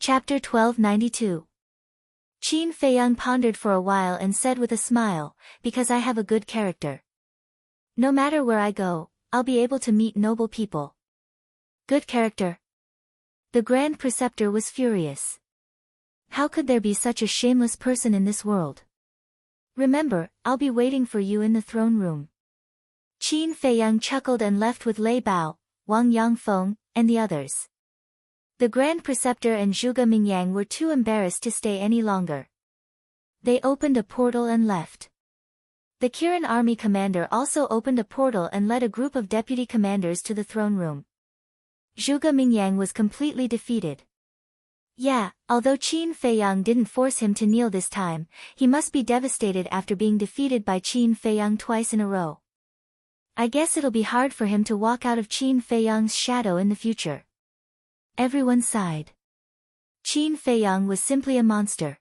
Chapter 1292. Qin Feiyang pondered for a while and said with a smile, because I have a good character. No matter where I go, I'll be able to meet noble people. Good character? The Grand Preceptor was furious. How could there be such a shameless person in this world? Remember, I'll be waiting for you in the throne room. Qin Feiyang chuckled and left with Lei Bao, Wang Yangfeng, and the others. The Grand Preceptor and Zhuge Mingyang were too embarrassed to stay any longer. They opened a portal and left. The Kirin army commander also opened a portal and led a group of deputy commanders to the throne room. Zhuge Mingyang was completely defeated. Yeah, although Qin Feiyang didn't force him to kneel this time, he must be devastated after being defeated by Qin Feiyang twice in a row. I guess it'll be hard for him to walk out of Qin Feiyang's shadow in the future. Everyone sighed. Qin Feiyang was simply a monster.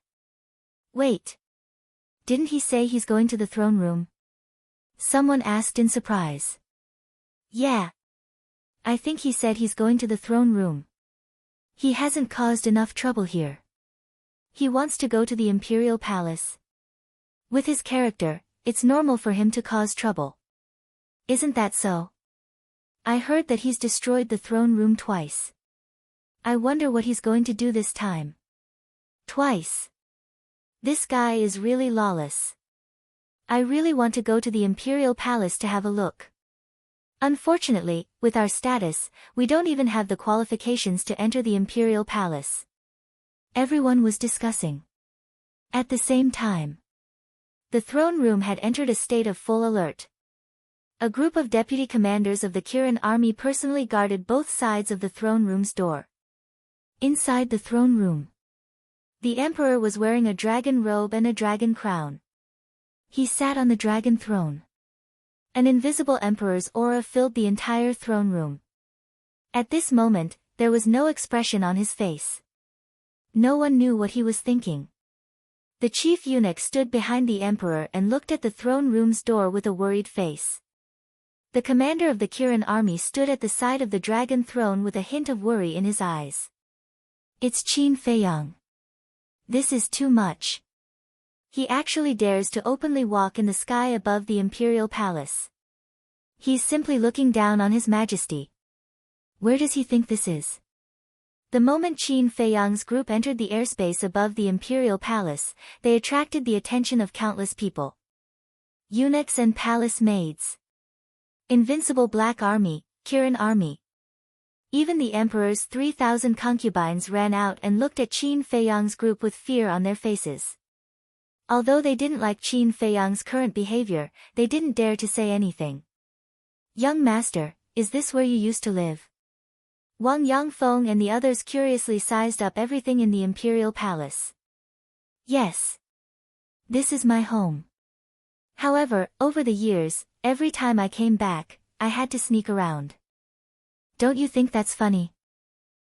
Wait. Didn't he say he's going to the throne room? Someone asked in surprise. Yeah. I think he said he's going to the throne room. He hasn't caused enough trouble here. He wants to go to the Imperial Palace. With his character, it's normal for him to cause trouble. Isn't that so? I heard that he's destroyed the throne room twice. I wonder what he's going to do this time. Twice. This guy is really lawless. I really want to go to the Imperial Palace to have a look. Unfortunately, with our status, we don't even have the qualifications to enter the Imperial Palace. Everyone was discussing. At the same time, the throne room had entered a state of full alert. A group of deputy commanders of the Kirin army personally guarded both sides of the throne room's door. Inside the throne room, the emperor was wearing a dragon robe and a dragon crown. He sat on the dragon throne. An invisible emperor's aura filled the entire throne room. At this moment, there was no expression on his face. No one knew what he was thinking. The chief eunuch stood behind the emperor and looked at the throne room's door with a worried face. The commander of the Kirin army stood at the side of the dragon throne with a hint of worry in his eyes. It's Qin Feiyang. This is too much. He actually dares to openly walk in the sky above the Imperial Palace. He's simply looking down on His Majesty. Where does he think this is? The moment Qin Feiyang's group entered the airspace above the Imperial Palace, they attracted the attention of countless people. Eunuchs and palace maids. Invincible Black Army, Kirin Army. Even the emperor's 3,000 concubines ran out and looked at Qin Feiyang's group with fear on their faces. Although they didn't like Qin Feiyang's current behavior, they didn't dare to say anything. Young master, is this where you used to live? Wang Yangfeng and the others curiously sized up everything in the Imperial Palace. Yes. This is my home. However, over the years, every time I came back, I had to sneak around. Don't you think that's funny?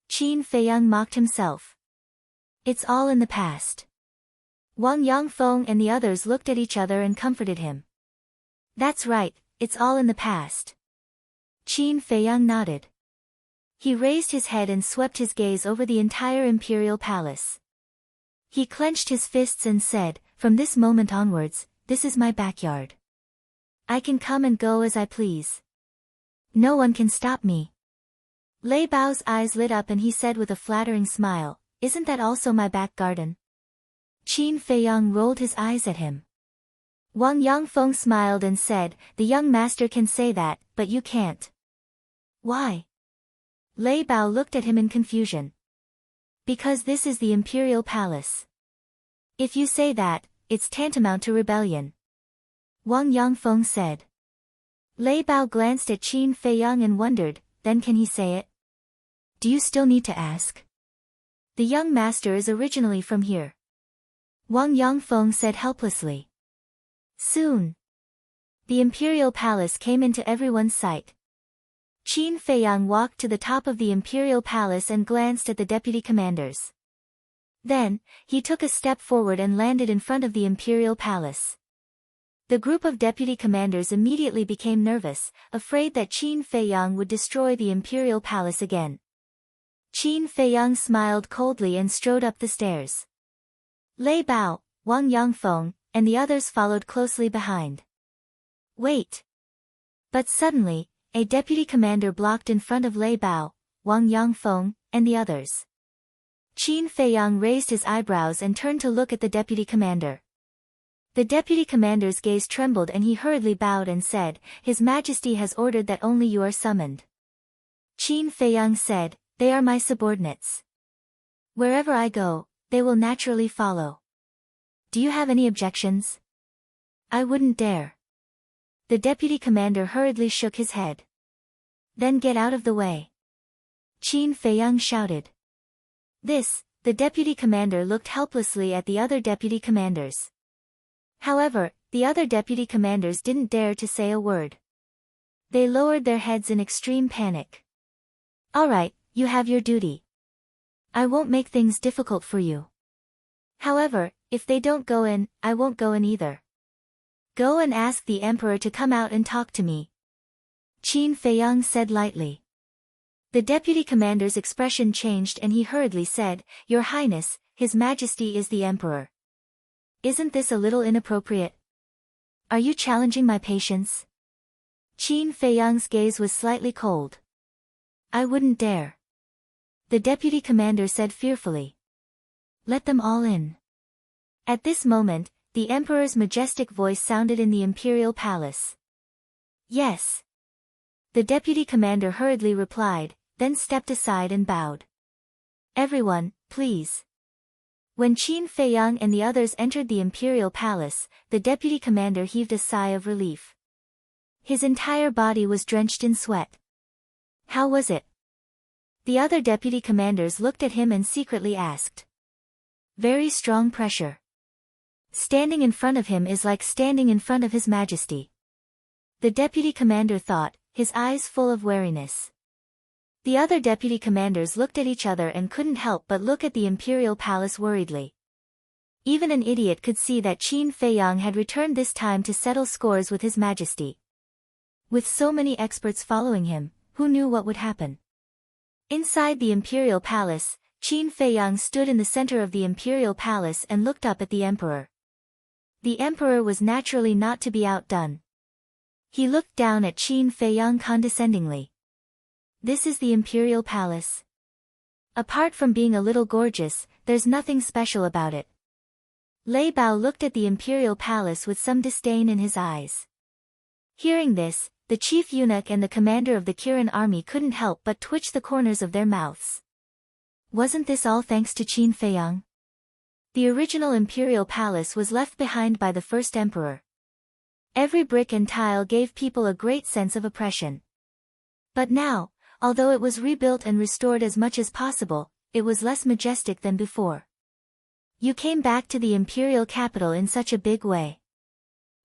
Qin Feiyang mocked himself. It's all in the past. Wang Yangfeng and the others looked at each other and comforted him. That's right, it's all in the past. Qin Feiyang nodded. He raised his head and swept his gaze over the entire Imperial Palace. He clenched his fists and said, from this moment onwards, this is my backyard. I can come and go as I please. No one can stop me. Lei Bao's eyes lit up and he said with a flattering smile, isn't that also my back garden? Qin Feiyang rolled his eyes at him. Wang Yangfeng smiled and said, the young master can say that, but you can't. Why? Lei Bao looked at him in confusion. Because this is the Imperial Palace. If you say that, it's tantamount to rebellion. Wang Yangfeng said. Lei Bao glanced at Qin Feiyang and wondered, then can he say it? Do you still need to ask? The young master is originally from here. Wang Yangfeng said helplessly. Soon. The Imperial Palace came into everyone's sight. Qin Feiyang walked to the top of the Imperial Palace and glanced at the deputy commanders. Then, he took a step forward and landed in front of the Imperial Palace. The group of deputy commanders immediately became nervous, afraid that Qin Feiyang would destroy the Imperial Palace again. Qin Feiyang smiled coldly and strode up the stairs. Lei Bao, Wang Yangfeng, and the others followed closely behind. Wait! But suddenly, a deputy commander blocked in front of Lei Bao, Wang Yangfeng, and the others. Qin Feiyang raised his eyebrows and turned to look at the deputy commander. The deputy commander's gaze trembled and he hurriedly bowed and said, "His Majesty has ordered that only you are summoned." Qin Feiyang said, "They are my subordinates. Wherever I go, they will naturally follow. Do you have any objections?" "I wouldn't dare." The deputy commander hurriedly shook his head. "Then get out of the way," Qin Feiyang shouted. The deputy commander looked helplessly at the other deputy commanders. However, the other deputy commanders didn't dare to say a word. They lowered their heads in extreme panic. "All right, you have your duty. I won't make things difficult for you. However, if they don't go in, I won't go in either. Go and ask the emperor to come out and talk to me," Qin Feiyang said lightly. The deputy commander's expression changed and he hurriedly said, "Your Highness, His Majesty is the emperor. Isn't this a little inappropriate? Are you challenging my patience?" Qin Feiyang's gaze was slightly cold. "I wouldn't dare," the deputy commander said fearfully. "Let them all in." At this moment, the emperor's majestic voice sounded in the imperial palace. "Yes." The deputy commander hurriedly replied, then stepped aside and bowed. "Everyone, please." When Qin Feiyang and the others entered the imperial palace, the deputy commander heaved a sigh of relief. His entire body was drenched in sweat. "How was it?" The other deputy commanders looked at him and secretly asked. "Very strong pressure. Standing in front of him is like standing in front of His Majesty," the deputy commander thought, his eyes full of wariness. The other deputy commanders looked at each other and couldn't help but look at the imperial palace worriedly. Even an idiot could see that Qin Feiyang had returned this time to settle scores with His Majesty. With so many experts following him, who knew what would happen? Inside the imperial palace, Qin Feiyang stood in the center of the imperial palace and looked up at the emperor. The emperor was naturally not to be outdone. He looked down at Qin Feiyang condescendingly. "This is the imperial palace. Apart from being a little gorgeous, there's nothing special about it." Lei Bao looked at the imperial palace with some disdain in his eyes. Hearing this, the chief eunuch and the commander of the Kirin army couldn't help but twitch the corners of their mouths. Wasn't this all thanks to Qin Feiyang? The original imperial palace was left behind by the first emperor. Every brick and tile gave people a great sense of oppression. But now, although it was rebuilt and restored as much as possible, it was less majestic than before. "You came back to the imperial capital in such a big way.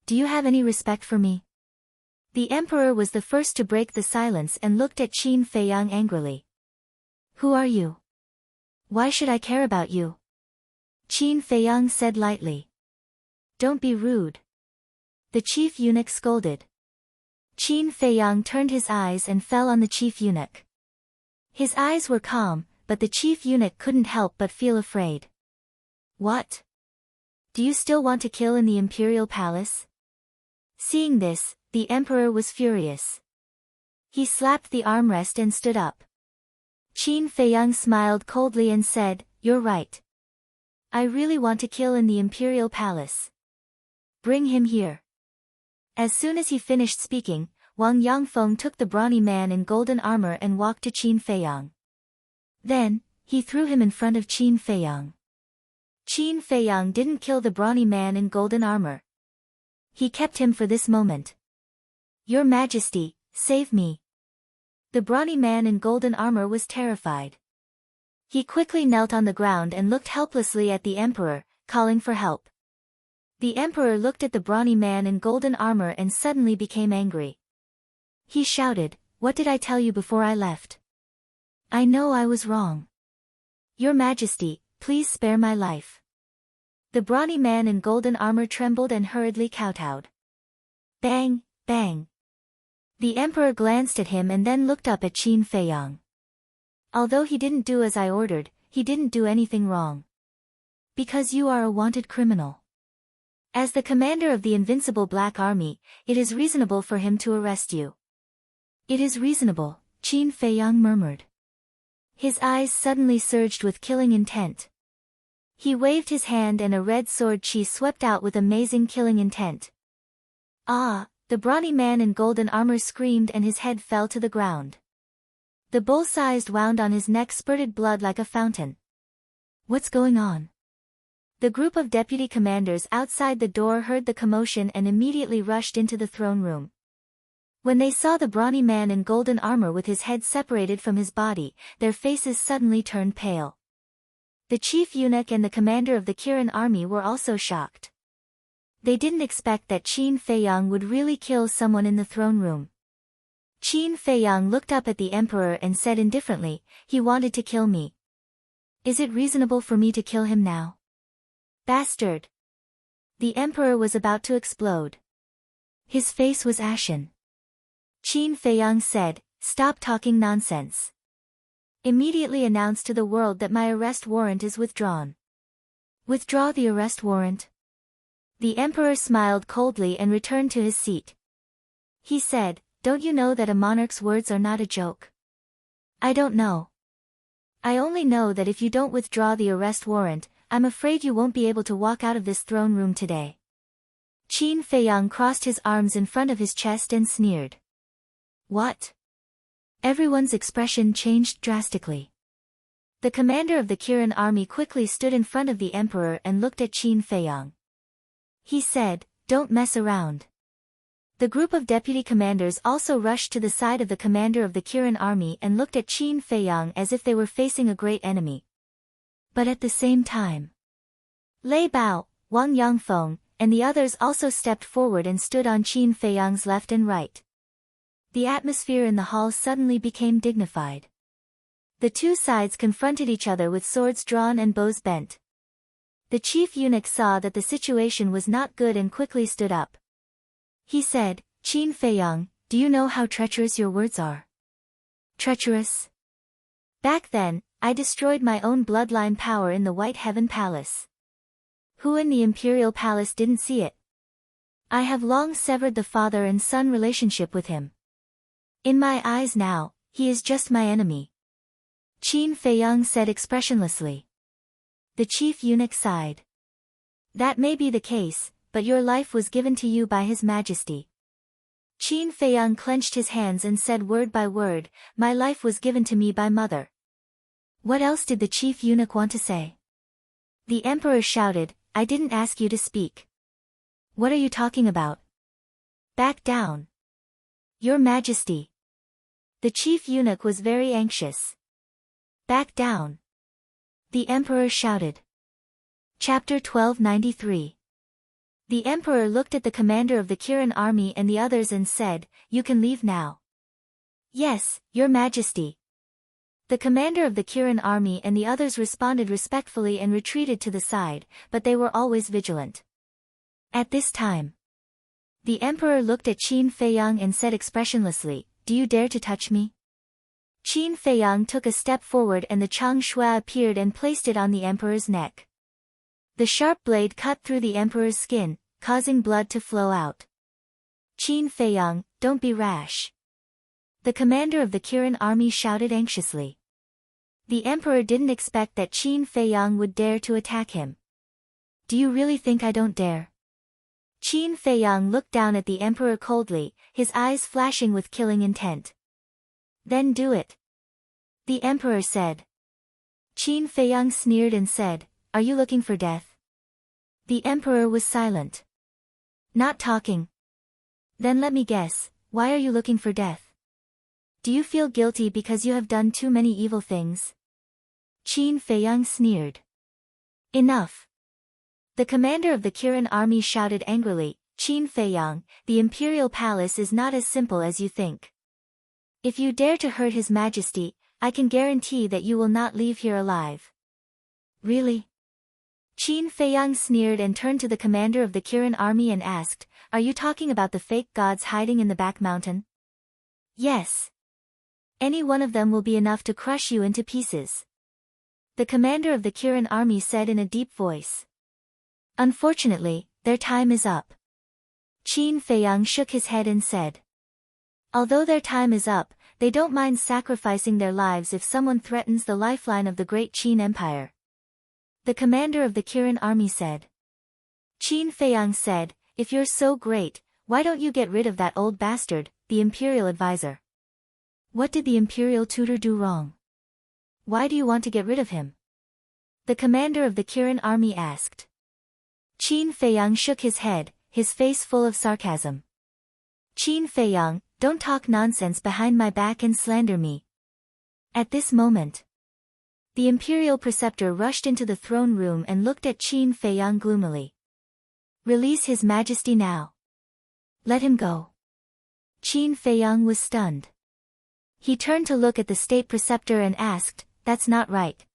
Do you have any respect for me?" The emperor was the first to break the silence and looked at Qin Feiyang angrily. "Who are you? Why should I care about you?" Qin Feiyang said lightly. "Don't be rude," the chief eunuch scolded. Qin Feiyang turned his eyes and fell on the chief eunuch. His eyes were calm, but the chief eunuch couldn't help but feel afraid. "What? Do you still want to kill in the imperial palace?" Seeing this, the emperor was furious. He slapped the armrest and stood up. Qin Feiyang smiled coldly and said, "You're right. I really want to kill in the imperial palace. Bring him here." As soon as he finished speaking, Wang Yangfeng took the brawny man in golden armor and walked to Qin Feiyang. Then, he threw him in front of Qin Feiyang. Qin Feiyang didn't kill the brawny man in golden armor. He kept him for this moment. "Your Majesty, save me." The brawny man in golden armor was terrified. He quickly knelt on the ground and looked helplessly at the emperor, calling for help. The emperor looked at the brawny man in golden armor and suddenly became angry. He shouted, "What did I tell you before I left? I know I was wrong. Your Majesty, please spare my life." The brawny man in golden armor trembled and hurriedly kowtowed. Bang, bang. The emperor glanced at him and then looked up at Qin Feiyang. Although he didn't do as I ordered, he didn't do anything wrong. Because you are a wanted criminal. As the commander of the Invincible Black Army, it is reasonable for him to arrest you. It is reasonable, Qin Feiyang murmured. His eyes suddenly surged with killing intent. He waved his hand and a red sword chi swept out with amazing killing intent. Ah! The brawny man in golden armor screamed and his head fell to the ground. The bull-sized wound on his neck spurted blood like a fountain. What's going on? The group of deputy commanders outside the door heard the commotion and immediately rushed into the throne room. When they saw the brawny man in golden armor with his head separated from his body, their faces suddenly turned pale. The chief eunuch and the commander of the Kirin army were also shocked. They didn't expect that Qin Feiyang would really kill someone in the throne room. Qin Feiyang looked up at the emperor and said indifferently, "He wanted to kill me. Is it reasonable for me to kill him now?" Bastard! The emperor was about to explode. His face was ashen. Qin Feiyang said, "Stop talking nonsense. Immediately announce to the world that my arrest warrant is withdrawn." Withdraw the arrest warrant? The emperor smiled coldly and returned to his seat. He said, "Don't you know that a monarch's words are not a joke?" "I don't know. I only know that if you don't withdraw the arrest warrant, I'm afraid you won't be able to walk out of this throne room today." Qin Feiyang crossed his arms in front of his chest and sneered. What? Everyone's expression changed drastically. The commander of the Kirin army quickly stood in front of the emperor and looked at Qin Feiyang. He said, "Don't mess around." The group of deputy commanders also rushed to the side of the commander of the Kirin army and looked at Qin Feiyang as if they were facing a great enemy. But at the same time, Lei Bao, Wang Yangfeng, and the others also stepped forward and stood on Qin Feiyang's left and right. The atmosphere in the hall suddenly became dignified. The two sides confronted each other with swords drawn and bows bent. The chief eunuch saw that the situation was not good and quickly stood up. He said, "Qin Feiyang, do you know how treacherous your words are?" Treacherous? Back then, I destroyed my own bloodline power in the White Heaven Palace. Who in the Imperial Palace didn't see it? I have long severed the father and son relationship with him. In my eyes now, he is just my enemy. Qin Feiyang said expressionlessly. The chief eunuch sighed. That may be the case, but your life was given to you by His Majesty. Qin Feiyang clenched his hands and said word by word, "My life was given to me by Mother." What else did the chief eunuch want to say? The emperor shouted, "I didn't ask you to speak. What are you talking about? Back down. Your Majesty." The chief eunuch was very anxious. Back down. The emperor shouted. Chapter 1293. The emperor looked at the commander of the Kirin army and the others and said, "You can leave now." "Yes, Your Majesty." The commander of the Kirin army and the others responded respectfully and retreated to the side, but they were always vigilant. At this time, the emperor looked at Qin Feiyang and said expressionlessly, "Do you dare to touch me?" Qin Feiyang took a step forward and the Chang Shui appeared and placed it on the emperor's neck. The sharp blade cut through the emperor's skin, causing blood to flow out. "Qin Feiyang, don't be rash." The commander of the Kirin army shouted anxiously. The emperor didn't expect that Qin Feiyang would dare to attack him. "Do you really think I don't dare?" Qin Feiyang looked down at the emperor coldly, his eyes flashing with killing intent. "Then do it," the emperor said. Qin Feiyang sneered and said, "Are you looking for death?" The emperor was silent. "Not talking. Then let me guess, why are you looking for death? Do you feel guilty because you have done too many evil things?" Qin Feiyang sneered. "Enough." The commander of the Kirin army shouted angrily, "Qin Feiyang, the imperial palace is not as simple as you think. If you dare to hurt His Majesty, I can guarantee that you will not leave here alive." "Really?" Qin Feiyang sneered and turned to the commander of the Kirin army and asked, "Are you talking about the fake gods hiding in the back mountain?" "Yes." Any one of them will be enough to crush you into pieces. The commander of the Kirin army said in a deep voice. Unfortunately, their time is up. Qin Feiyang shook his head and said. Although their time is up, they don't mind sacrificing their lives if someone threatens the lifeline of the great Qin Empire. The commander of the Kirin army said. Qin Feiyang said, if you're so great, why don't you get rid of that old bastard, the imperial advisor? What did the imperial tutor do wrong? Why do you want to get rid of him? The commander of the Kirin army asked. Qin Feiyang shook his head, his face full of sarcasm. Qin Feiyang, don't talk nonsense behind my back and slander me. At this moment, the imperial preceptor rushed into the throne room and looked at Qin Feiyang gloomily. Release His Majesty now. Let him go. Qin Feiyang was stunned. He turned to look at the state preceptor and asked, that's not right.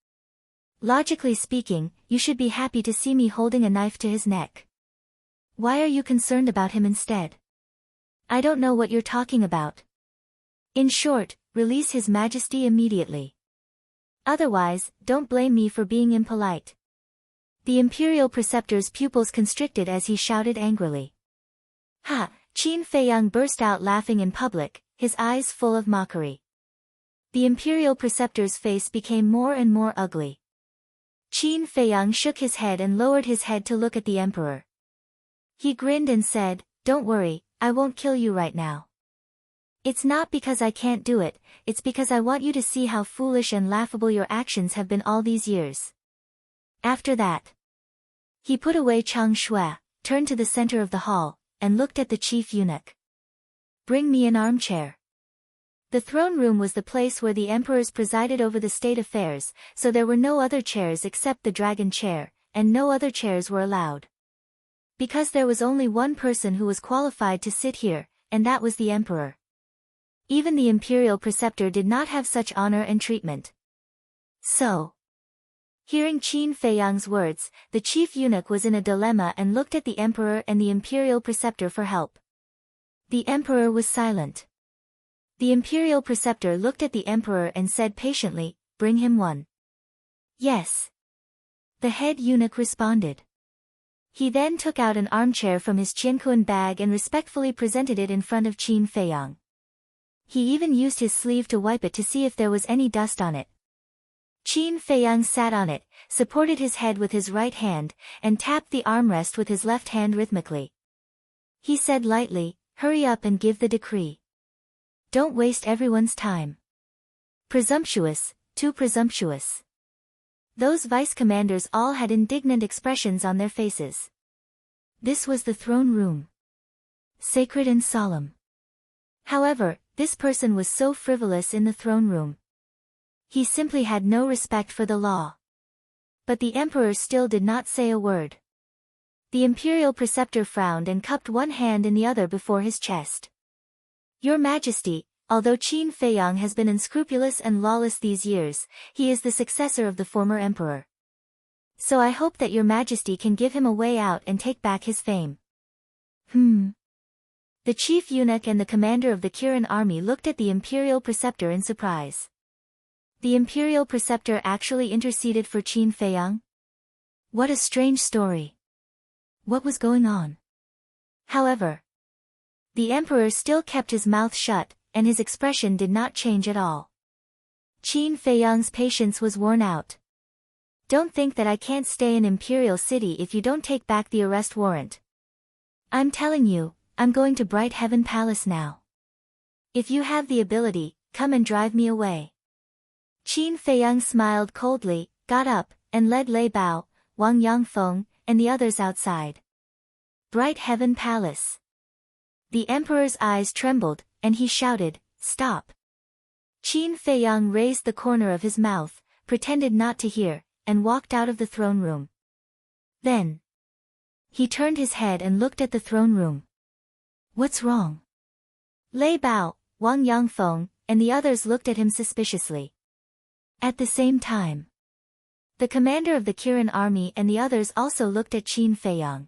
Logically speaking, you should be happy to see me holding a knife to his neck. Why are you concerned about him instead? I don't know what you're talking about. In short, release His Majesty immediately. Otherwise, don't blame me for being impolite. The imperial preceptor's pupils constricted as he shouted angrily. Ha! Qin Feiyang burst out laughing in public, his eyes full of mockery. The imperial preceptor's face became more and more ugly. Qin Feiyang shook his head and lowered his head to look at the emperor. He grinned and said, don't worry, I won't kill you right now. It's not because I can't do it, it's because I want you to see how foolish and laughable your actions have been all these years. After that, he put away Chang Shui, turned to the center of the hall, and looked at the chief eunuch. Bring me an armchair. The throne room was the place where the emperors presided over the state affairs, so there were no other chairs except the dragon chair, and no other chairs were allowed. Because there was only one person who was qualified to sit here, and that was the emperor. Even the imperial preceptor did not have such honor and treatment. So, hearing Qin Feiyang's words, the chief eunuch was in a dilemma and looked at the emperor and the imperial preceptor for help. The emperor was silent. The imperial preceptor looked at the emperor and said patiently, bring him one. Yes. The head eunuch responded. He then took out an armchair from his Qianquan bag and respectfully presented it in front of Qin Feiyang. He even used his sleeve to wipe it to see if there was any dust on it. Qin Feiyang sat on it, supported his head with his right hand, and tapped the armrest with his left hand rhythmically. He said lightly, hurry up and give the decree. Don't waste everyone's time. Presumptuous, too presumptuous. Those vice-commanders all had indignant expressions on their faces. This was the throne room. Sacred and solemn. However, this person was so frivolous in the throne room. He simply had no respect for the law. But the emperor still did not say a word. The imperial preceptor frowned and cupped one hand in the other before his chest. Your Majesty, although Qin Feiyang has been unscrupulous and lawless these years, he is the successor of the former emperor. So I hope that your Majesty can give him a way out and take back his fame. The chief eunuch and the commander of the Kirin army looked at the imperial preceptor in surprise. The imperial preceptor actually interceded for Qin Feiyang? What a strange story. What was going on? However, the emperor still kept his mouth shut, and his expression did not change at all. Qin Feiyang's patience was worn out. Don't think that I can't stay in Imperial City if you don't take back the arrest warrant. I'm telling you, I'm going to Bright Heaven Palace now. If you have the ability, come and drive me away. Qin Feiyang smiled coldly, got up, and led Lei Bao, Wang Yangfeng, and the others outside. Bright Heaven Palace. The emperor's eyes trembled, and he shouted, stop. Qin Feiyang raised the corner of his mouth, pretended not to hear, and walked out of the throne room. Then, he turned his head and looked at the throne room. What's wrong? Lei Bao, Wang Yangfeng, and the others looked at him suspiciously. At the same time, the commander of the Kirin army and the others also looked at Qin Feiyang.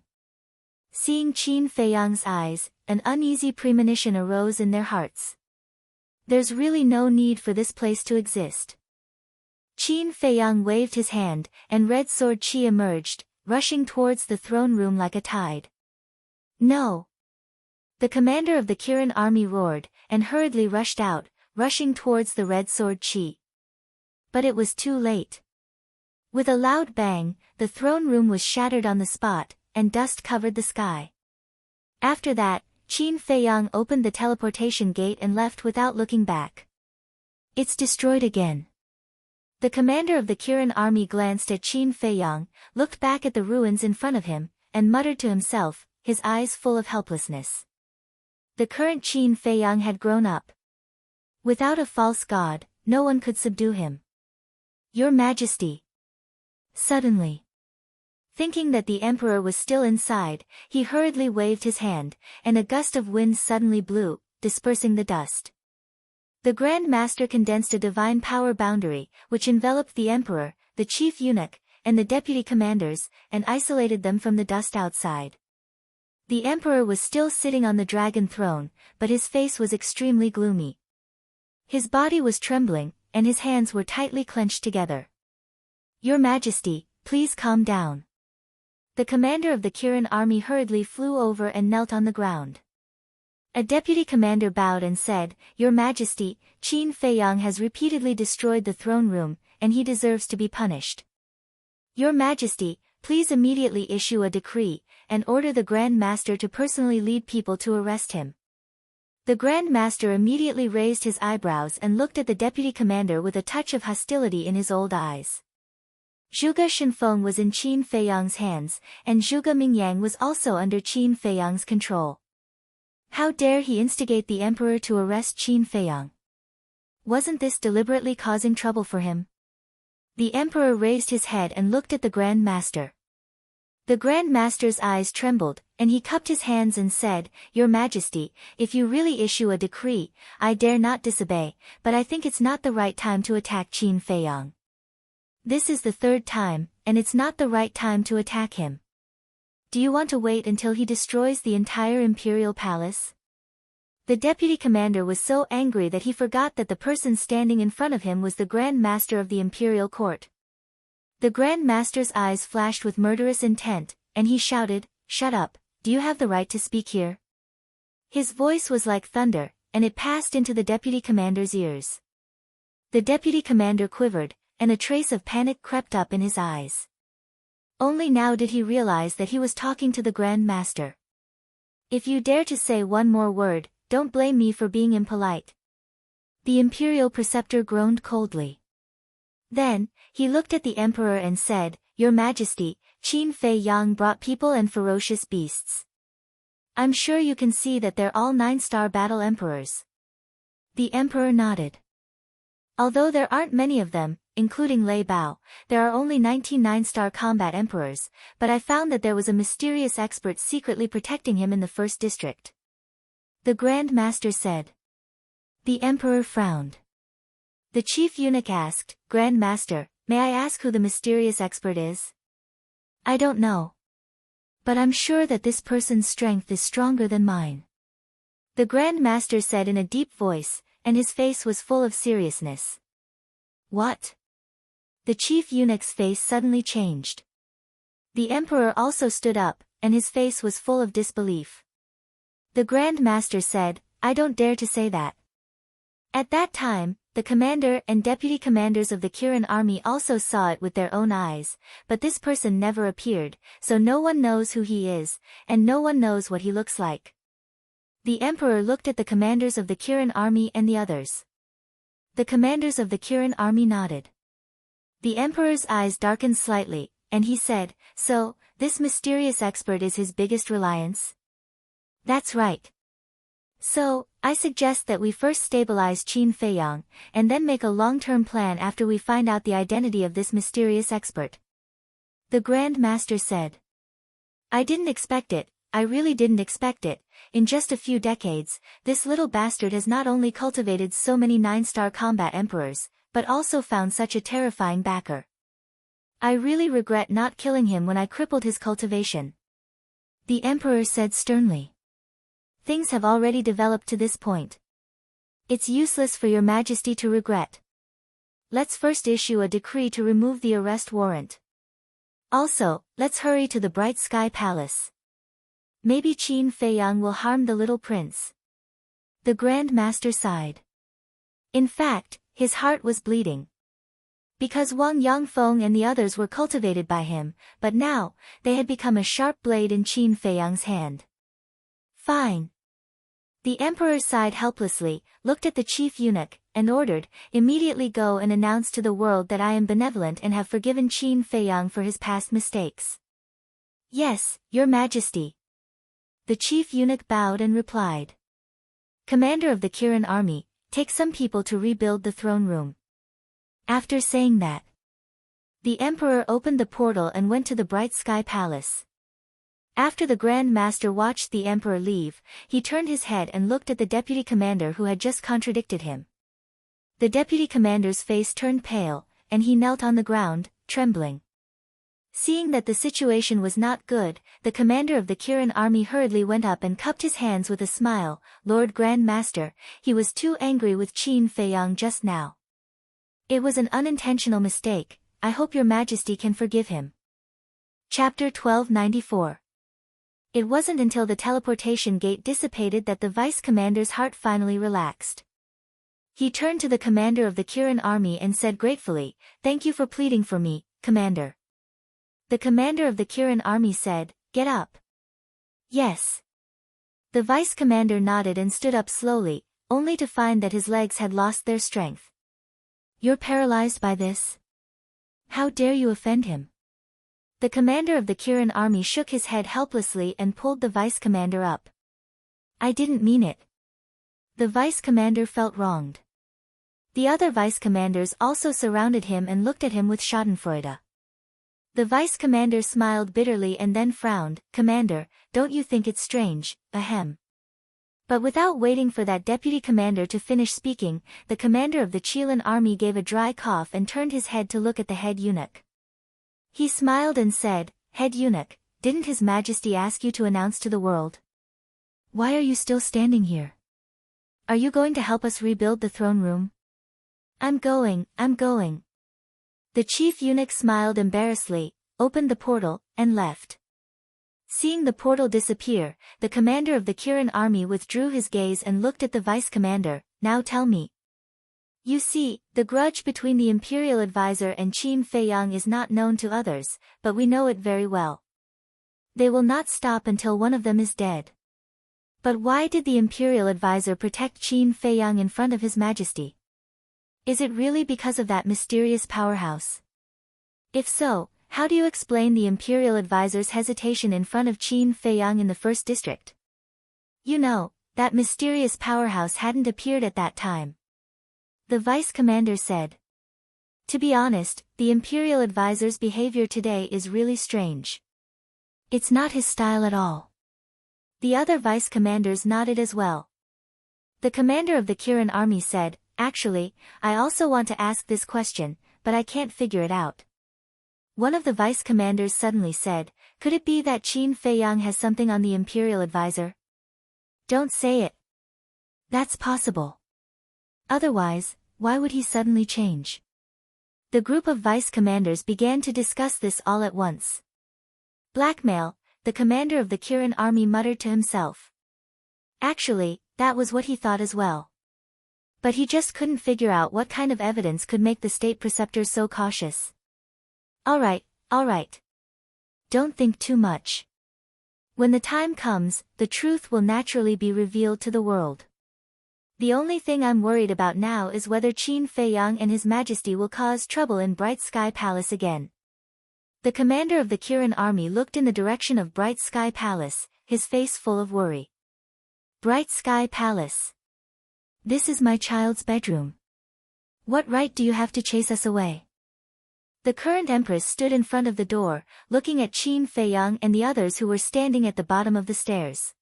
Seeing Qin Feiyang's eyes, an uneasy premonition arose in their hearts. There's really no need for this place to exist. Qin Feiyang waved his hand, and Red Sword Qi emerged, rushing towards the throne room like a tide. No! The commander of the Kirin army roared, and hurriedly rushed out, rushing towards the Red Sword Qi. But it was too late. With a loud bang, the throne room was shattered on the spot, and dust covered the sky. After that, Qin Feiyang opened the teleportation gate and left without looking back. It's destroyed again. The commander of the Kirin army glanced at Qin Feiyang, looked back at the ruins in front of him, and muttered to himself, his eyes full of helplessness. The current Qin Feiyang had grown up. Without a false god, no one could subdue him. Your Majesty. Suddenly, thinking that the emperor was still inside, he hurriedly waved his hand, and a gust of wind suddenly blew, dispersing the dust. The Grand Master condensed a divine power boundary, which enveloped the emperor, the chief eunuch, and the deputy commanders, and isolated them from the dust outside. The emperor was still sitting on the dragon throne, but his face was extremely gloomy. His body was trembling, and his hands were tightly clenched together. Your Majesty, please calm down. The commander of the Kirin army hurriedly flew over and knelt on the ground. A deputy commander bowed and said, Your Majesty, Qin Feiyang has repeatedly destroyed the throne room, and he deserves to be punished. Your Majesty, please immediately issue a decree, and order the Grand Master to personally lead people to arrest him. The Grand Master immediately raised his eyebrows and looked at the deputy commander with a touch of hostility in his old eyes. Zhuge Shenfeng was in Qin Feiyang's hands, and Zhuge Mingyang was also under Qin Feiyang's control. How dare he instigate the emperor to arrest Qin Feiyang? Wasn't this deliberately causing trouble for him? The emperor raised his head and looked at the Grand Master. The Grand Master's eyes trembled, and he cupped his hands and said, Your Majesty, if you really issue a decree, I dare not disobey, but I think it's not the right time to attack Qin Feiyang. This is the third time, and it's not the right time to attack him. Do you want to wait until he destroys the entire imperial palace? The deputy commander was so angry that he forgot that the person standing in front of him was the Grand Master of the imperial court. The Grand Master's eyes flashed with murderous intent, and he shouted, Shut up, do you have the right to speak here? His voice was like thunder, and it passed into the deputy commander's ears. The deputy commander quivered, and a trace of panic crept up in his eyes. Only now did he realize that he was talking to the Grand Master. If you dare to say one more word, don't blame me for being impolite. The imperial preceptor groaned coldly. Then, he looked at the emperor and said, Your Majesty, Qin Feiyang brought people and ferocious beasts. I'm sure you can see that they're all 9-star battle emperors. The emperor nodded. Although there aren't many of them, including Lei Bao, there are only 19 9-star combat emperors, but I found that there was a mysterious expert secretly protecting him in the first district. The Grand Master said. The emperor frowned. The chief eunuch asked, Grand Master, may I ask who the mysterious expert is? I don't know. But I'm sure that this person's strength is stronger than mine. The Grand Master said in a deep voice, and his face was full of seriousness. What? The chief eunuch's face suddenly changed. The emperor also stood up, and his face was full of disbelief. The Grand Master said, I don't dare to say that. At that time, the commander and deputy commanders of the Kirin army also saw it with their own eyes, but this person never appeared, so no one knows who he is, and no one knows what he looks like. The emperor looked at the commanders of the Kirin army and the others. The commanders of the Kirin army nodded. The emperor's eyes darkened slightly, and he said, So, this mysterious expert is his biggest reliance? That's right. So, I suggest that we first stabilize Qin Feiyang, and then make a long-term plan after we find out the identity of this mysterious expert. The Grand Master said. I didn't expect it, I really didn't expect it. In just a few decades, this little bastard has not only cultivated so many 9-star combat emperors, but also found such a terrifying backer. I really regret not killing him when I crippled his cultivation. The emperor said sternly. Things have already developed to this point. It's useless for your majesty to regret. Let's first issue a decree to remove the arrest warrant. Also, let's hurry to the Bright Sky Palace. Maybe Qin Feiyang will harm the little prince. The Grand Master sighed. In fact, his heart was bleeding. Because Wang Yangfeng and the others were cultivated by him, but now, they had become a sharp blade in Qin Feiyang's hand. Fine. The emperor sighed helplessly, looked at the chief eunuch, and ordered, immediately go and announce to the world that I am benevolent and have forgiven Qin Feiyang for his past mistakes. Yes, your majesty. The chief eunuch bowed and replied. Commander of the Kirin army, take some people to rebuild the throne room. After saying that, the emperor opened the portal and went to the Bright Sky Palace. After the Grand Master watched the emperor leave, he turned his head and looked at the deputy commander who had just contradicted him. The deputy commander's face turned pale, and he knelt on the ground, trembling. Seeing that the situation was not good, the commander of the Kirin army hurriedly went up and cupped his hands with a smile. Lord Grand Master, he was too angry with Qin Feiyang just now. It was an unintentional mistake, I hope your majesty can forgive him. Chapter 1294. It wasn't until the teleportation gate dissipated that the vice-commander's heart finally relaxed. He turned to the commander of the Kirin army and said gratefully, Thank you for pleading for me, Commander. The commander of the Kirin army said, Get up. Yes. The vice-commander nodded and stood up slowly, only to find that his legs had lost their strength. You're paralyzed by this? How dare you offend him? The commander of the Kirin army shook his head helplessly and pulled the vice-commander up. I didn't mean it. The vice-commander felt wronged. The other vice-commanders also surrounded him and looked at him with schadenfreude. The vice-commander smiled bitterly and then frowned. Commander, don't you think it's strange, ahem. But without waiting for that deputy commander to finish speaking, the commander of the Qilin army gave a dry cough and turned his head to look at the head eunuch. He smiled and said, Head eunuch, didn't His Majesty ask you to announce to the world? Why are you still standing here? Are you going to help us rebuild the throne room? I'm going. The chief eunuch smiled embarrassedly, opened the portal, and left. Seeing the portal disappear, the commander of the Kirin army withdrew his gaze and looked at the vice-commander. Now tell me. You see, the grudge between the imperial advisor and Qin Feiyang is not known to others, but we know it very well. They will not stop until one of them is dead. But why did the imperial advisor protect Qin Feiyang in front of His Majesty? Is it really because of that mysterious powerhouse? If so, how do you explain the imperial advisor's hesitation in front of Qin Feiyang in the first district? You know, that mysterious powerhouse hadn't appeared at that time. The vice-commander said. To be honest, the imperial advisor's behavior today is really strange. It's not his style at all. The other vice-commanders nodded as well. The commander of the Kirin army said, Actually, I also want to ask this question, but I can't figure it out. One of the vice-commanders suddenly said, Could it be that Qin Feiyang has something on the imperial advisor? Don't say it. That's possible. Otherwise, why would he suddenly change? The group of vice-commanders began to discuss this all at once. Blackmail, the commander of the Kirin army muttered to himself. Actually, that was what he thought as well. But he just couldn't figure out what kind of evidence could make the state preceptor so cautious. All right. Don't think too much. When the time comes, the truth will naturally be revealed to the world. The only thing I'm worried about now is whether Qin Feiyang and His Majesty will cause trouble in Bright Sky Palace again. The commander of the Kirin army looked in the direction of Bright Sky Palace, his face full of worry. Bright Sky Palace. This is my child's bedroom. What right do you have to chase us away? The current empress stood in front of the door, looking at Qin Feiyang and the others who were standing at the bottom of the stairs.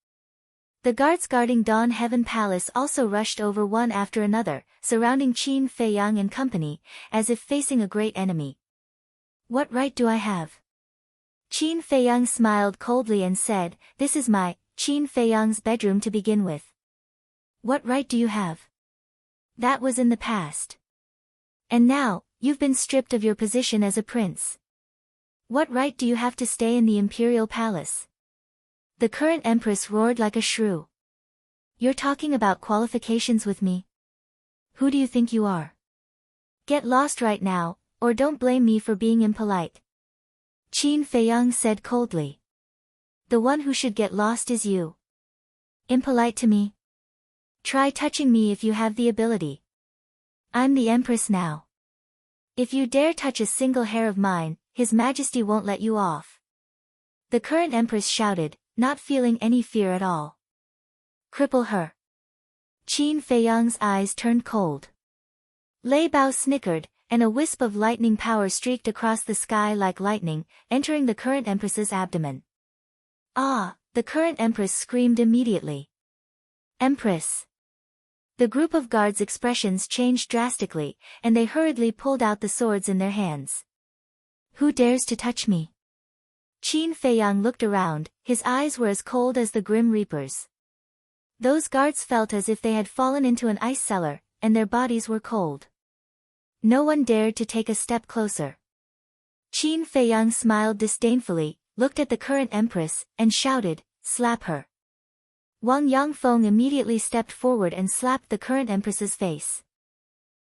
The guards guarding Dawn Heaven Palace also rushed over one after another, surrounding Qin Feiyang and company, as if facing a great enemy. What right do I have? Qin Feiyang smiled coldly and said, This is my, Qin Feiyang's bedroom to begin with. What right do you have? That was in the past. And now, you've been stripped of your position as a prince. What right do you have to stay in the imperial palace? The current empress roared like a shrew. You're talking about qualifications with me? Who do you think you are? Get lost right now, or don't blame me for being impolite. Qin Feiyang said coldly. The one who should get lost is you. Impolite to me? Try touching me if you have the ability. I'm the empress now. If you dare touch a single hair of mine, His Majesty won't let you off. The current empress shouted, not feeling any fear at all. Cripple her. Qin Feiyang's eyes turned cold. Lei Bao snickered, and a wisp of lightning power streaked across the sky like lightning, entering the current empress's abdomen. Ah! The current empress screamed immediately. Empress! The group of guards' expressions changed drastically, and they hurriedly pulled out the swords in their hands. Who dares to touch me? Qin Feiyang looked around, his eyes were as cold as the Grim Reaper's. Those guards felt as if they had fallen into an ice cellar, and their bodies were cold. No one dared to take a step closer. Qin Feiyang smiled disdainfully, looked at the current empress, and shouted, slap her. Wang Yangfeng immediately stepped forward and slapped the current empress's face.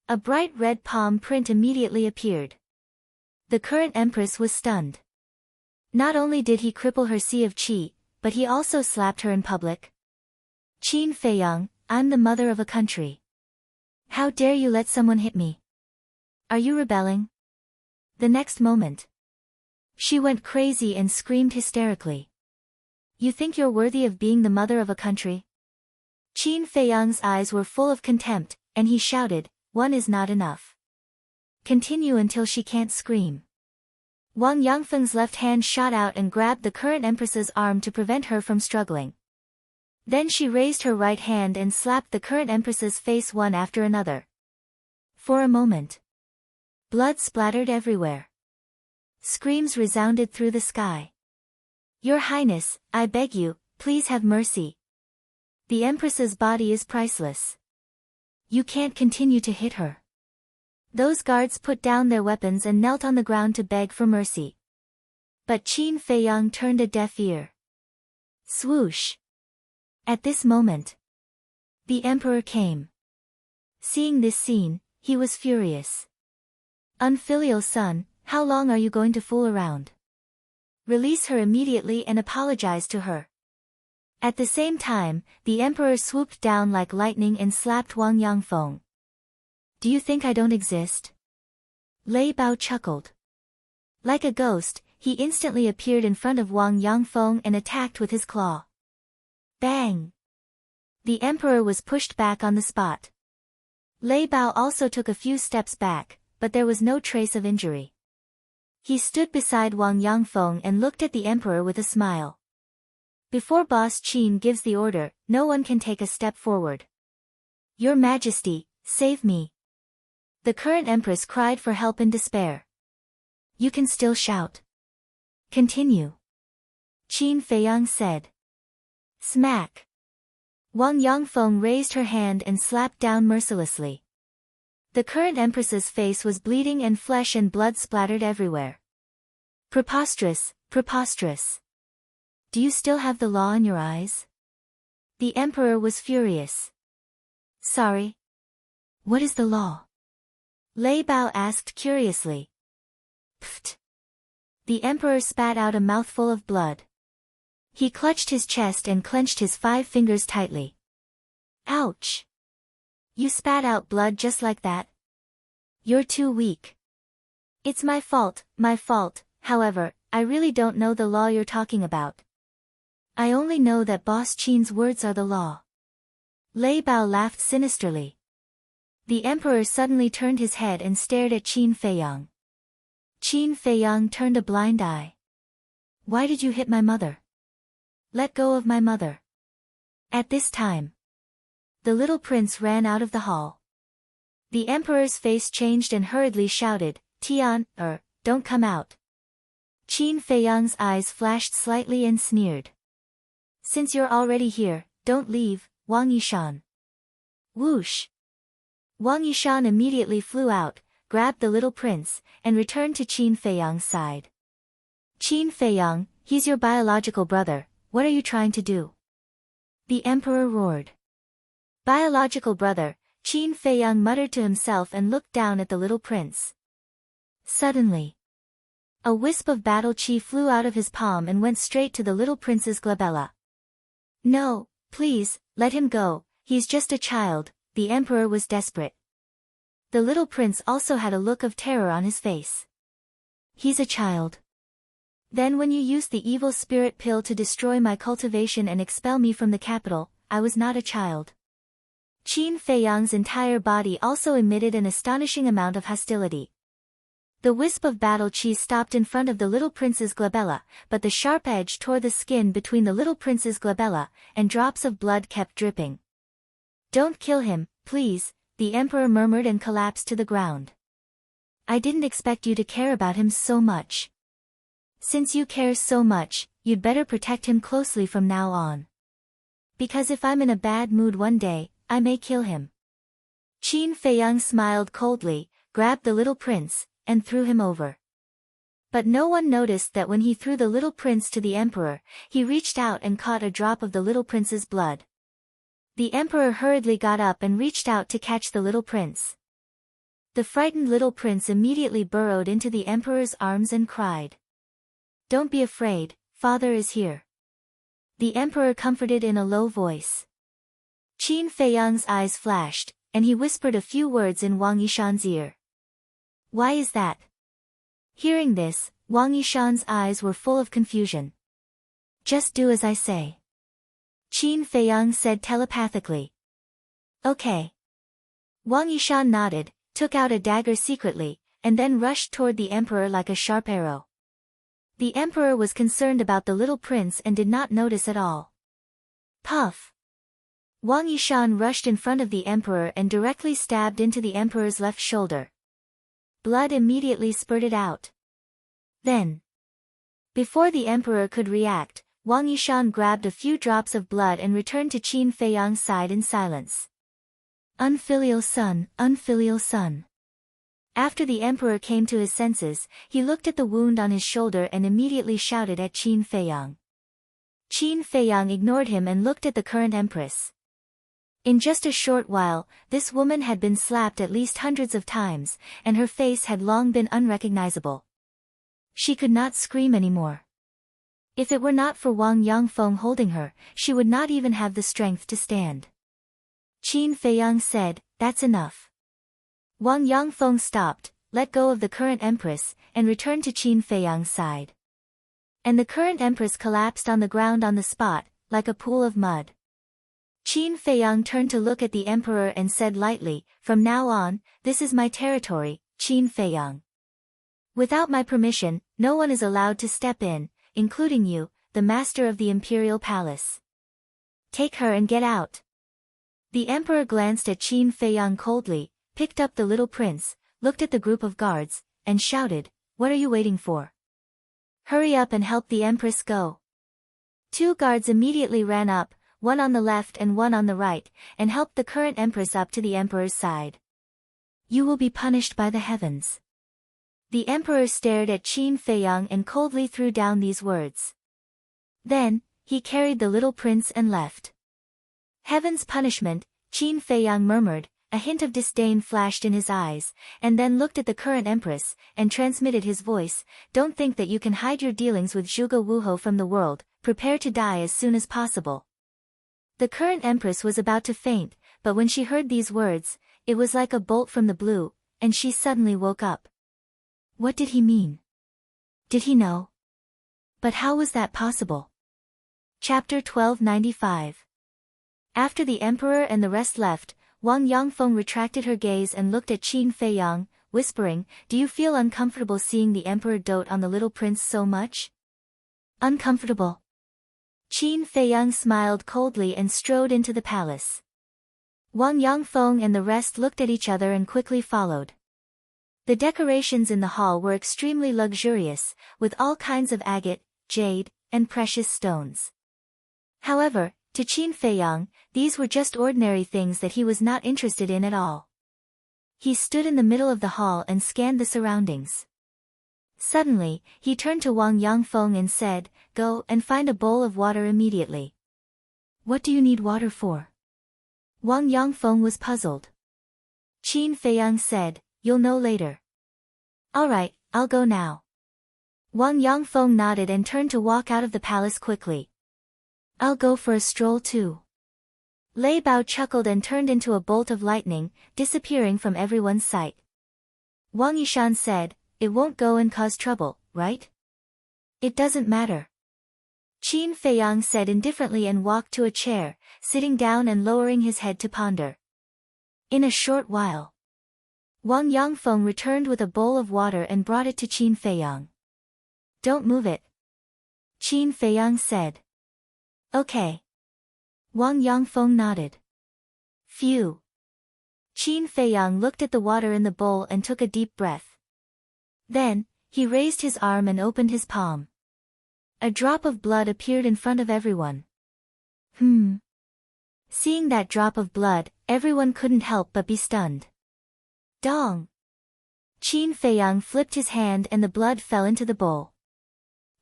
A bright red palm print immediately appeared. The current empress was stunned. Not only did he cripple her sea of qi, but he also slapped her in public. Qin Feiyang, I'm the mother of a country. How dare you let someone hit me? Are you rebelling? The next moment, she went crazy and screamed hysterically. You think you're worthy of being the mother of a country? Qin Feiyang's eyes were full of contempt, and he shouted, one is not enough. Continue until she can't scream. Wang Yangfeng's left hand shot out and grabbed the current empress's arm to prevent her from struggling. Then she raised her right hand and slapped the current empress's face one after another. For a moment, blood splattered everywhere. Screams resounded through the sky. Your Highness, I beg you, please have mercy. The Empress's body is priceless. You can't continue to hit her. Those guards put down their weapons and knelt on the ground to beg for mercy. But Qin Feiyang turned a deaf ear. Swoosh! At this moment, the Emperor came. Seeing this scene, he was furious. Unfilial son, how long are you going to fool around? Release her immediately and apologize to her. At the same time, the Emperor swooped down like lightning and slapped Wang Yangfeng. Do you think I don't exist? Lei Bao chuckled. Like a ghost, he instantly appeared in front of Wang Yangfeng and attacked with his claw. Bang! The Emperor was pushed back on the spot. Lei Bao also took a few steps back, but there was no trace of injury. He stood beside Wang Yangfeng and looked at the Emperor with a smile. Before Boss Qin gives the order, no one can take a step forward. Your Majesty, save me. The current Empress cried for help in despair. You can still shout. Continue. Qin Feiyang said. Smack. Wang Yangfeng raised her hand and slapped down mercilessly. The current Empress's face was bleeding and flesh and blood splattered everywhere. Preposterous, preposterous. Do you still have the law in your eyes? The Emperor was furious. Sorry. What is the law? Lei Bao asked curiously. Pfft. The Emperor spat out a mouthful of blood. He clutched his chest and clenched his 5 fingers tightly. Ouch! You spat out blood just like that? You're too weak. It's my fault, however, I really don't know the law you're talking about. I only know that Boss Qin's words are the law. Lei Bao laughed sinisterly. The Emperor suddenly turned his head and stared at Qin Feiyang. Qin Feiyang turned a blind eye. Why did you hit my mother? Let go of my mother. At this time, the little prince ran out of the hall. The Emperor's face changed and hurriedly shouted, Tian, don't come out. Qin Feiyang's eyes flashed slightly and sneered. Since you're already here, don't leave, Wang Yishan. Whoosh! Wang Yishan immediately flew out, grabbed the little prince, and returned to Qin Feiyang's side. Qin Feiyang, he's your biological brother, what are you trying to do? The emperor roared. Biological brother, Qin Feiyang muttered to himself and looked down at the little prince. Suddenly, a wisp of battle chi flew out of his palm and went straight to the little prince's glabella. No, please, let him go, he's just a child, the emperor was desperate. The little prince also had a look of terror on his face. He's a child. Then when you used the evil spirit pill to destroy my cultivation and expel me from the capital, I was not a child. Qin Feiyang's entire body also emitted an astonishing amount of hostility. The wisp of battle chi stopped in front of the little prince's glabella, but the sharp edge tore the skin between the little prince's glabella, and drops of blood kept dripping. Don't kill him, please, the emperor murmured and collapsed to the ground. I didn't expect you to care about him so much. Since you care so much, you'd better protect him closely from now on. Because if I'm in a bad mood one day, I may kill him. Qin Feiyang smiled coldly, grabbed the little prince, and threw him over. But no one noticed that when he threw the little prince to the emperor, he reached out and caught a drop of the little prince's blood. The emperor hurriedly got up and reached out to catch the little prince. The frightened little prince immediately burrowed into the emperor's arms and cried. Don't be afraid, father is here. The emperor comforted in a low voice. Qin Feiyang's eyes flashed, and he whispered a few words in Wang Yishan's ear. Why is that? Hearing this, Wang Yishan's eyes were full of confusion. Just do as I say. Qin Feiyang said telepathically. Okay. Wang Yishan nodded, took out a dagger secretly, and then rushed toward the emperor like a sharp arrow. The emperor was concerned about the little prince and did not notice at all. Puff! Wang Yishan rushed in front of the emperor and directly stabbed into the emperor's left shoulder. Blood immediately spurted out. Then, before the emperor could react, Wang Yishan grabbed a few drops of blood and returned to Qin Feiyang's side in silence. Unfilial son, unfilial son. After the emperor came to his senses, he looked at the wound on his shoulder and immediately shouted at Qin Feiyang. Qin Feiyang ignored him and looked at the current empress. In just a short while, this woman had been slapped at least hundreds of times, and her face had long been unrecognizable. She could not scream anymore. If it were not for Wang Yangfeng holding her, she would not even have the strength to stand. Qin Feiyang said, that's enough. Wang Yangfeng stopped, let go of the current empress, and returned to Qin Feiyang's side. And the current empress collapsed on the ground on the spot, like a pool of mud. Qin Feiyang turned to look at the emperor and said lightly, from now on, this is my territory, Qin Feiyang. Without my permission, no one is allowed to step in, including you, the master of the imperial palace. Take her and get out. The emperor glanced at Qin Feiyang coldly, picked up the little prince, looked at the group of guards, and shouted, what are you waiting for? Hurry up and help the empress go. 2 guards immediately ran up, one on the left and one on the right, and helped the current empress up to the emperor's side. You will be punished by the heavens. The emperor stared at Qin Feiyang and coldly threw down these words. Then, he carried the little prince and left. Heaven's punishment, Qin Feiyang murmured, a hint of disdain flashed in his eyes, and then looked at the current empress, and transmitted his voice, don't think that you can hide your dealings with Zhuge Wuhou from the world, prepare to die as soon as possible. The current empress was about to faint, but when she heard these words, it was like a bolt from the blue, and she suddenly woke up. What did he mean? Did he know? But how was that possible? Chapter 1295. After the emperor and the rest left, Wang Yangfeng retracted her gaze and looked at Qin Feiyang, whispering, do you feel uncomfortable seeing the emperor dote on the little prince so much? Uncomfortable? Qin Feiyang smiled coldly and strode into the palace. Wang Yangfeng and the rest looked at each other and quickly followed. The decorations in the hall were extremely luxurious, with all kinds of agate, jade, and precious stones. However, to Qin Feiyang, these were just ordinary things that he was not interested in at all. He stood in the middle of the hall and scanned the surroundings. Suddenly, he turned to Wang Yangfeng and said, "Go and find a bowl of water immediately." "What do you need water for?" Wang Yangfeng was puzzled. Qin Feiyang said, "You'll know later." "All right, I'll go now." Wang Yangfeng nodded and turned to walk out of the palace quickly. "I'll go for a stroll too." Lei Bao chuckled and turned into a bolt of lightning, disappearing from everyone's sight. Wang Yishan said, "It won't go and cause trouble, right?" "It doesn't matter." Qin Feiyang said indifferently and walked to a chair, sitting down and lowering his head to ponder. In a short while, Wang Yangfeng returned with a bowl of water and brought it to Qin Feiyang. "Don't move it," Qin Feiyang said. "Okay." Wang Yangfeng nodded. "Phew." Qin Feiyang looked at the water in the bowl and took a deep breath. Then, he raised his arm and opened his palm. A drop of blood appeared in front of everyone. Seeing that drop of blood, everyone couldn't help but be stunned. Dong! Qin Feiyang flipped his hand and the blood fell into the bowl.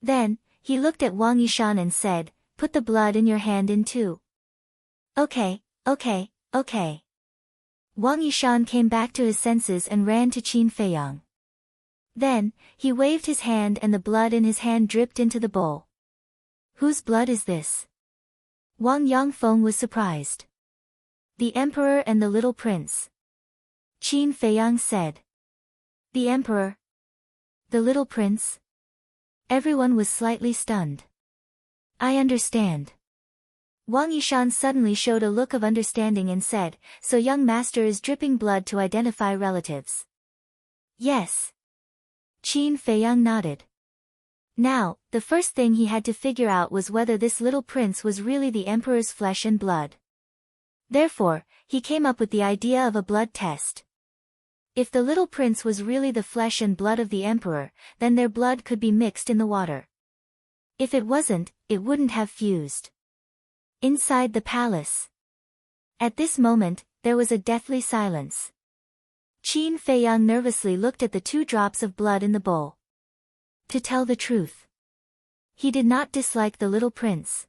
Then, he looked at Wang Yishan and said, "Put the blood in your hand in too." Okay. Wang Yishan came back to his senses and ran to Qin Feiyang. Then, he waved his hand and the blood in his hand dripped into the bowl. "Whose blood is this?" Wang Yangfeng was surprised. "The Emperor and the little prince," Qin Feiyang said. "The Emperor? The little prince?" Everyone was slightly stunned. "I understand." Wang Yishan suddenly showed a look of understanding and said, "So young master is dripping blood to identify relatives." "Yes." Qin Feiyang nodded. Now, the first thing he had to figure out was whether this little prince was really the emperor's flesh and blood. Therefore, he came up with the idea of a blood test. If the little prince was really the flesh and blood of the emperor, then their blood could be mixed in the water. If it wasn't, it wouldn't have fused. Inside the palace. At this moment, there was a deathly silence. Qin Feiyang nervously looked at the 2 drops of blood in the bowl. To tell the truth, he did not dislike the little prince.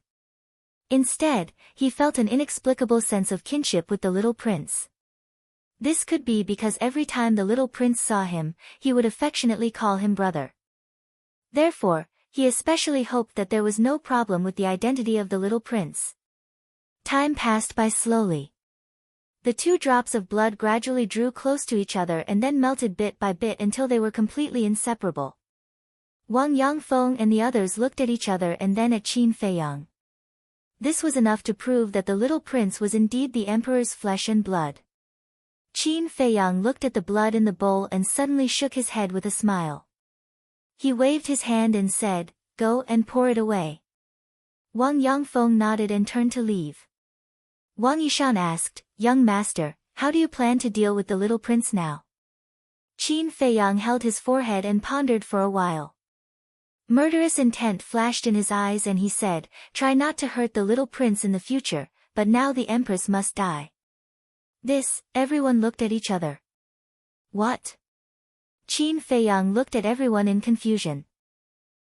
Instead, he felt an inexplicable sense of kinship with the little prince. This could be because every time the little prince saw him, he would affectionately call him brother. Therefore, he especially hoped that there was no problem with the identity of the little prince. Time passed by slowly. The 2 drops of blood gradually drew close to each other and then melted bit by bit until they were completely inseparable. Wang Yangfeng and the others looked at each other and then at Qin Feiyang. This was enough to prove that the little prince was indeed the emperor's flesh and blood. Qin Feiyang looked at the blood in the bowl and suddenly shook his head with a smile. He waved his hand and said, "Go and pour it away." Wang Yangfeng nodded and turned to leave. Wang Yishan asked, "Young master, how do you plan to deal with the little prince now?" Qin Feiyang held his forehead and pondered for a while. Murderous intent flashed in his eyes and he said, "Try not to hurt the little prince in the future, but now the empress must die." Everyone looked at each other. What? Qin Feiyang looked at everyone in confusion.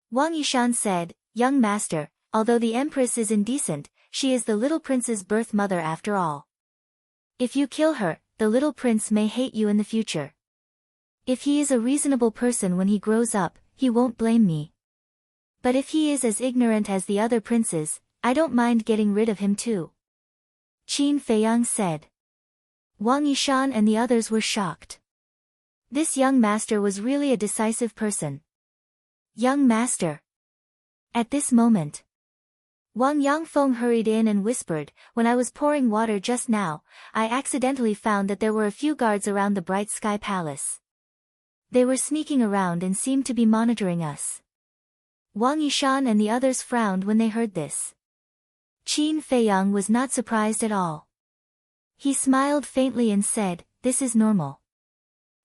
Wang Yishan said, "Young master, although the empress is indecent, she is the little prince's birth mother after all. If you kill her, the little prince may hate you in the future. If he is a reasonable person when he grows up, he won't blame me. But if he is as ignorant as the other princes, I don't mind getting rid of him too." Qin Feiyang said. Wang Yishan and the others were shocked. This young master was really a decisive person. Young master. At this moment, Wang Yangfeng hurried in and whispered, "When I was pouring water just now, I accidentally found that there were a few guards around the Bright Sky Palace. They were sneaking around and seemed to be monitoring us." Wang Yishan and the others frowned when they heard this. Qin Feiyang was not surprised at all. He smiled faintly and said, "This is normal.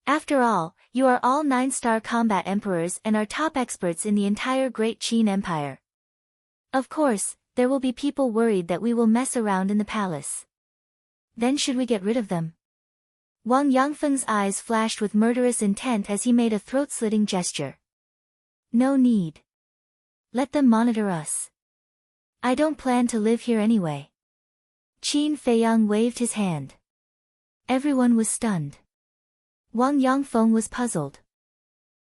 After all, you are all 9-star combat emperors and are top experts in the entire Great Qin Empire. Of course, there will be people worried that we will mess around in the palace. Then should we get rid of them?" Wang Yangfeng's eyes flashed with murderous intent as he made a throat-slitting gesture. No need. Let them monitor us. I don't plan to live here anyway. Qin Feiyang waved his hand. Everyone was stunned. Wang Yangfeng was puzzled.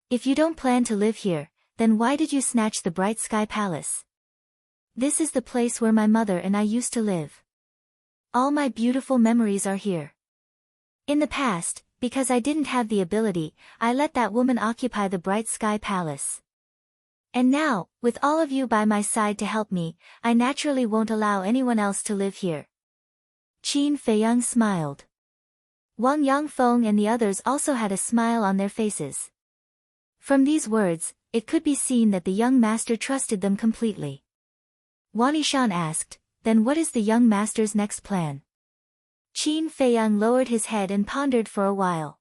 If you don't plan to live here, then why did you snatch the Bright Sky Palace? This is the place where my mother and I used to live. All my beautiful memories are here. In the past, because I didn't have the ability, I let that woman occupy the Bright Sky Palace. And now, with all of you by my side to help me, I naturally won't allow anyone else to live here. Qin Feiyang smiled. Wang Yangfeng and the others also had a smile on their faces. From these words, it could be seen that the young master trusted them completely. Wang Yishan asked, then what is the young master's next plan? Qin Feiyang lowered his head and pondered for a while.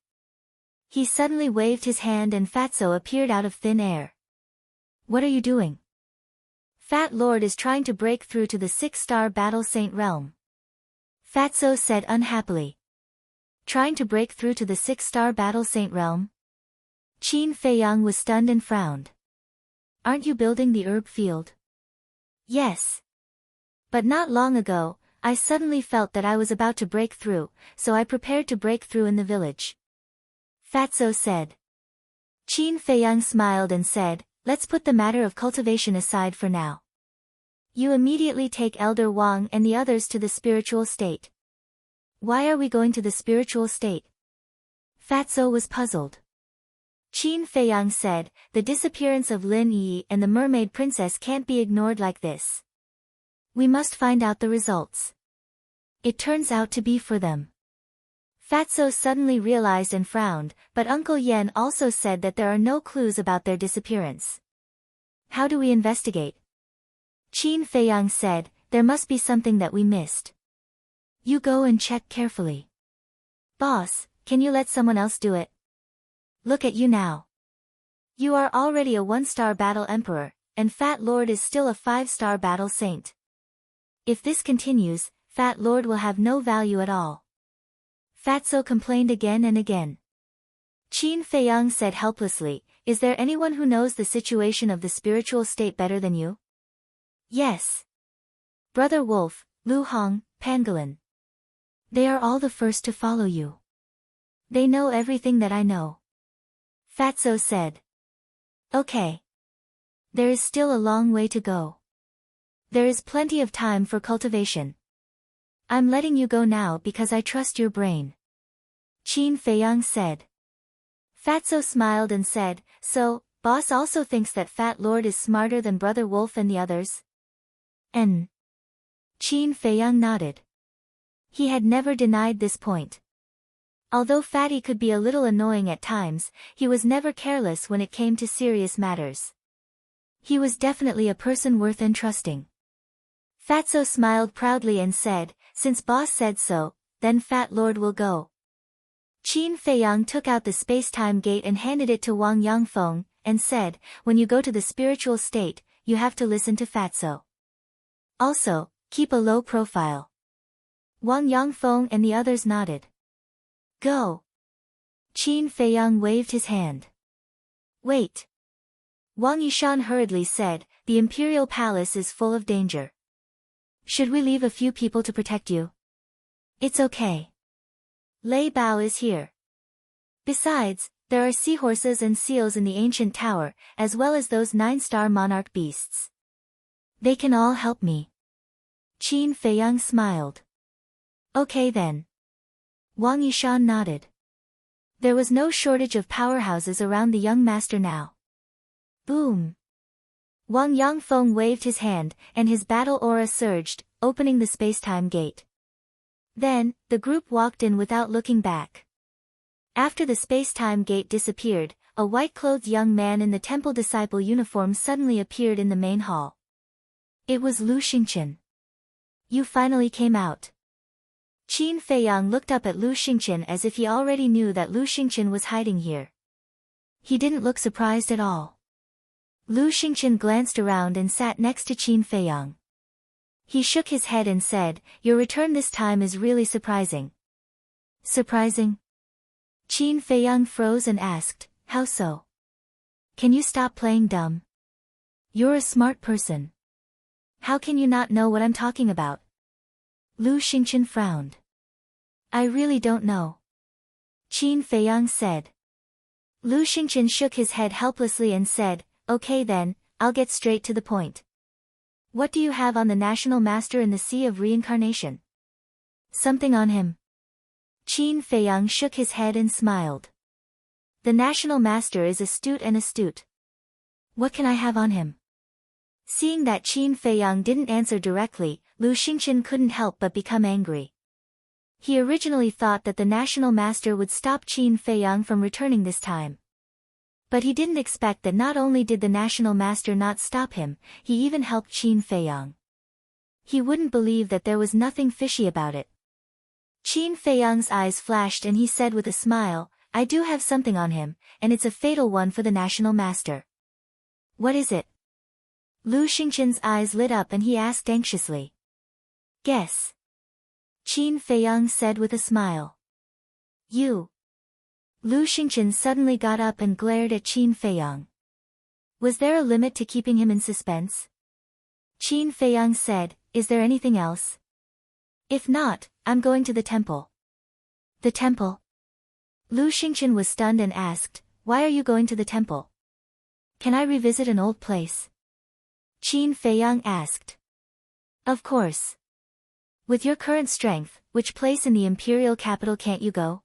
He suddenly waved his hand and Fatso appeared out of thin air. What are you doing? Fat Lord is trying to break through to the 6-star Battle Saint realm. Fatso said unhappily. Trying to break through to the 6-star Battle Saint realm? Qin Feiyang was stunned and frowned. Aren't you building the herb field? Yes. But not long ago, I suddenly felt that I was about to break through, so I prepared to break through in the village. Fatso said. Qin Feiyang smiled and said, let's put the matter of cultivation aside for now. You immediately take Elder Wang and the others to the spiritual state. Why are we going to the spiritual state? Fatso was puzzled. Qin Feiyang said, the disappearance of Lin Yi and the mermaid princess can't be ignored like this. We must find out the results. It turns out to be for them. Fatso suddenly realized and frowned, but Uncle Yen also said that there are no clues about their disappearance. How do we investigate? Qin Feiyang said, there must be something that we missed. You go and check carefully. Boss, can you let someone else do it? Look at you now. You are already a 1-star battle emperor, and Fat Lord is still a 5-star battle saint. If this continues, Fat Lord will have no value at all. Fatso complained again and again. Qin Feiyang said helplessly, is there anyone who knows the situation of the spiritual state better than you? Yes. Brother Wolf, Lu Hong, Pangolin. They are all the first to follow you. They know everything that I know. Fatso said. Okay. There is still a long way to go. There is plenty of time for cultivation. I'm letting you go now because I trust your brain. Qin Feiyang said. Fatso smiled and said, so, boss also thinks that Fat Lord is smarter than Brother Wolf and the others? Qin Feiyang nodded. He had never denied this point. Although Fatty could be a little annoying at times, he was never careless when it came to serious matters. He was definitely a person worth entrusting. Fatso smiled proudly and said, since boss said so, then Fat Lord will go. Qin Feiyang took out the space-time gate and handed it to Wang Yangfeng, and said, when you go to the spiritual state, you have to listen to Fatso. Also, keep a low profile. Wang Yangfeng and the others nodded. Go. Qin Feiyang waved his hand. Wait. Wang Yishan hurriedly said, the imperial palace is full of danger. Should we leave a few people to protect you? It's okay. Lei Bao is here. Besides, there are seahorses and seals in the ancient tower, as well as those 9-star monarch beasts. They can all help me. Qin Feiyang smiled. Okay then. Wang Yishan nodded. There was no shortage of powerhouses around the young master now. Boom. Wang Yangfeng waved his hand, and his battle aura surged, opening the space-time gate. Then, the group walked in without looking back. After the space-time gate disappeared, a white-clothed young man in the temple disciple uniform suddenly appeared in the main hall. It was Lu Xingqian. You finally came out. Qin Feiyang looked up at Lu Xingqian as if he already knew that Lu Xingqian was hiding here. He didn't look surprised at all. Lu Xingqian glanced around and sat next to Qin Feiyang. He shook his head and said, your return this time is really surprising. Surprising? Qin Feiyang froze and asked, how so? Can you stop playing dumb? You're a smart person. How can you not know what I'm talking about? Lu Xingqian frowned. I really don't know. Qin Feiyang said. Lu Xingqian shook his head helplessly and said, okay then, I'll get straight to the point. What do you have on the National Master in the Sea of Reincarnation? Something on him. Qin Feiyang shook his head and smiled. The National Master is astute and astute. What can I have on him? Seeing that Qin Feiyang didn't answer directly, Lu Xingqian couldn't help but become angry. He originally thought that the National Master would stop Qin Feiyang from returning this time. But he didn't expect that not only did the National Master not stop him, he even helped Qin Feiyang. He wouldn't believe that there was nothing fishy about it. Qin Feiyang's eyes flashed and he said with a smile, I do have something on him, and it's a fatal one for the National Master. What is it? Lu Xingqian's eyes lit up and he asked anxiously. Guess. Qin Feiyang said with a smile. You. Lu Xingqian suddenly got up and glared at Qin Feiyang. Was there a limit to keeping him in suspense? Qin Feiyang said, is there anything else? If not, I'm going to the temple. The temple? Lu Xingqian was stunned and asked, why are you going to the temple? Can I revisit an old place? Qin Feiyang asked. Of course. With your current strength, which place in the imperial capital can't you go?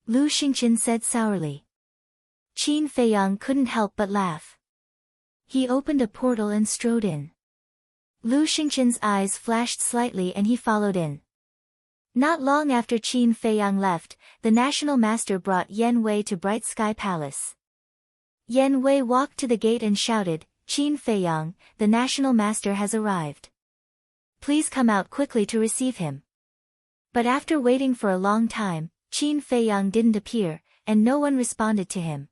Lu Xingqian said sourly. Qin Feiyang couldn't help but laugh. He opened a portal and strode in. Lu Xingqian's eyes flashed slightly and he followed in. Not long after Qin Feiyang left, the National Master brought Yan Wei to Bright Sky Palace. Yan Wei walked to the gate and shouted, Qin Feiyang, the National Master has arrived. Please come out quickly to receive him. But after waiting for a long time, Qin Feiyang didn't appear, and no one responded to him.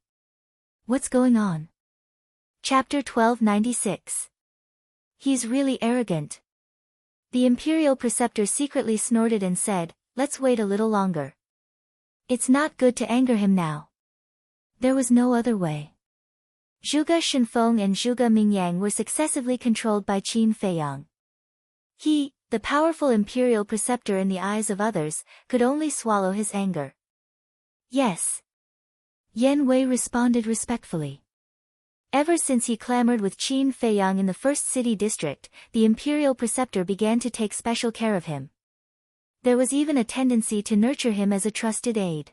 What's going on? Chapter 1296. He's really arrogant. The Imperial Preceptor secretly snorted and said, let's wait a little longer. It's not good to anger him now. There was no other way. Zhuge Shenfeng and Zhuge Mingyang were successively controlled by Qin Feiyang. He, the powerful Imperial Preceptor in the eyes of others, could only swallow his anger. Yes. Yan Wei responded respectfully. Ever since he clamored with Qin Feiyang in the first city district, the Imperial Preceptor began to take special care of him. There was even a tendency to nurture him as a trusted aide.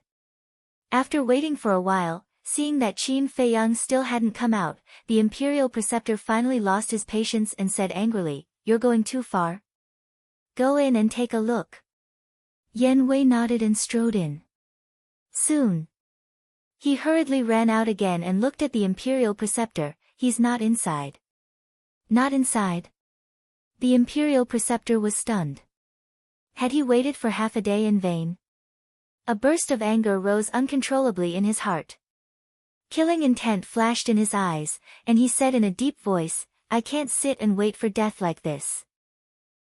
After waiting for a while, seeing that Qin Feiyang still hadn't come out, the Imperial Preceptor finally lost his patience and said angrily, you're going too far. Go in and take a look. Yan Wei nodded and strode in. Soon. He hurriedly ran out again and looked at the Imperial Preceptor, he's not inside. Not inside? The Imperial Preceptor was stunned. Had he waited for half a day in vain? A burst of anger rose uncontrollably in his heart. Killing intent flashed in his eyes, and he said in a deep voice, I can't sit and wait for death like this.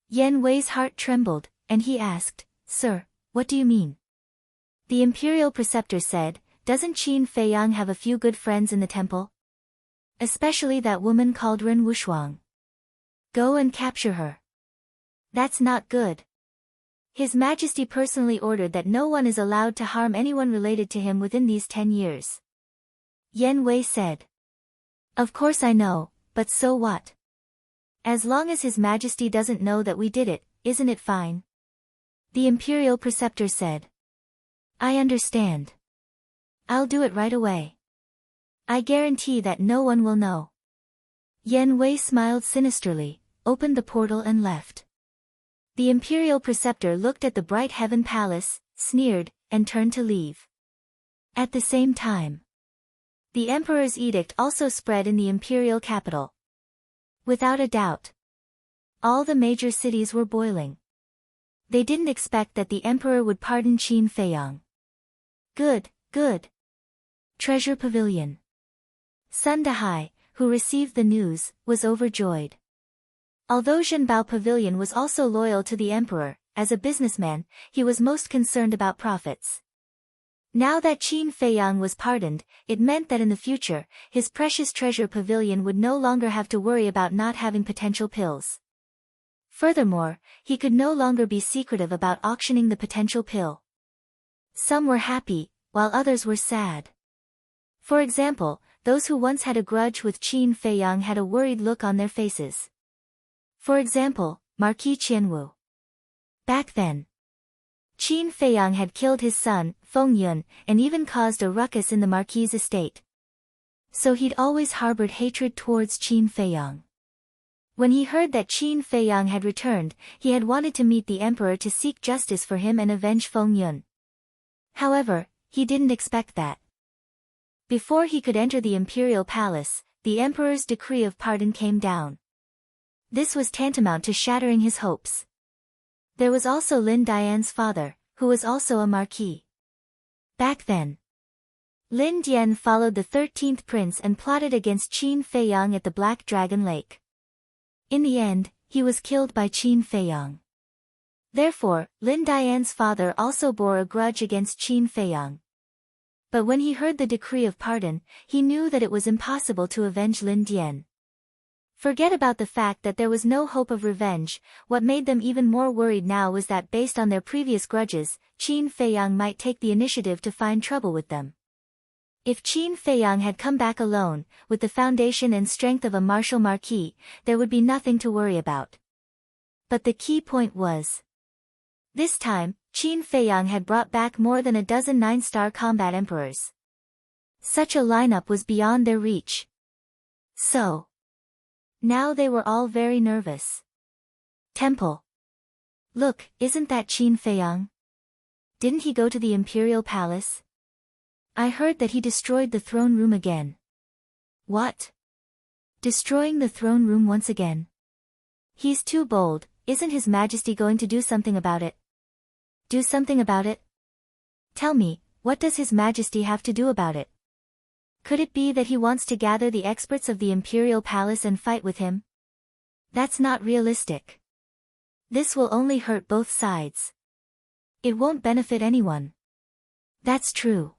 Yan Wei's heart trembled, and he asked, Sir, what do you mean? The Imperial Preceptor said, doesn't Qin Feiyang have a few good friends in the temple? Especially that woman called Ren Wushuang. Go and capture her. That's not good. His Majesty personally ordered that no one is allowed to harm anyone related to him within these 10 years. Yan Wei said. Of course I know, but so what? As long as His Majesty doesn't know that we did it, isn't it fine? The Imperial Preceptor said. I understand. I'll do it right away. I guarantee that no one will know. Yan Wei smiled sinisterly, opened the portal and left. The Imperial Preceptor looked at the bright heaven palace, sneered, and turned to leave. At the same time, the Emperor's edict also spread in the imperial capital. Without a doubt, all the major cities were boiling. They didn't expect that the Emperor would pardon Qin Feiyang. Good, good. Treasure Pavilion. Sun Dahai, who received the news, was overjoyed. Although Zhenbao Pavilion was also loyal to the Emperor, as a businessman, he was most concerned about profits. Now that Qin Feiyang was pardoned, it meant that in the future, his precious treasure pavilion would no longer have to worry about not having potential pills. Furthermore, he could no longer be secretive about auctioning the potential pill. Some were happy, while others were sad. For example, those who once had a grudge with Qin Feiyang had a worried look on their faces. For example, Marquis Qianwu. Back then, Qin Feiyang had killed his son, Feng Yun, and even caused a ruckus in the Marquis' estate. So he'd always harbored hatred towards Qin Feiyang. When he heard that Qin Feiyang had returned, he had wanted to meet the emperor to seek justice for him and avenge Feng Yun. However, he didn't expect that. Before he could enter the imperial palace, the emperor's decree of pardon came down. This was tantamount to shattering his hopes. There was also Lin Dian's father, who was also a marquis. Back then, Lin Dian followed the 13th prince and plotted against Qin Feiyang at the Black Dragon Lake. In the end, he was killed by Qin Feiyang. Therefore, Lin Dian's father also bore a grudge against Qin Feiyang. But when he heard the decree of pardon, he knew that it was impossible to avenge Lin Dian. Forget about the fact that there was no hope of revenge. What made them even more worried now was that based on their previous grudges, Qin Feiyang might take the initiative to find trouble with them. If Qin Feiyang had come back alone, with the foundation and strength of a martial marquis, there would be nothing to worry about. But the key point was, this time, Qin Feiyang had brought back more than a dozen 9-star combat emperors. Such a lineup was beyond their reach. So, now they were all very nervous. Temple. Look, isn't that Qin Feiyang? Didn't he go to the imperial palace? I heard that he destroyed the throne room again. What? Destroying the throne room once again? He's too bold. Isn't His Majesty going to do something about it? Do something about it? Tell me, what does His Majesty have to do about it? Could it be that he wants to gather the experts of the imperial palace and fight with him? That's not realistic. This will only hurt both sides. It won't benefit anyone. That's true.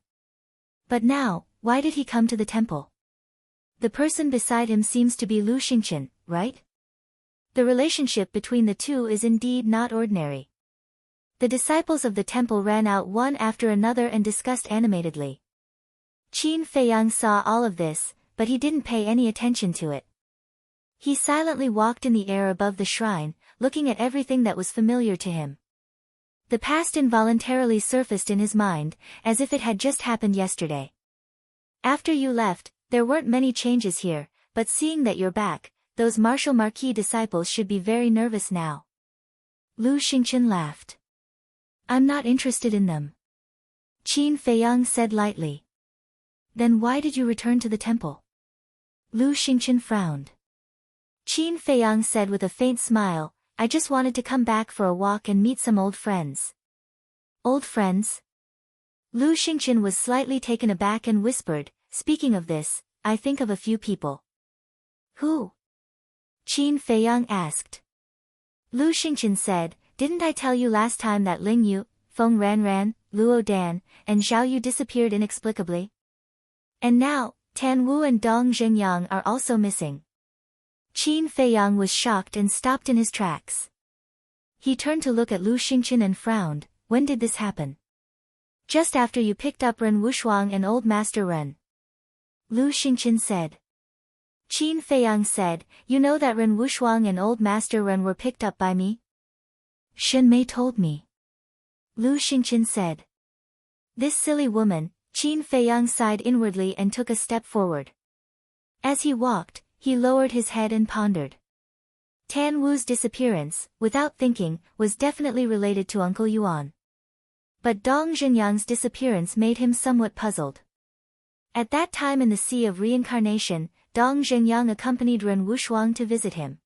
But now, why did he come to the temple? The person beside him seems to be Lu Xingqian, right? The relationship between the two is indeed not ordinary. The disciples of the temple ran out one after another and discussed animatedly. Qin Feiyang saw all of this, but he didn't pay any attention to it. He silently walked in the air above the shrine, looking at everything that was familiar to him. The past involuntarily surfaced in his mind, as if it had just happened yesterday. After you left, there weren't many changes here, but seeing that you're back, those martial marquis disciples should be very nervous now. Lu Xingqian laughed. I'm not interested in them. Qin Feiyang said lightly. Then why did you return to the temple? Lu Xingqian frowned. Qin Feiyang said with a faint smile, I just wanted to come back for a walk and meet some old friends. Old friends? Lu Xingqian was slightly taken aback and whispered, speaking of this, I think of a few people. Who? Qin Feiyang asked. Lu Xingqian said, didn't I tell you last time that Ling Yu, Feng Ranran, Luo Dan, and Zhao Yu disappeared inexplicably? And now, Tan Wu and Dong Zhengyang are also missing. Qin Feiyang was shocked and stopped in his tracks. He turned to look at Lu Xingqian and frowned, when did this happen? Just after you picked up Ren Wushuang and Old Master Ren. Lu Xingqian said. Qin Feiyang said, you know that Ren Wushuang and Old Master Ren were picked up by me? Shen Mei told me. Lu Xingqian said. This silly woman. Qin Feiyang sighed inwardly and took a step forward. As he walked, he lowered his head and pondered. Tan Wu's disappearance, without thinking, was definitely related to Uncle Yuan. But Dong Zhenyang's disappearance made him somewhat puzzled. At that time in the Sea of Reincarnation, Dong Zhenyang accompanied Ren Wushuang to visit him.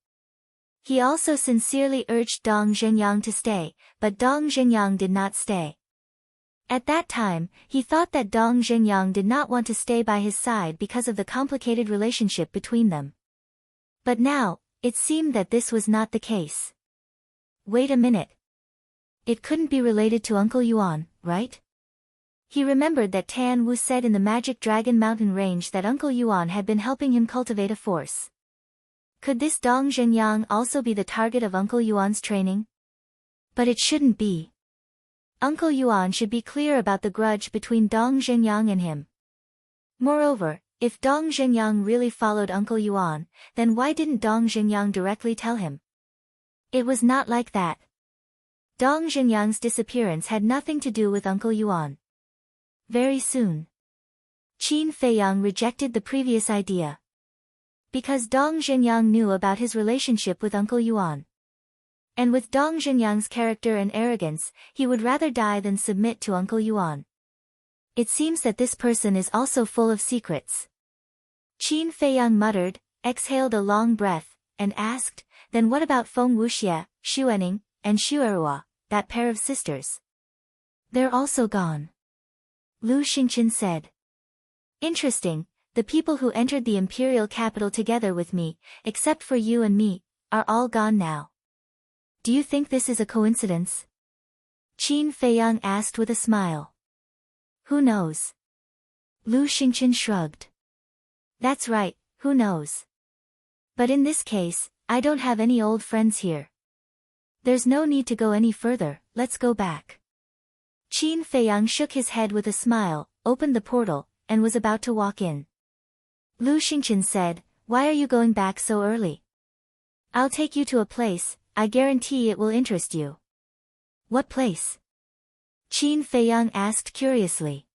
He also sincerely urged Dong Zhenyang to stay, but Dong Zhenyang did not stay. At that time, he thought that Dong Zhenyang did not want to stay by his side because of the complicated relationship between them. But now, it seemed that this was not the case. Wait a minute. It couldn't be related to Uncle Yuan, right? He remembered that Tan Wu said in the Magic Dragon Mountain range that Uncle Yuan had been helping him cultivate a force. Could this Dong Zhenyang also be the target of Uncle Yuan's training? But it shouldn't be. Uncle Yuan should be clear about the grudge between Dong Zhenyang and him. Moreover, if Dong Zhenyang really followed Uncle Yuan, then why didn't Dong Zhenyang directly tell him? It was not like that. Dong Zhenyang's disappearance had nothing to do with Uncle Yuan. Very soon, Qin Feiyang rejected the previous idea. Because Dong Zhenyang knew about his relationship with Uncle Yuan. And with Dong Zhenyang's character and arrogance, he would rather die than submit to Uncle Yuan. It seems that this person is also full of secrets. Qin Feiyang muttered, exhaled a long breath, and asked, then what about Feng Wuxie, Xu Enning, and Xu Erhua, that pair of sisters? They're also gone. Lu Xingqian said. Interesting, the people who entered the imperial capital together with me, except for you and me, are all gone now. Do you think this is a coincidence? Qin Feiyang asked with a smile. Who knows? Lu Xingqian shrugged. That's right, who knows? But in this case, I don't have any old friends here. There's no need to go any further, let's go back. Qin Feiyang shook his head with a smile, opened the portal, and was about to walk in. Lu Xingqian said, why are you going back so early? I'll take you to a place, I guarantee it will interest you. What place? Qin Feiyang asked curiously.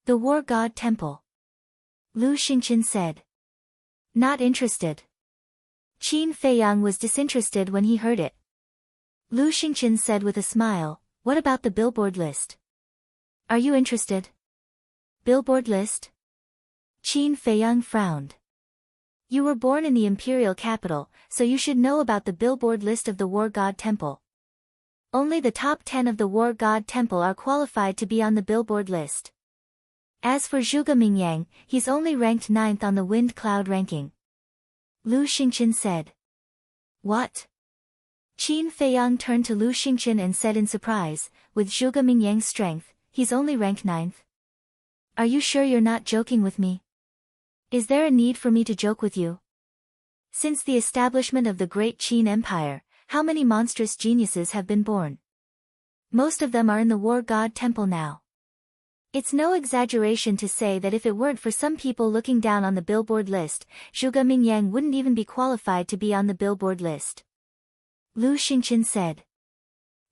The War God Temple. Lu Xingqian said. Not interested. Qin Feiyang was disinterested when he heard it. Lu Xingqian said with a smile, what about the billboard list? Are you interested? Billboard list? Qin Feiyang frowned. You were born in the imperial capital, so you should know about the billboard list of the War God Temple. Only the top 10 of the War God Temple are qualified to be on the billboard list. As for Zhuge Mingyang, he's only ranked 9th on the Wind Cloud ranking. Lu Xingqian said. What? Qin Feiyang turned to Lu Xingqian and said in surprise, with Zhuge Mingyang's strength, he's only ranked 9th. Are you sure you're not joking with me? Is there a need for me to joke with you? Since the establishment of the Great Qin Empire, how many monstrous geniuses have been born? Most of them are in the War God Temple now. It's no exaggeration to say that if it weren't for some people looking down on the billboard list, Zhuge Mingyang wouldn't even be qualified to be on the billboard list. Lu Xingqian said.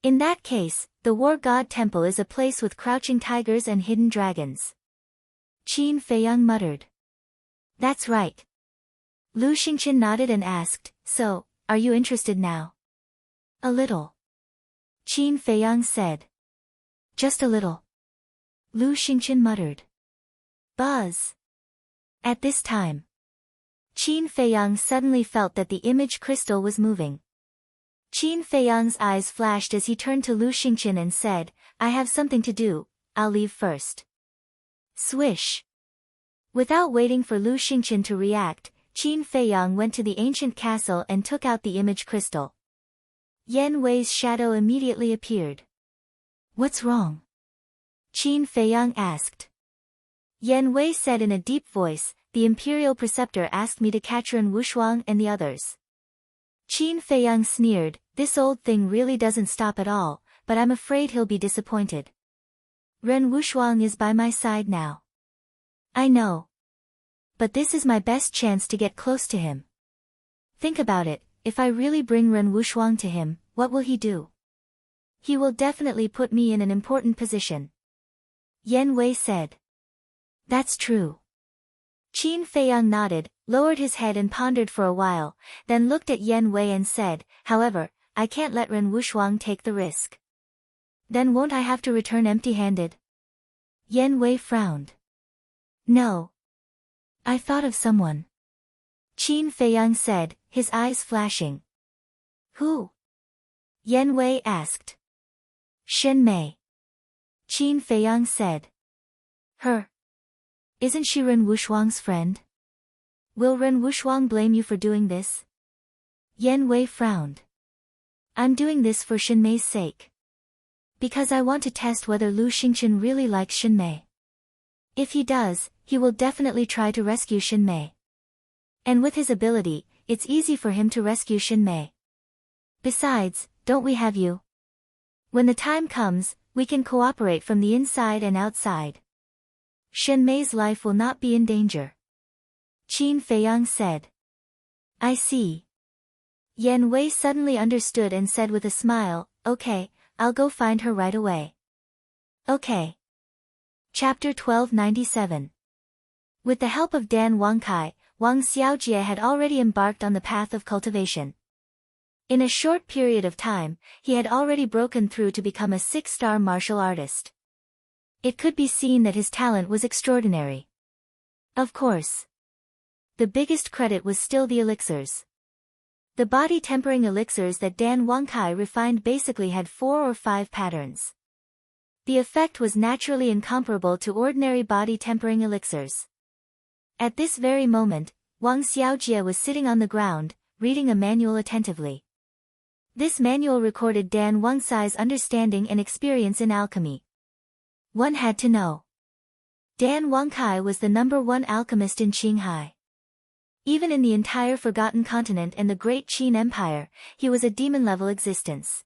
In that case, the War God Temple is a place with crouching tigers and hidden dragons. Qin Feiyang muttered. That's right. Lu Xingqian nodded and asked, so, are you interested now? A little. Qin Feiyang said. Just a little. Lu Xingqian muttered. Buzz. At this time, Qin Feiyang suddenly felt that the image crystal was moving. Qin Feiyang's eyes flashed as he turned to Lu Xingqian and said, I have something to do, I'll leave first. Swish. Without waiting for Lu Xingqian to react, Qin Feiyang went to the ancient castle and took out the image crystal. Yan Wei's shadow immediately appeared. What's wrong? Qin Feiyang asked. Yan Wei said in a deep voice, the Imperial Preceptor asked me to catch Ren Wushuang and the others. Qin Feiyang sneered, this old thing really doesn't stop at all, but I'm afraid he'll be disappointed. Ren Wushuang is by my side now. I know. But this is my best chance to get close to him. Think about it, if I really bring Ren Wushuang to him, what will he do? He will definitely put me in an important position. Yan Wei said. That's true. Qin Feiyang nodded, lowered his head and pondered for a while, then looked at Yan Wei and said, however, I can't let Ren Wushuang take the risk. Then won't I have to return empty-handed? Yan Wei frowned. No. I thought of someone. Qin Feiyang said, his eyes flashing. Who? Yan Wei asked. Shen Mei. Qin Feiyang said. Her. Isn't she Ren Wushuang's friend? Will Ren Wushuang blame you for doing this? Yan Wei frowned. I'm doing this for Shen Mei's sake. Because I want to test whether Lu Xingchen really likes Shinmei. If he does, he will definitely try to rescue Shinmei. And with his ability, it's easy for him to rescue Shinmei. Besides, don't we have you? When the time comes, we can cooperate from the inside and outside. Shinmei's life will not be in danger. Qin Feiyang said. I see. Yan Wei suddenly understood and said with a smile, okay, I'll go find her right away. Okay. Chapter 1297. With the help of Dan Wangkai, Wang Xiaojie had already embarked on the path of cultivation. In a short period of time, he had already broken through to become a 6-star martial artist. It could be seen that his talent was extraordinary. Of course. The biggest credit was still the elixirs. The body-tempering elixirs that Dan Wangkai refined basically had 4 or 5 patterns. The effect was naturally incomparable to ordinary body-tempering elixirs. At this very moment, Wang Xiaojie was sitting on the ground, reading a manual attentively. This manual recorded Dan Wangcai's understanding and experience in alchemy. One had to know. Dan Wangkai was the #1 alchemist in Qinghai. Even in the entire Forgotten Continent and the Great Qin Empire, he was a demon-level existence.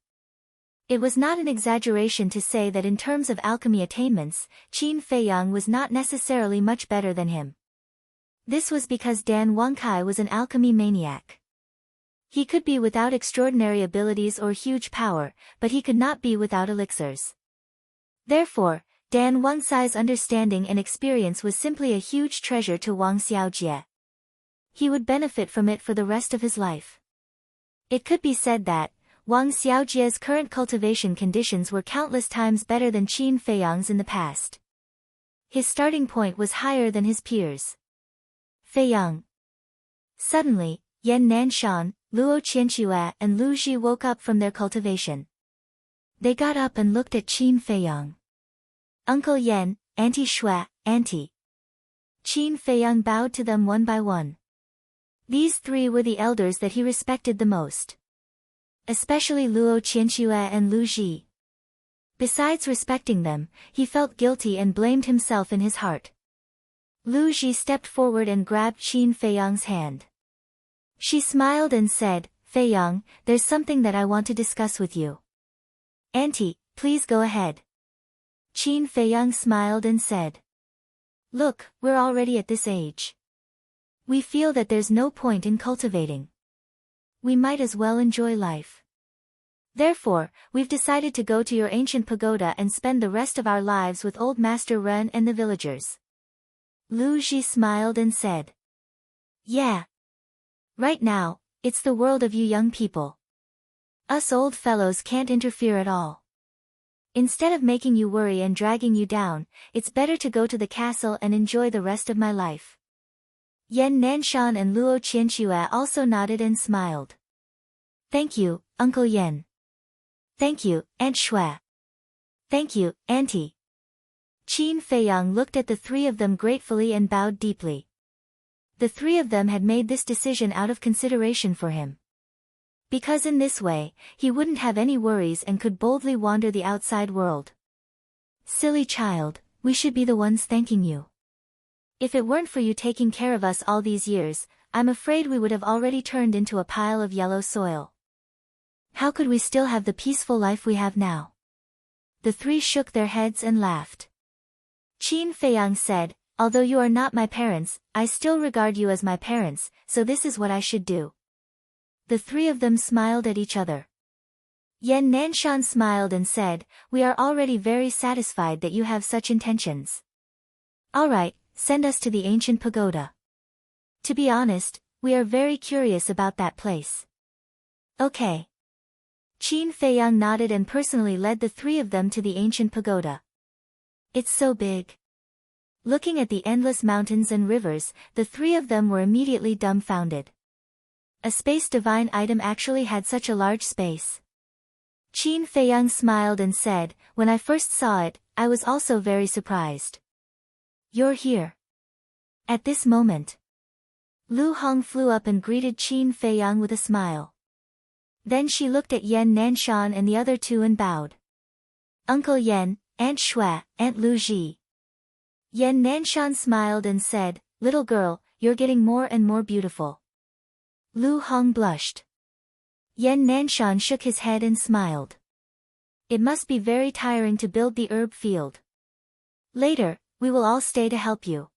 It was not an exaggeration to say that in terms of alchemy attainments, Qin Feiyang was not necessarily much better than him. This was because Dan Wangkai was an alchemy maniac. He could be without extraordinary abilities or huge power, but he could not be without elixirs. Therefore, Dan Wangcai's understanding and experience was simply a huge treasure to Wang Xiaojie. He would benefit from it for the rest of his life. It could be said that, Wang Xiaojie's current cultivation conditions were countless times better than Qin Feiyang's in the past. His starting point was higher than his peers. Feiyang. Suddenly, Yan Nanshan, Luo Qianque and Lu Ji woke up from their cultivation. They got up and looked at Qin Feiyang. Uncle Yan, Auntie Shui, Auntie. Qin Feiyang bowed to them one by one. These 3 were the elders that he respected the most. Especially Luo Qianque and Lu Ji. Besides respecting them, he felt guilty and blamed himself in his heart. Lu Ji stepped forward and grabbed Qin Feiyang's hand. She smiled and said, Feiyang, there's something that I want to discuss with you. Auntie, please go ahead. Qin Feiyang smiled and said. Look, we're already at this age. We feel that there's no point in cultivating. We might as well enjoy life. Therefore, we've decided to go to your ancient pagoda and spend the rest of our lives with old Master Ren and the villagers. Lu Ji smiled and said. Yeah. Right now, it's the world of you young people. Us old fellows can't interfere at all. Instead of making you worry and dragging you down, it's better to go to the castle and enjoy the rest of my life. Yan Nanshan and Luo Qianque also nodded and smiled. Thank you, Uncle Yan. Thank you, Aunt Shui. Thank you, Auntie. Qin Feiyang looked at the 3 of them gratefully and bowed deeply. The 3 of them had made this decision out of consideration for him. Because in this way, he wouldn't have any worries and could boldly wander the outside world. Silly child, we should be the ones thanking you. If it weren't for you taking care of us all these years, I'm afraid we would have already turned into a pile of yellow soil. How could we still have the peaceful life we have now? The 3 shook their heads and laughed. Qin Feiyang said, although you are not my parents, I still regard you as my parents, so this is what I should do. The 3 of them smiled at each other. Yan Nanshan smiled and said, we are already very satisfied that you have such intentions. All right, send us to the ancient pagoda. To be honest, we are very curious about that place. Okay. Qin Feiyang nodded and personally led the 3 of them to the ancient pagoda. It's so big. Looking at the endless mountains and rivers, the 3 of them were immediately dumbfounded. A space divine item actually had such a large space. Qin Feiyang smiled and said, when I first saw it, I was also very surprised. You're here. At this moment, Lu Hong flew up and greeted Qin Feiyang with a smile. Then she looked at Yan Nanshan and the other 2 and bowed. Uncle Yan, Aunt Shua, Aunt Lu Ji. Yan Nanshan smiled and said, little girl, you're getting more and more beautiful. Lu Hong blushed. Yan Nanshan shook his head and smiled. It must be very tiring to build the herb field. Later, we will all stay to help you.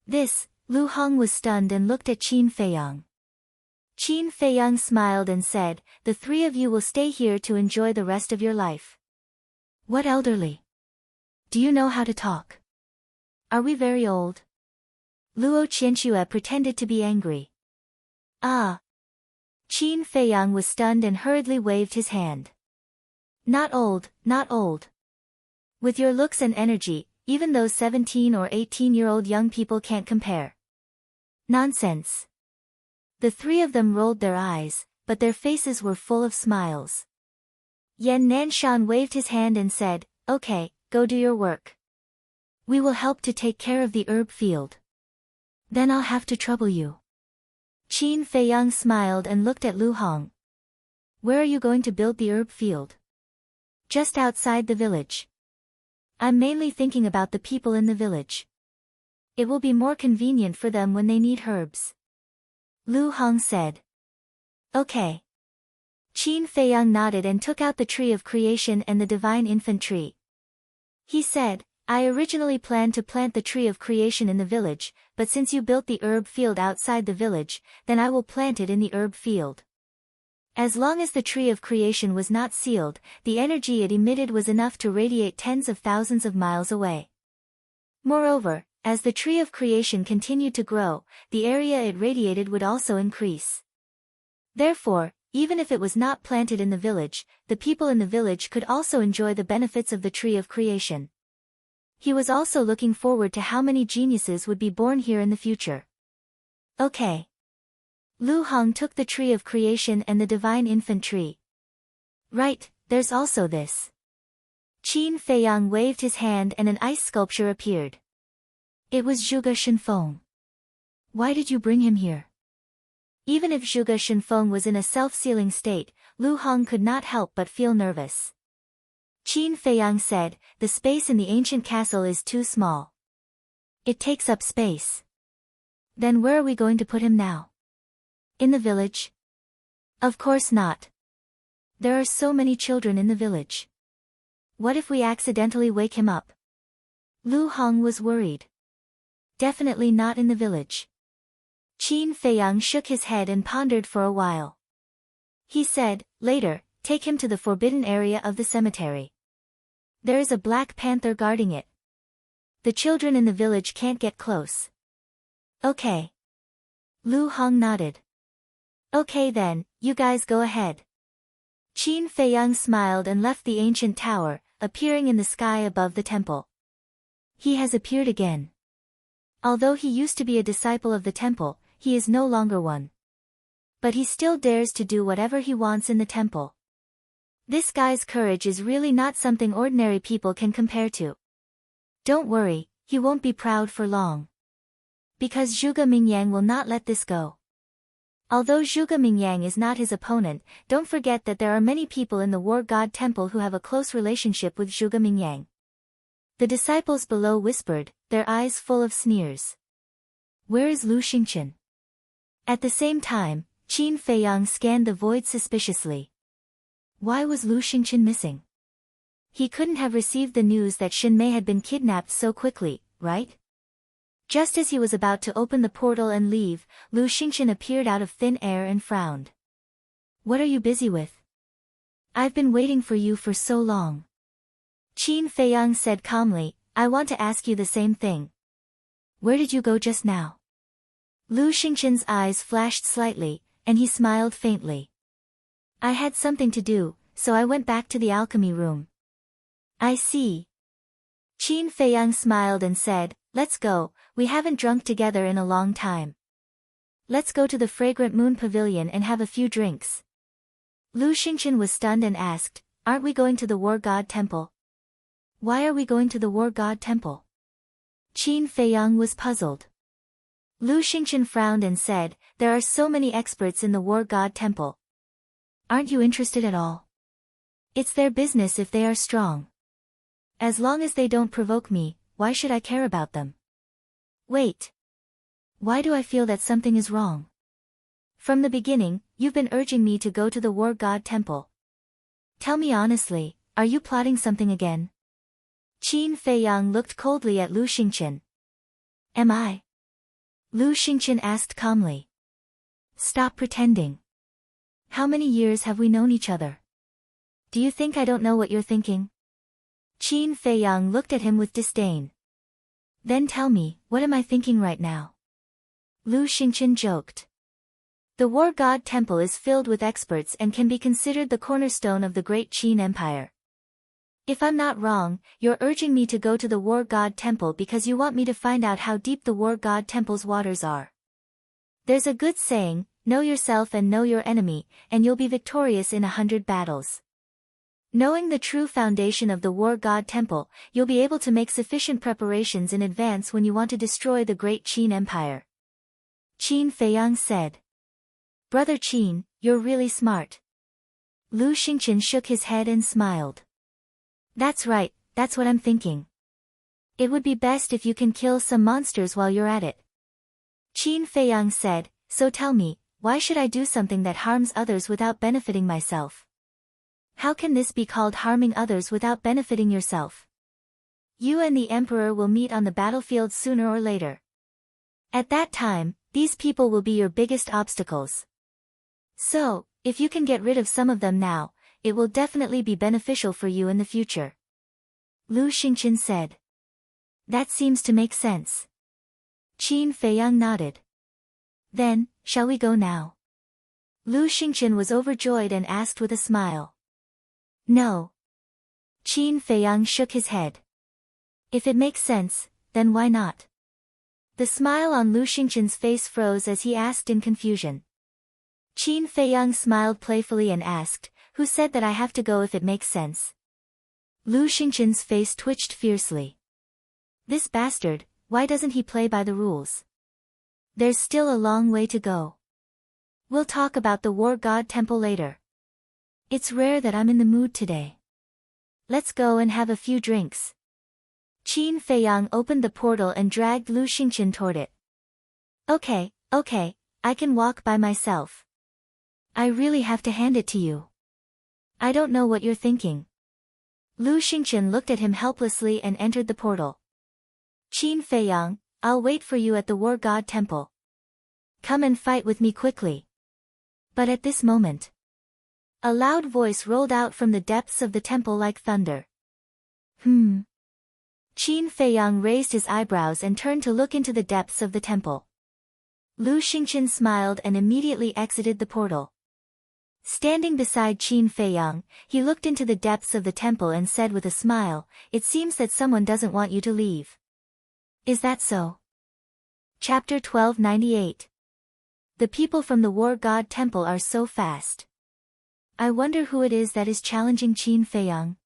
This, Lu Hong was stunned and looked at Qin Feiyang. Qin Feiyang smiled and said, the three of you will stay here to enjoy the rest of your life. What elderly? Do you know how to talk? Are we very old? Luo Qianxue pretended to be angry. Ah. Qin Feiyang was stunned and hurriedly waved his hand. Not old, not old. With your looks and energy, even those 17 or 18-year-old young people can't compare. Nonsense. The three of them rolled their eyes, but their faces were full of smiles. Yan Nanshan waved his hand and said, okay, go do your work. We will help to take care of the herb field. Then I'll have to trouble you. Qin Feiyang smiled and looked at Lu Hong. Where are you going to build the herb field? Just outside the village. I'm mainly thinking about the people in the village. It will be more convenient for them when they need herbs. Lu Hong said. Okay. Qin Feiyang nodded and took out the tree of creation and the divine infant tree. He said, I originally planned to plant the tree of creation in the village, but since you built the herb field outside the village, then I will plant it in the herb field. As long as the tree of creation was not sealed, the energy it emitted was enough to radiate tens of thousands of miles away. Moreover, as the tree of creation continued to grow, the area it radiated would also increase. Therefore, even if it was not planted in the village, the people in the village could also enjoy the benefits of the tree of creation. He was also looking forward to how many geniuses would be born here in the future. Okay. Lu Hong took the tree of creation and the divine infant tree. Right, there's also this. Qin Feiyang waved his hand and an ice sculpture appeared. It was Zhuge Shenfeng. Why did you bring him here? Even if Zhuge Shenfeng was in a self-sealing state, Lu Hong could not help but feel nervous. Qin Feiyang said, the space in the ancient castle is too small. It takes up space. Then where are we going to put him now? In the village? Of course not. There are so many children in the village. What if we accidentally wake him up? Lu Hong was worried. Definitely not in the village. Qin Feiyang shook his head and pondered for a while. He said, later, take him to the forbidden area of the cemetery. There is a black panther guarding it. The children in the village can't get close. Okay. Lu Hong nodded. Okay then, you guys go ahead. Qin Feiyang smiled and left the ancient tower, appearing in the sky above the temple. He has appeared again. Although he used to be a disciple of the temple, he is no longer one. But he still dares to do whatever he wants in the temple. This guy's courage is really not something ordinary people can compare to. Don't worry, he won't be proud for long. Because Zhuge Mingyang will not let this go. Although Zhuge Mingyang is not his opponent, don't forget that there are many people in the War God Temple who have a close relationship with Zhuge Mingyang. The disciples below whispered, their eyes full of sneers. Where is Lu Xingqian? At the same time, Qin Feiyang scanned the void suspiciously. Why was Lu Xingqian missing? He couldn't have received the news that Xin Mei had been kidnapped so quickly, right? Just as he was about to open the portal and leave, Lu Xingqian appeared out of thin air and frowned. What are you busy with? I've been waiting for you for so long. Qin Feiyang said calmly, I want to ask you the same thing. Where did you go just now? Lu Xingqian's eyes flashed slightly, and he smiled faintly. I had something to do, so I went back to the alchemy room. I see. Qin Feiyang smiled and said, let's go, we haven't drunk together in a long time. Let's go to the fragrant moon pavilion and have a few drinks. Lu Xingqian was stunned and asked, aren't we going to the War God Temple? Why are we going to the War God Temple? Qin Feiyang was puzzled. Lu Xingqian frowned and said, there are so many experts in the War God Temple. Aren't you interested at all? It's their business if they are strong. As long as they don't provoke me, why should I care about them? Wait. Why do I feel that something is wrong? From the beginning, you've been urging me to go to the war god temple. Tell me honestly, are you plotting something again? Qin Feiyang looked coldly at Lu Xingqian. Am I? Lu Xingqian asked calmly. Stop pretending. How many years have we known each other? Do you think I don't know what you're thinking? Qin Feiyang looked at him with disdain. Then tell me, what am I thinking right now? Lu Xingqian joked. The war god temple is filled with experts and can be considered the cornerstone of the great Qin Empire. If I'm not wrong, you're urging me to go to the war god temple because you want me to find out how deep the war god temple's waters are. There's a good saying, know yourself and know your enemy, and you'll be victorious in 100 battles. Knowing the true foundation of the war god temple, you'll be able to make sufficient preparations in advance when you want to destroy the great Qin Empire. Qin Feiyang said. Brother Qin, you're really smart. Lu Xingqian shook his head and smiled. That's right, that's what I'm thinking. It would be best if you can kill some monsters while you're at it. Qin Feiyang said, so tell me, why should I do something that harms others without benefiting myself? How can this be called harming others without benefiting yourself? You and the Emperor will meet on the battlefield sooner or later. At that time, these people will be your biggest obstacles. So, if you can get rid of some of them now, it will definitely be beneficial for you in the future. Lu Xingqian said. That seems to make sense. Qin Feiyang nodded. Then, shall we go now? Lu Xingqian was overjoyed and asked with a smile. No. Qin Feiyang shook his head. If it makes sense, then why not? The smile on Lu Xingqian's face froze as he asked in confusion. Qin Feiyang smiled playfully and asked, who said that I have to go if it makes sense? Lu Xingqian's face twitched fiercely. This bastard, why doesn't he play by the rules? There's still a long way to go. We'll talk about the war god temple later. It's rare that I'm in the mood today. Let's go and have a few drinks. Qin Feiyang opened the portal and dragged Lu Xingqian toward it. Okay, I can walk by myself. I really have to hand it to you. I don't know what you're thinking. Lu Xingqian looked at him helplessly and entered the portal. Qin Feiyang, I'll wait for you at the war god temple. Come and fight with me quickly. But at this moment, a loud voice rolled out from the depths of the temple like thunder. Qin Feiyang raised his eyebrows and turned to look into the depths of the temple. Lu Xingqian smiled and immediately exited the portal. Standing beside Qin Feiyang, he looked into the depths of the temple and said with a smile, it seems that someone doesn't want you to leave. Is that so? Chapter 1298. The people from the war god temple are so fast. I wonder who it is that is challenging Qin Feiyang.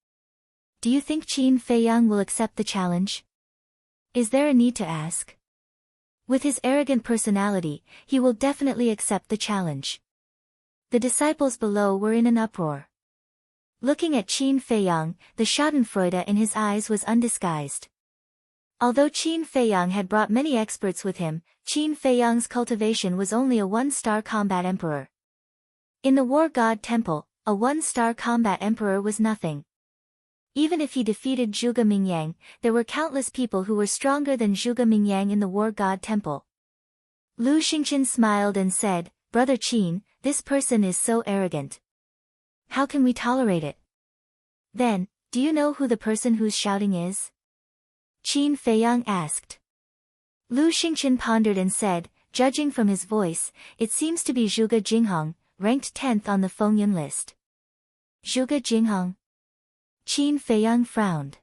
Do you think Qin Feiyang will accept the challenge? Is there a need to ask? With his arrogant personality, he will definitely accept the challenge. The disciples below were in an uproar. Looking at Qin Feiyang, the schadenfreude in his eyes was undisguised. Although Qin Feiyang had brought many experts with him, Qin Feiyang's cultivation was only a one-star combat emperor. In the war god temple, a one-star combat emperor was nothing. Even if he defeated Zhuge Mingyang, there were countless people who were stronger than Zhuge Mingyang in the war god temple. Lu Xingqian smiled and said, Brother Qin, this person is so arrogant. How can we tolerate it? Then, do you know who the person who's shouting is? Qin Feiyang asked. Lu Xingqian pondered and said, judging from his voice, it seems to be Zhuge Jinghong, ranked 10th on the Fengyun list. Zhuge Jinghong? Qin Feiyang frowned.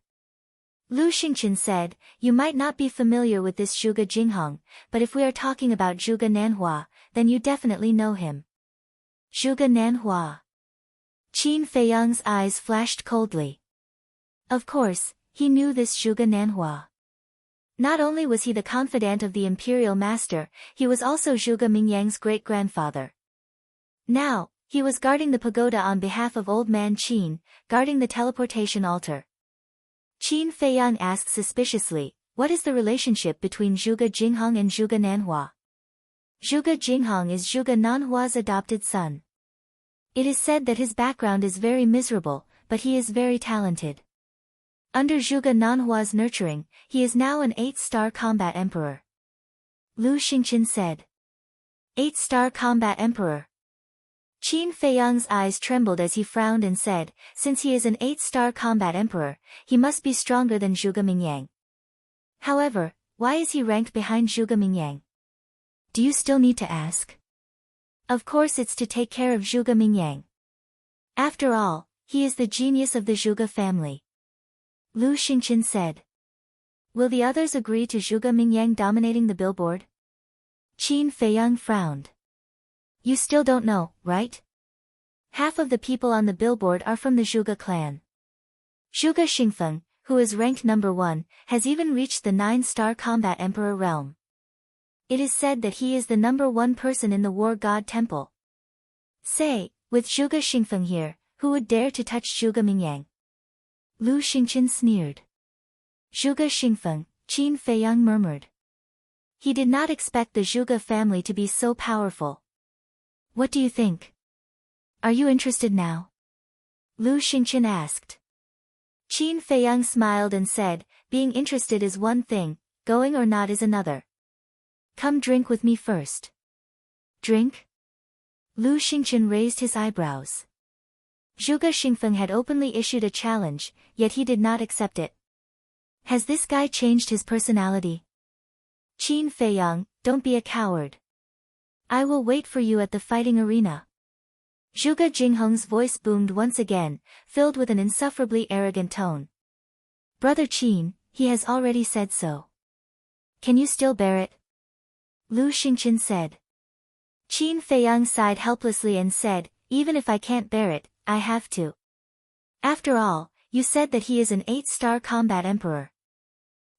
Lu Xingqian said, you might not be familiar with this Zhuge Jinghong, but if we are talking about Zhuge Nanhua, then you definitely know him. Zhuge Nanhua. Qin Feiyang's eyes flashed coldly. Of course, he knew this Zhuge Nanhua. Not only was he the confidant of the imperial master, he was also Zhuge Mingyang's great-grandfather. Now, he was guarding the pagoda on behalf of old man Qin, guarding the teleportation altar. Qin Feiyang asked suspiciously, what is the relationship between Zhuge Jinghong and Zhuge Nanhua? Zhuge Jinghong is Zhuge Nanhua's adopted son. It is said that his background is very miserable, but he is very talented. Under Zhuge Nanhua's nurturing, he is now an 8-star combat emperor. Lu Xingqian said. 8-star combat emperor. Qin Feiyang's eyes trembled as he frowned and said, since he is an 8-star combat emperor, he must be stronger than Zhuge Mingyang. However, why is he ranked behind Zhuge Mingyang? Do you still need to ask? Of course it's to take care of Zhuge Mingyang. After all, he is the genius of the Zhuge family. Lu Xingqian said. Will the others agree to Zhuge Mingyang dominating the billboard? Qin Feiyang frowned. You still don't know, right? Half of the people on the billboard are from the Zhuge clan. Zhuge Xingfeng, who is ranked number 1, has even reached the 9-star combat emperor realm. It is said that he is the number 1 person in the war god temple. Say, with Zhuge Xingfeng here, who would dare to touch Zhuge Mingyang? Lu Xingqian sneered. Zhuge Xingfeng, Qin Feiyang murmured. He did not expect the Zhuge family to be so powerful. What do you think? Are you interested now? Lu Xingqian asked. Qin Feiyang smiled and said, being interested is one thing, going or not is another. Come drink with me first. Drink? Lu Xingqian raised his eyebrows. Zhuge Xingfeng had openly issued a challenge, yet he did not accept it. Has this guy changed his personality? Qin Feiyang, don't be a coward. I will wait for you at the fighting arena. Zhuge Jinghong's voice boomed once again, filled with an insufferably arrogant tone. Brother Qin, he has already said so. Can you still bear it? Lu Xingqian said. Qin Feiyang sighed helplessly and said, even if I can't bear it, I have to. After all, you said that he is an 8-star combat emperor.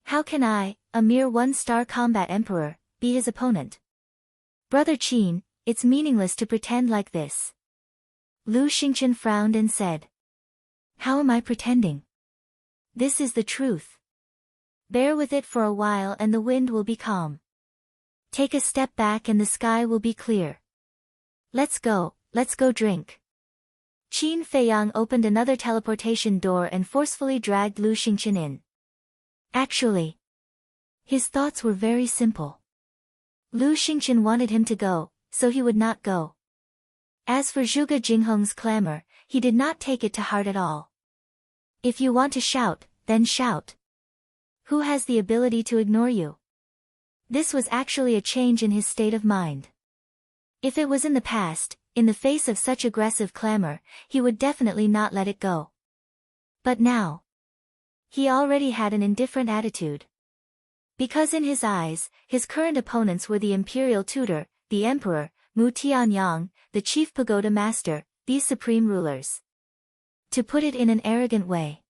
How can I, a mere 1-star combat emperor, be his opponent? Brother Qin, it's meaningless to pretend like this. Lu Xingqian frowned and said. How am I pretending? This is the truth. Bear with it for a while and the wind will be calm. Take a step back and the sky will be clear. Let's go drink. Qin Feiyang opened another teleportation door and forcefully dragged Lu Xingqian in. Actually, his thoughts were very simple. Lu Xingqian wanted him to go, so he would not go. As for Zhuge Jinghong's clamor, he did not take it to heart at all. If you want to shout, then shout. Who has the ability to ignore you? This was actually a change in his state of mind. If it was in the past, in the face of such aggressive clamor, he would definitely not let it go. But now, he already had an indifferent attitude. Because in his eyes, his current opponents were the imperial tutor, the emperor, Mu Tianyang, the chief pagoda master, these supreme rulers. To put it in an arrogant way.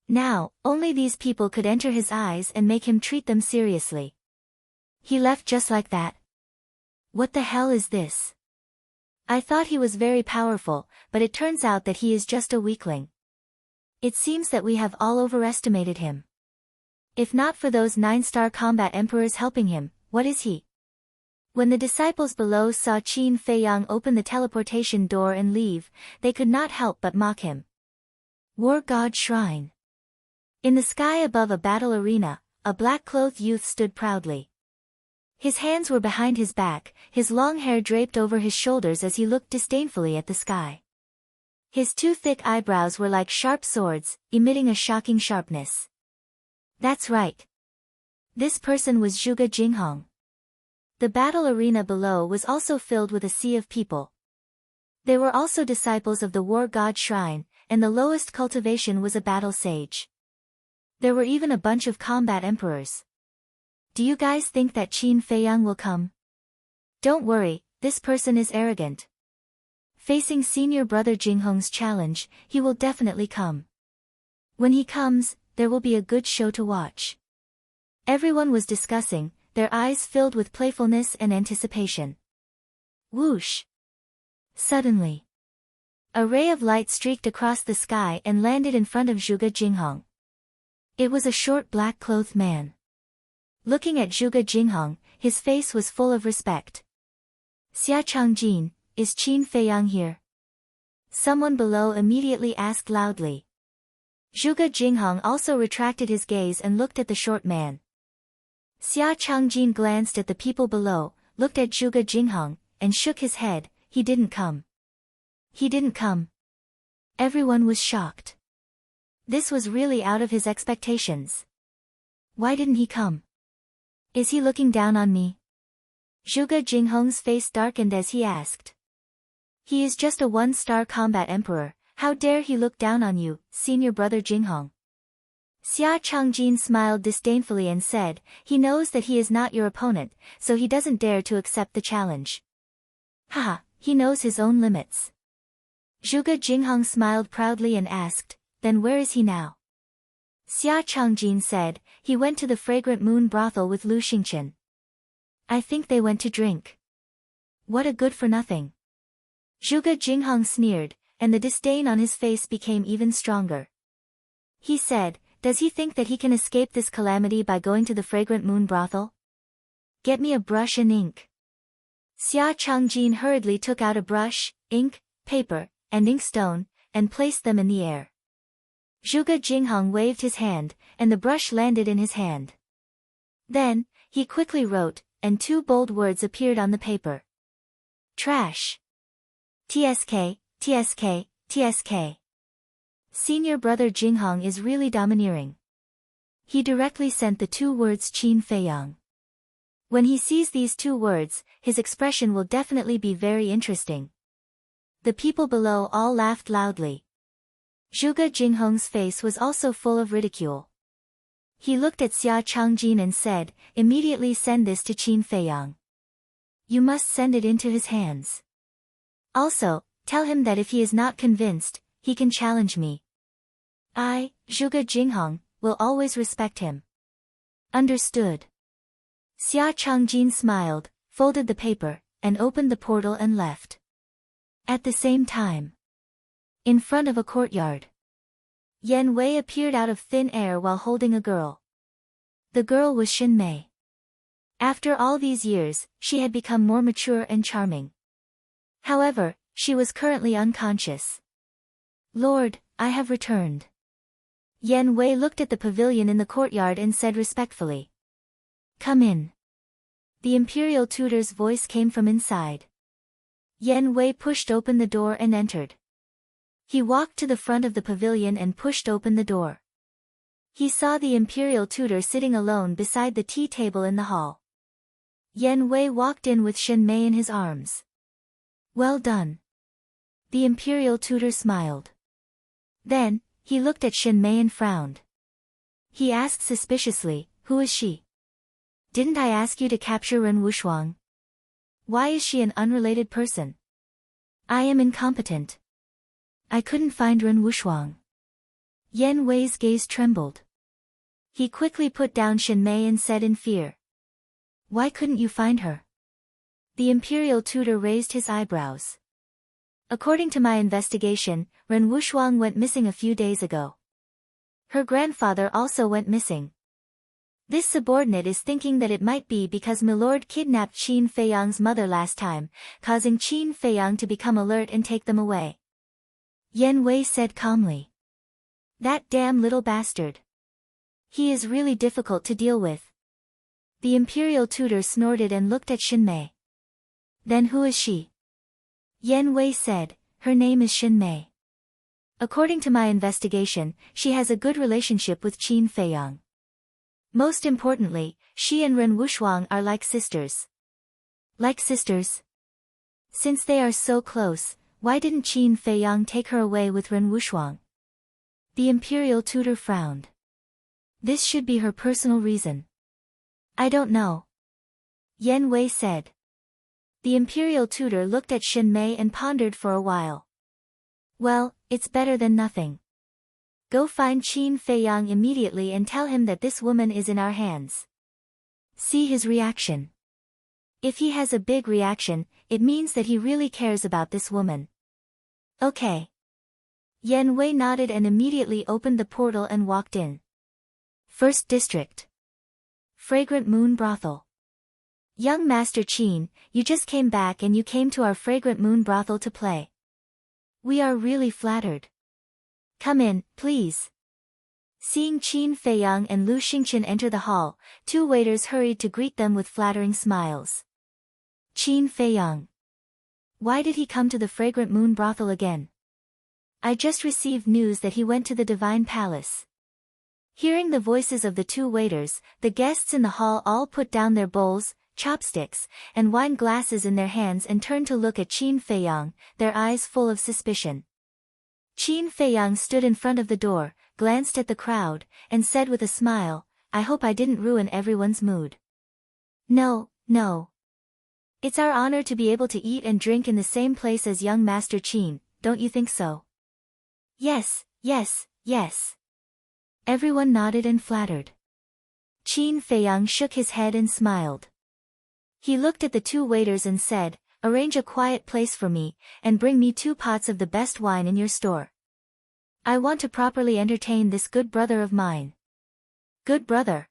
Now, only these people could enter his eyes and make him treat them seriously. He left just like that. What the hell is this? I thought he was very powerful, but it turns out that he is just a weakling. It seems that we have all overestimated him. If not for those 9-star combat emperors helping him, what is he? When the disciples below saw Qin Feiyang open the teleportation door and leave, they could not help but mock him. War God Shrine. In the sky above a battle arena, a black-clothed youth stood proudly. His hands were behind his back, his long hair draped over his shoulders as he looked disdainfully at the sky. His 2 thick eyebrows were like sharp swords, emitting a shocking sharpness. That's right. This person was Zhuge Jinghong. The battle arena below was also filled with a sea of people. They were also disciples of the war god Shrine, and the lowest cultivation was a battle sage. There were even a bunch of combat emperors. Do you guys think that Qin Feiyang will come? Don't worry, this person is arrogant. Facing senior brother Jinghong's challenge, he will definitely come. When he comes, there will be a good show to watch. Everyone was discussing, their eyes filled with playfulness and anticipation. Whoosh! Suddenly, a ray of light streaked across the sky and landed in front of Zhuge Jinghong. It was a short black-clothed man. Looking at Zhuge Jinghong, his face was full of respect. "Xia Changjin, is Qin Feiyang here?" Someone below immediately asked loudly. Zhuge Jinghong also retracted his gaze and looked at the short man. Xia Changjin glanced at the people below, looked at Zhuge Jinghong, and shook his head. "He didn't come. He didn't come." Everyone was shocked. This was really out of his expectations. Why didn't he come? Is he looking down on me? Zhuge Jinghong's face darkened as he asked. He is just a one-star combat emperor, how dare he look down on you, senior brother Jinghong? Xia Changjin smiled disdainfully and said, he knows that he is not your opponent, so he doesn't dare to accept the challenge. Haha, he knows his own limits. Zhuge Jinghong smiled proudly and asked, then where is he now? Xia Changjin said, he went to the fragrant moon brothel with Lu Xingqian. I think they went to drink. What a good-for-nothing. Zhuge Jinghong sneered, and the disdain on his face became even stronger. He said, does he think that he can escape this calamity by going to the fragrant moon brothel? Get me a brush and ink. Xia Changjin hurriedly took out a brush, ink, paper, and inkstone, and placed them in the air. Zhuge Jinghong waved his hand, and the brush landed in his hand. Then, he quickly wrote, and two bold words appeared on the paper. Trash. TSK, TSK, TSK. Senior brother Jinghong is really domineering. He directly sent the two words Qin Feiyang. When he sees these two words, his expression will definitely be very interesting. The people below all laughed loudly. Zhuge Jinghong's face was also full of ridicule. He looked at Xia Changjin and said, immediately send this to Qin Feiyang. You must send it into his hands. Also, tell him that if he is not convinced, he can challenge me. I, Zhuge Jinghong, will always respect him. Understood. Xia Changjin smiled, folded the paper, and opened the portal and left. At the same time, in front of a courtyard, Yan Wei appeared out of thin air while holding a girl. The girl was Xin Mei. After all these years, she had become more mature and charming. However, she was currently unconscious. Lord, I have returned. Yan Wei looked at the pavilion in the courtyard and said respectfully. Come in. The imperial tutor's voice came from inside. Yan Wei pushed open the door and entered. He walked to the front of the pavilion and pushed open the door. He saw the imperial tutor sitting alone beside the tea table in the hall. Yan Wei walked in with Xin Mei in his arms. Well done. The imperial tutor smiled. Then, he looked at Xin Mei and frowned. He asked suspiciously, who is she? Didn't I ask you to capture Ren Wushuang? Why is she an unrelated person? I am incompetent. I couldn't find Ren Wushuang. Yan Wei's gaze trembled. He quickly put down Xin Mei and said in fear. Why couldn't you find her? The imperial tutor raised his eyebrows. According to my investigation, Ren Wushuang went missing a few days ago. Her grandfather also went missing. This subordinate is thinking that it might be because Milord kidnapped Qin Feiyang's mother last time, causing Qin Feiyang to become alert and take them away. Yan Wei said calmly. That damn little bastard. He is really difficult to deal with. The imperial tutor snorted and looked at Xin Mei. Then who is she? Yan Wei said, her name is Xin Mei. According to my investigation, she has a good relationship with Qin Feiyang. Most importantly, she and Ren Wushuang are like sisters. Like sisters? Since they are so close, why didn't Qin Feiyang take her away with Ren Wushuang? The imperial tutor frowned. This should be her personal reason. I don't know. Yan Wei said. The imperial tutor looked at Xin Mei and pondered for a while. Well, it's better than nothing. Go find Qin Feiyang immediately and tell him that this woman is in our hands. See his reaction. If he has a big reaction, it means that he really cares about this woman. Okay. Yan Wei nodded and immediately opened the portal and walked in. First District. Fragrant Moon Brothel. Young Master Qin, you just came back and you came to our Fragrant Moon Brothel to play. We are really flattered. Come in, please. Seeing Qin Feiyang and Lu Xingqian enter the hall, two waiters hurried to greet them with flattering smiles. Qin Feiyang. Why did he come to the Fragrant Moon Brothel again? I just received news that he went to the Divine Palace. Hearing the voices of the two waiters, the guests in the hall all put down their bowls, chopsticks, and wine glasses in their hands and turned to look at Qin Feiyang, their eyes full of suspicion. Qin Feiyang stood in front of the door, glanced at the crowd, and said with a smile, I hope I didn't ruin everyone's mood. No, no. It's our honor to be able to eat and drink in the same place as young Master Qin, don't you think so? Yes, yes, yes. Everyone nodded and flattered. Qin Feiyang shook his head and smiled. He looked at the two waiters and said, arrange a quiet place for me, and bring me 2 pots of the best wine in your store. I want to properly entertain this good brother of mine. Good brother.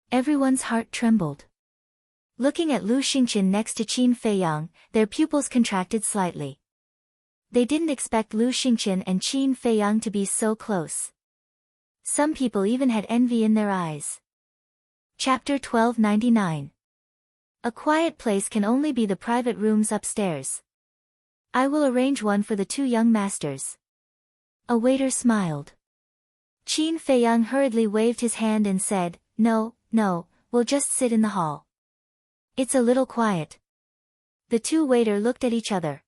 Everyone's heart trembled. Looking at Lu Xingqian next to Qin Feiyang, their pupils contracted slightly. They didn't expect Lu Xingqian and Qin Feiyang to be so close. Some people even had envy in their eyes. Chapter 1299. A quiet place can only be the private rooms upstairs. I will arrange one for the 2 young masters. A waiter smiled. Qin Feiyang hurriedly waved his hand and said, no, no, we'll just sit in the hall. It's a little quiet. The 2 waiters looked at each other.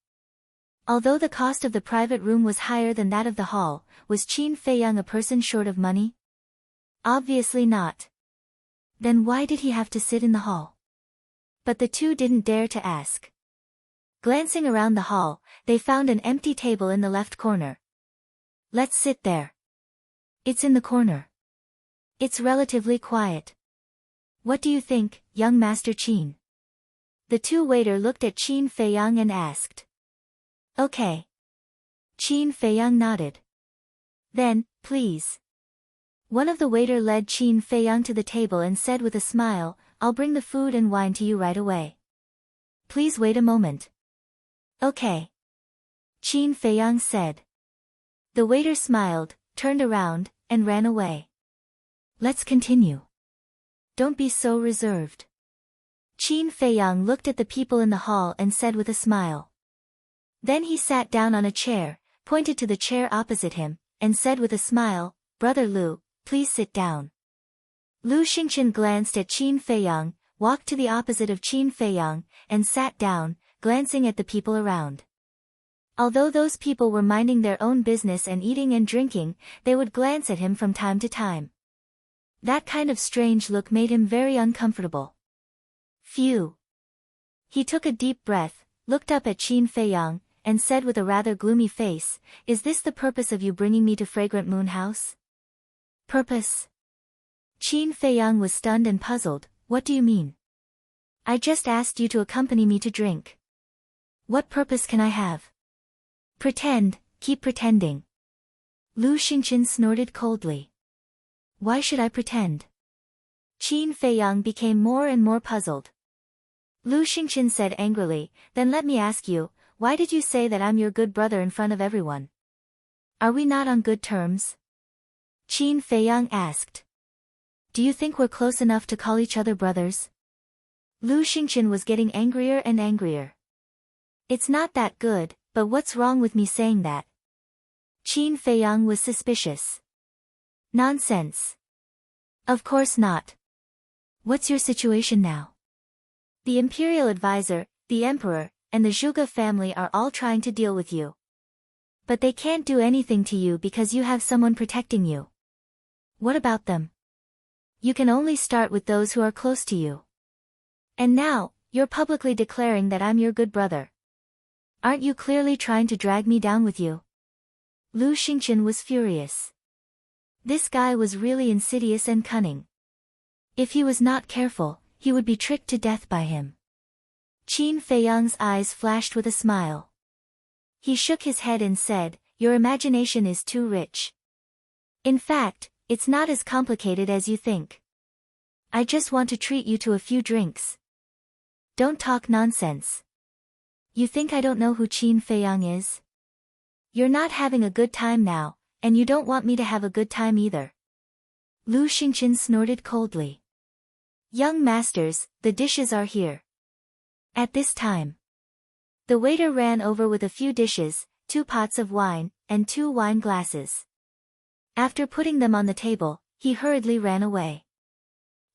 Although the cost of the private room was higher than that of the hall, was Qin Feiyang a person short of money? Obviously not. Then why did he have to sit in the hall? But the 2 didn't dare to ask. Glancing around the hall, they found an empty table in the left corner. Let's sit there. It's in the corner. It's relatively quiet. What do you think, young Master Qin? The 2 waiters looked at Qin Feiyang and asked. Okay. Qin Feiyang nodded. Then, please. One of the waiters led Qin Feiyang to the table and said with a smile, I'll bring the food and wine to you right away. Please wait a moment. Okay. Qin Feiyang said. The waiter smiled, turned around, and ran away. Let's continue. Don't be so reserved. Qin Feiyang looked at the people in the hall and said with a smile. Then he sat down on a chair, pointed to the chair opposite him, and said with a smile, Brother Lu, please sit down. Lu Xingqian glanced at Qin Feiyang, walked to the opposite of Qin Feiyang, and sat down, glancing at the people around. Although those people were minding their own business and eating and drinking, they would glance at him from time to time. That kind of strange look made him very uncomfortable. Phew. He took a deep breath, looked up at Qin Feiyang, and said with a rather gloomy face, Is this the purpose of you bringing me to Fragrant Moon House? Purpose? Qin Feiyang was stunned and puzzled. What do you mean? I just asked you to accompany me to drink. What purpose can I have? Pretend, keep pretending. Lu Xingqian snorted coldly. Why should I pretend? Qin Feiyang became more and more puzzled. Lu Xingqian said angrily, Then let me ask you, why did you say that I'm your good brother in front of everyone? Are we not on good terms? Qin Feiyang asked. Do you think we're close enough to call each other brothers? Lu Xingqian was getting angrier and angrier. It's not that good, but what's wrong with me saying that? Qin Feiyang was suspicious. Nonsense. Of course not. What's your situation now? The imperial advisor, the emperor, and the Zhuge family are all trying to deal with you. But they can't do anything to you because you have someone protecting you. What about them? You can only start with those who are close to you. And now, you're publicly declaring that I'm your good brother. Aren't you clearly trying to drag me down with you? Lu Xingqian was furious. This guy was really insidious and cunning. If he was not careful, he would be tricked to death by him. Qin Feiyang's eyes flashed with a smile. He shook his head and said, Your imagination is too rich. In fact, it's not as complicated as you think. I just want to treat you to a few drinks. Don't talk nonsense. You think I don't know who Qin Feiyang is? You're not having a good time now, and you don't want me to have a good time either. Lu Xingqian snorted coldly. Young masters, the dishes are here. At this time, the waiter ran over with a few dishes, 2 pots of wine, and 2 wine glasses. After putting them on the table, he hurriedly ran away.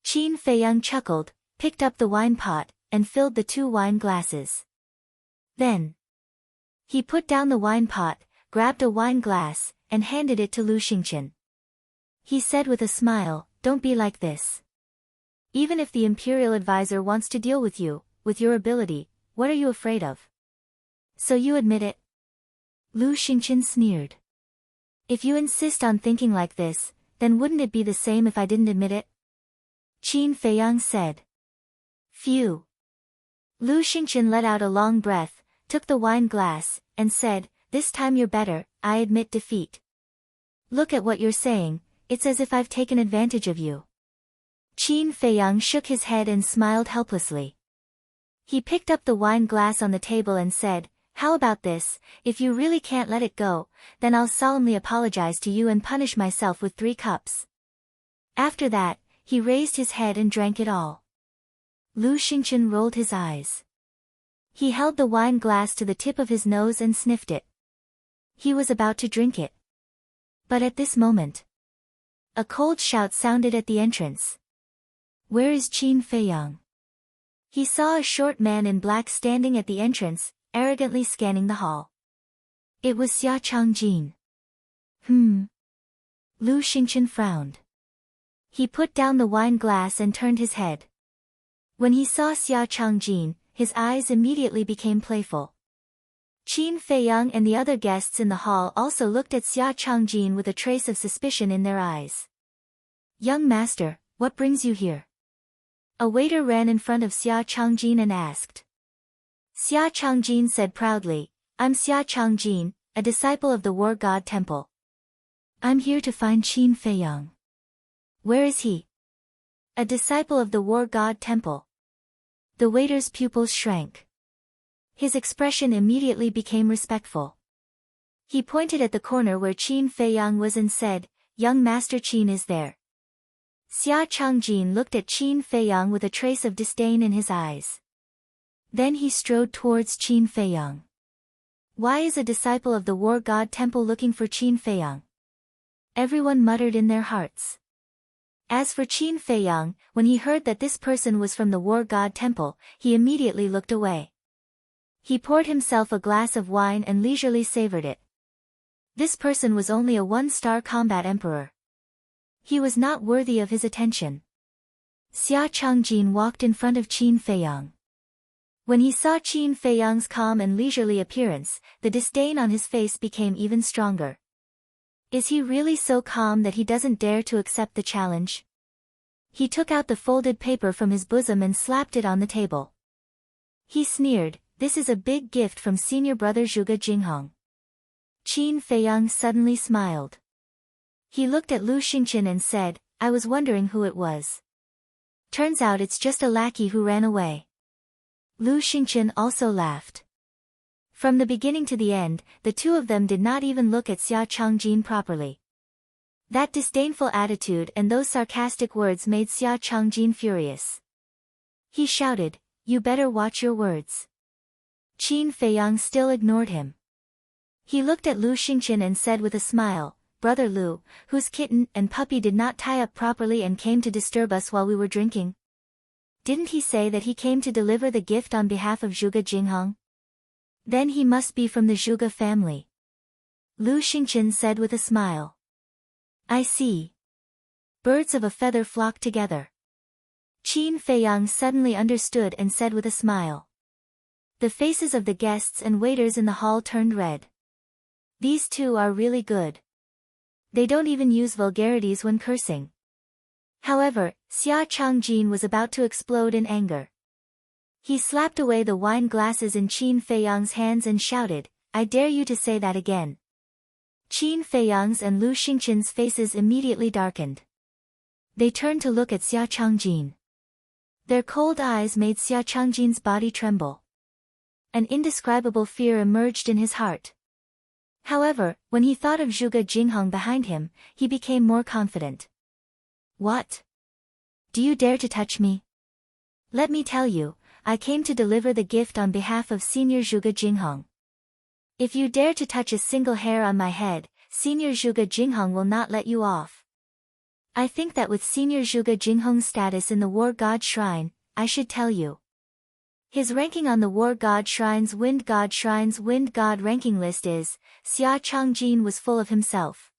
Qin Feiyang chuckled, picked up the wine pot, and filled the 2 wine glasses. Then, he put down the wine pot, grabbed a wine glass, and handed it to Lu Xingqian. He said with a smile, "Don't be like this. Even if the imperial advisor wants to deal with you, with your ability, what are you afraid of? So you admit it?" Lu Xingqian sneered. "If you insist on thinking like this, then wouldn't it be the same if I didn't admit it?" Qin Feiyang said. "Phew." Lu Xingqian let out a long breath, took the wine glass, and said, "This time you're better, I admit defeat. Look at what you're saying, it's as if I've taken advantage of you." Qin Feiyang shook his head and smiled helplessly. He picked up the wine glass on the table and said, "How about this, if you really can't let it go, then I'll solemnly apologize to you and punish myself with 3 cups. After that, he raised his head and drank it all. Lu Xingqian rolled his eyes. He held the wine glass to the tip of his nose and sniffed it. He was about to drink it. But at this moment, a cold shout sounded at the entrance. "Where is Qin Feiyang?" He saw a short man in black standing at the entrance, arrogantly scanning the hall. It was Xia Changjin. Lu Xingqian frowned. He put down the wine glass and turned his head. When he saw Xia Changjin, his eyes immediately became playful. Qin Feiyang and the other guests in the hall also looked at Xia Changjin with a trace of suspicion in their eyes. "Young master, what brings you here?" A waiter ran in front of Xia Changjin and asked. Xia Changjin said proudly, "I'm Xia Changjin, a disciple of the War God Temple. I'm here to find Qin Feiyang." "Where is he?" "A disciple of the War God Temple." The waiter's pupils shrank. His expression immediately became respectful. He pointed at the corner where Qin Feiyang was and said, "Young Master Qin is there." Xia Changjin looked at Qin Feiyang with a trace of disdain in his eyes. Then he strode towards Qin Feiyang. Why is a disciple of the War God Temple looking for Qin Feiyang? Everyone muttered in their hearts. As for Qin Feiyang, when he heard that this person was from the War God Temple, he immediately looked away. He poured himself a glass of wine and leisurely savored it. This person was only a 1-star combat emperor. He was not worthy of his attention. Xia Changjin walked in front of Qin Feiyang. When he saw Qin Feiyang's calm and leisurely appearance, the disdain on his face became even stronger. Is he really so calm that he doesn't dare to accept the challenge? He took out the folded paper from his bosom and slapped it on the table. He sneered, "This is a big gift from senior brother Zhuge Jinghong." Qin Feiyang suddenly smiled. He looked at Lu Xingqian and said, "I was wondering who it was. Turns out it's just a lackey who ran away." Lu Xingqian also laughed. From the beginning to the end, the two of them did not even look at Xia Changjin properly. That disdainful attitude and those sarcastic words made Xia Changjin furious. He shouted, "You better watch your words." Qin Feiyang still ignored him. He looked at Lu Xingqian and said with a smile, "Brother Lu, whose kitten and puppy did not tie up properly and came to disturb us while we were drinking? Didn't he say that he came to deliver the gift on behalf of Zhuge Jinghong? Then he must be from the Zhuge family." Lu Xingqian said with a smile. "I see. Birds of a feather flock together." Qin Feiyang suddenly understood and said with a smile. The faces of the guests and waiters in the hall turned red. These two are really good. They don't even use vulgarities when cursing. However, Xia Changjin was about to explode in anger. He slapped away the wine glasses in Qin Feiyang's hands and shouted, "I dare you to say that again." Qin Feiyang's and Lu Xingqian's faces immediately darkened. They turned to look at Xia Changjin. Their cold eyes made Xia Changjin's body tremble. An indescribable fear emerged in his heart. However, when he thought of Zhuge Jinghong behind him, he became more confident. What? Do you dare to touch me? Let me tell you, I came to deliver the gift on behalf of Senior Zhuge Jinghong. If you dare to touch a single hair on my head, Senior Zhuge Jinghong will not let you off. I think that with Senior Zhuge Jinghong's status in the War God Shrine, I should tell you. His ranking on the War God Shrine's Wind God ranking list is, Xia Changjin was full of himself.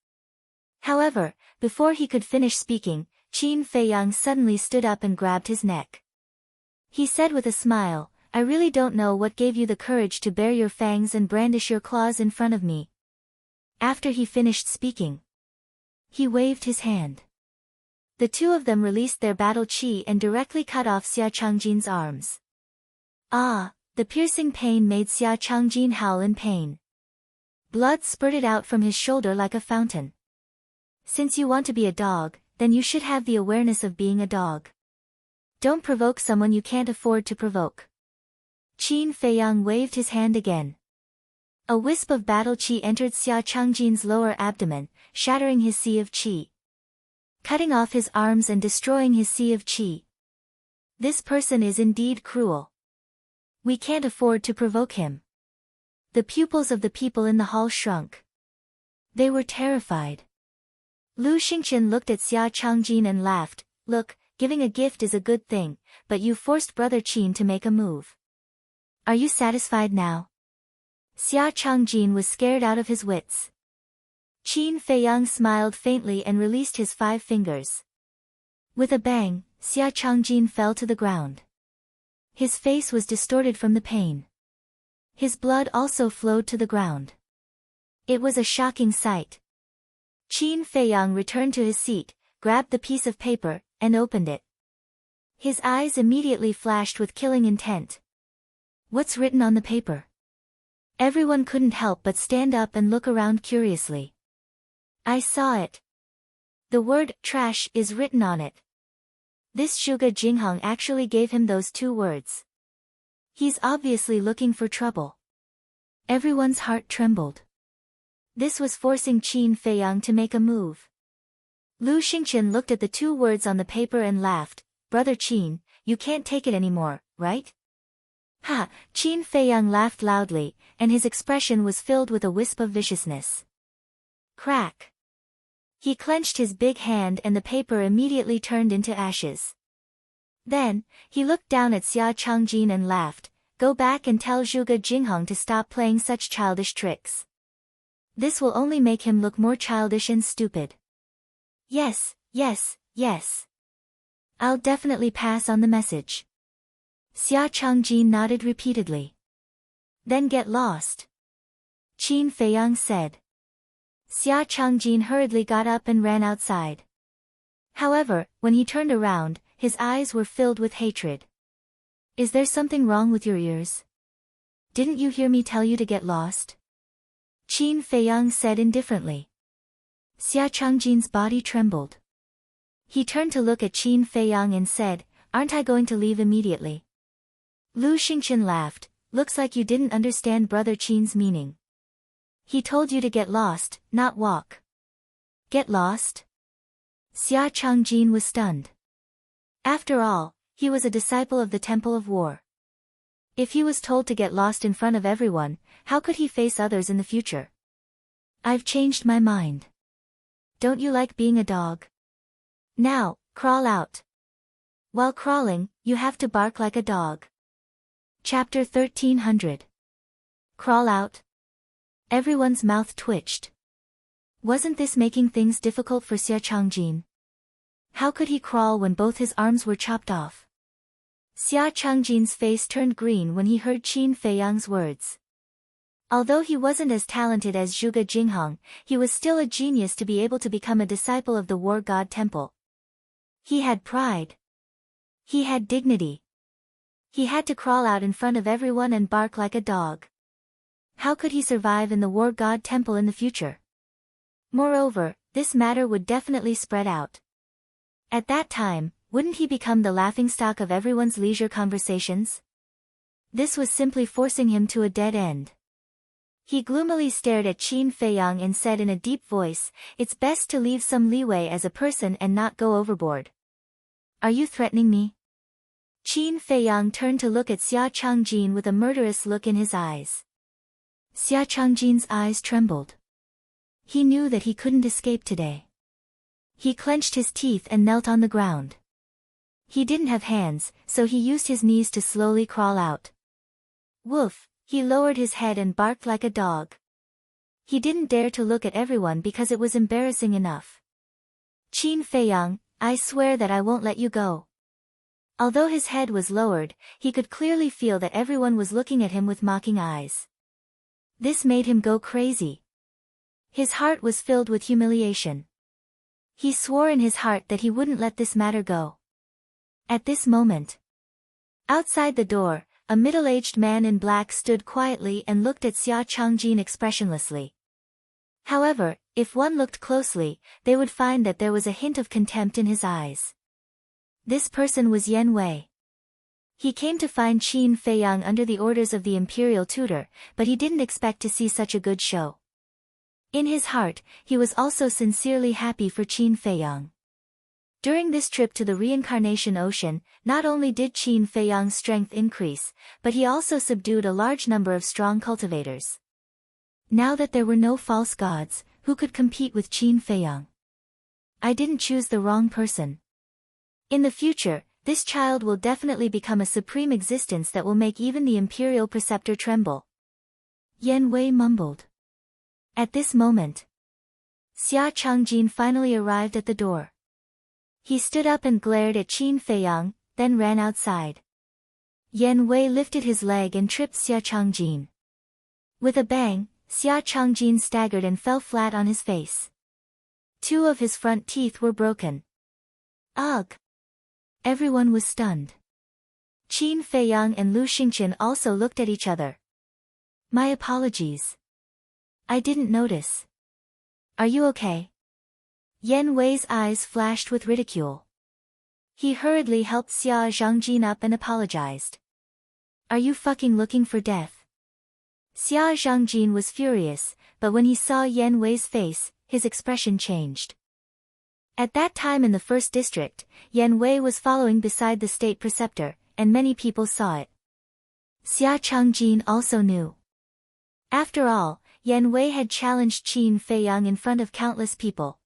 However, before he could finish speaking, Qin Feiyang suddenly stood up and grabbed his neck. He said with a smile, I really don't know what gave you the courage to bare your fangs and brandish your claws in front of me. After he finished speaking, he waved his hand. The two of them released their battle chi and directly cut off Xia Changjin's arms. Ah, the piercing pain made Xia Changjin howl in pain. Blood spurted out from his shoulder like a fountain. Since you want to be a dog, then you should have the awareness of being a dog. Don't provoke someone you can't afford to provoke. Qin Feiyang waved his hand again. A wisp of battle chi entered Xia Changjin's lower abdomen, shattering his sea of chi. Cutting off his arms and destroying his sea of chi. This person is indeed cruel. We can't afford to provoke him. The pupils of the people in the hall shrunk. They were terrified. Lu Xingqian looked at Xia Changjin and laughed, Look, giving a gift is a good thing, but you forced Brother Qin to make a move. Are you satisfied now? Xia Changjin was scared out of his wits. Qin Feiyang smiled faintly and released his 5 fingers. With a bang, Xia Changjin fell to the ground. His face was distorted from the pain. His blood also flowed to the ground. It was a shocking sight. Qin Feiyang returned to his seat, grabbed the piece of paper, and opened it. His eyes immediately flashed with killing intent. What's written on the paper? Everyone couldn't help but stand up and look around curiously. I saw it. The word, trash, is written on it. This Zhuge Jinghong actually gave him those 2 words. He's obviously looking for trouble. Everyone's heart trembled. This was forcing Qin Feiyang to make a move. Lu Xingqian looked at the 2 words on the paper and laughed, Brother Qin, you can't take it anymore, right? Ha! Qin Feiyang laughed loudly, and his expression was filled with a wisp of viciousness. Crack! He clenched his big hand and the paper immediately turned into ashes. Then, he looked down at Xia Changjin and laughed, Go back and tell Zhuge Jinghong to stop playing such childish tricks. This will only make him look more childish and stupid. Yes, yes, yes. I'll definitely pass on the message. Xia Changjin nodded repeatedly. Then get lost. Qin Feiyang said. Xia Changjin hurriedly got up and ran outside. However, when he turned around, his eyes were filled with hatred. Is there something wrong with your ears? Didn't you hear me tell you to get lost? Qin Feiyang said indifferently. Xia Changjin's body trembled. He turned to look at Qin Feiyang and said, Aren't I going to leave immediately? Lu Xingqian laughed, Looks like you didn't understand Brother Qin's meaning. He told you to get lost, not walk. Get lost? Xia Changjin was stunned. After all, he was a disciple of the Temple of War. If he was told to get lost in front of everyone, how could he face others in the future? I've changed my mind. Don't you like being a dog? Now, crawl out. While crawling, you have to bark like a dog. Chapter 1300. Crawl out? Everyone's mouth twitched. Wasn't this making things difficult for Xia Changjin? How could he crawl when both his arms were chopped off? Xia Changjin's face turned green when he heard Qin Feiyang's words. Although he wasn't as talented as Zhuge Jinghong, he was still a genius to be able to become a disciple of the War God Temple. He had pride. He had dignity. He had to crawl out in front of everyone and bark like a dog. How could he survive in the War God Temple in the future? Moreover, this matter would definitely spread out. At that time, wouldn't he become the laughingstock of everyone's leisure conversations? This was simply forcing him to a dead end. He gloomily stared at Qin Feiyang and said in a deep voice, "It's best to leave some leeway as a person and not go overboard." "Are you threatening me?" Qin Feiyang turned to look at Xia Changjin with a murderous look in his eyes. Xia Changjin's eyes trembled. He knew that he couldn't escape today. He clenched his teeth and knelt on the ground. He didn't have hands, so he used his knees to slowly crawl out. Woof, he lowered his head and barked like a dog. He didn't dare to look at everyone because it was embarrassing enough. "Qin Feiyang, I swear that I won't let you go." Although his head was lowered, he could clearly feel that everyone was looking at him with mocking eyes. This made him go crazy. His heart was filled with humiliation. He swore in his heart that he wouldn't let this matter go. At this moment, outside the door, a middle-aged man in black stood quietly and looked at Xia Changjin expressionlessly. However, if one looked closely, they would find that there was a hint of contempt in his eyes. This person was Yen Wei. He came to find Qin Feiyang under the orders of the imperial tutor, but he didn't expect to see such a good show. In his heart, he was also sincerely happy for Qin Feiyang. During this trip to the reincarnation ocean, not only did Qin Feiyang's strength increase, but he also subdued a large number of strong cultivators. Now that there were no false gods, who could compete with Qin Feiyang? I didn't choose the wrong person. In the future, this child will definitely become a supreme existence that will make even the imperial preceptor tremble. Yen Wei mumbled. At this moment, Xia Changjin finally arrived at the door. He stood up and glared at Qin Feiyang, then ran outside. Yen Wei lifted his leg and tripped Xia Changjin. With a bang, Xia Changjin staggered and fell flat on his face. 2 of his front teeth were broken. Ugh! Everyone was stunned. Qin Feiyang and Lu Xingqian also looked at each other. "My apologies. I didn't notice. Are you okay?" Yen Wei's eyes flashed with ridicule. He hurriedly helped Xia Zhangjin up and apologized. "Are you fucking looking for death?" Xia Zhangjin was furious, but when he saw Yen Wei's face, his expression changed. At that time in the first district, Yen Wei was following beside the state preceptor, and many people saw it. Xia Changjin also knew. After all, Yen Wei had challenged Qin Feiyang in front of countless people.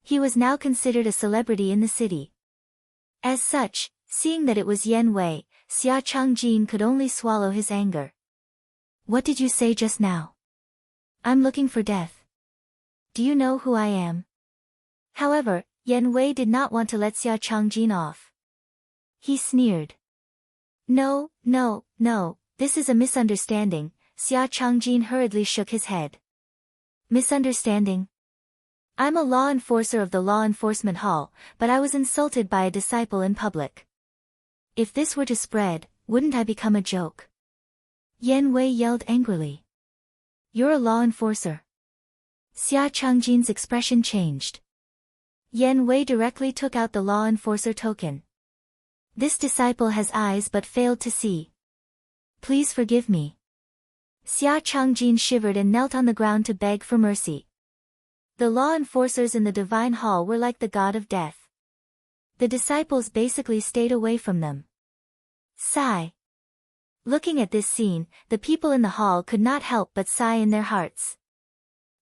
He was now considered a celebrity in the city. As such, seeing that it was Yen Wei, Xia Changjin could only swallow his anger. "What did you say just now?" "I'm looking for death." "Do you know who I am?" However, Yen Wei did not want to let Xia Changjin off. He sneered. No, this is a misunderstanding." Xia Changjin hurriedly shook his head. "Misunderstanding? I'm a law enforcer of the Law Enforcement Hall, but I was insulted by a disciple in public. If this were to spread, wouldn't I become a joke?" Yen Wei yelled angrily. "You're a law enforcer?" Xia Changjin's expression changed. Yen Wei directly took out the law enforcer token. "This disciple has eyes but failed to see. Please forgive me." Xia Changjin shivered and knelt on the ground to beg for mercy. The law enforcers in the divine hall were like the god of death. The disciples basically stayed away from them. Sigh. Looking at this scene, the people in the hall could not help but sigh in their hearts.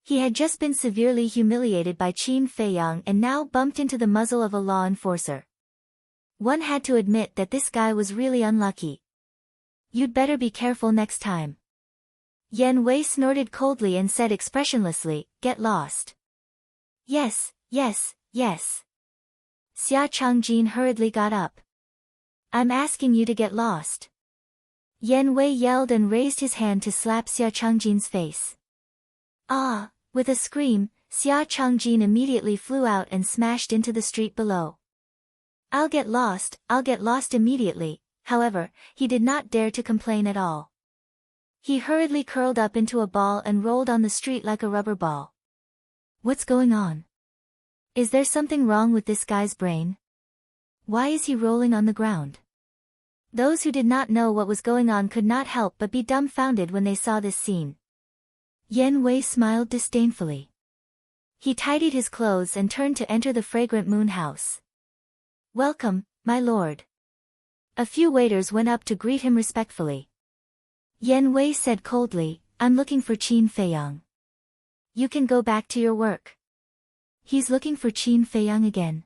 He had just been severely humiliated by Qin Feiyang and now bumped into the muzzle of a law enforcer. One had to admit that this guy was really unlucky. "You'd better be careful next time." Yen Wei snorted coldly and said expressionlessly, "Get lost." Yes. Xia Changjin hurriedly got up. "I'm asking you to get lost." Yen Wei yelled and raised his hand to slap Xia Changjin's face. Ah! With a scream, Xia Changjin immediately flew out and smashed into the street below. I'll get lost immediately." However, he did not dare to complain at all. He hurriedly curled up into a ball and rolled on the street like a rubber ball. What's going on? Is there something wrong with this guy's brain? Why is he rolling on the ground? Those who did not know what was going on could not help but be dumbfounded when they saw this scene. Yen Wei smiled disdainfully. He tidied his clothes and turned to enter the fragrant moon house. Welcome, my lord. A few waiters went up to greet him respectfully. Yen Wei said coldly, I'm looking for Qin Feiyang. You can go back to your work. He's looking for Qin Feiyang again.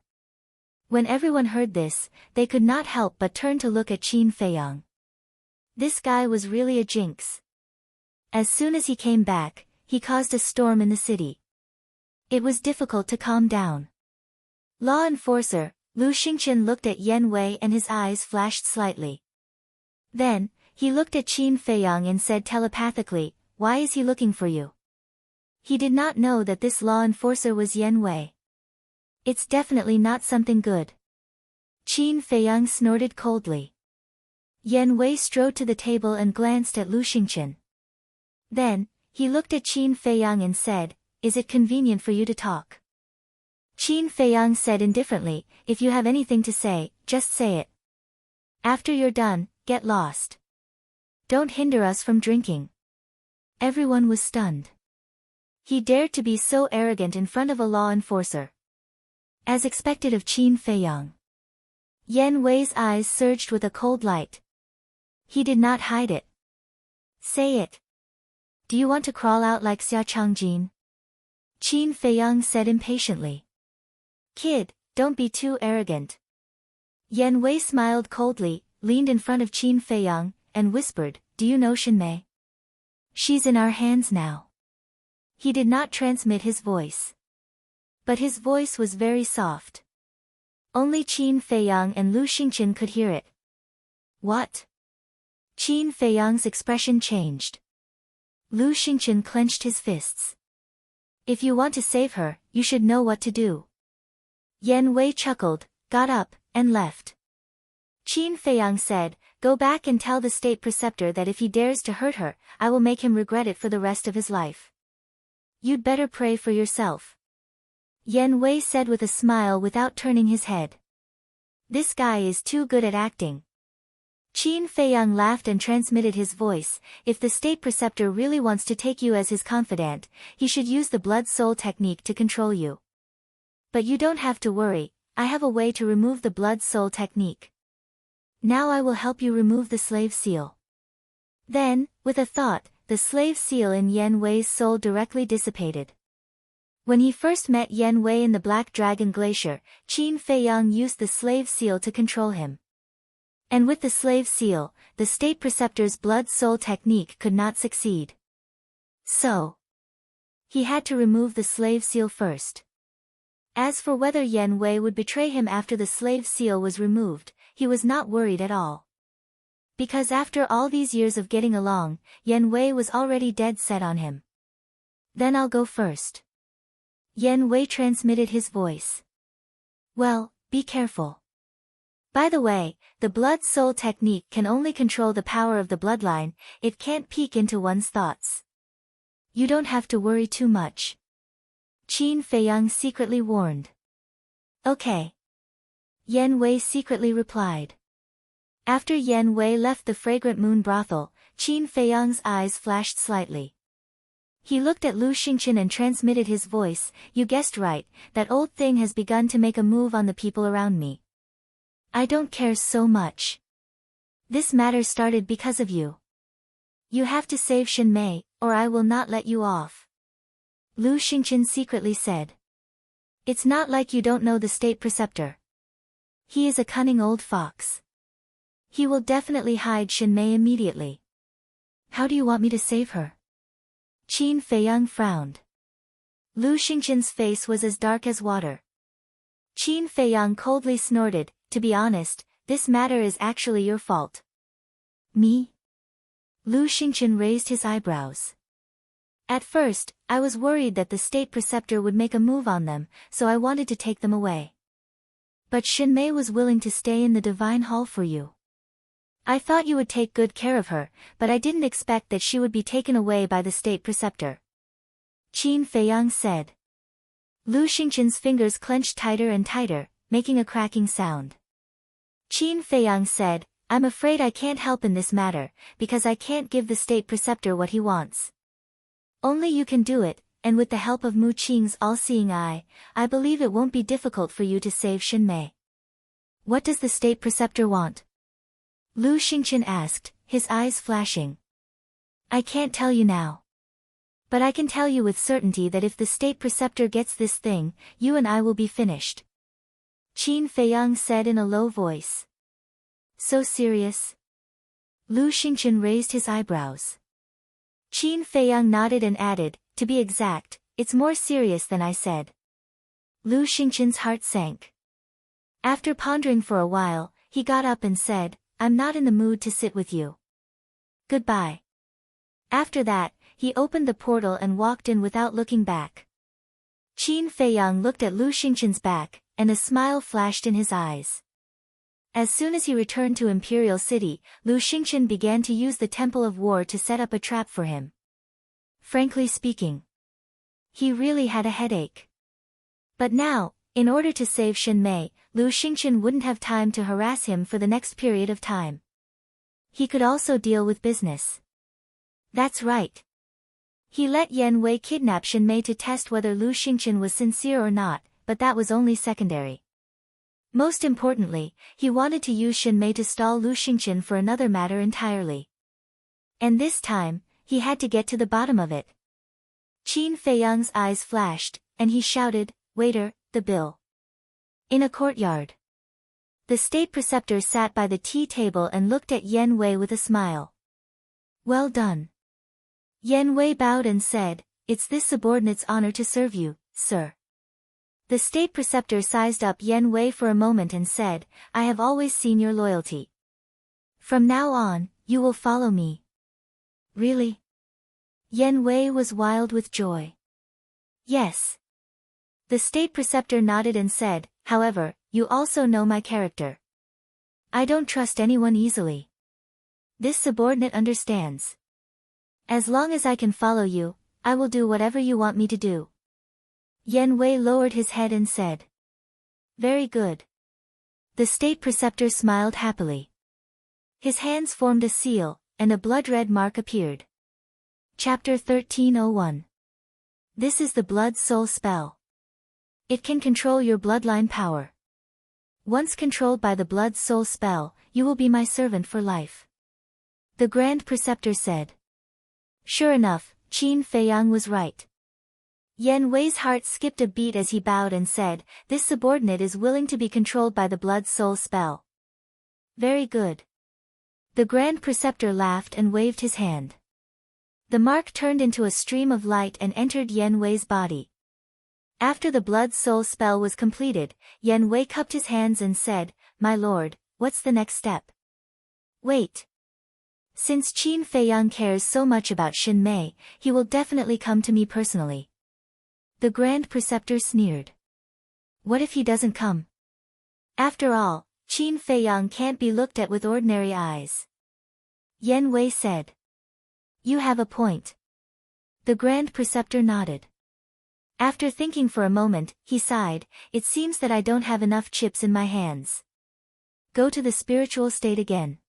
When everyone heard this, they could not help but turn to look at Qin Feiyang. This guy was really a jinx. As soon as he came back, he caused a storm in the city. It was difficult to calm down. Law enforcer, Lu Xingqian looked at Yen Wei and his eyes flashed slightly. Then, he looked at Qin Feiyang and said telepathically, why is he looking for you? He did not know that this law enforcer was Yen Wei. It's definitely not something good. Qin Feiyang snorted coldly. Yen Wei strode to the table and glanced at Lu Xingqian. Then, he looked at Qin Feiyang and said, is it convenient for you to talk? Qin Feiyang said indifferently, if you have anything to say, just say it. After you're done, get lost. Don't hinder us from drinking. Everyone was stunned. He dared to be so arrogant in front of a law enforcer. As expected of Qin Feiyang. Yen Wei's eyes surged with a cold light. He did not hide it. Say it. Do you want to crawl out like Xia Changjin? Qin Feiyang said impatiently. Kid, don't be too arrogant. Yen Wei smiled coldly, leaned in front of Qin Feiyang, and whispered, do you know Shinmei? She's in our hands now. He did not transmit his voice. But his voice was very soft. Only Qin Feiyang and Lu Xingqian could hear it. What? Qin Feiyang's expression changed. Lu Xingqian clenched his fists. If you want to save her, you should know what to do. Yen Wei chuckled, got up, and left. Qin Feiyang said, go back and tell the state preceptor that if he dares to hurt her, I will make him regret it for the rest of his life. You'd better pray for yourself. Yen Wei said with a smile without turning his head. This guy is too good at acting. Qin Feiyang laughed and transmitted his voice, if the state preceptor really wants to take you as his confidant, he should use the blood-soul technique to control you. But you don't have to worry, I have a way to remove the blood-soul technique. Now I will help you remove the slave seal. Then, with a thought, the slave seal in Yen Wei's soul directly dissipated. When he first met Yen Wei in the Black Dragon Glacier, Qin Feiyang used the slave seal to control him. And with the slave seal, the state preceptor's blood-soul technique could not succeed. So, he had to remove the slave seal first. As for whether Yen Wei would betray him after the slave seal was removed, he was not worried at all. Because after all these years of getting along, Yen Wei was already dead set on him. Then I'll go first. Yen Wei transmitted his voice. Well, be careful. By the way, the blood-soul technique can only control the power of the bloodline, it can't peek into one's thoughts. You don't have to worry too much. Qin Feiyang secretly warned. Okay. Yen Wei secretly replied. After Yen Wei left the fragrant moon brothel, Qin Feiyang's eyes flashed slightly. He looked at Lu Xingqian and transmitted his voice, you guessed right, that old thing has begun to make a move on the people around me. I don't care so much. This matter started because of you. You have to save Shinmei, or I will not let you off. Lu Xingqian secretly said. It's not like you don't know the state preceptor. He is a cunning old fox. He will definitely hide Shinmei immediately. How do you want me to save her? Qin Feiyang frowned. Lu Xingqian's face was as dark as water. Qin Feiyang coldly snorted, to be honest, this matter is actually your fault. Me? Lu Xingqian raised his eyebrows. At first, I was worried that the state preceptor would make a move on them, so I wanted to take them away. But Shinmei was willing to stay in the Divine Hall for you. I thought you would take good care of her, but I didn't expect that she would be taken away by the state preceptor. Qin Feiyang said. Lu Xingqian's fingers clenched tighter and tighter, making a cracking sound. Qin Feiyang said, I'm afraid I can't help in this matter, because I can't give the state preceptor what he wants. Only you can do it, and with the help of Mu Qing's all-seeing eye, I believe it won't be difficult for you to save Xin Mei. What does the state preceptor want? Lu Xingqian asked, his eyes flashing. I can't tell you now. But I can tell you with certainty that if the state preceptor gets this thing, you and I will be finished. Qin Feiyang said in a low voice. So serious? Lu Xingqian raised his eyebrows. Qin Feiyang nodded and added, to be exact, it's more serious than I said. Lu Xingqian's heart sank. After pondering for a while, he got up and said, I'm not in the mood to sit with you. Goodbye. After that, he opened the portal and walked in without looking back. Qin Feiyang looked at Lu Xingqian's back, and a smile flashed in his eyes. As soon as he returned to Imperial City, Lu Xingqian began to use the Temple of War to set up a trap for him. Frankly speaking, he really had a headache. But now, in order to save Xin Mei, Lu Xingqian wouldn't have time to harass him for the next period of time. He could also deal with business. That's right. He let Yan Wei kidnap Xin Mei to test whether Lu Xingqian was sincere or not, but that was only secondary. Most importantly, he wanted to use Xin Mei to stall Lu Xingqian for another matter entirely. And this time, he had to get to the bottom of it. Qin Feiyang's eyes flashed, and he shouted, Waiter, the bill. In a courtyard. The state preceptor sat by the tea table and looked at Yan Wei with a smile. Well done. Yan Wei bowed and said, It's this subordinate's honor to serve you, sir. The state preceptor sized up Yan Wei for a moment and said, I have always seen your loyalty. From now on, you will follow me. Really? Yan Wei was wild with joy. Yes. The state preceptor nodded and said, However, you also know my character. I don't trust anyone easily. This subordinate understands. As long as I can follow you, I will do whatever you want me to do. Yan Wei lowered his head and said. Very good. The state preceptor smiled happily. His hands formed a seal, and a blood-red mark appeared. Chapter 1301. This is the Blood Soul spell. It can control your bloodline power. Once controlled by the Blood Soul spell, you will be my servant for life. The Grand Preceptor said. Sure enough, Qin Feiyang was right. Yan Wei's heart skipped a beat as he bowed and said, This subordinate is willing to be controlled by the Blood Soul spell. Very good. The Grand Preceptor laughed and waved his hand. The mark turned into a stream of light and entered Yan Wei's body. After the Blood Soul spell was completed, Yan Wei cupped his hands and said, My lord, what's the next step? Wait. Since Qin Feiyang cares so much about Xin Mei, he will definitely come to me personally. The Grand Preceptor sneered. What if he doesn't come? After all, Qin Feiyang can't be looked at with ordinary eyes. Yan Wei said. You have a point. The Grand Preceptor nodded. After thinking for a moment, he sighed, It seems that I don't have enough chips in my hands. Go to the spiritual state again.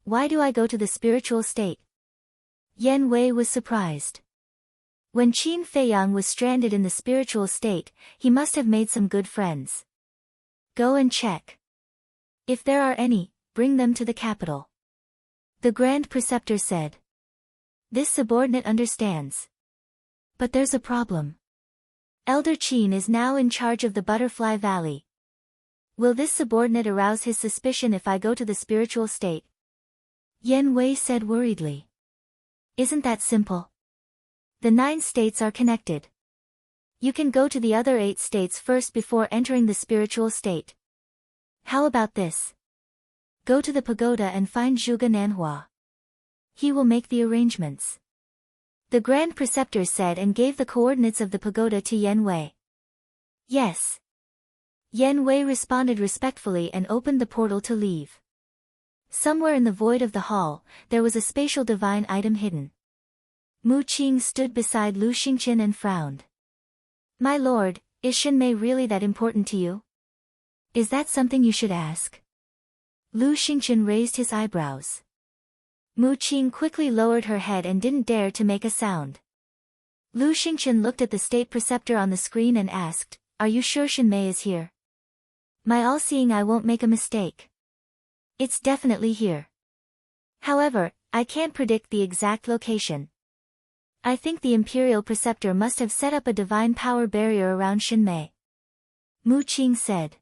Why do I go to the spiritual state? Yan Wei was surprised. When Qin Feiyang was stranded in the spiritual state, he must have made some good friends. Go and check. If there are any, bring them to the capital. The Grand Preceptor said. This subordinate understands. But there's a problem. Elder Qin is now in charge of the Butterfly Valley. Will this subordinate arouse his suspicion if I go to the spiritual state? Yan Wei said worriedly. Isn't that simple? The 9 states are connected. You can go to the other 8 states first before entering the spiritual state. How about this? Go to the pagoda and find Zhuge Nanhua. He will make the arrangements. The Grand Preceptor said and gave the coordinates of the pagoda to Yan Wei. Yes. Yan Wei responded respectfully and opened the portal to leave. Somewhere in the void of the hall, there was a spatial divine item hidden. Mu Qing stood beside Lu Xingqian and frowned. My lord, Is Shinmei really that important to you? Is that something you should ask? Lu Xingchen raised his eyebrows. Mu Qing quickly lowered her head and didn't dare to make a sound. Lu Xingchen looked at the state preceptor on the screen and asked, "Are you sure Shinmei is here? My all-seeing eye won't make a mistake." "It's definitely here. However, I can't predict the exact location. I think the Imperial Preceptor must have set up a divine power barrier around Shinmei," Mu Qing said.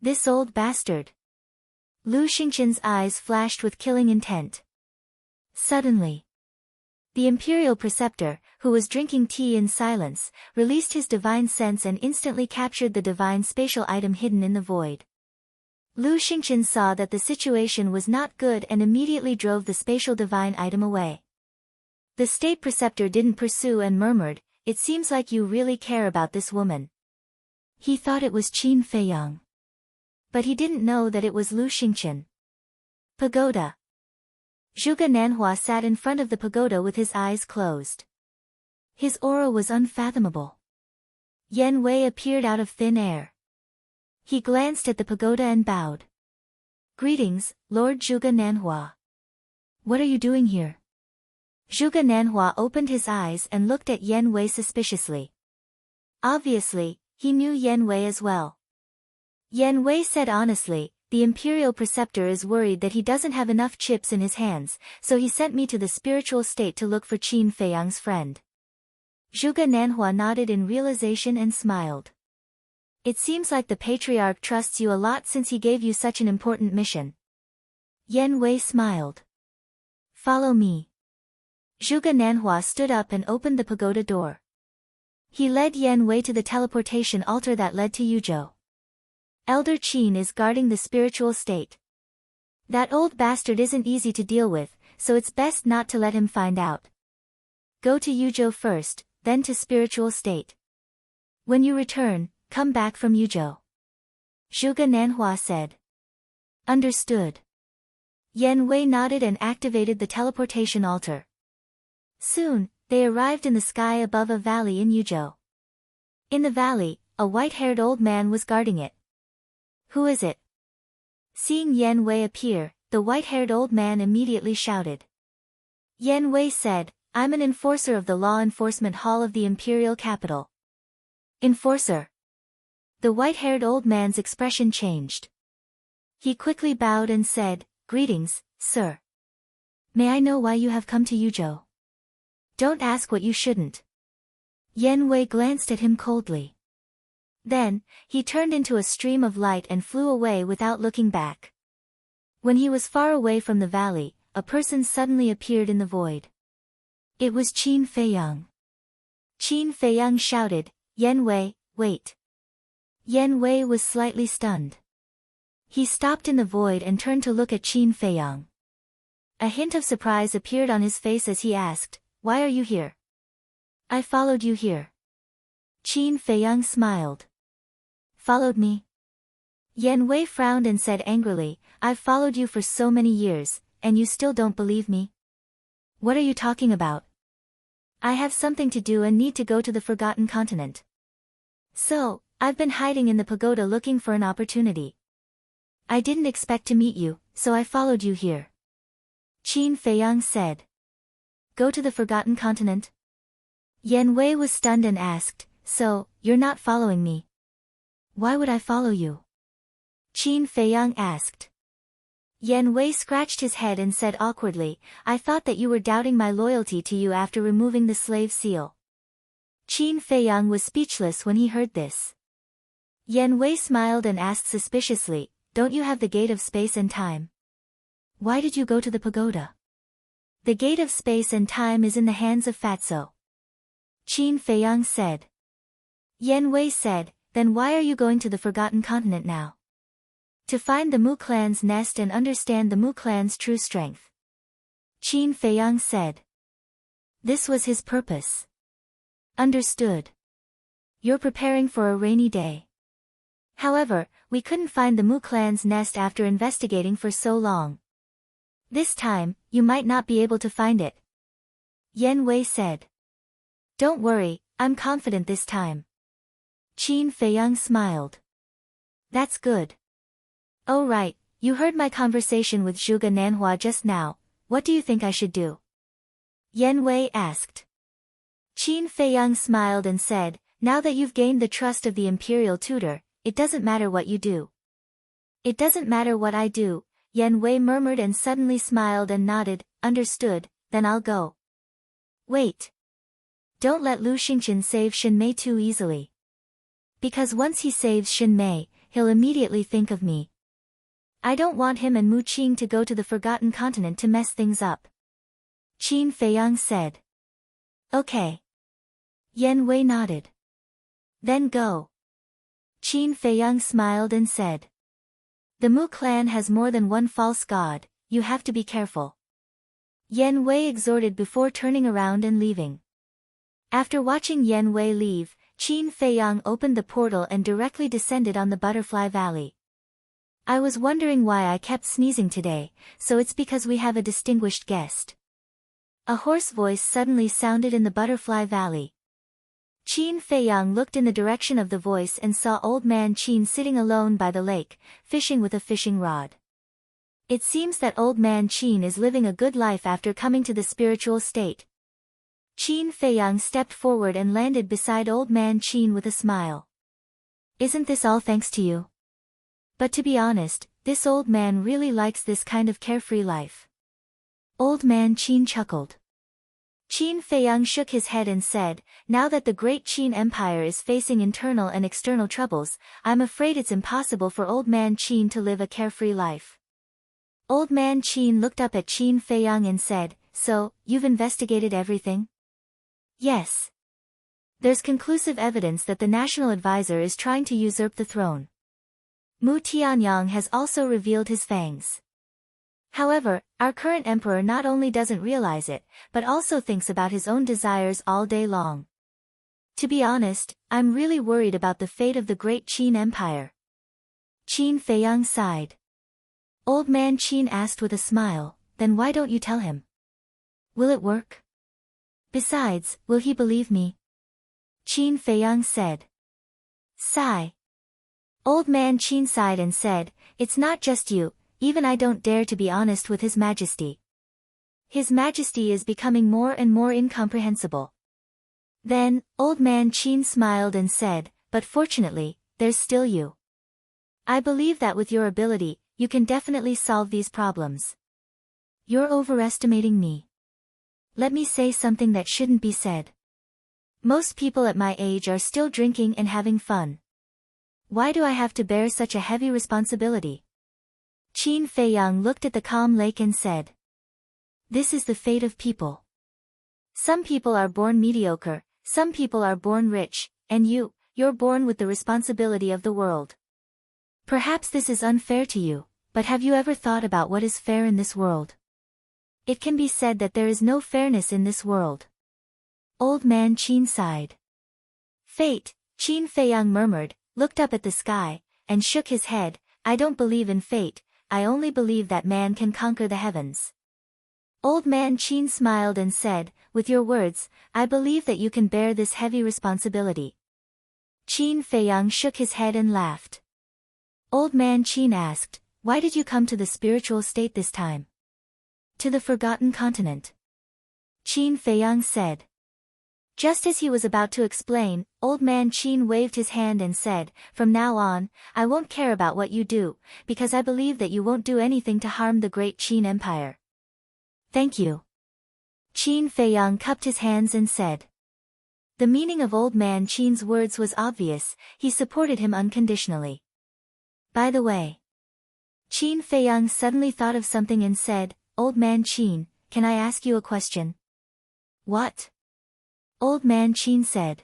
"This old bastard." Lu Xingchen's eyes flashed with killing intent. Suddenly, the Imperial Preceptor, who was drinking tea in silence, released his divine sense and instantly captured the divine spatial item hidden in the void. Lu Xingchen saw that the situation was not good and immediately drove the spatial divine item away. The state preceptor didn't pursue and murmured, "It seems like you really care about this woman." He thought it was Qin Feiyang. But he didn't know that it was Lu Xingchen. Pagoda. Zhuge Nanhua sat in front of the pagoda with his eyes closed. His aura was unfathomable. Yan Wei appeared out of thin air. He glanced at the pagoda and bowed. "Greetings, Lord Zhuge Nanhua. What are you doing here?" Zhuge Nanhua opened his eyes and looked at Yan Wei suspiciously. Obviously, he knew Yan Wei as well. Yan Wei said honestly, "The Imperial Preceptor is worried that he doesn't have enough chips in his hands, so he sent me to the spiritual state to look for Qin Feiyang's friend." Zhuge Nanhua nodded in realization and smiled. "It seems like the Patriarch trusts you a lot since he gave you such an important mission." Yan Wei smiled. "Follow me." Zhuge Nanhua stood up and opened the pagoda door. He led Yan Wei to the teleportation altar that led to Yuzhou. "Elder Qin is guarding the spiritual state. That old bastard isn't easy to deal with, so it's best not to let him find out. Go to Yuzhou first, then to spiritual state. When you return, come back from Yuzhou." Zhuge Nanhua said. "Understood." Yan Wei nodded and activated the teleportation altar. Soon, they arrived in the sky above a valley in Yuzhou. In the valley, a white-haired old man was guarding it. "Who is it?" Seeing Yan Wei appear, the white-haired old man immediately shouted. Yan Wei said, "I'm an enforcer of the law enforcement hall of the imperial capital." "Enforcer?" The white-haired old man's expression changed. He quickly bowed and said, "Greetings, sir. May I know why you have come to Yuzhou?" "Don't ask what you shouldn't." Yan Wei glanced at him coldly. Then, he turned into a stream of light and flew away without looking back. When he was far away from the valley, a person suddenly appeared in the void. It was Qin Feiyang. Qin Feiyang shouted, "Yan Wei, wait." Yan Wei was slightly stunned. He stopped in the void and turned to look at Qin Feiyang. A hint of surprise appeared on his face as he asked, "Why are you here?" "I followed you here." Qin Feiyang smiled. "Followed me?" Yan Wei frowned and said angrily, "I've followed you for so many years, and you still don't believe me? What are you talking about?" "I have something to do and need to go to the Forgotten Continent. So, I've been hiding in the pagoda looking for an opportunity. I didn't expect to meet you, so I followed you here." Qin Feiyang said. "Go to the Forgotten Continent?" Yan Wei was stunned and asked, "So, you're not following me? Why would I follow you?" Qin Feiyang asked. Yan Wei scratched his head and said awkwardly, "I thought that you were doubting my loyalty to you after removing the slave seal." Qin Feiyang was speechless when he heard this. Yan Wei smiled and asked suspiciously, "Don't you have the gate of space and time? Why did you go to the pagoda?" "The gate of space and time is in the hands of Fatso," Qin Feiyang said. Yan Wei said, "Then why are you going to the Forgotten Continent now?" "To find the Mu clan's nest and understand the Mu clan's true strength," Qin Feiyang said. This was his purpose. "Understood. You're preparing for a rainy day. However, we couldn't find the Mu clan's nest after investigating for so long. This time, you might not be able to find it," Yan Wei said. "Don't worry, I'm confident this time." Qin Feiyang smiled. That's good. Oh right, you heard my conversation with Zhuge Nanhua just now, what do you think I should do? Yan Wei asked. Qin Feiyang smiled and said, now that you've gained the trust of the imperial tutor, it doesn't matter what you do. It doesn't matter what I do, Yan Wei murmured and suddenly smiled and nodded, understood, then I'll go. Wait. Don't let Lu Xingqian save Shen Mei too easily. Because once he saves Shen Mei, he'll immediately think of me. I don't want him and Mu Qing to go to the Forgotten Continent to mess things up. Qin Feiyang said. Okay. Yan Wei nodded. Then go. Qin Feiyang smiled and said. The Mu clan has more than one false god, you have to be careful. Yan Wei exhorted before turning around and leaving. After watching Yan Wei leave, Qin Feiyang opened the portal and directly descended on the Butterfly Valley. I was wondering why I kept sneezing today, so it's because we have a distinguished guest. A hoarse voice suddenly sounded in the Butterfly Valley. Qin Feiyang looked in the direction of the voice and saw Old Man Qin sitting alone by the lake, fishing with a fishing rod. It seems that Old Man Qin is living a good life after coming to the spiritual state. Qin Feiyang stepped forward and landed beside Old Man Qin with a smile. Isn't this all thanks to you? But to be honest, this old man really likes this kind of carefree life. Old Man Qin chuckled. Qin Feiyang shook his head and said, now that the great Qin Empire is facing internal and external troubles, I'm afraid it's impossible for Old Man Qin to live a carefree life. Old Man Qin looked up at Qin Feiyang and said, so, you've investigated everything? Yes. There's conclusive evidence that the national advisor is trying to usurp the throne. Mu Tianyang has also revealed his fangs. However, our current emperor not only doesn't realize it, but also thinks about his own desires all day long. To be honest, I'm really worried about the fate of the great Qin Empire. Qin Feiyang sighed. Old Man Qin asked with a smile, then why don't you tell him? Will it work? Besides, will he believe me? Qin Feiyang said. Sigh. Old Man Qin sighed and said, it's not just you, even I don't dare to be honest with His Majesty. His Majesty is becoming more and more incomprehensible. Then, Old Man Qin smiled and said, but fortunately, there's still you. I believe that with your ability, you can definitely solve these problems. You're overestimating me. Let me say something that shouldn't be said. Most people at my age are still drinking and having fun. Why do I have to bear such a heavy responsibility? Qin Feiyang looked at the calm lake and said. This is the fate of people. Some people are born mediocre, some people are born rich, and you're born with the responsibility of the world. Perhaps this is unfair to you, but have you ever thought about what is fair in this world? It can be said that there is no fairness in this world. Old Man Qin sighed. Fate, Qin Feiyang murmured, looked up at the sky, and shook his head, I don't believe in fate, I only believe that man can conquer the heavens. Old Man Qin smiled and said, with your words, I believe that you can bear this heavy responsibility. Qin Feiyang shook his head and laughed. Old Man Qin asked, why did you come to the spiritual state this time? To the Forgotten Continent. Qin Feiyang said. Just as he was about to explain, Old Man Qin waved his hand and said, from now on, I won't care about what you do, because I believe that you won't do anything to harm the great Qin Empire. Thank you. Qin Feiyang cupped his hands and said. The meaning of Old Man Qin's words was obvious, he supported him unconditionally. By the way. Qin Feiyang suddenly thought of something and said, Old Man Qin, can I ask you a question? What? Old Man Qin said.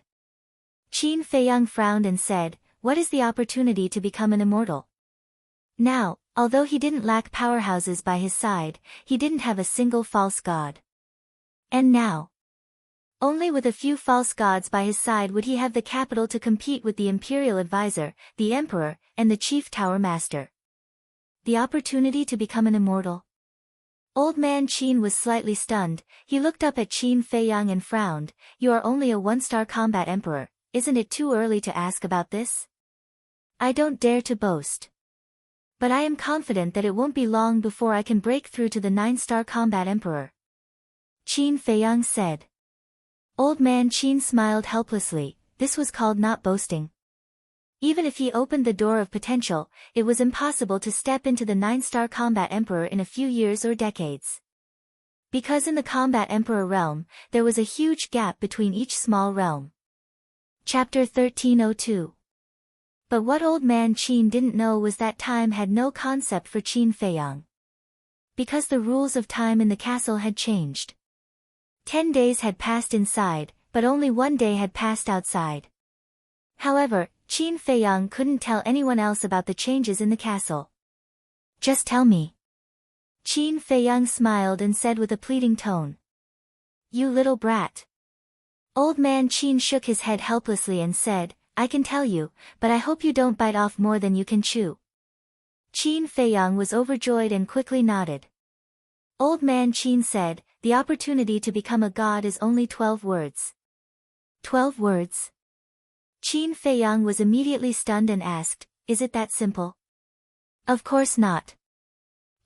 Qin Feiyang frowned and said, what is the opportunity to become an immortal? Now, although he didn't lack powerhouses by his side, he didn't have a single false god. And now? Only with a few false gods by his side would he have the capital to compete with the imperial advisor, the emperor, and the chief tower master. The opportunity to become an immortal? Old Man Qin was slightly stunned, he looked up at Qin Feiyang and frowned, you are only a one-star combat emperor, isn't it too early to ask about this? I don't dare to boast. But I am confident that it won't be long before I can break through to the 9-star combat emperor. Qin Feiyang said. Old man Qin smiled helplessly. This was called not boasting. Even if he opened the door of potential, it was impossible to step into the 9-star combat emperor in a few years or decades. Because in the combat emperor realm, there was a huge gap between each small realm. Chapter 1302. But what old man Qin didn't know was that time had no concept for Qin Feiyang. Because the rules of time in the castle had changed. 10 days had passed inside, but only 1 day had passed outside. However, Qin Feiyang couldn't tell anyone else about the changes in the castle. Just tell me. Qin Feiyang smiled and said with a pleading tone. You little brat. Old man Qin shook his head helplessly and said, I can tell you, but I hope you don't bite off more than you can chew. Qin Feiyang was overjoyed and quickly nodded. Old man Qin said, the opportunity to become a god is only 12 words. 12 words? Qin Feiyang was immediately stunned and asked, is it that simple? Of course not.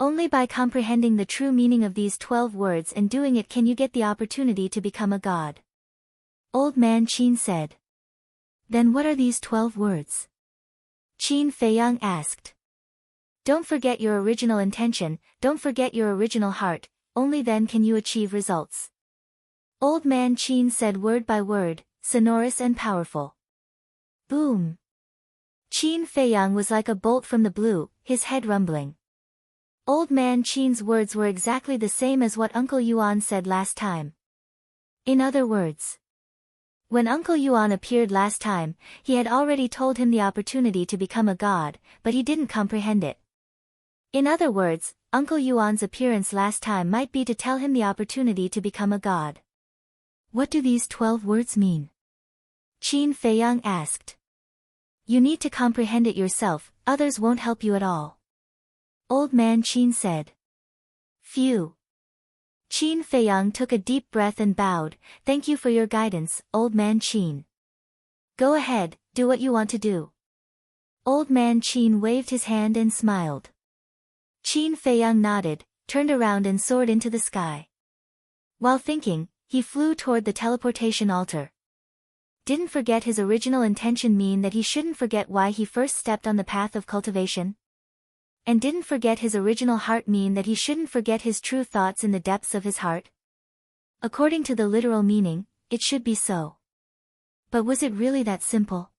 Only by comprehending the true meaning of these 12 words and doing it can you get the opportunity to become a god. Old man Qin said. Then what are these 12 words? Qin Feiyang asked. Don't forget your original intention, don't forget your original heart, only then can you achieve results. Old man Qin said word by word, sonorous and powerful. Boom. Qin Feiyang was like a bolt from the blue, his head rumbling. Old man Qin's words were exactly the same as what Uncle Yuan said last time. In other words, when Uncle Yuan appeared last time, he had already told him the opportunity to become a god, but he didn't comprehend it. In other words, Uncle Yuan's appearance last time might be to tell him the opportunity to become a god. What do these 12 words mean? Qin Feiyang asked. You need to comprehend it yourself, others won't help you at all. Old man Qin said. Phew. Qin Feiyang took a deep breath and bowed, thank you for your guidance, old man Qin. Go ahead, do what you want to do. Old man Qin waved his hand and smiled. Qin Feiyang nodded, turned around and soared into the sky. While thinking, he flew toward the teleportation altar. Didn't forget his original intention mean that he shouldn't forget why he first stepped on the path of cultivation? And didn't forget his original heart mean that he shouldn't forget his true thoughts in the depths of his heart? According to the literal meaning, it should be so. But was it really that simple?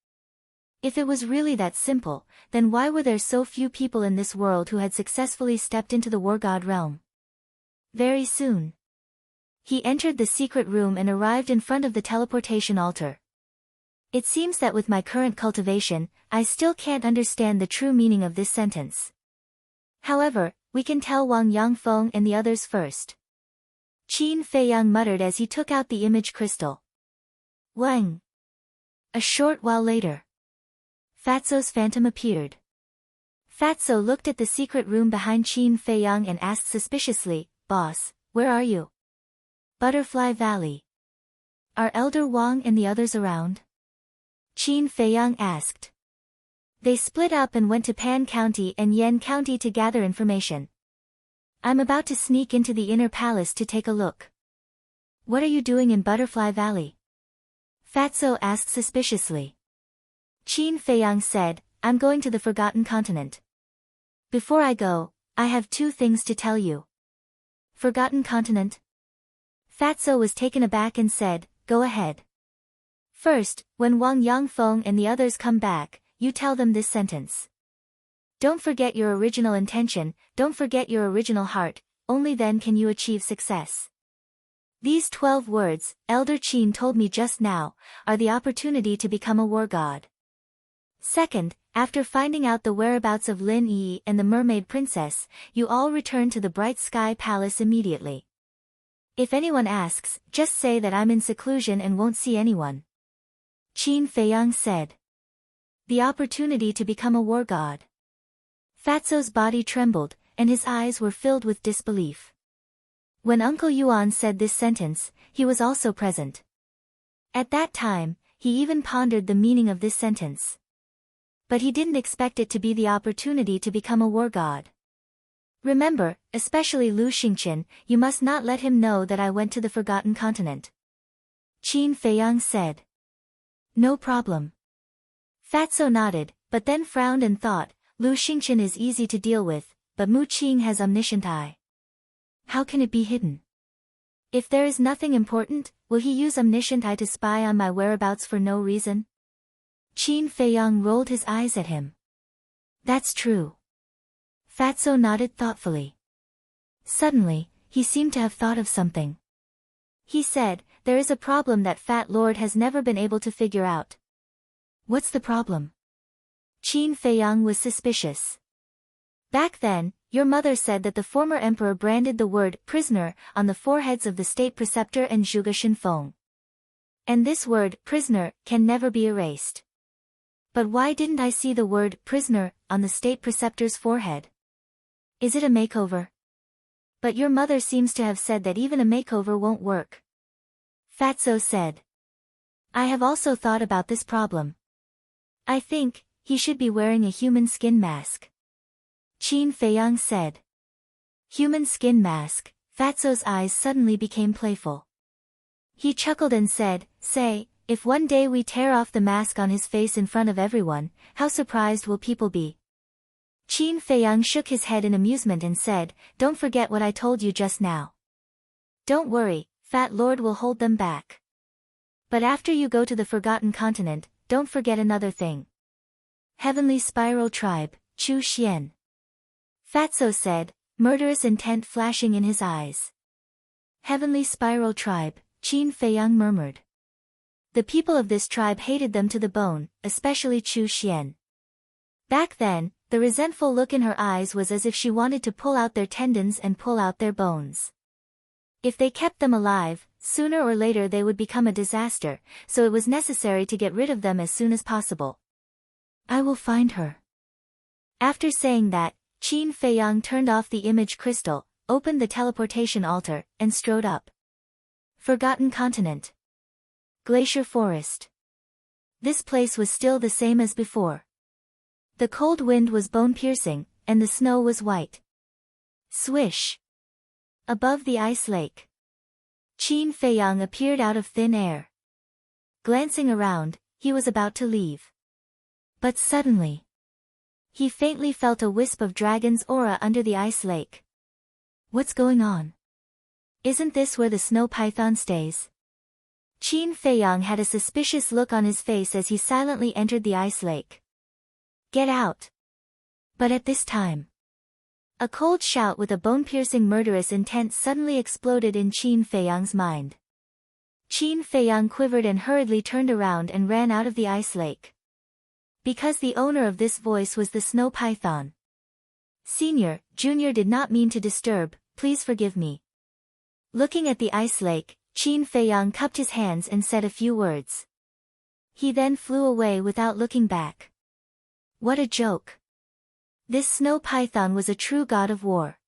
If it was really that simple, then why were there so few people in this world who had successfully stepped into the war god realm? Very soon. He entered the secret room and arrived in front of the teleportation altar. It seems that with my current cultivation, I still can't understand the true meaning of this sentence. However, we can tell Wang Yangfeng and the others first. Qin Feiyang muttered as he took out the image crystal. Wang. A short while later, Fatso's phantom appeared. Fatso looked at the secret room behind Qin Feiyang and asked suspiciously, Boss, where are you? Butterfly Valley. Are Elder Wang and the others around? Qin Feiyang asked. They split up and went to Pan County and Yen County to gather information. I'm about to sneak into the inner palace to take a look. What are you doing in Butterfly Valley? Fatso asked suspiciously. Qin Feiyang said, I'm going to the Forgotten Continent. Before I go, I have 2 things to tell you. Forgotten Continent? Fatso was taken aback and said, go ahead. First, when Wang Yangfeng and the others come back, you tell them this sentence. Don't forget your original intention, don't forget your original heart, only then can you achieve success. These 12 words, Elder Qin told me just now, are the opportunity to become a war god. Second, after finding out the whereabouts of Lin Yi and the mermaid princess, you all return to the Bright Sky Palace immediately. If anyone asks, just say that I'm in seclusion and won't see anyone. Qin Feiyang said. The opportunity to become a war god. Fatso's body trembled, and his eyes were filled with disbelief. When Uncle Yuan said this sentence, he was also present. At that time, he even pondered the meaning of this sentence. But he didn't expect it to be the opportunity to become a war god. Remember, especially Lu Xingqian, you must not let him know that I went to the Forgotten Continent. Qin Feiyang said. No problem. Fatso nodded, but then frowned and thought, Lu Xingqian is easy to deal with, but Mu Qing has omniscient eye. How can it be hidden? If there is nothing important, will he use omniscient eye to spy on my whereabouts for no reason? Qin Feiyang rolled his eyes at him. That's true. Fatso nodded thoughtfully. Suddenly, he seemed to have thought of something. He said, there is a problem that Fat Lord has never been able to figure out. What's the problem? Qin Feiyang was suspicious. Back then, your mother said that the former emperor branded the word prisoner on the foreheads of the state preceptor and Zhuge Shinfeng. And this word prisoner can never be erased. But why didn't I see the word prisoner on the state preceptor's forehead? Is it a makeover? But your mother seems to have said that even a makeover won't work. Fatso said. I have also thought about this problem. I think he should be wearing a human skin mask. Qin Feiyang said. Human skin mask. Fatso's eyes suddenly became playful. He chuckled and said, say, if one day we tear off the mask on his face in front of everyone, how surprised will people be? Qin Feiyang shook his head in amusement and said, don't forget what I told you just now. Don't worry, Fat Lord will hold them back. But after you go to the Forgotten Continent, don't forget another thing. Heavenly Spiral Tribe, Chu Xian. Fatso said, murderous intent flashing in his eyes. Heavenly Spiral Tribe, Qin Feiyang murmured. The people of this tribe hated them to the bone, especially Chu Xian. Back then, the resentful look in her eyes was as if she wanted to pull out their tendons and pull out their bones. If they kept them alive, sooner or later they would become a disaster, so it was necessary to get rid of them as soon as possible. I will find her. After saying that, Qin Feiyang turned off the image crystal, opened the teleportation altar, and strode up. Forgotten Continent. Glacier Forest. This place was still the same as before. The cold wind was bone-piercing, and the snow was white. Swish! Above the ice lake. Qin Feiyang appeared out of thin air. Glancing around, he was about to leave. But suddenly, he faintly felt a wisp of dragon's aura under the ice lake. What's going on? Isn't this where the snow python stays? Qin Feiyang had a suspicious look on his face as he silently entered the ice lake. Get out! But at this time, a cold shout with a bone-piercing murderous intent suddenly exploded in Qin Feiyang's mind. Qin Feiyang quivered and hurriedly turned around and ran out of the ice lake. Because the owner of this voice was the snow python. Senior, Junior did not mean to disturb, please forgive me. Looking at the ice lake, Qin Feiyang cupped his hands and said a few words. He then flew away without looking back. What a joke. This snow python was a true god of war.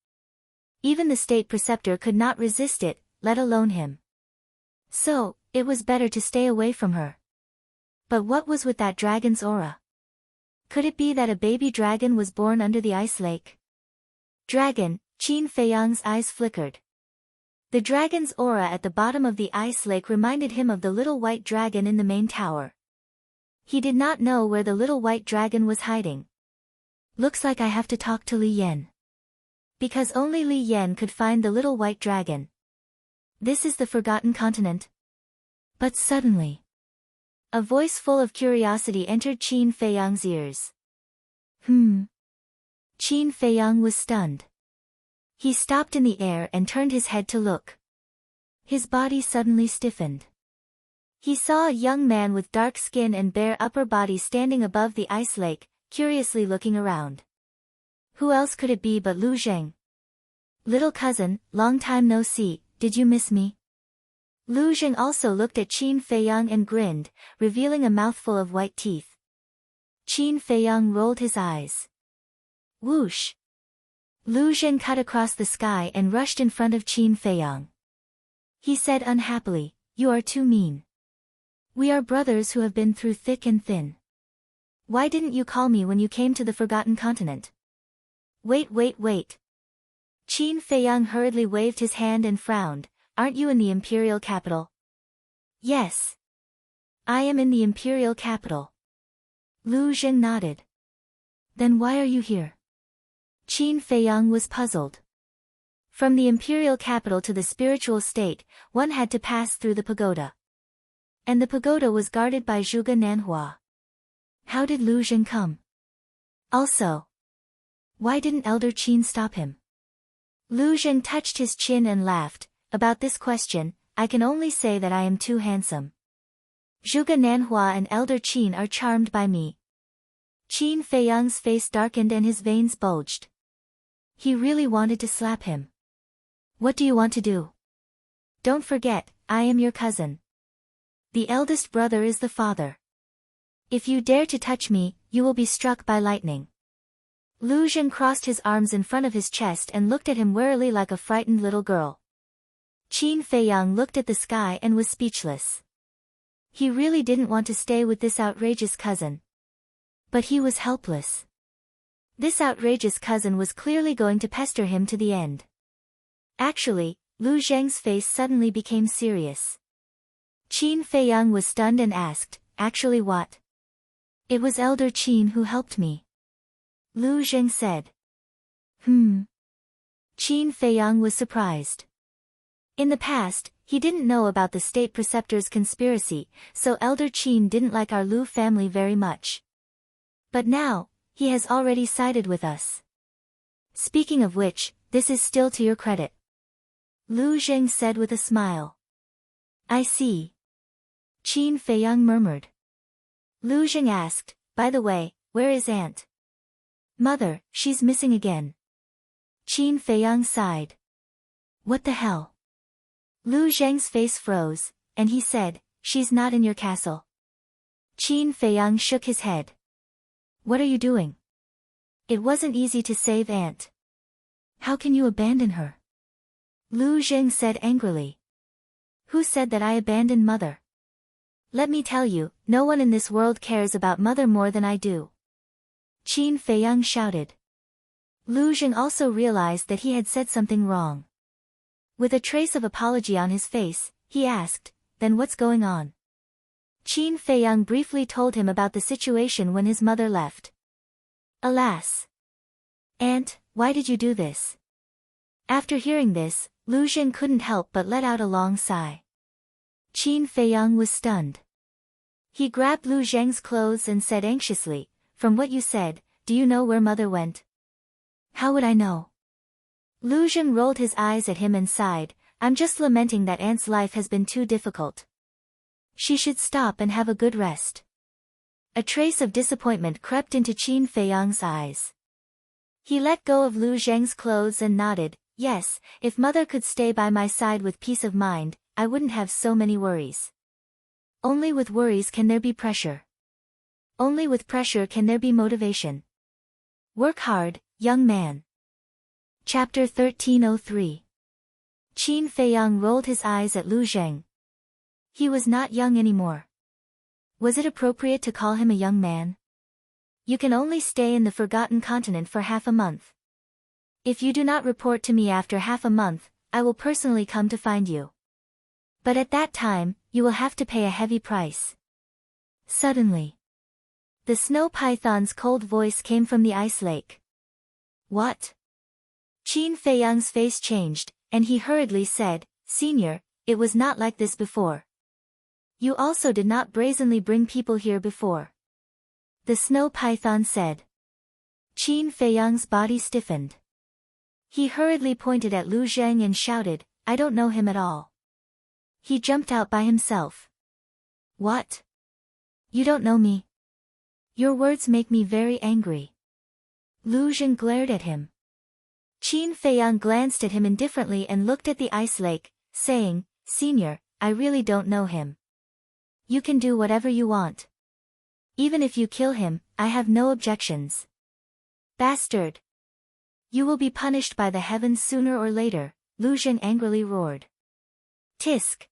Even the state preceptor could not resist it, let alone him. So, it was better to stay away from her. But what was with that dragon's aura? Could it be that a baby dragon was born under the ice lake? Dragon, Qin Feiyang's eyes flickered. The dragon's aura at the bottom of the ice lake reminded him of the little white dragon in the main tower. He did not know where the little white dragon was hiding. Looks like I have to talk to Li Yan. Because only Li Yan could find the little white dragon. This is the Forgotten Continent. But suddenly, a voice full of curiosity entered Qin Feiyang's ears. Qin Feiyang was stunned. He stopped in the air and turned his head to look. His body suddenly stiffened. He saw a young man with dark skin and bare upper body standing above the ice lake, curiously looking around. Who else could it be but Lu Zheng? Little cousin, long time no see, did you miss me? Lu Zheng also looked at Qin Feiyang and grinned, revealing a mouthful of white teeth. Qin Feiyang rolled his eyes. Whoosh! Lu Zheng cut across the sky and rushed in front of Qin Feiyang. He said unhappily, you are too mean. We are brothers who have been through thick and thin. Why didn't you call me when you came to the Forgotten Continent? Wait. Qin Feiyang hurriedly waved his hand and frowned. Aren't you in the imperial capital? Yes. I am in the imperial capital. Lu Zheng nodded. Then why are you here? Qin Feiyang was puzzled. From the imperial capital to the spiritual state, one had to pass through the pagoda. And the pagoda was guarded by Zhuge Nanhua. How did Lu Zheng come? Also, why didn't Elder Qin stop him? Lu Zheng touched his chin and laughed. About this question, I can only say that I am too handsome. Zhuge Nanhua and Elder Qin are charmed by me. Qin Feiyang's face darkened and his veins bulged. He really wanted to slap him. What do you want to do? Don't forget, I am your cousin. The eldest brother is the father. If you dare to touch me, you will be struck by lightning. Lu Zheng crossed his arms in front of his chest and looked at him warily like a frightened little girl. Qin Feiyang looked at the sky and was speechless. He really didn't want to stay with this outrageous cousin. But he was helpless. This outrageous cousin was clearly going to pester him to the end. Actually, Lu Zheng's face suddenly became serious. Qin Feiyang was stunned and asked, actually what? It was Elder Qin who helped me. Lu Zheng said. Qin Feiyang was surprised. In the past, he didn't know about the state preceptor's conspiracy, so Elder Qin didn't like our Lu family very much. But now, he has already sided with us. Speaking of which, this is still to your credit. Lu Zheng said with a smile. I see. Qin Feiyang murmured. Lu Zheng asked, by the way, where is Aunt? Mother, she's missing again. Qin Feiyang sighed. What the hell? Lu Zheng's face froze, and he said, she's not in your castle. Qin Feiyang shook his head. What are you doing? It wasn't easy to save Aunt. How can you abandon her? Lu Zheng said angrily. Who said that I abandoned Mother? Let me tell you, no one in this world cares about Mother more than I do. Qin Feiyang shouted. Lu Zheng also realized that he had said something wrong. With a trace of apology on his face, he asked, then what's going on? Qin Feiyang briefly told him about the situation when his mother left. Alas! Aunt, why did you do this? After hearing this, Lu Zheng couldn't help but let out a long sigh. Qin Feiyang was stunned. He grabbed Lu Zheng's clothes and said anxiously, from what you said, do you know where Mother went? How would I know? Lu Zheng rolled his eyes at him and sighed, I'm just lamenting that Aunt's life has been too difficult. She should stop and have a good rest. A trace of disappointment crept into Qin Feiyang's eyes. He let go of Lu Zheng's clothes and nodded, yes, if Mother could stay by my side with peace of mind, I wouldn't have so many worries. Only with worries can there be pressure. Only with pressure can there be motivation. Work hard, young man. Chapter 1303. Qin Feiyang rolled his eyes at Lu Zheng. He was not young anymore. Was it appropriate to call him a young man? You can only stay in the Forgotten Continent for half a month. If you do not report to me after half a month, I will personally come to find you. But at that time, you will have to pay a heavy price. Suddenly, the snow python's cold voice came from the ice lake. What? Qin Feiyang's face changed, and he hurriedly said, Senior, it was not like this before. You also did not brazenly bring people here before. The snow python said. Qin Feiyang's body stiffened. He hurriedly pointed at Lu Zheng and shouted, I don't know him at all. He jumped out by himself. What? You don't know me? Your words make me very angry. Lu Zheng glared at him. Qin Feiyang glanced at him indifferently and looked at the ice lake, saying, Senior, I really don't know him. You can do whatever you want. Even if you kill him, I have no objections. Bastard! You will be punished by the heavens sooner or later, Lu Zheng angrily roared. Tisk!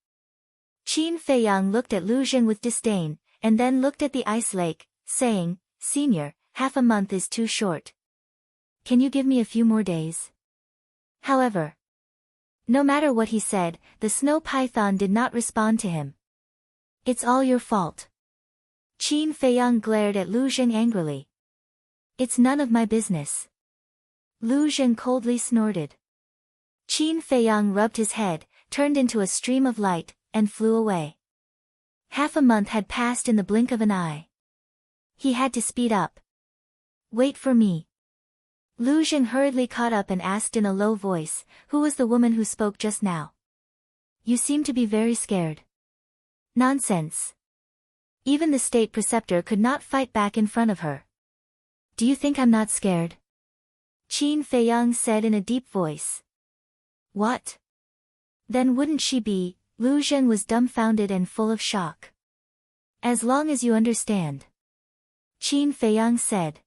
Qin Feiyang looked at Lu Zheng with disdain, and then looked at the ice lake, saying, "Senior, half a month is too short. Can you give me a few more days?" However, no matter what he said, the snow python did not respond to him. "It's all your fault." Qin Feiyang glared at Lu Zheng angrily. "It's none of my business." Lu Zheng coldly snorted. Qin Feiyang rubbed his head, turned into a stream of light, and flew away. Half a month had passed in the blink of an eye. He had to speed up. "Wait for me." Lu Zheng hurriedly caught up and asked in a low voice, "Who was the woman who spoke just now? You seem to be very scared." "Nonsense. Even the state preceptor could not fight back in front of her." "Do you think I'm not scared?" Qin Feiyang said in a deep voice. "What? Then wouldn't she be?" Lu Zheng was dumbfounded and full of shock. "As long as you understand," Qin Feiyang said.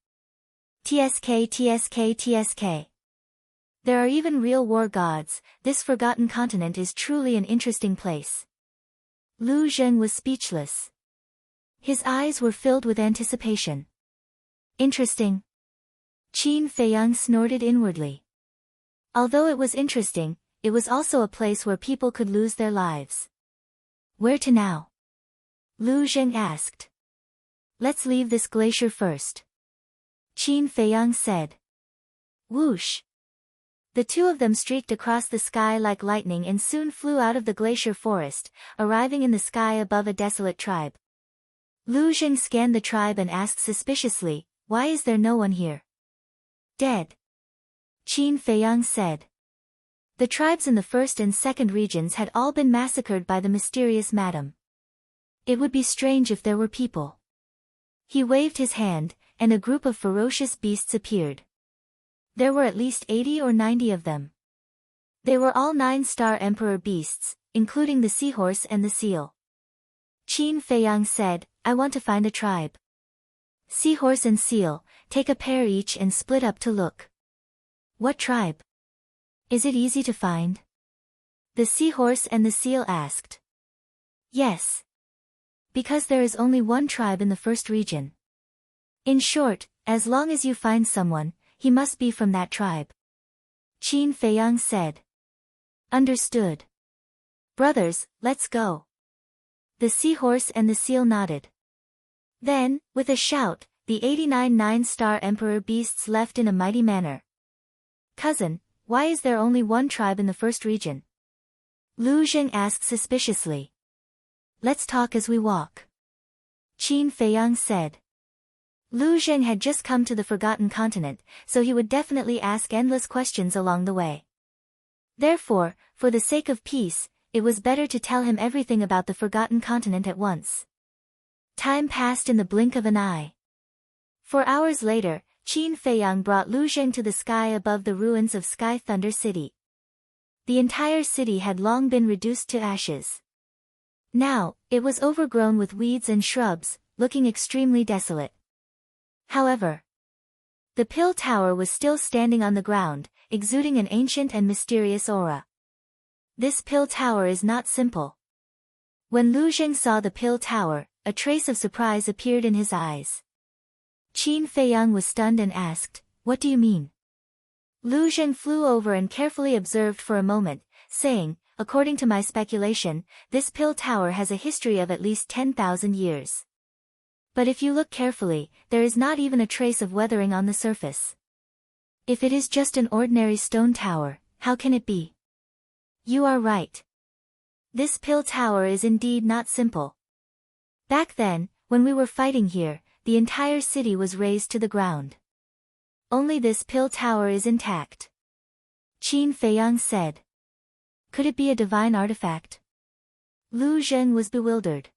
"TSK TSK TSK. There are even real war gods. This forgotten continent is truly an interesting place." Lu Zheng was speechless. His eyes were filled with anticipation. "Interesting?" Qin Feiyang snorted inwardly. Although it was interesting, it was also a place where people could lose their lives. "Where to now?" Lu Zheng asked. "Let's leave this glacier first," Qin Feiyang said. Whoosh! The two of them streaked across the sky like lightning and soon flew out of the glacier forest, arriving in the sky above a desolate tribe. Lu Zheng scanned the tribe and asked suspiciously, "Why is there no one here?" "Dead," Qin Feiyang said. The tribes in the first and second regions had all been massacred by the mysterious madam. It would be strange if there were people. He waved his hand, and a group of ferocious beasts appeared. There were at least 80 or 90 of them. They were all 9-star emperor beasts, including the seahorse and the seal. Qin Feiyang said, "I want to find a tribe. Seahorse and seal, take a pair each and split up to look." "What tribe? Is it easy to find?" the seahorse and the seal asked. "Yes. Because there is only one tribe in the first region. In short, as long as you find someone, he must be from that tribe," Qin Feiyang said. "Understood. Brothers, let's go." The seahorse and the seal nodded. Then, with a shout, the 89 9-star emperor beasts left in a mighty manner. "Cousin, why is there only one tribe in the first region?" Lu Zheng asked suspiciously. "Let's talk as we walk," Qin Feiyang said. Lu Zheng had just come to the Forgotten Continent, so he would definitely ask endless questions along the way. Therefore, for the sake of peace, it was better to tell him everything about the Forgotten Continent at once. Time passed in the blink of an eye. 4 hours later, Qin Feiyang brought Lu Zheng to the sky above the ruins of Sky Thunder City. The entire city had long been reduced to ashes. Now, it was overgrown with weeds and shrubs, looking extremely desolate. However, the Pill Tower was still standing on the ground, exuding an ancient and mysterious aura. This Pill Tower is not simple. When Lu Zheng saw the Pill Tower, a trace of surprise appeared in his eyes. Qin Feiyang was stunned and asked, "What do you mean?" Lu Zheng flew over and carefully observed for a moment, saying, "According to my speculation, this Pill Tower has a history of at least 10,000 years. But if you look carefully, there is not even a trace of weathering on the surface. If it is just an ordinary stone tower, how can it be?" "You are right. This Pill Tower is indeed not simple. Back then, when we were fighting here, the entire city was razed to the ground. Only this Pill Tower is intact," Qin Feiyang said. "Could it be a divine artifact?" Lu Zheng was bewildered.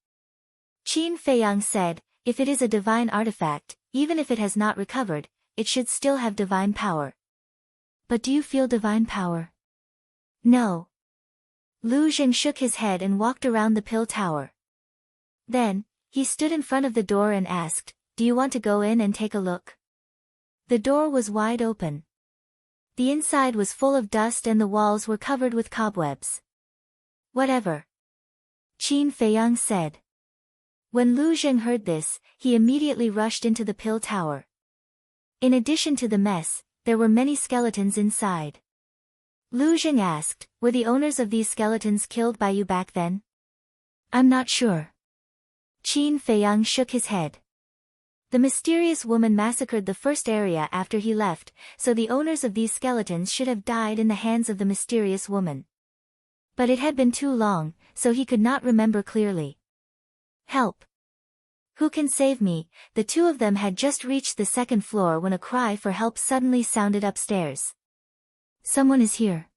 Qin Feiyang said, "If it is a divine artifact, even if it has not recovered, it should still have divine power." "But do you feel divine power?" "No." Lu Zheng shook his head and walked around the Pill Tower. Then, he stood in front of the door and asked, "Do you want to go in and take a look?" The door was wide open. The inside was full of dust and the walls were covered with cobwebs. "Whatever." Qin Feiyang said. When Lu Zheng heard this, he immediately rushed into the pill tower. In addition to the mess, there were many skeletons inside. Lu Zheng asked, were the owners of these skeletons killed by you back then? I'm not sure. Qin Feiyang shook his head. The mysterious woman massacred the first area after he left, so the owners of these skeletons should have died in the hands of the mysterious woman. But it had been too long, so he could not remember clearly. Help! Who can save me? The two of them had just reached the second floor when a cry for help suddenly sounded upstairs. Someone is here.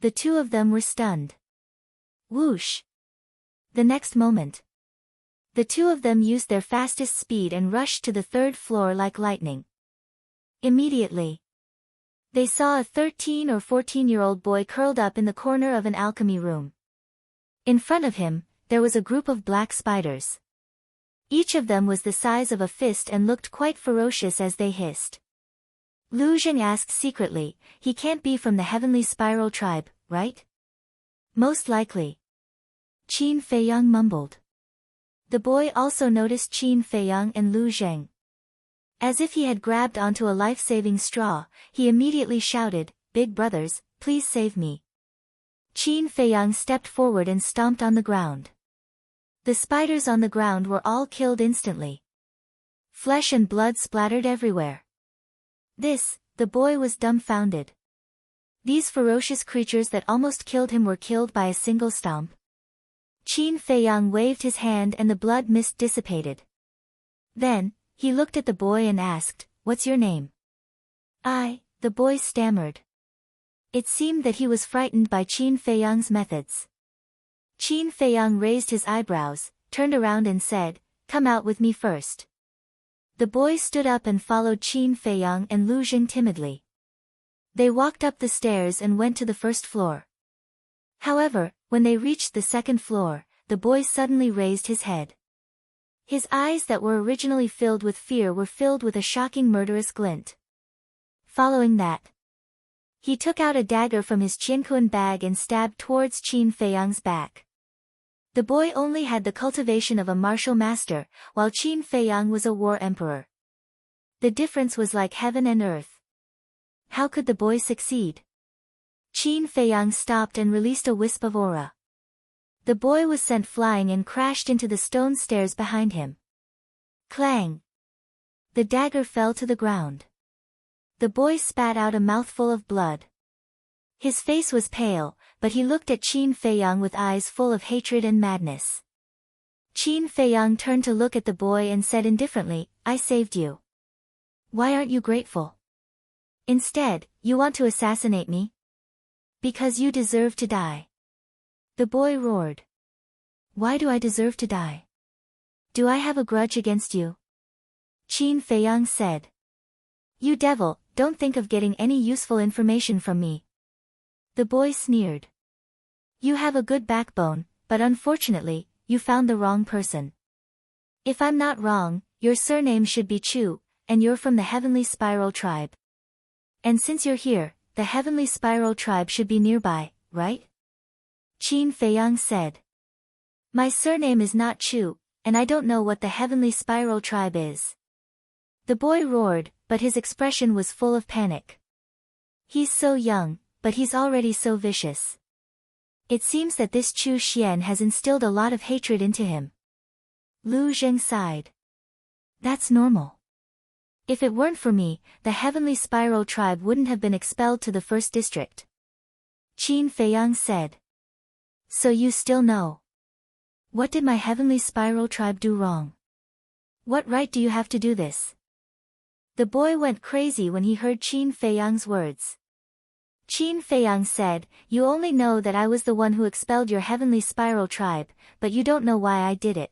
The two of them were stunned. Whoosh! The next moment, the two of them used their fastest speed and rushed to the third floor like lightning. Immediately, they saw a 13 or 14-year-old boy curled up in the corner of an alchemy room. In front of him, there was a group of black spiders. Each of them was the size of a fist and looked quite ferocious as they hissed. Lu Zheng asked secretly, he can't be from the Heavenly Spiral tribe, right? Most likely. Qin Feiyang mumbled. The boy also noticed Qin Feiyang and Lu Zheng. As if he had grabbed onto a life-saving straw, he immediately shouted, Big brothers, please save me. Qin Feiyang stepped forward and stomped on the ground. The spiders on the ground were all killed instantly. Flesh and blood splattered everywhere. The boy was dumbfounded. These ferocious creatures that almost killed him were killed by a single stomp. Qin Feiyang waved his hand and the blood mist dissipated. Then, he looked at the boy and asked, what's your name? The boy stammered. It seemed that he was frightened by Qin Feiyang's methods. Qin Feiyang raised his eyebrows, turned around and said, come out with me first. The boy stood up and followed Qin Feiyang and Lu Zheng timidly. They walked up the stairs and went to the first floor. However, when they reached the second floor, the boy suddenly raised his head. His eyes that were originally filled with fear were filled with a shocking murderous glint. Following that, he took out a dagger from his Qianquan bag and stabbed towards Qin Feiyang's back. The boy only had the cultivation of a martial master, while Qin Feiyang was a war emperor. The difference was like heaven and earth. How could the boy succeed? Qin Feiyang stopped and released a wisp of aura. The boy was sent flying and crashed into the stone stairs behind him. Clang! The dagger fell to the ground. The boy spat out a mouthful of blood. His face was pale, but he looked at Qin Feiyang with eyes full of hatred and madness. Qin Feiyang turned to look at the boy and said indifferently, I saved you. Why aren't you grateful? Instead, you want to assassinate me? Because you deserve to die. The boy roared. Why do I deserve to die? Do I have a grudge against you? Qin Feiyang said. You devil, don't think of getting any useful information from me. The boy sneered. You have a good backbone, but unfortunately, you found the wrong person. If I'm not wrong, your surname should be Chu, and you're from the Heavenly Spiral tribe. And since you're here, the Heavenly Spiral tribe should be nearby, right? Qin Feiyang said. My surname is not Chu, and I don't know what the Heavenly Spiral tribe is. The boy roared, but his expression was full of panic. He's so young, but he's already so vicious. It seems that this Chu Xian has instilled a lot of hatred into him. Lu Zheng sighed. That's normal. If it weren't for me, the Heavenly Spiral tribe wouldn't have been expelled to the first district. Qin Feiyang said. So you still know. What did my Heavenly Spiral tribe do wrong? What right do you have to do this? The boy went crazy when he heard Qin Feiyang's words. Qin Feiyang said, you only know that I was the one who expelled your Heavenly Spiral tribe, but you don't know why I did it.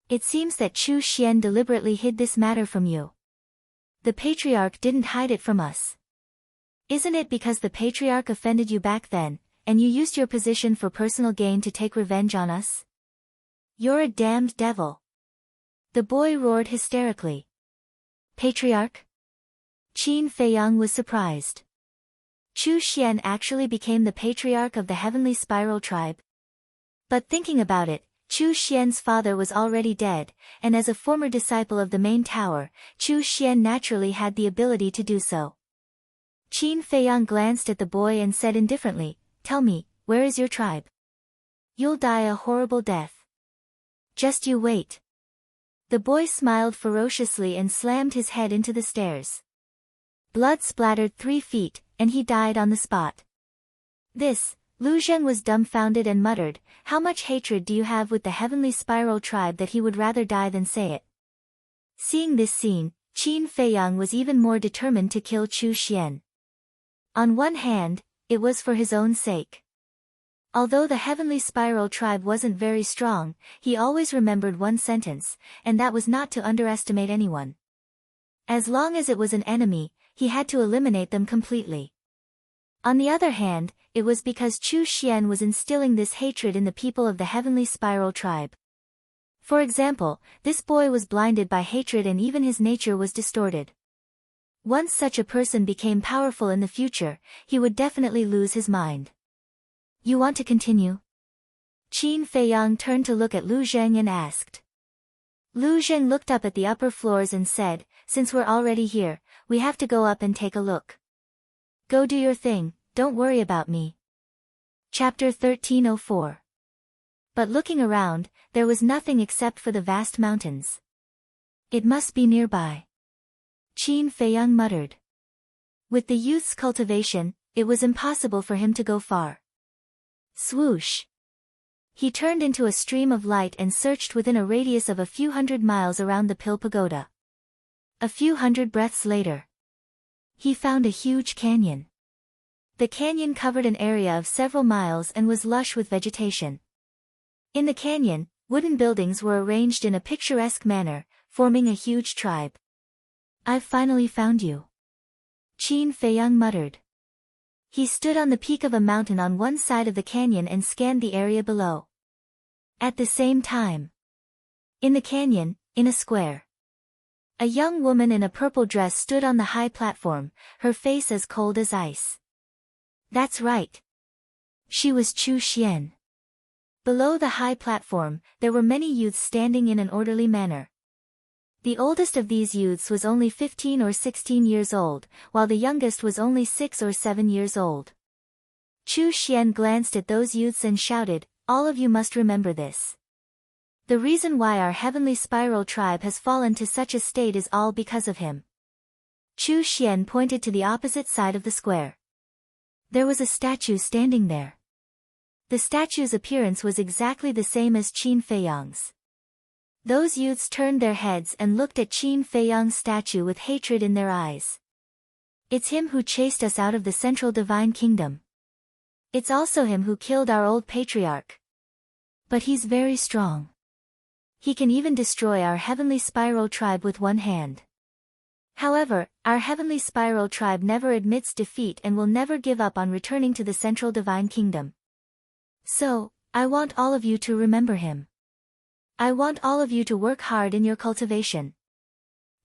It seems that Chu Xian deliberately hid this matter from you. The Patriarch didn't hide it from us. Isn't it because the Patriarch offended you back then, and you used your position for personal gain to take revenge on us? You're a damned devil. The boy roared hysterically. Patriarch? Qin Feiyang was surprised. Chu Xian actually became the Patriarch of the Heavenly Spiral tribe. But thinking about it, Chu Xian's father was already dead, and as a former disciple of the main tower, Chu Xian naturally had the ability to do so. Qin Feiyang glanced at the boy and said indifferently, "Tell me, where is your tribe? You'll die a horrible death. Just you wait." The boy smiled ferociously and slammed his head into the stairs. Blood splattered 3 feet, and he died on the spot. Lu Zheng was dumbfounded and muttered, "How much hatred do you have with the heavenly spiral tribe that he would rather die than say it?" Seeing this scene, Qin Feiyang was even more determined to kill Chu Xian. On one hand, it was for his own sake. Although the heavenly spiral tribe wasn't very strong, he always remembered one sentence, and that was not to underestimate anyone. As long as it was an enemy, he had to eliminate them completely. On the other hand, it was because Chu Xian was instilling this hatred in the people of the heavenly spiral tribe. For example, this boy was blinded by hatred and even his nature was distorted. Once such a person became powerful in the future, he would definitely lose his mind. "You want to continue?" Qin Feiyang turned to look at Lu Zheng and asked. Lu Zheng looked up at the upper floors and said, "Since we're already here, we have to go up and take a look. Go do your thing, don't worry about me." Chapter 1304. But looking around, there was nothing except for the vast mountains. "It must be nearby," Qin Feiyang muttered. With the youth's cultivation, it was impossible for him to go far. Swoosh! He turned into a stream of light and searched within a radius of a few hundred miles around the Pill Pagoda. A few hundred breaths later, he found a huge canyon. The canyon covered an area of several miles and was lush with vegetation. In the canyon, wooden buildings were arranged in a picturesque manner, forming a huge tribe. "I've finally found you," Qin Feiyang muttered. He stood on the peak of a mountain on one side of the canyon and scanned the area below. At the same time, in the canyon, in a square, a young woman in a purple dress stood on the high platform, her face as cold as ice. That's right. She was Chu Xian. Below the high platform, there were many youths standing in an orderly manner. The oldest of these youths was only 15 or 16 years old, while the youngest was only 6 or 7 years old. Chu Xian glanced at those youths and shouted, "All of you must remember this. The reason why our heavenly spiral tribe has fallen to such a state is all because of him." Chu Xian pointed to the opposite side of the square. There was a statue standing there. The statue's appearance was exactly the same as Qin Feiyang's. Those youths turned their heads and looked at Qin Feiyang's statue with hatred in their eyes. "It's him who chased us out of the central divine kingdom. It's also him who killed our old patriarch. But he's very strong. He can even destroy our heavenly spiral tribe with one hand. However, our heavenly spiral tribe never admits defeat and will never give up on returning to the central divine kingdom. So, I want all of you to remember him. I want all of you to work hard in your cultivation.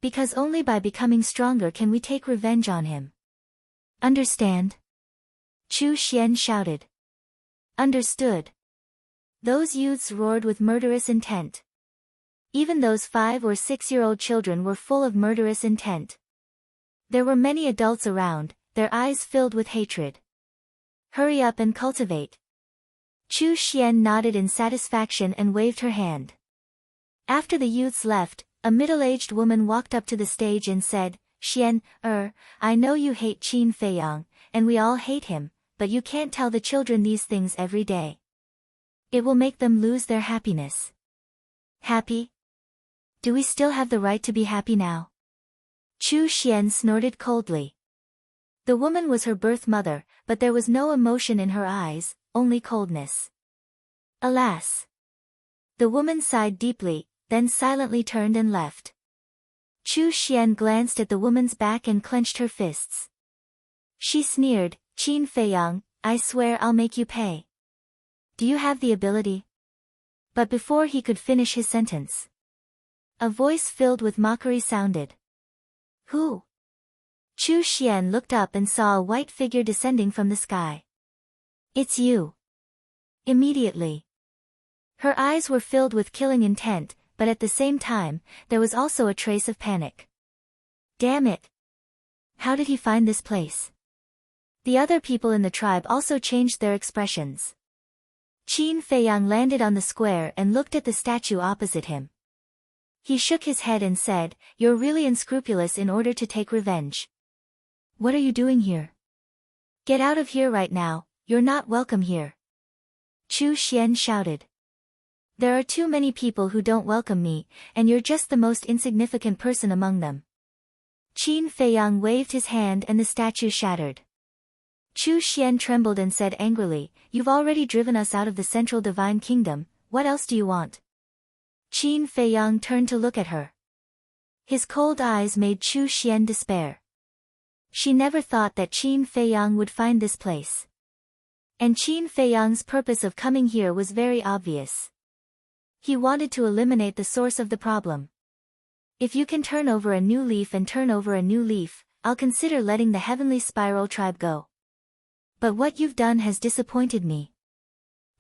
Because only by becoming stronger can we take revenge on him. Understand?" Chu Xian shouted. "Understood." Those youths roared with murderous intent. Even those 5 or 6-year-old children were full of murderous intent. There were many adults around, their eyes filled with hatred. "Hurry up and cultivate." Chu Xian nodded in satisfaction and waved her hand. After the youths left, a middle-aged woman walked up to the stage and said, "Xian, I know you hate Qin Feiyang, and we all hate him, but you can't tell the children these things every day. It will make them lose their happiness." "Happy? Do we still have the right to be happy now?" Chu Xian snorted coldly. The woman was her birth mother, but there was no emotion in her eyes, only coldness. Alas! The woman sighed deeply, then silently turned and left. Chu Xian glanced at the woman's back and clenched her fists. She sneered, "Qin Feiyang, I swear I'll make you pay. Do you have the ability?" But before he could finish his sentence, a voice filled with mockery sounded. "Who?" Chu Xian looked up and saw a white figure descending from the sky. "It's you." Immediately, Her eyes were filled with killing intent, but at the same time, there was also a trace of panic. Damn it! How did he find this place? The other people in the tribe also changed their expressions. Qin Feiyang landed on the square and looked at the statue opposite him. He shook his head and said, "You're really unscrupulous in order to take revenge. What are you doing here? Get out of here right now, you're not welcome here." Chu Xian shouted. "There are too many people who don't welcome me, and you're just the most insignificant person among them." Qin Feiyang waved his hand and the statue shattered. Chu Xian trembled and said angrily, "You've already driven us out of the central divine kingdom, what else do you want?" Qin Feiyang turned to look at her. His cold eyes made Chu Xian despair. She never thought that Qin Feiyang would find this place. And Qin Feiyang's purpose of coming here was very obvious. He wanted to eliminate the source of the problem. "If you can turn over a new leaf and turn over a new leaf, I'll consider letting the Heavenly Spiral tribe go. But what you've done has disappointed me.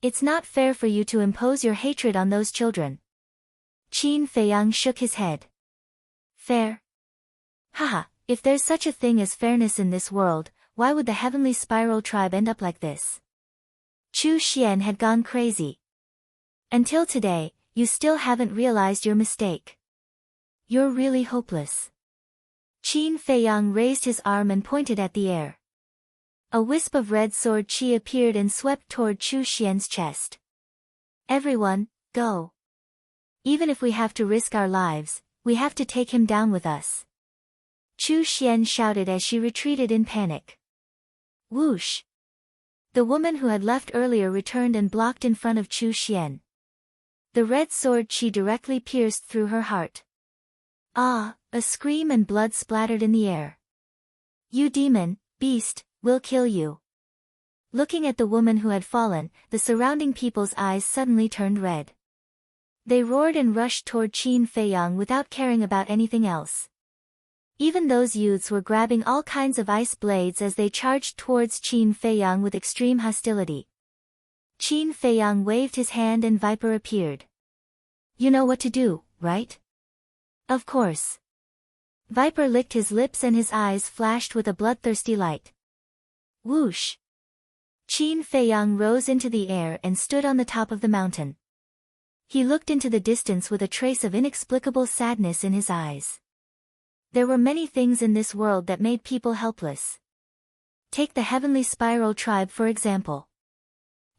It's not fair for you to impose your hatred on those children." Qin Feiyang shook his head. "Fair? Haha, if there's such a thing as fairness in this world, why would the Heavenly Spiral tribe end up like this?" Chu Xian had gone crazy. "Until today, you still haven't realized your mistake. You're really hopeless." Qin Feiyang raised his arm and pointed at the air. A wisp of red sword chi appeared and swept toward Chu Xian's chest. "Everyone, go. Even if we have to risk our lives, we have to take him down with us." Chu Xian shouted as she retreated in panic. Whoosh! The woman who had left earlier returned and blocked in front of Chu Xian. The red sword chi directly pierced through her heart. Ah! A scream and blood splattered in the air. "You demon, beast, we'll kill you." Looking at the woman who had fallen, the surrounding people's eyes suddenly turned red. They roared and rushed toward Qin Feiyang without caring about anything else. Even those youths were grabbing all kinds of ice blades as they charged towards Qin Feiyang with extreme hostility. Qin Feiyang waved his hand and Viper appeared. "You know what to do, right?" "Of course." Viper licked his lips and his eyes flashed with a bloodthirsty light. Whoosh! Qin Feiyang rose into the air and stood on the top of the mountain. He looked into the distance with a trace of inexplicable sadness in his eyes. There were many things in this world that made people helpless. Take the Heavenly Spiral tribe for example.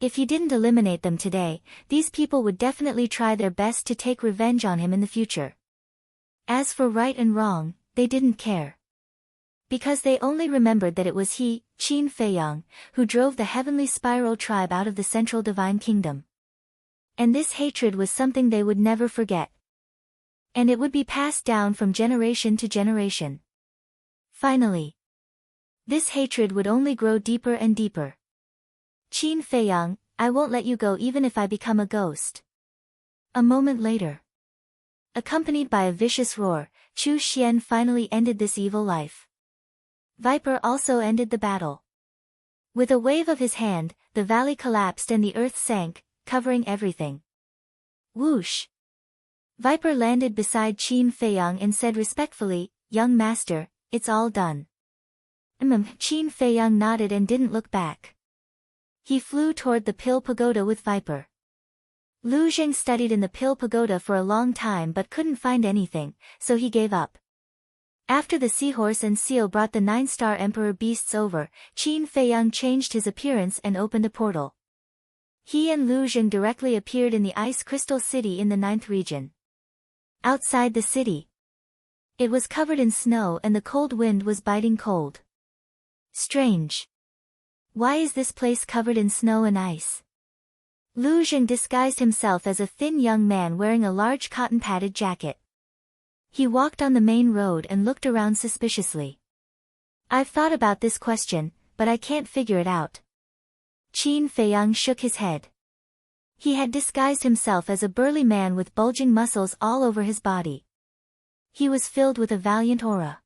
If he didn't eliminate them today, these people would definitely try their best to take revenge on him in the future. As for right and wrong, they didn't care. Because they only remembered that it was he, Qin Feiyang, who drove the Heavenly Spiral tribe out of the Central Divine Kingdom. And this hatred was something they would never forget. And it would be passed down from generation to generation. Finally, this hatred would only grow deeper and deeper. "Qin Feiyang, I won't let you go even if I become a ghost." A moment later, accompanied by a vicious roar, Chu Xian finally ended this evil life. Viper also ended the battle. With a wave of his hand, the valley collapsed and the earth sank, covering everything. Whoosh! Viper landed beside Qin Feiyang and said respectfully, "Young master, it's all done." Qin Feiyang nodded and didn't look back. He flew toward the Pill Pagoda with Viper. Lu Zheng studied in the Pill Pagoda for a long time but couldn't find anything, so he gave up. After the seahorse and seal brought the 9-star emperor beasts over, Qin Feiyang changed his appearance and opened a portal. He and Lu Zheng directly appeared in the Ice Crystal City in the 9th region. Outside the city, it was covered in snow and the cold wind was biting cold. Strange. Why is this place covered in snow and ice? Lu Zheng disguised himself as a thin young man wearing a large cotton-padded jacket. He walked on the main road and looked around suspiciously. "I've thought about this question, but I can't figure it out." Qin Feiyang shook his head. He had disguised himself as a burly man with bulging muscles all over his body. He was filled with a valiant aura.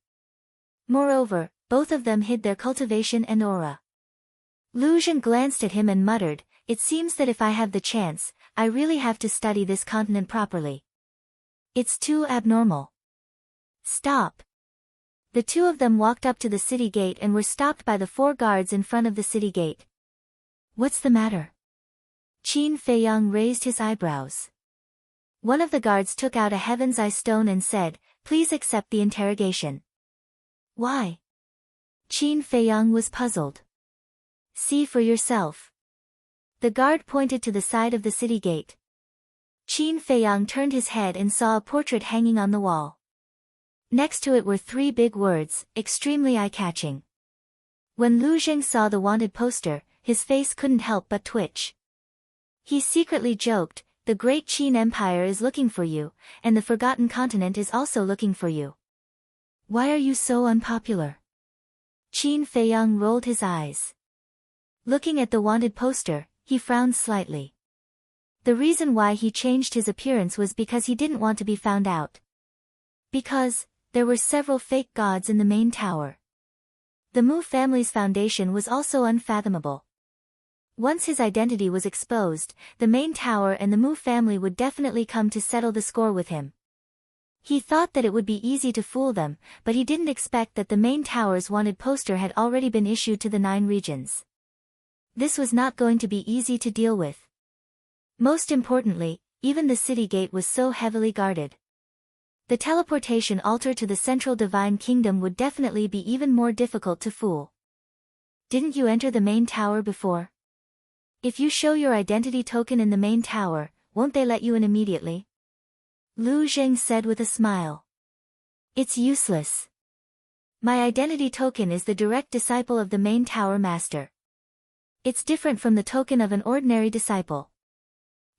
Moreover, both of them hid their cultivation and aura. Lu Zheng glanced at him and muttered, "It seems that if I have the chance, I really have to study this continent properly. It's too abnormal. Stop. The two of them walked up to the city gate and were stopped by the 4 guards in front of the city gate. What's the matter? Qin Feiyang raised his eyebrows. One of the guards took out a heaven's eye stone and said, "Please accept the interrogation." Why? Qin Feiyang was puzzled. See for yourself. The guard pointed to the side of the city gate. Qin Feiyang turned his head and saw a portrait hanging on the wall. Next to it were 3 big words, extremely eye-catching. When Lu Zheng saw the wanted poster, his face couldn't help but twitch. He secretly joked, "The great Qin Empire is looking for you, and the Forgotten Continent is also looking for you. Why are you so unpopular?" Qin Feiyang rolled his eyes. Looking at the wanted poster, he frowned slightly. The reason why he changed his appearance was because he didn't want to be found out. Because there were several fake gods in the main tower. The Mu family's foundation was also unfathomable. Once his identity was exposed, the main tower and the Mu family would definitely come to settle the score with him. He thought that it would be easy to fool them, but he didn't expect that the main tower's wanted poster had already been issued to the 9 regions. This was not going to be easy to deal with. Most importantly, even the city gate was so heavily guarded. The teleportation altar to the central divine kingdom would definitely be even more difficult to fool. Didn't you enter the main tower before? If you show your identity token in the main tower, won't they let you in immediately? Lu Zheng said with a smile. It's useless. My identity token is the direct disciple of the main tower master. It's different from the token of an ordinary disciple.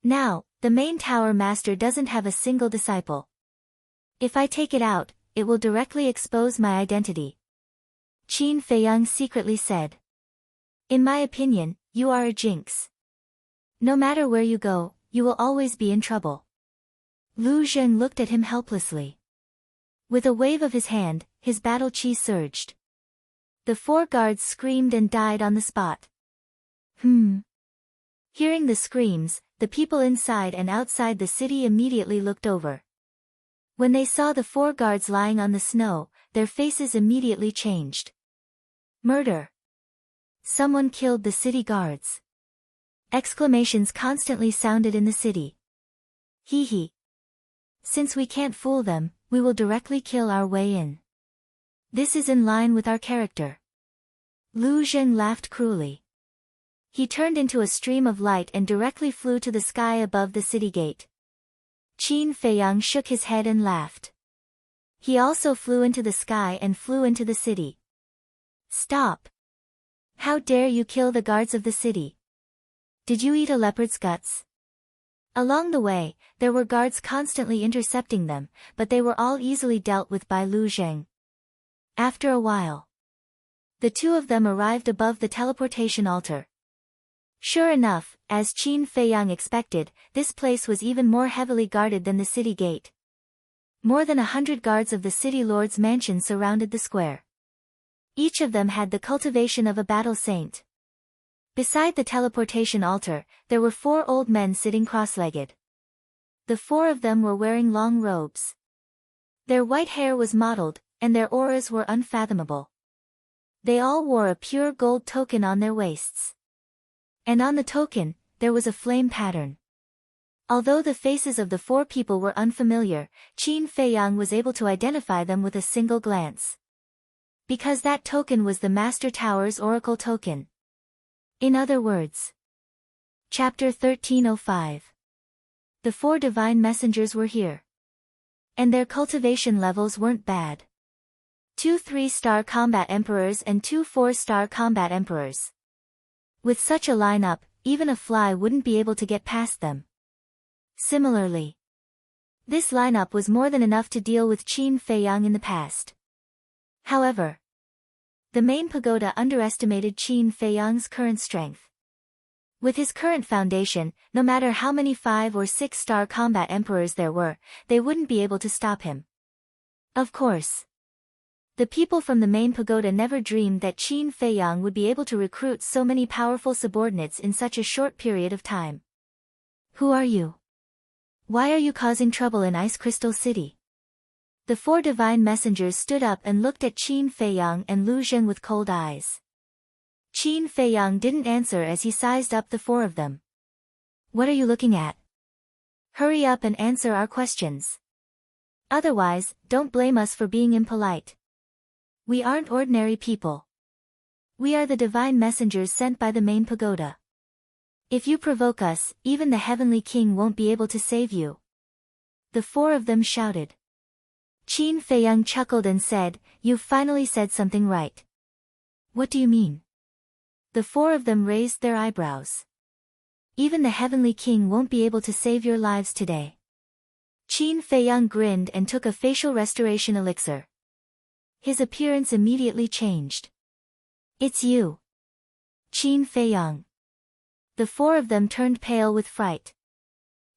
Now, the main tower master doesn't have a single disciple. If I take it out, it will directly expose my identity. Qin Feiyang secretly said. In my opinion, you are a jinx. No matter where you go, you will always be in trouble. Lu Zheng looked at him helplessly. With a wave of his hand, his battle chi surged. The 4 guards screamed and died on the spot. Hearing the screams, the people inside and outside the city immediately looked over. When they saw the 4 guards lying on the snow, their faces immediately changed. Murder! Someone killed the city guards. Exclamations constantly sounded in the city. Hee hee. Since we can't fool them, we will directly kill our way in. This is in line with our character. Lu Zheng laughed cruelly. He turned into a stream of light and directly flew to the sky above the city gate. Qin Feiyang shook his head and laughed. He also flew into the sky and flew into the city. Stop! How dare you kill the guards of the city? Did you eat a leopard's guts? Along the way, there were guards constantly intercepting them, but they were all easily dealt with by Lu Zheng. After a while, the 2 of them arrived above the teleportation altar. Sure enough, as Qin Feiyang expected, this place was even more heavily guarded than the city gate. More than 100 guards of the city lord's mansion surrounded the square. Each of them had the cultivation of a battle saint. Beside the teleportation altar, there were 4 old men sitting cross-legged. The 4 of them were wearing long robes. Their white hair was mottled, and their auras were unfathomable. They all wore a pure gold token on their waists. And on the token, there was a flame pattern. Although the faces of the 4 people were unfamiliar, Qin Feiyang was able to identify them with a single glance. Because that token was the Master Tower's Oracle token. In other words. Chapter 1305. The 4 divine messengers were here. And their cultivation levels weren't bad. 2 3-star combat emperors and 2 4-star combat emperors. With such a lineup, even a fly wouldn't be able to get past them. Similarly, this lineup was more than enough to deal with Qin Feiyang in the past. However, the main pagoda underestimated Qin Feiyang's current strength. With his current foundation, no matter how many 5 or 6-star combat emperors there were, they wouldn't be able to stop him. Of course, the people from the main pagoda never dreamed that Qin Feiyang would be able to recruit so many powerful subordinates in such a short period of time. Who are you? Why are you causing trouble in Ice Crystal City? The four divine messengers stood up and looked at Qin Feiyang and Lu Zheng with cold eyes. Qin Feiyang didn't answer as he sized up the four of them. What are you looking at? Hurry up and answer our questions. Otherwise, don't blame us for being impolite. We aren't ordinary people. We are the divine messengers sent by the main pagoda. If you provoke us, even the heavenly king won't be able to save you. The four of them shouted. Qin Feiyang chuckled and said, "You've finally said something right." What do you mean? The four of them raised their eyebrows. Even the heavenly king won't be able to save your lives today. Qin Feiyang grinned and took a facial restoration elixir. His appearance immediately changed. It's you. Qin Feiyang. The four of them turned pale with fright.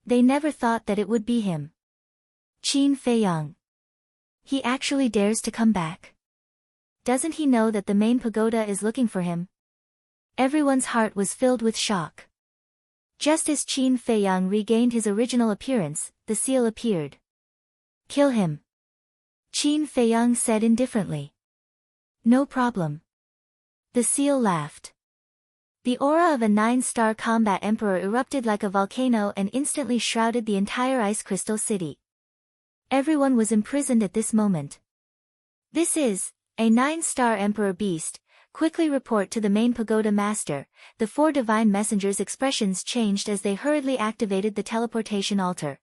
They never thought that it would be him. Qin Feiyang. He actually dares to come back. Doesn't he know that the main pagoda is looking for him? Everyone's heart was filled with shock. Just as Qin Feiyang regained his original appearance, the seal appeared. Kill him. Qin Feiyang said indifferently. No problem. The seal laughed. The aura of a 9-star combat emperor erupted like a volcano and instantly shrouded the entire Ice Crystal City. Everyone was imprisoned at this moment. This is a 9-star emperor beast. Quickly report to the main pagoda master. The four divine messengers' expressions changed as they hurriedly activated the teleportation altar.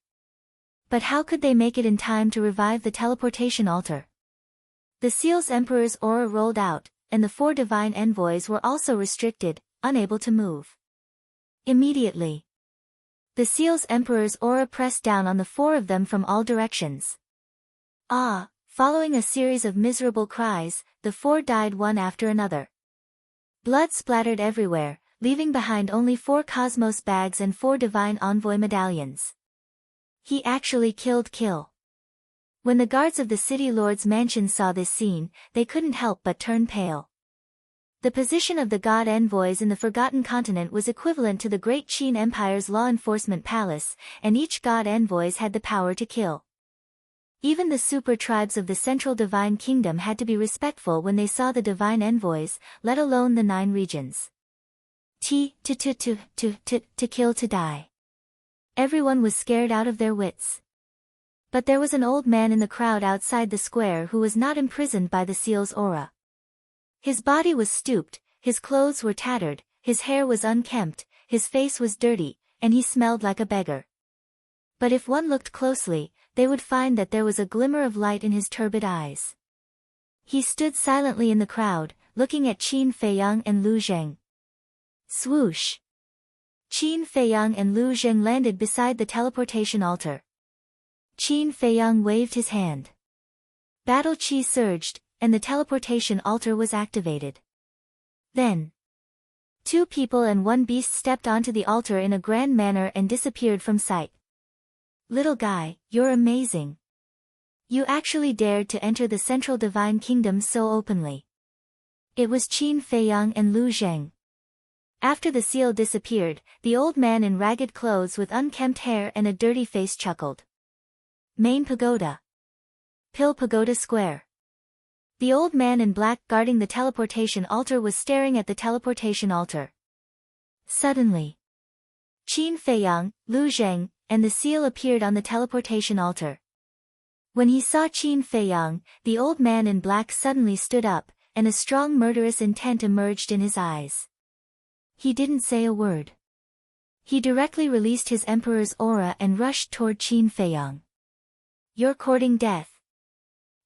But how could they make it in time to revive the teleportation altar? The seal's emperor's aura rolled out, and the four divine envoys were also restricted, unable to move. Immediately, the seal's emperor's aura pressed down on the four of them from all directions. Ah! Following a series of miserable cries, the four died one after another. Blood splattered everywhere, leaving behind only 4 cosmos bags and 4 divine envoy medallions. He actually killed Kill. When the guards of the city lord's mansion saw this scene, they couldn't help but turn pale. The position of the god envoys in the Forgotten Continent was equivalent to the Great Qin Empire's law enforcement palace, and each god envoys had the power to kill. Even the super tribes of the Central Divine Kingdom had to be respectful when they saw the divine envoys, let alone the 9 regions. To kill to die. Everyone was scared out of their wits. But there was an old man in the crowd outside the square who was not imprisoned by the seal's aura. His body was stooped, his clothes were tattered, his hair was unkempt, his face was dirty, and he smelled like a beggar. But if one looked closely, they would find that there was a glimmer of light in his turbid eyes. He stood silently in the crowd, looking at Qin Feiyang and Lu Zheng. Swoosh! Qin Feiyang and Lu Zheng landed beside the teleportation altar. Qin Feiyang waved his hand. Battle chi surged, and the teleportation altar was activated. Then, 2 people and 1 beast stepped onto the altar in a grand manner and disappeared from sight. Little guy, you're amazing. You actually dared to enter the Central Divine Kingdom so openly. It was Qin Feiyang and Lu Zheng. After the seal disappeared, the old man in ragged clothes with unkempt hair and a dirty face chuckled. Main Pagoda. Pill Pagoda Square. The old man in black guarding the teleportation altar was staring at the teleportation altar. Suddenly, Qin Feiyang, Lu Zheng, and the seal appeared on the teleportation altar. When he saw Qin Feiyang, the old man in black suddenly stood up, and a strong murderous intent emerged in his eyes. He didn't say a word. He directly released his emperor's aura and rushed toward Qin Feiyang. You're courting death.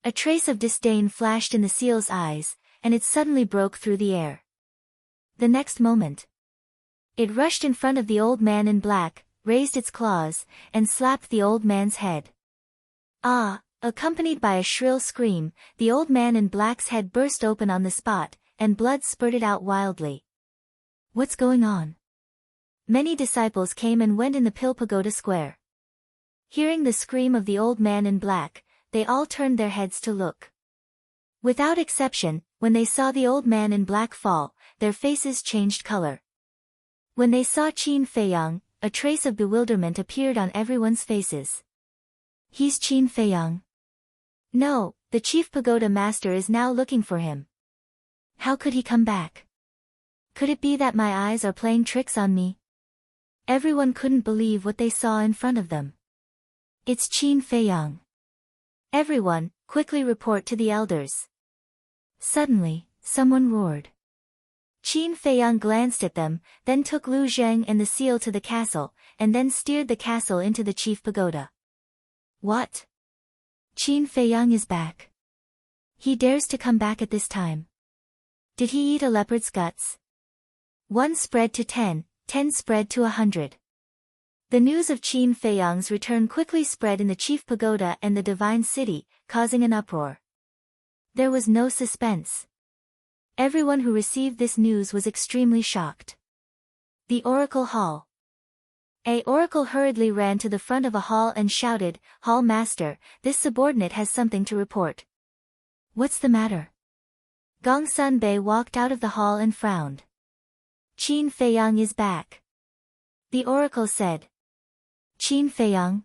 A trace of disdain flashed in the seal's eyes, and it suddenly broke through the air. The next moment, it rushed in front of the old man in black, raised its claws, and slapped the old man's head. Ah! Accompanied by a shrill scream, the old man in black's head burst open on the spot, and blood spurted out wildly. What's going on? Many disciples came and went in the Pill Pagoda Square. Hearing the scream of the old man in black, they all turned their heads to look. Without exception, when they saw the old man in black fall, their faces changed color. When they saw Qin Feiyang, a trace of bewilderment appeared on everyone's faces. He's Qin Feiyang. No, the chief pagoda master is now looking for him. How could he come back? Could it be that my eyes are playing tricks on me? Everyone couldn't believe what they saw in front of them. It's Qin Feiyang. Everyone, quickly report to the elders. Suddenly, someone roared. Qin Feiyang glanced at them, then took Lu Zheng and the seal to the castle, and then steered the castle into the chief pagoda. What? Qin Feiyang is back. He dares to come back at this time. Did he eat a leopard's guts? 1 spread to 10, 10 spread to 100. The news of Qin Feiyang's return quickly spread in the chief pagoda and the divine city, causing an uproar. There was no suspense. Everyone who received this news was extremely shocked. The Oracle Hall. A oracle hurriedly ran to the front of a hall and shouted, "Hall Master, this subordinate has something to report." What's the matter? Gong Sunbei walked out of the hall and frowned. Qin Feiyang is back. The oracle said. Qin Feiyang?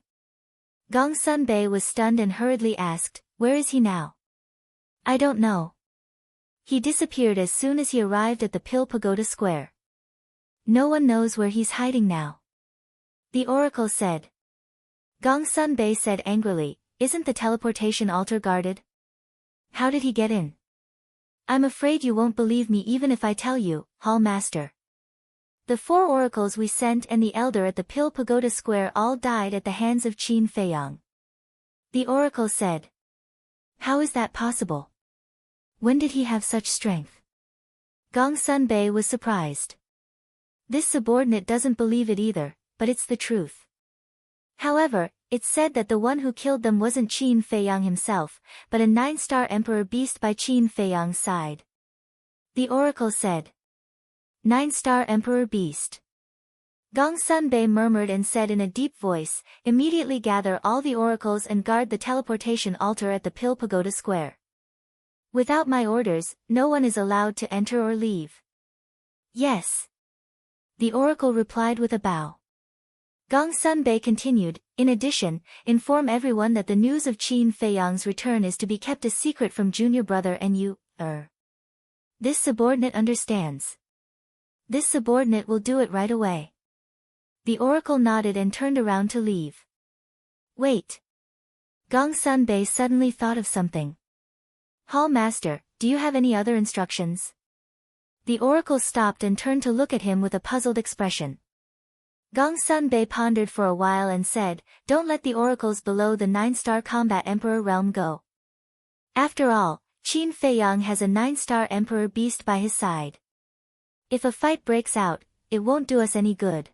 Gong Sunbei was stunned and hurriedly asked, where is he now? I don't know. He disappeared as soon as he arrived at the Pill Pagoda Square. No one knows where he's hiding now. The oracle said. Gong Sunbei said angrily, isn't the teleportation altar guarded? How did he get in? I'm afraid you won't believe me even if I tell you, Hall Master. The 4 oracles we sent and the elder at the Pill Pagoda Square all died at the hands of Qin Feiyang. The oracle said. How is that possible? When did he have such strength? Gong Sunbei was surprised. This subordinate doesn't believe it either, but it's the truth. However, it's said that the one who killed them wasn't Qin Feiyang himself, but a 9-star emperor beast by Qin Feiyang's side. The oracle said. 9-star emperor beast. Gong Sunbei murmured and said in a deep voice, immediately gather all the oracles and guard the teleportation altar at the Pill Pagoda Square. Without my orders, no one is allowed to enter or leave. Yes. The oracle replied with a bow. Gong Sunbei continued, in addition, inform everyone that the news of Qin Feiyang's return is to be kept a secret from junior brother and you, This subordinate understands. This subordinate will do it right away. The oracle nodded and turned around to leave. Wait. Gong Sunbei suddenly thought of something. Hall Master, do you have any other instructions? The oracle stopped and turned to look at him with a puzzled expression. Gong Sunbei pondered for a while and said, don't let the oracles below the 9-star combat emperor realm go. After all, Qin Feiyang has a 9-star emperor beast by his side. If a fight breaks out, it won't do us any good.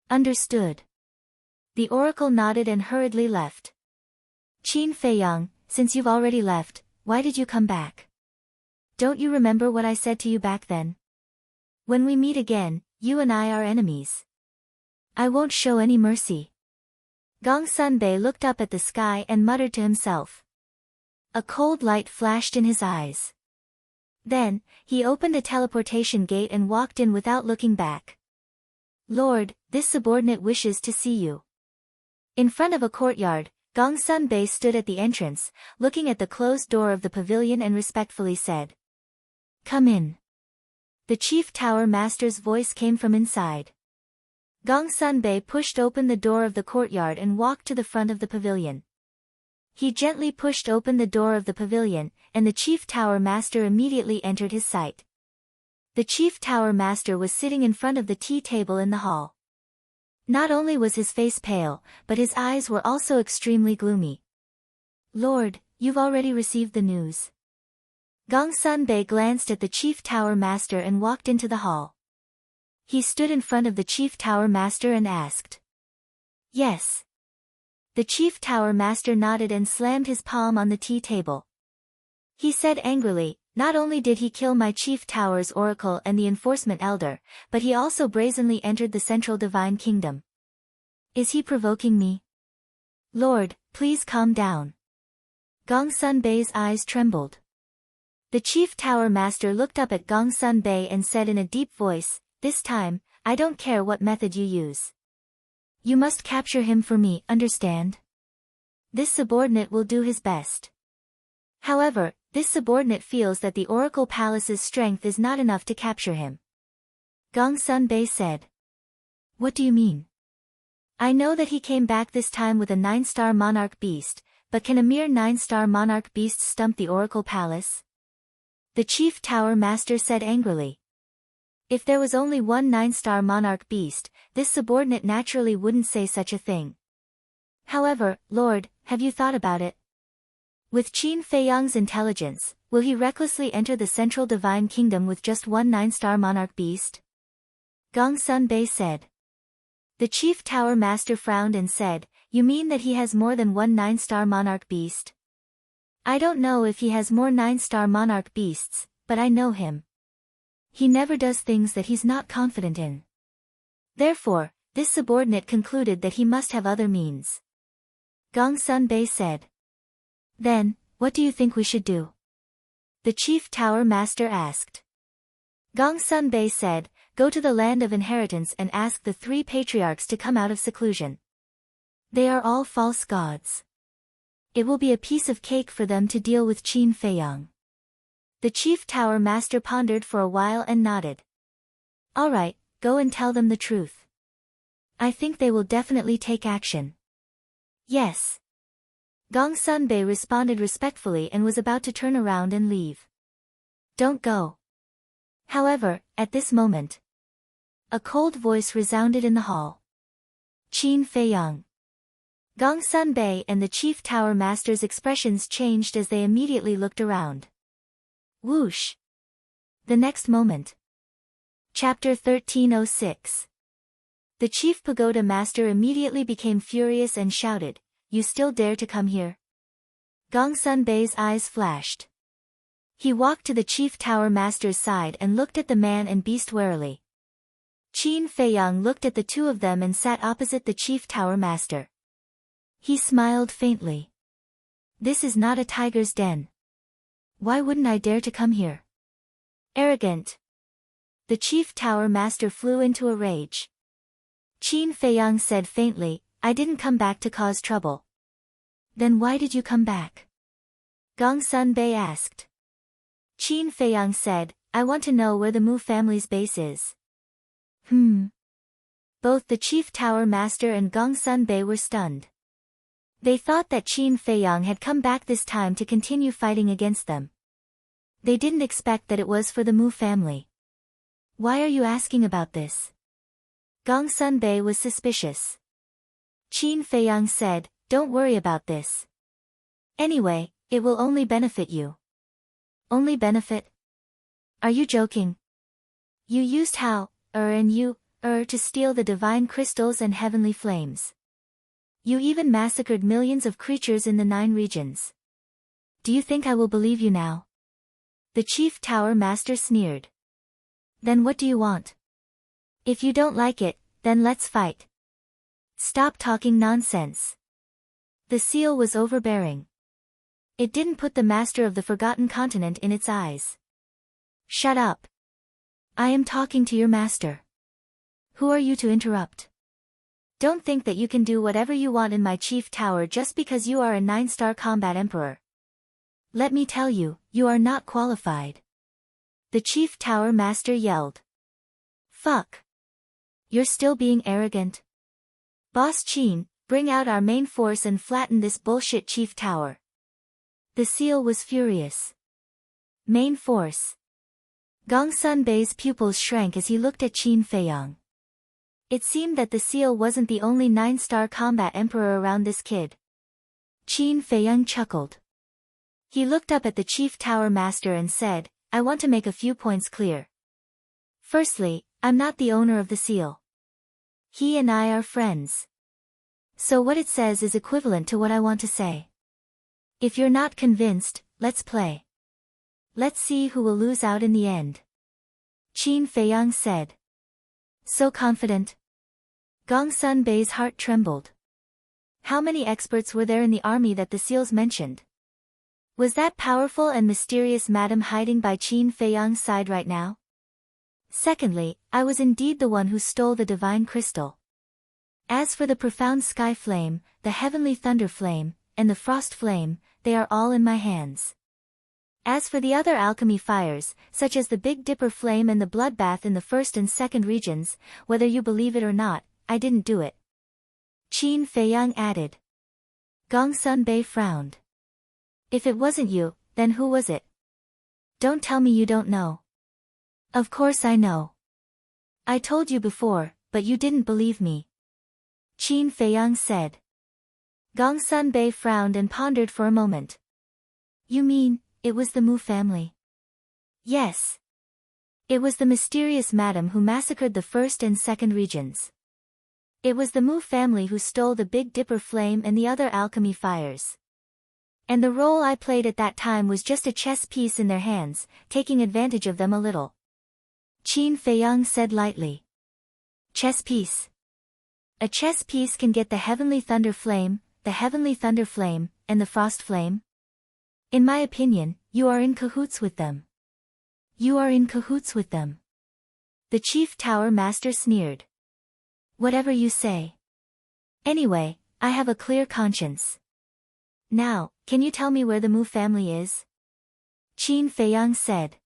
Understood. The oracle nodded and hurriedly left. Qin Feiyang, since you've already left, why did you come back? Don't you remember what I said to you back then? When we meet again, you and I are enemies. I won't show any mercy. Gong Sunbei looked up at the sky and muttered to himself. A cold light flashed in his eyes. Then, he opened a teleportation gate and walked in without looking back. Lord, this subordinate wishes to see you. In front of a courtyard, Gong Sunbei stood at the entrance, looking at the closed door of the pavilion and respectfully said. Come in. The chief tower master's voice came from inside. Gong Sunbei pushed open the door of the courtyard and walked to the front of the pavilion. He gently pushed open the door of the pavilion, and the chief tower master immediately entered his sight. The chief tower master was sitting in front of the tea table in the hall. Not only was his face pale, but his eyes were also extremely gloomy. Lord, you've already received the news. Gong Sunbei glanced at the chief tower master and walked into the hall. He stood in front of the chief tower master and asked. Yes. The chief tower master nodded and slammed his palm on the tea table. He said angrily, not only did he kill my chief tower's oracle and the enforcement elder, but he also brazenly entered the central divine kingdom. Is he provoking me? Lord, please calm down. Gong Sunbei's eyes trembled. The chief tower master looked up at Gong Sunbei and said in a deep voice, this time, I don't care what method you use. You must capture him for me, understand? This subordinate will do his best. However, this subordinate feels that the Oracle Palace's strength is not enough to capture him. Gongsun said. What do you mean? I know that he came back this time with a 9-star monarch beast, but can a mere 9-star monarch beast stump the Oracle Palace? The Chief Tower Master said angrily. If there was only one 9-star monarch beast, this subordinate naturally wouldn't say such a thing. However, Lord, have you thought about it? With Qin Feiyang's intelligence, will he recklessly enter the Central Divine Kingdom with just one 9-star monarch beast? Gongsun said. The Chief Tower Master frowned and said, You mean that he has more than one 9-star monarch beast? I don't know if he has more 9-star monarch beasts, but I know him. He never does things that he's not confident in. Therefore, this subordinate concluded that he must have other means. Gongsun said. Then, what do you think we should do? The Chief Tower Master asked. Gongsun said, Go to the land of inheritance and ask the 3 patriarchs to come out of seclusion. They are all false gods. It will be a piece of cake for them to deal with Qin Feiyang. The Chief Tower Master pondered for a while and nodded. All right, go and tell them the truth. I think they will definitely take action. Yes. Gongsun responded respectfully and was about to turn around and leave. Don't go. However, at this moment, a cold voice resounded in the hall. Qin Feiyang. Gongsun and the Chief Tower Master's expressions changed as they immediately looked around. Whoosh! The next moment. Chapter 1306. The Chief Pagoda Master immediately became furious and shouted, You still dare to come here? Gongsun eyes flashed. He walked to the Chief Tower Master's side and looked at the man and beast warily. Qin Feiyang looked at the two of them and sat opposite the Chief Tower Master. He smiled faintly. This is not a tiger's den. Why wouldn't I dare to come here? Arrogant. The Chief Tower Master flew into a rage. Qin Feiyang said faintly, I didn't come back to cause trouble. Then why did you come back? Gongsun asked. Qin Feiyang said, I want to know where the Mu family's base is. Both the Chief Tower Master and Gongsun were stunned. They thought that Qin Feiyang had come back this time to continue fighting against them. They didn't expect that it was for the Mu family. Why are you asking about this? Gongsun was suspicious. Qin Feiyang said, Don't worry about this. Anyway, it will only benefit you. Only benefit? Are you joking? You used Hao, and you, to steal the divine crystals and heavenly flames. You even massacred millions of creatures in the 9 regions. Do you think I will believe you now? The Chief Tower Master sneered. Then what do you want? If you don't like it, then let's fight. Stop talking nonsense. The seal was overbearing. It didn't put the master of the Forgotten Continent in its eyes. Shut up. I am talking to your master. Who are you to interrupt? Don't think that you can do whatever you want in my chief tower just because you are a 9-star combat emperor. Let me tell you, you are not qualified. The Chief Tower Master yelled. Fuck. You're still being arrogant? Boss Qin, bring out our main force and flatten this bullshit Chief Tower. The seal was furious. Main force. Gongsun pupils shrank as he looked at Qin Feiyang. It seemed that the seal wasn't the only 9-star combat emperor around this kid. Qin Feiyang chuckled. He looked up at the Chief Tower Master and said, I want to make a few points clear. Firstly, I'm not the owner of the seal. He and I are friends. So what it says is equivalent to what I want to say. If you're not convinced, let's play. Let's see who will lose out in the end. Qin Feiyang said. So confident. Gongsun heart trembled. How many experts were there in the army that the seals mentioned? Was that powerful and mysterious madam hiding by Qin Feiyang's side right now? Secondly, I was indeed the one who stole the divine crystal. As for the profound sky flame, the heavenly thunder flame, and the frost flame, they are all in my hands. As for the other alchemy fires, such as the Big Dipper flame and the bloodbath in the first and second regions, whether you believe it or not, I didn't do it. Qin Feiyang added. Gongsun Bei frowned. If it wasn't you, then who was it? Don't tell me you don't know. Of course I know. I told you before, but you didn't believe me. Qin Feiyang said. Gongsun Bei frowned and pondered for a moment. You mean, it was the Mu family? Yes. It was the mysterious madam who massacred the first and second regions. It was the Mu family who stole the Big Dipper flame and the other alchemy fires. And the role I played at that time was just a chess piece in their hands, taking advantage of them a little. Qin Feiyang said lightly. Chess piece. A chess piece can get the heavenly thunder flame, the heavenly thunder flame, and the frost flame? In my opinion, you are in cahoots with them. You are in cahoots with them. The Chief Tower Master sneered. Whatever you say. Anyway, I have a clear conscience. Now, can you tell me where the Mu family is? Qin Feiyang said.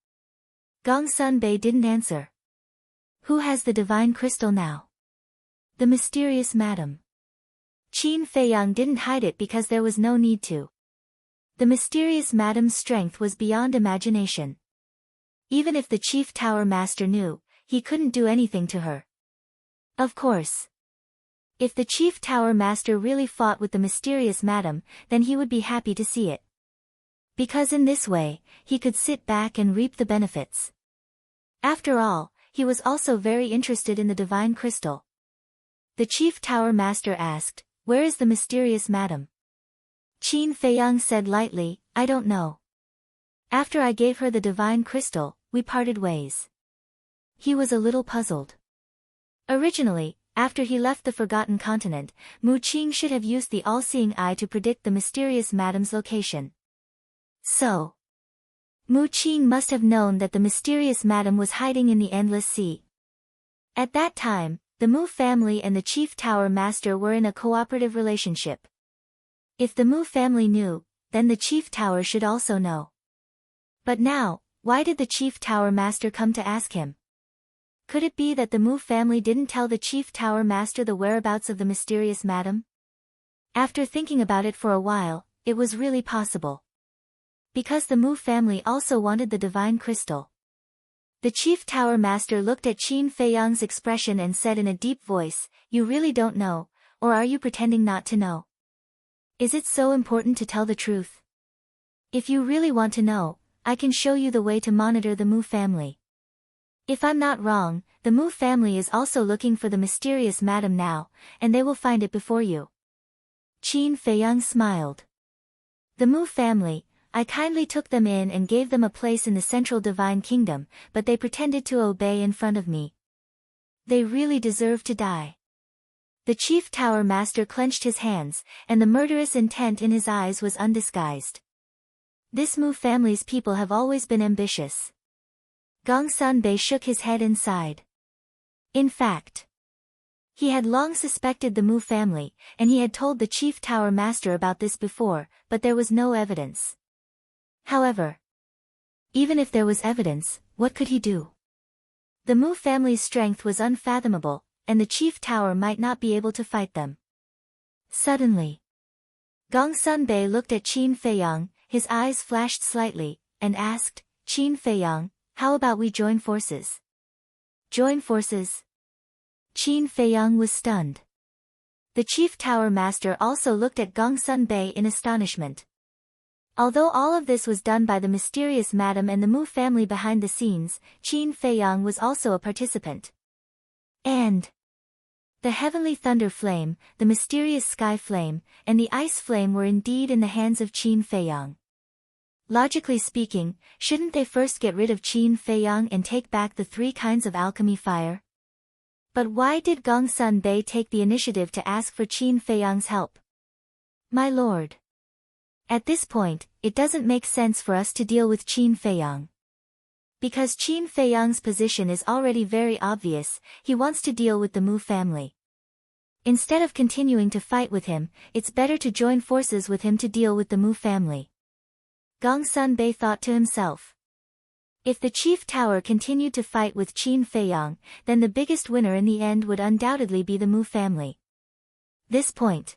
Gongsun Bei didn't answer. Who has the divine crystal now? The mysterious madam. Qin Feiyang didn't hide it because there was no need to. The mysterious madam's strength was beyond imagination. Even if the Chief Tower Master knew, he couldn't do anything to her. Of course. If the Chief Tower Master really fought with the mysterious madam, then he would be happy to see it. Because in this way, he could sit back and reap the benefits. After all, he was also very interested in the divine crystal. The Chief Tower Master asked, where is the mysterious madam? Qin Feiyang said lightly, I don't know. After I gave her the divine crystal, we parted ways. He was a little puzzled. Originally, after he left the Forgotten Continent, Mu Qing should have used the all-seeing eye to predict the mysterious madam's location. So, Mu Qing must have known that the mysterious madam was hiding in the Endless Sea. At that time, the Mu family and the Chief Tower Master were in a cooperative relationship. If the Mu family knew, then the Chief Tower should also know. But now, why did the Chief Tower Master come to ask him? Could it be that the Mu family didn't tell the Chief Tower Master the whereabouts of the mysterious madam? After thinking about it for a while, it was really possible. Because the Mu family also wanted the divine crystal. The Chief Tower Master looked at Qin Feiyang's expression and said in a deep voice, you really don't know, or are you pretending not to know? Is it so important to tell the truth? If you really want to know, I can show you the way to monitor the Mu family. If I'm not wrong, the Mu family is also looking for the mysterious madam now, and they will find it before you. Qin Feiyang smiled. The Mu family, I kindly took them in and gave them a place in the central divine kingdom, but they pretended to obey in front of me. They really deserve to die. The Chief Tower Master clenched his hands, and the murderous intent in his eyes was undisguised. This Mu family's people have always been ambitious. Gongsun Bei shook his head and sighed. In fact, he had long suspected the Mu family, and he had told the Chief Tower Master about this before, but there was no evidence. However, even if there was evidence, what could he do? The Mu family's strength was unfathomable, and the Chief Tower might not be able to fight them. Suddenly, Gongsun Bei looked at Qin Feiyang, his eyes flashed slightly, and asked, Qin Feiyang, how about we join forces? Join forces? Qin Feiyang was stunned. The Chief Tower Master also looked at Gongsun Bei in astonishment. Although all of this was done by the mysterious madam and the Mu family behind the scenes, Qin Feiyang was also a participant. And the heavenly thunder flame, the mysterious sky flame, and the ice flame were indeed in the hands of Qin Feiyang. Logically speaking, shouldn't they first get rid of Qin Feiyang and take back the 3 kinds of alchemy fire? But why did Gongsun Bei take the initiative to ask for Qin Feiyang's help? My lord. At this point, it doesn't make sense for us to deal with Qin Feiyang. Because Qin Feiyang's position is already very obvious, he wants to deal with the Mu family. Instead of continuing to fight with him, it's better to join forces with him to deal with the Mu family. Gong Sunbei thought to himself. If the chief tower continued to fight with Qin Feiyang, then the biggest winner in the end would undoubtedly be the Mu family. This point.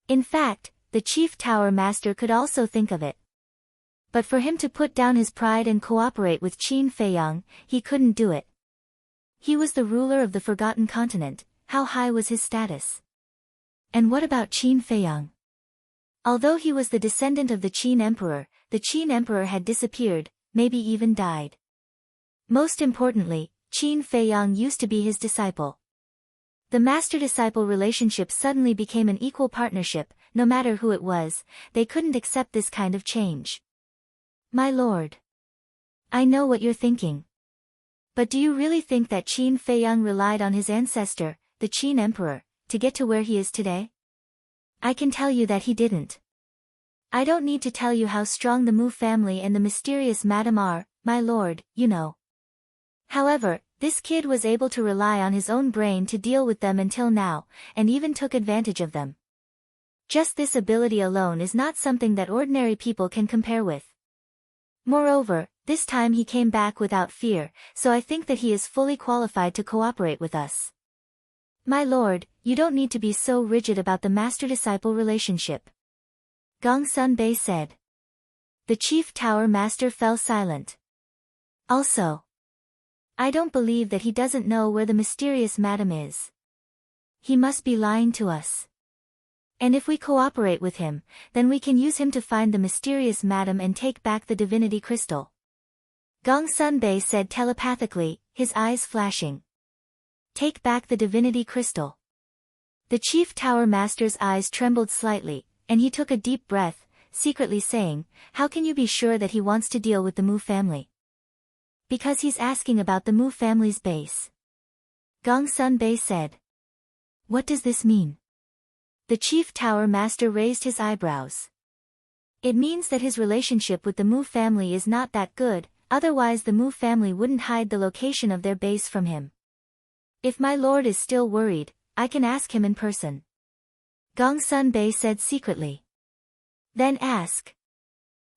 In fact, the chief tower master could also think of it. But for him to put down his pride and cooperate with Qin Feiyang, he couldn't do it. He was the ruler of the Forgotten Continent. How high was his status? And what about Qin Feiyang? Although he was the descendant of the Qin Emperor had disappeared, maybe even died. Most importantly, Qin Feiyang used to be his disciple. The master-disciple relationship suddenly became an equal partnership. No matter who it was, they couldn't accept this kind of change. My lord. I know what you're thinking. But do you really think that Qin Feiyang relied on his ancestor, the Qin Emperor, to get to where he is today? I can tell you that he didn't. I don't need to tell you how strong the Mu family and the mysterious madam are, my lord, you know. However, this kid was able to rely on his own brain to deal with them until now, and even took advantage of them. Just this ability alone is not something that ordinary people can compare with. Moreover, this time he came back without fear, so I think that he is fully qualified to cooperate with us. My lord, you don't need to be so rigid about the master-disciple relationship. Gong Sunbei said. The chief tower master fell silent. Also, I don't believe that he doesn't know where the mysterious madam is. He must be lying to us. And if we cooperate with him, then we can use him to find the mysterious madam and take back the divinity crystal. Gong Sunbei said telepathically, his eyes flashing. Take back the divinity crystal. The chief tower master's eyes trembled slightly, and he took a deep breath, secretly saying, how can you be sure that he wants to deal with the Mu family? Because he's asking about the Mu family's base. Gong Sunbei said. What does this mean? The chief tower master raised his eyebrows. It means that his relationship with the Mu family is not that good, otherwise the Mu family wouldn't hide the location of their base from him. If my lord is still worried, I can ask him in person. Gong Sunbei said secretly. Then ask.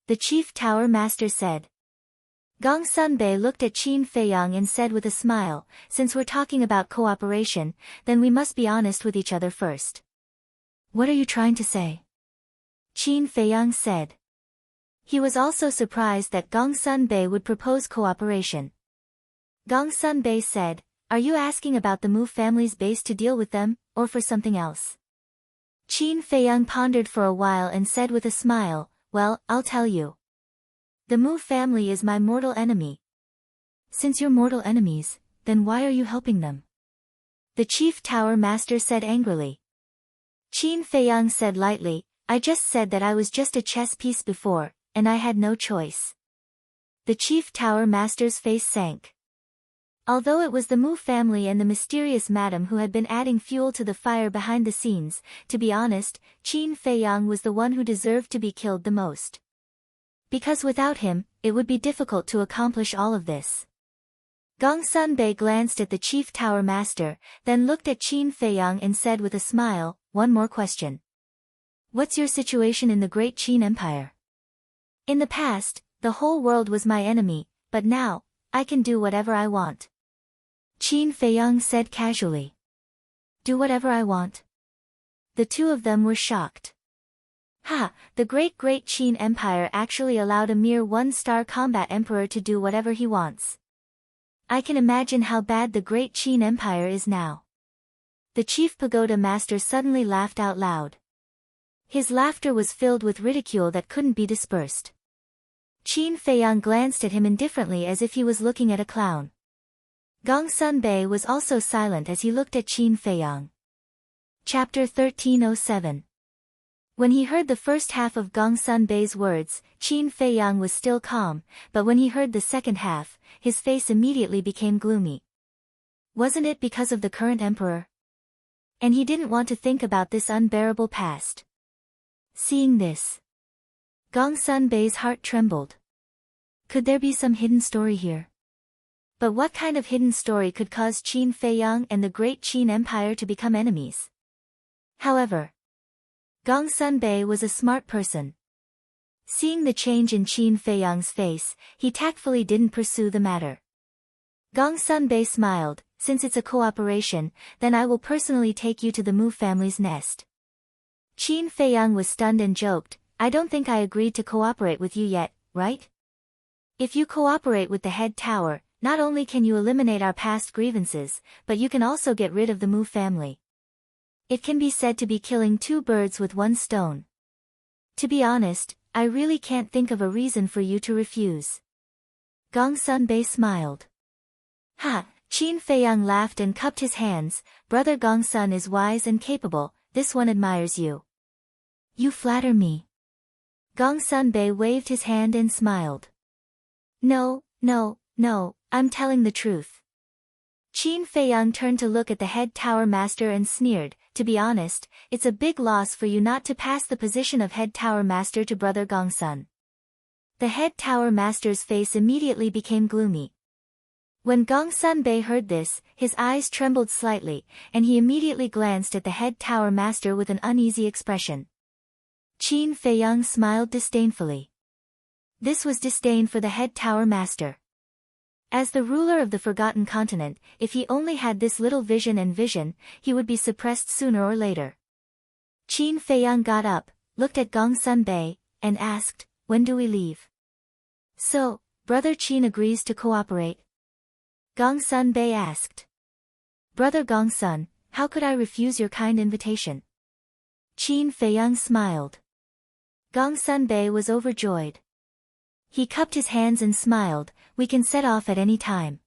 The chief tower master said. Gong Sunbei looked at Qin Feiyang and said with a smile, since we're talking about cooperation, then we must be honest with each other first. What are you trying to say? Qin Feiyang said. He was also surprised that Gong Sunbei would propose cooperation. Gong Sunbei said, are you asking about the Mu family's base to deal with them, or for something else? Qin Feiyang pondered for a while and said with a smile, well, I'll tell you. The Mu family is my mortal enemy. Since you're mortal enemies, then why are you helping them? The chief tower master said angrily. Qin Feiyang said lightly, I just said that I was just a chess piece before, and I had no choice. The chief tower master's face sank. Although it was the Mu family and the mysterious madam who had been adding fuel to the fire behind the scenes, to be honest, Qin Feiyang was the one who deserved to be killed the most. Because without him, it would be difficult to accomplish all of this. Gong Sunbei glanced at the chief tower master, then looked at Qin Feiyang and said with a smile, one more question. What's your situation in the great Qin Empire? In the past, the whole world was my enemy, but now, I can do whatever I want. Qin Feiyang said casually. Do whatever I want? The two of them were shocked. Ha, the great Qin Empire actually allowed a mere one-star combat emperor to do whatever he wants. I can imagine how bad the great Qin Empire is now. The chief pagoda master suddenly laughed out loud. His laughter was filled with ridicule that couldn't be dispersed. Qin Feiyang glanced at him indifferently as if he was looking at a clown. Gong Sunbei was also silent as he looked at Qin Feiyang. Chapter 1307. When he heard the first half of Gong Sunbei's words, Qin Feiyang was still calm, but when he heard the second half, his face immediately became gloomy. Wasn't it because of the current emperor? And he didn't want to think about this unbearable past. Seeing this, Gong Sunbei's heart trembled. Could there be some hidden story here? But what kind of hidden story could cause Qin Feiyang and the great Qin Empire to become enemies? However, Gong Sunbei was a smart person. Seeing the change in Qin Feiyang's face, he tactfully didn't pursue the matter. Gong Sunbei smiled, since it's a cooperation, then I will personally take you to the Mu family's nest. Qin Feiyang was stunned and joked, I don't think I agreed to cooperate with you yet, right? If you cooperate with the head tower, not only can you eliminate our past grievances, but you can also get rid of the Mu family. It can be said to be killing two birds with one stone. To be honest, I really can't think of a reason for you to refuse. Gong Sunbei smiled. Ha! Qin Feiyang laughed and cupped his hands, Brother Gong Sun is wise and capable, this one admires you. You flatter me. Gong Sunbei waved his hand and smiled. No, I'm telling the truth. Qin Feiyang turned to look at the head tower master and sneered, to be honest, it's a big loss for you not to pass the position of head tower master to Brother Gong Sun. The head tower master's face immediately became gloomy. When Gong Sunbei heard this, his eyes trembled slightly, and he immediately glanced at the head tower master with an uneasy expression. Qin Feiyang smiled disdainfully. This was disdain for the head tower master. As the ruler of the Forgotten Continent, if he only had this little vision, he would be suppressed sooner or later. Qin Feiyang got up, looked at Gong Sunbei, and asked, when do we leave? So, Brother Qin agrees to cooperate? Gong Sunbei asked. Brother Gong Sun, how could I refuse your kind invitation? Qin Feiyang smiled. Gong Sunbei was overjoyed. He cupped his hands and smiled, we can set off at any time.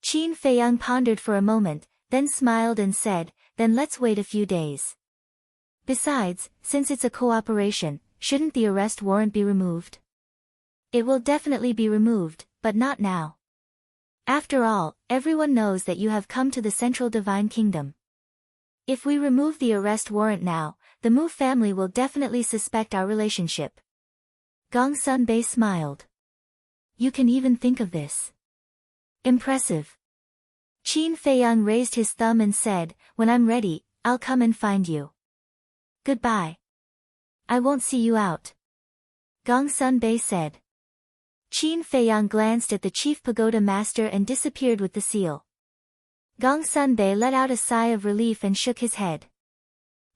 Qin Feiyang pondered for a moment, then smiled and said, then let's wait a few days. Besides, since it's a cooperation, shouldn't the arrest warrant be removed? It will definitely be removed, but not now. After all, everyone knows that you have come to the Central Divine Kingdom. If we remove the arrest warrant now, the Mu family will definitely suspect our relationship. Gong Sunbei smiled. You can even think of this. Impressive. Qin Feiyang raised his thumb and said, when I'm ready, I'll come and find you. Goodbye. I won't see you out. Gong Sunbei said. Qin Feiyang glanced at the chief pagoda master and disappeared with the seal. Gong Sunbei let out a sigh of relief and shook his head.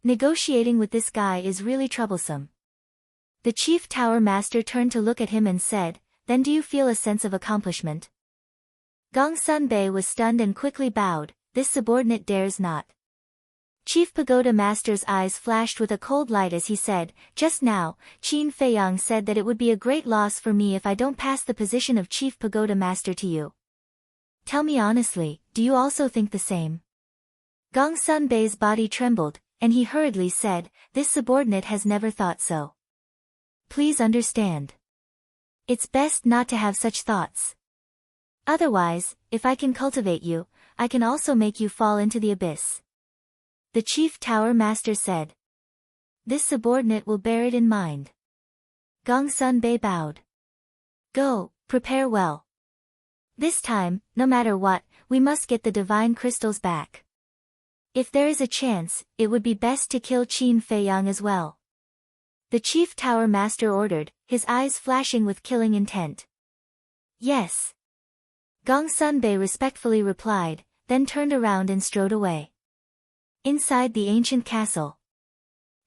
Negotiating with this guy is really troublesome. The chief tower master turned to look at him and said, then do you feel a sense of accomplishment? Gong Sunbei was stunned and quickly bowed, this subordinate dares not. Chief Pagoda Master's eyes flashed with a cold light as he said, just now, Qin Feiyang said that it would be a great loss for me if I don't pass the position of Chief Pagoda Master to you. Tell me honestly, do you also think the same? Gong Sunbei's body trembled, and he hurriedly said, this subordinate has never thought so. Please understand. It's best not to have such thoughts. Otherwise, if I can cultivate you, I can also make you fall into the abyss. The chief tower master said. This subordinate will bear it in mind. Gong Sunbei bowed. Go, prepare well. This time, no matter what, we must get the divine crystals back. If there is a chance, it would be best to kill Qin Feiyang as well. The chief tower master ordered, his eyes flashing with killing intent. Yes. Gong Sunbei respectfully replied, then turned around and strode away. Inside the ancient castle.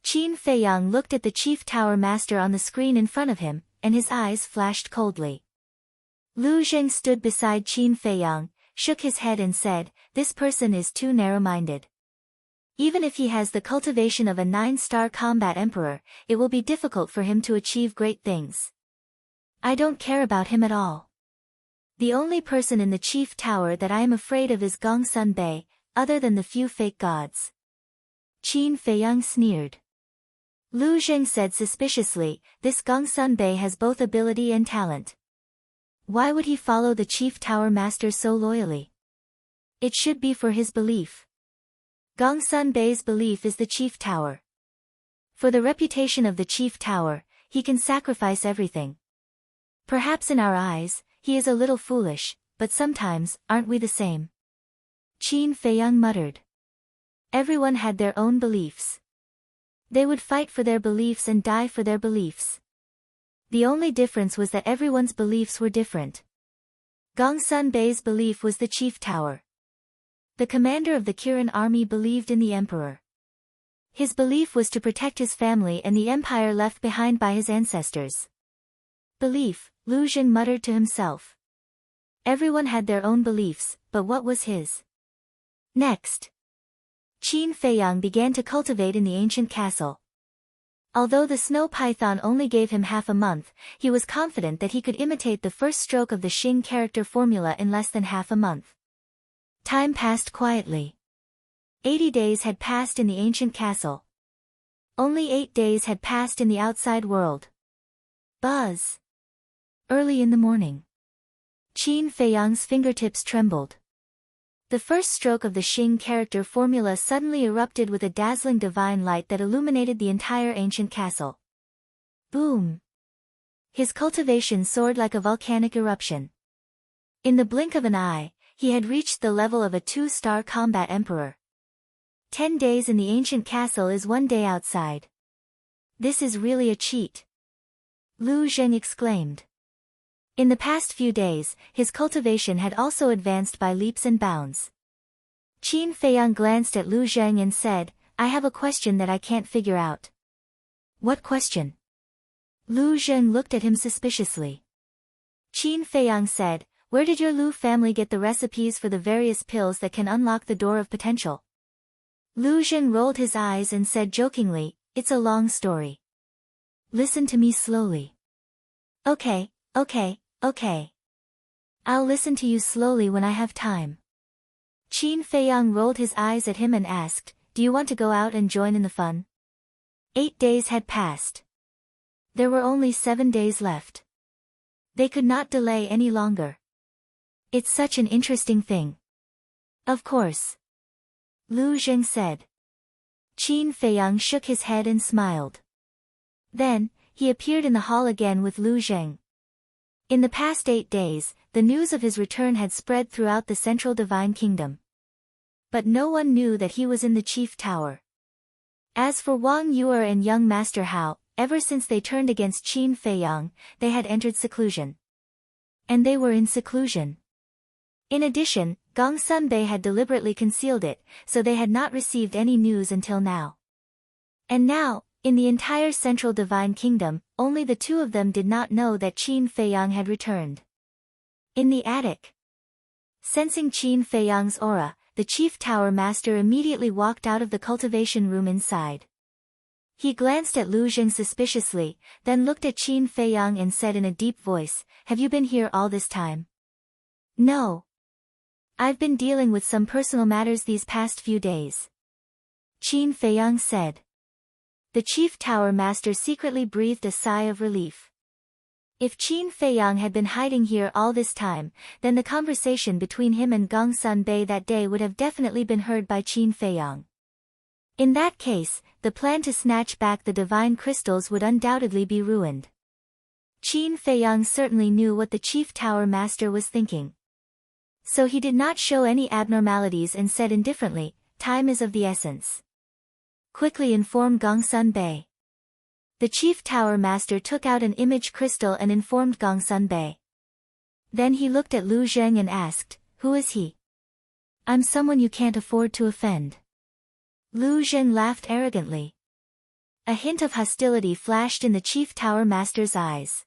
Qin Feiyang looked at the chief tower master on the screen in front of him, and his eyes flashed coldly. Lu Zheng stood beside Qin Feiyang, shook his head and said, this person is too narrow-minded. Even if he has the cultivation of a 9-star combat emperor, it will be difficult for him to achieve great things. I don't care about him at all. The only person in the chief tower that I am afraid of is Gong Sunbei, other than the few fake gods. Qin Feiyang sneered. Lu Zheng said suspiciously, this Gong Sunbei has both ability and talent. Why would he follow the chief tower master so loyally? It should be for his belief. Gong Sunbei's belief is the chief tower. For the reputation of the chief tower, he can sacrifice everything. Perhaps in our eyes, he is a little foolish, but sometimes, aren't we the same? Qin Feiyang muttered. Everyone had their own beliefs. They would fight for their beliefs and die for their beliefs. The only difference was that everyone's beliefs were different. Gongsun Bei's belief was the chief tower. The commander of the Kirin army believed in the emperor. His belief was to protect his family and the empire left behind by his ancestors. Belief, Lu Jing muttered to himself. Everyone had their own beliefs, but what was his? Next. Qin Feiyang began to cultivate in the ancient castle. Although the snow python only gave him half a month, he was confident that he could imitate the first stroke of the Xing character formula in less than half a month. Time passed quietly. 80 days had passed in the ancient castle. Only 8 days had passed in the outside world. Buzz. Early in the morning. Qin Feiyang's fingertips trembled. The first stroke of the Xing character formula suddenly erupted with a dazzling divine light that illuminated the entire ancient castle. Boom! His cultivation soared like a volcanic eruption. In the blink of an eye, he had reached the level of a 2-star combat emperor. 10 days in the ancient castle is 1 day outside. This is really a cheat. Lu Zheng exclaimed. In the past few days, his cultivation had also advanced by leaps and bounds. Qin Feiyang glanced at Lu Zheng and said, I have a question that I can't figure out. What question? Lu Zheng looked at him suspiciously. Qin Feiyang said, where did your Lu family get the recipes for the various pills that can unlock the door of potential? Lu Zheng rolled his eyes and said jokingly, it's a long story. Listen to me slowly. Okay. I'll listen to you slowly when I have time. Qin Feiyang rolled his eyes at him and asked, do you want to go out and join in the fun? 8 days had passed. There were only 7 days left. They could not delay any longer. It's such an interesting thing. Of course. Lu Zheng said. Qin Feiyang shook his head and smiled. Then, he appeared in the hall again with Lu Zheng. In the past 8 days, the news of his return had spread throughout the central divine kingdom. But no one knew that he was in the chief tower. As for Wang Yuer and young Master Hao, ever since they turned against Qin Feiyang, they had entered seclusion. And they were in seclusion. In addition, Gongsun Bei had deliberately concealed it, so they had not received any news until now. And now, in the entire central divine kingdom, only the two of them did not know that Qin Feiyang had returned. In the attic. Sensing Qin Feiyang's aura, the chief tower master immediately walked out of the cultivation room inside. He glanced at Lu Zheng suspiciously, then looked at Qin Feiyang and said in a deep voice, have you been here all this time? No. I've been dealing with some personal matters these past few days. Qin Feiyang said. The chief tower master secretly breathed a sigh of relief. If Qin Feiyang had been hiding here all this time, then the conversation between him and Gongsun Bei that day would have definitely been heard by Qin Feiyang. In that case, the plan to snatch back the divine crystals would undoubtedly be ruined. Qin Feiyang certainly knew what the chief tower master was thinking. So he did not show any abnormalities and said indifferently, time is of the essence. Quickly inform Gongsun Bei. The chief tower master took out an image crystal and informed Gongsun Bei. Then he looked at Lu Zheng and asked, who is he? I'm someone you can't afford to offend. Lu Zheng laughed arrogantly. A hint of hostility flashed in the chief tower master's eyes.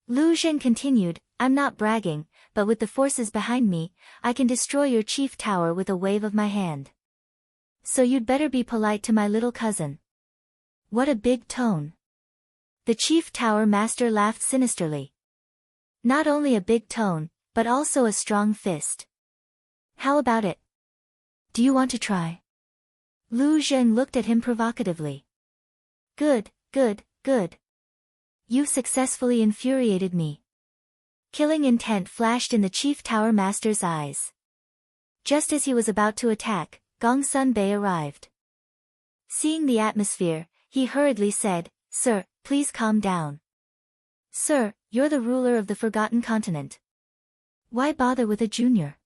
Lu Zheng continued, I'm not bragging, but with the forces behind me, I can destroy your chief tower with a wave of my hand. So you'd better be polite to my little cousin. What a big tone. The chief tower master laughed sinisterly. Not only a big tone, but also a strong fist. How about it? Do you want to try? Lu Zheng looked at him provocatively. Good. You've successfully infuriated me. Killing intent flashed in the chief tower master's eyes. Just as he was about to attack, Gongsun Bei arrived. Seeing the atmosphere, he hurriedly said, Sir, please calm down. Sir, you're the ruler of the Forgotten Continent. Why bother with a junior?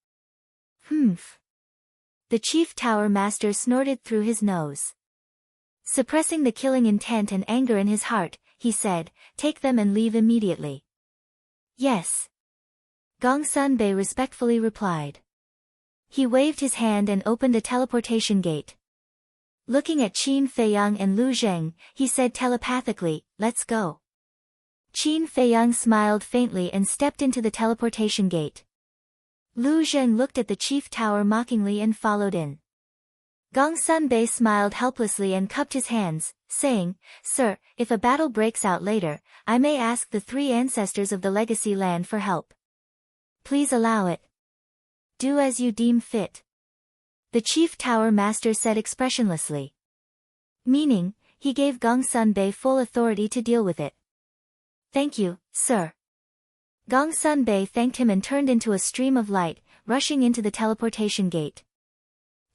The Chief Tower Master snorted through his nose. Suppressing the killing intent and anger in his heart, he said, "Take them and leave immediately." "Yes." Gongsun respectfully replied. He waved his hand and opened a teleportation gate. Looking at Qin Feiyang and Lu Zheng, he said telepathically, "Let's go." Qin Feiyang smiled faintly and stepped into the teleportation gate. Lu Zheng looked at the chief tower mockingly and followed in. Gongsun smiled helplessly and cupped his hands, saying, "Sir, if a battle breaks out later, I may ask the three ancestors of the legacy land for help. Please allow it. Do as you deem fit." The chief tower master said expressionlessly. Meaning, he gave Gongsun full authority to deal with it. "Thank you, sir." Gongsun thanked him and turned into a stream of light, rushing into the teleportation gate.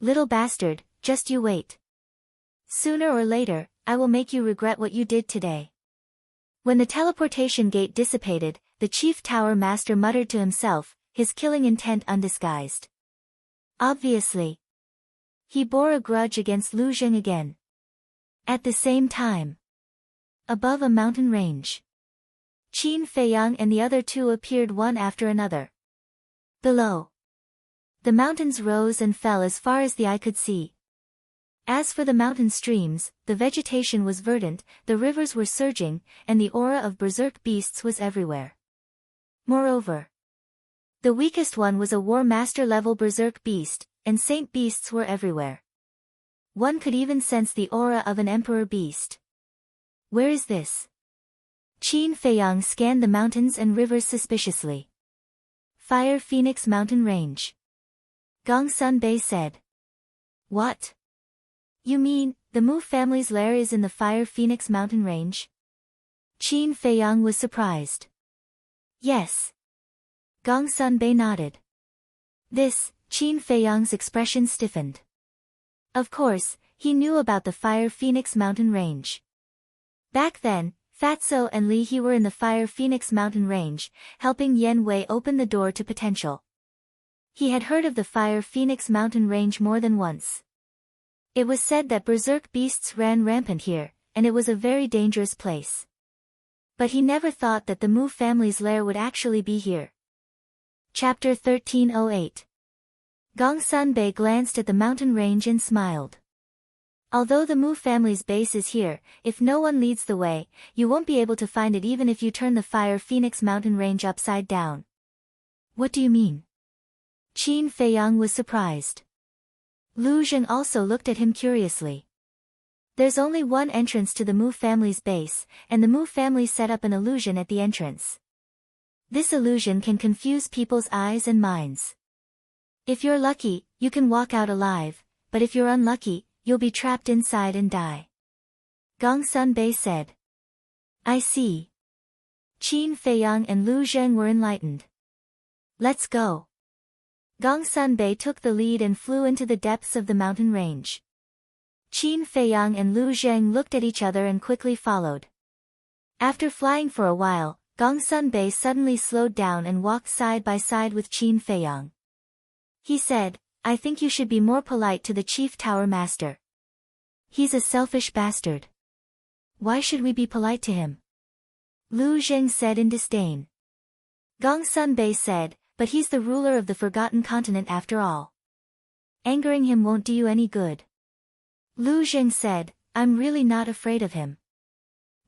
"Little bastard, just you wait. Sooner or later, I will make you regret what you did today." When the teleportation gate dissipated, the chief tower master muttered to himself, his killing intent undisguised. Obviously, he bore a grudge against Lu Zheng again. At the same time, above a mountain range, Qin Feiyang and the other two appeared one after another. Below, the mountains rose and fell as far as the eye could see. As for the mountain streams, the vegetation was verdant, the rivers were surging, and the aura of berserk beasts was everywhere. Moreover, the weakest one was a War Master level berserk beast, and saint beasts were everywhere. One could even sense the aura of an emperor beast. "Where is this?" Qin Feiyang scanned the mountains and rivers suspiciously. "Fire Phoenix Mountain Range." Gongsun said. "What? You mean, the Mu family's lair is in the Fire Phoenix Mountain Range?" Qin Feiyang was surprised. "Yes." Gongsun nodded. This, Qin Feiyang's expression stiffened. Of course, he knew about the Fire Phoenix Mountain Range. Back then, Fatso and Li He were in the Fire Phoenix Mountain Range, helping Yen Wei open the door to potential. He had heard of the Fire Phoenix Mountain Range more than once. It was said that berserk beasts ran rampant here, and it was a very dangerous place. But he never thought that the Mu family's lair would actually be here. Chapter 1308. Gongsun glanced at the mountain range and smiled. Although the Mu family's base is here, if no one leads the way, you won't be able to find it even if you turn the Fire Phoenix Mountain Range upside down. What do you mean? Qin Feiyang was surprised. Lu Zheng also looked at him curiously. There's only one entrance to the Mu family's base, and the Mu family set up an illusion at the entrance. This illusion can confuse people's eyes and minds. If you're lucky, you can walk out alive, but if you're unlucky, you'll be trapped inside and die. Gongsun said. I see. Qin Feiyang and Lu Zheng were enlightened. Let's go. Gongsun took the lead and flew into the depths of the mountain range. Qin Feiyang and Lu Zheng looked at each other and quickly followed. After flying for a while, Gongsun suddenly slowed down and walked side by side with Qin Feiyang. He said, I think you should be more polite to the Chief Tower Master. He's a selfish bastard. Why should we be polite to him? Lu Zheng said in disdain. Gongsun said, but he's the ruler of the Forgotten Continent after all. Angering him won't do you any good. Lu Zheng said, I'm really not afraid of him.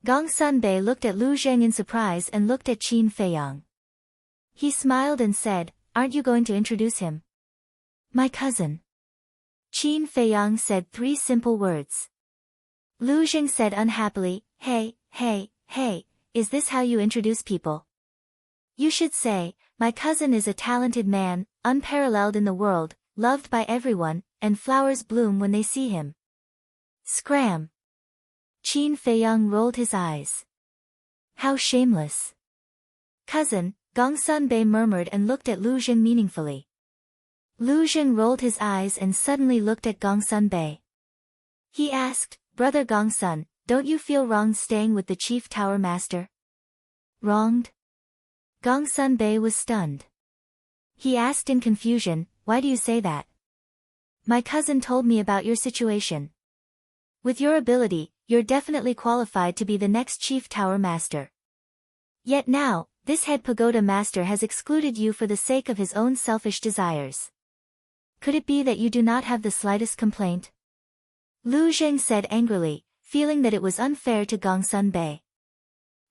Gongsun looked at Lu Zheng in surprise and looked at Qin Feiyang. He smiled and said, aren't you going to introduce him? My cousin. Qin Feiyang said 3 simple words. Lu Zheng said unhappily, hey, is this how you introduce people? You should say, my cousin is a talented man, unparalleled in the world, loved by everyone, and flowers bloom when they see him. Scram. Qin Feiyang rolled his eyes. How shameless. Cousin, Gongsun murmured and looked at Lu Zheng meaningfully. Lu Zheng rolled his eyes and suddenly looked at Gongsun. He asked, Brother Gongsun, don't you feel wronged staying with the Chief Tower Master? Wronged? Gongsun was stunned. He asked in confusion, why do you say that? My cousin told me about your situation. With your ability, you're definitely qualified to be the next Chief Tower Master. Yet now, this head pagoda master has excluded you for the sake of his own selfish desires. Could it be that you do not have the slightest complaint? Lu Zheng said angrily, feeling that it was unfair to Gongsun Bei.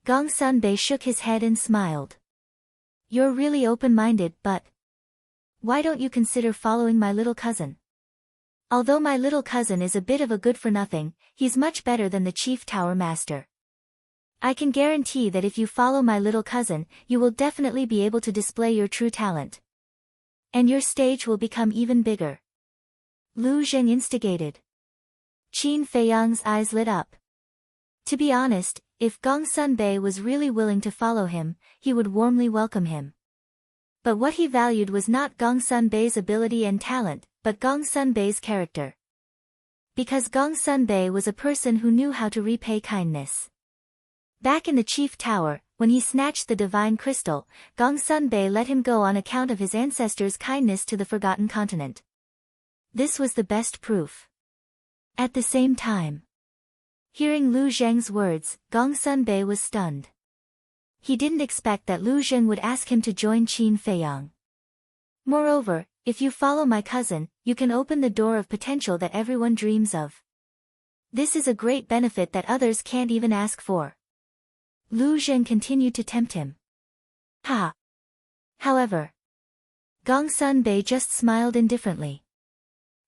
Gongsun Bei shook his head and smiled. You're really open-minded, but why don't you consider following my little cousin? Although my little cousin is a bit of a good-for-nothing, he's much better than the Chief Tower Master. I can guarantee that if you follow my little cousin, you will definitely be able to display your true talent. And your stage will become even bigger. Lu Zheng instigated. Qin Feiyang's eyes lit up. To be honest, if Gongsun Bei was really willing to follow him, he would warmly welcome him. But what he valued was not Gongsun Bei's ability and talent, but Gongsun Bei's character. Because Gongsun Bei was a person who knew how to repay kindness. Back in the Chief Tower, when he snatched the divine crystal, Gongsun Bei let him go on account of his ancestors' kindness to the Forgotten Continent. This was the best proof. At the same time, hearing Lu Zheng's words, Gongsun Bei was stunned. He didn't expect that Lu Zheng would ask him to join Qin Feiyang. Moreover, if you follow my cousin, you can open the door of potential that everyone dreams of. This is a great benefit that others can't even ask for. Lu Zheng continued to tempt him. Ha! However, Gongsun Bei just smiled indifferently.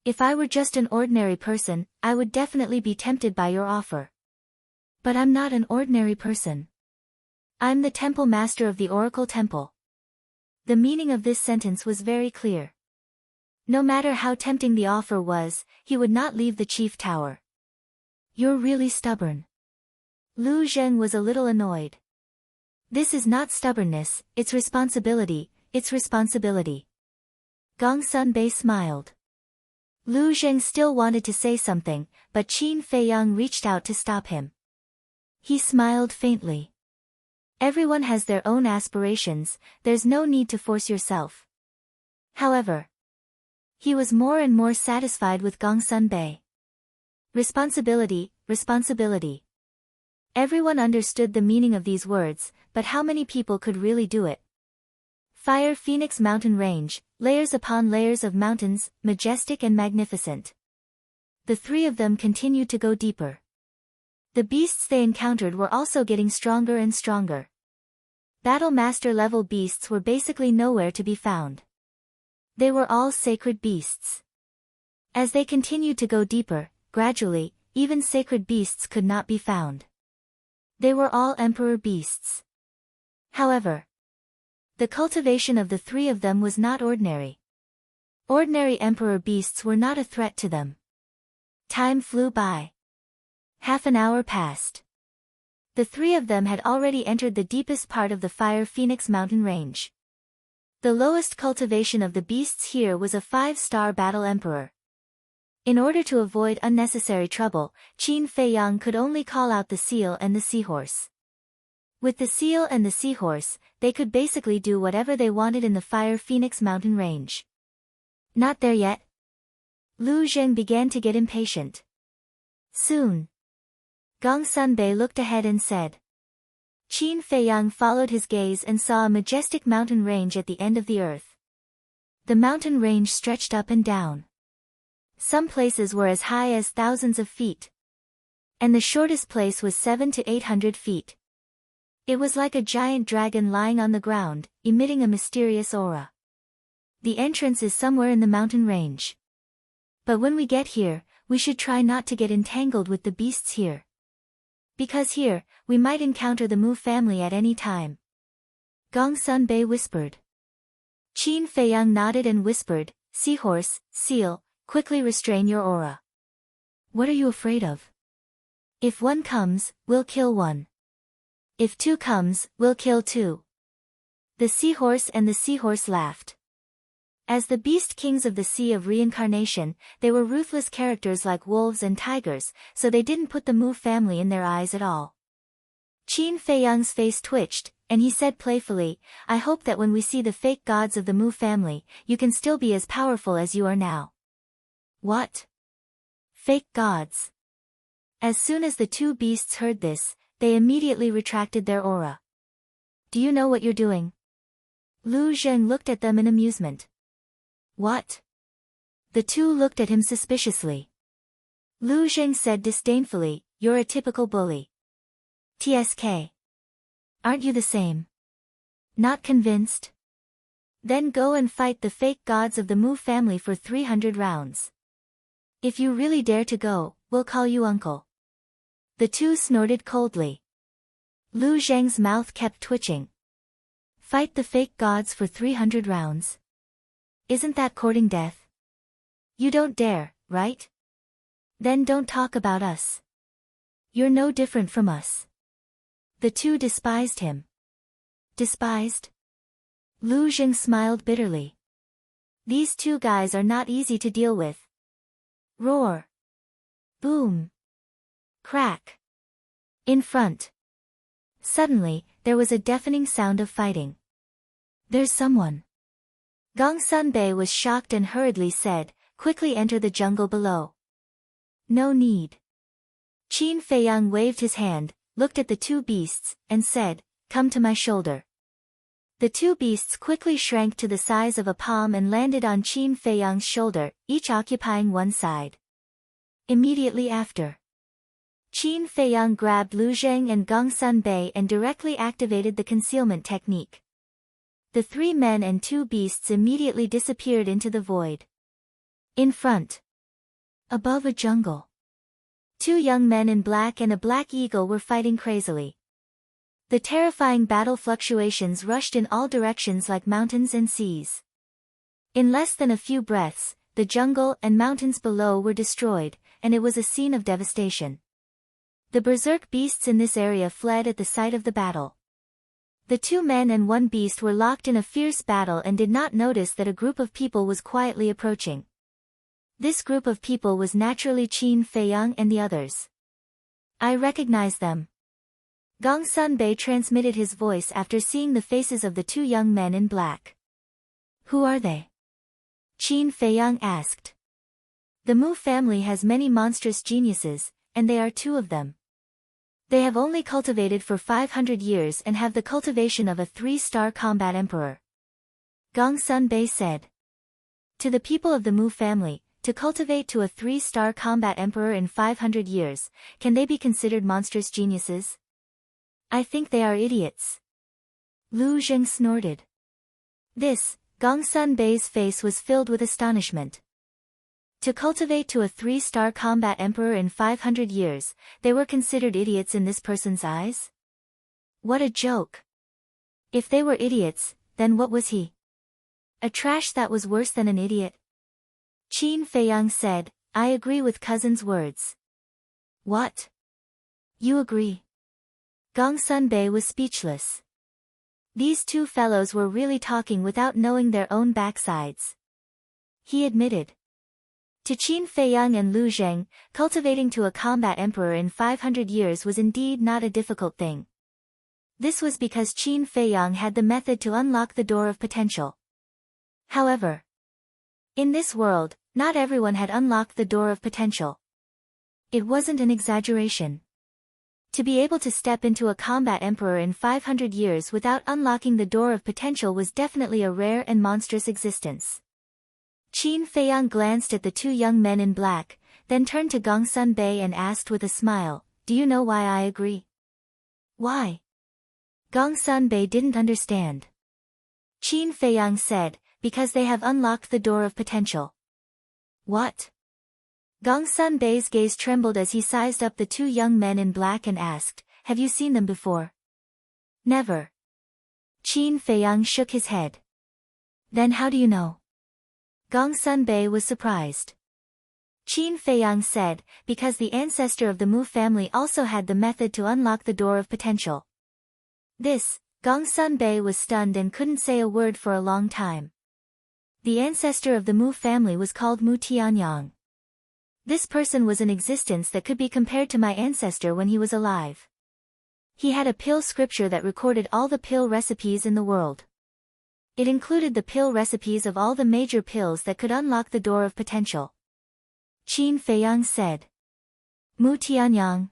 If I were just an ordinary person, I would definitely be tempted by your offer. But I'm not an ordinary person. I'm the Temple Master of the Oracle Temple. The meaning of this sentence was very clear. No matter how tempting the offer was, he would not leave the Chief Tower. You're really stubborn. Lu Zheng was a little annoyed. This is not stubbornness, it's responsibility, it's responsibility. Gongsun Bei smiled. Lu Zheng still wanted to say something, but Qin Feiyang reached out to stop him. He smiled faintly. Everyone has their own aspirations, there's no need to force yourself. However, he was more and more satisfied with Gongsun Bei. Responsibility, responsibility. Everyone understood the meaning of these words, but how many people could really do it? Fire Phoenix Mountain Range, layers upon layers of mountains, majestic and magnificent. The three of them continued to go deeper. The beasts they encountered were also getting stronger and stronger. Battle Master level beasts were basically nowhere to be found. They were all sacred beasts. As they continued to go deeper, gradually, even sacred beasts could not be found. They were all emperor beasts. However, the cultivation of the three of them was not ordinary. Ordinary emperor beasts were not a threat to them. Time flew by. Half an hour passed. The three of them had already entered the deepest part of the Fire Phoenix Mountain Range. The lowest cultivation of the beasts here was a 5-star battle emperor. In order to avoid unnecessary trouble, Qin Feiyang could only call out the seal and the seahorse. With the seal and the seahorse, they could basically do whatever they wanted in the Fire Phoenix Mountain Range. Not there yet. Lu Zheng began to get impatient. Soon. Gongsun Bei looked ahead and said. Qin Feiyang followed his gaze and saw a majestic mountain range at the end of the earth. The mountain range stretched up and down. Some places were as high as thousands of feet. And the shortest place was 700 to 800 feet. It was like a giant dragon lying on the ground, emitting a mysterious aura. The entrance is somewhere in the mountain range. But when we get here, we should try not to get entangled with the beasts here. Because here, we might encounter the Mu family at any time. Gongsun Bei whispered. Qin Feiyang nodded and whispered, Seahorse, seal, quickly restrain your aura. What are you afraid of? If one comes, we'll kill one. If two comes, we'll kill two. The seahorse and the seahorse laughed. As the beast kings of the Sea of Reincarnation, they were ruthless characters like wolves and tigers, so they didn't put the Mu family in their eyes at all. Qin Feiyang's face twitched, and he said playfully, I hope that when we see the fake gods of the Mu family, you can still be as powerful as you are now. What? Fake gods. As soon as the two beasts heard this, they immediately retracted their aura. Do you know what you're doing? Lu Zheng looked at them in amusement. What? The two looked at him suspiciously. Lu Zheng said disdainfully, you're a typical bully. TSK. Aren't you the same? Not convinced? Then go and fight the fake gods of the Mu family for 300 rounds. If you really dare to go, we'll call you uncle. The two snorted coldly. Lu Zheng's mouth kept twitching. Fight the fake gods for 300 rounds? Isn't that courting death? You don't dare, right? Then don't talk about us. You're no different from us. The two despised him. Despised? Lu Zheng smiled bitterly. These two guys are not easy to deal with. Roar. Boom. Crack. In front. Suddenly, there was a deafening sound of fighting. There's someone. Gongsun Bei was shocked and hurriedly said, quickly enter the jungle below. No need. Qin Feiyang waved his hand, looked at the two beasts, and said, come to my shoulder. The two beasts quickly shrank to the size of a palm and landed on Qin Feiyang's shoulder, each occupying one side. Immediately after, Qin Feiyang grabbed Lu Zheng and Gongsun Bei and directly activated the concealment technique. The three men and two beasts immediately disappeared into the void. In front, above a jungle, two young men in black and a black eagle were fighting crazily. The terrifying battle fluctuations rushed in all directions like mountains and seas. In less than a few breaths, the jungle and mountains below were destroyed, and it was a scene of devastation. The berserk beasts in this area fled at the sight of the battle. The two men and one beast were locked in a fierce battle and did not notice that a group of people was quietly approaching. This group of people was naturally Qin Feiyang and the others. I recognize them. Gongsun Bei transmitted his voice after seeing the faces of the two young men in black. Who are they? Qin Feiyang asked. The Mu family has many monstrous geniuses, and they are two of them. They have only cultivated for 500 years and have the cultivation of a 3-star combat emperor. Gongsun Bei said. To the people of the Mu family, to cultivate to a 3-star combat emperor in 500 years, can they be considered monstrous geniuses? I think they are idiots. Lu Zheng snorted. This, Gongsun Bei's face was filled with astonishment. To cultivate to a 3-star combat emperor in 500 years, they were considered idiots in this person's eyes? What a joke. If they were idiots, then what was he? A trash that was worse than an idiot? Qin Feiyang said, I agree with cousin's words. What? You agree? Gongsun Bei was speechless. These two fellows were really talking without knowing their own backsides. He admitted. To Qin Feiyang and Lu Zheng, cultivating to a combat emperor in 500 years was indeed not a difficult thing. This was because Qin Feiyang had the method to unlock the door of potential. However, in this world, not everyone had unlocked the door of potential. It wasn't an exaggeration. To be able to step into a combat emperor in 500 years without unlocking the door of potential was definitely a rare and monstrous existence. Qin Feiyang glanced at the two young men in black, then turned to Gongsun Bei and asked with a smile, do you know why I agree? Why? Gongsun Bei didn't understand. Qin Feiyang said, because they have unlocked the door of potential. What? Gongsun Bei's gaze trembled as he sized up the two young men in black and asked, have you seen them before? Never. Qin Feiyang shook his head. Then how do you know? Gongsun Bei was surprised. Qin Feiyang said, because the ancestor of the Mu family also had the method to unlock the door of potential. This, Gongsun Bei was stunned and couldn't say a word for a long time. The ancestor of the Mu family was called Mu Tianyang. This person was an existence that could be compared to my ancestor when he was alive. He had a pill scripture that recorded all the pill recipes in the world. It included the pill recipes of all the major pills that could unlock the door of potential. Qin Feiyang said. Mu Tianyang.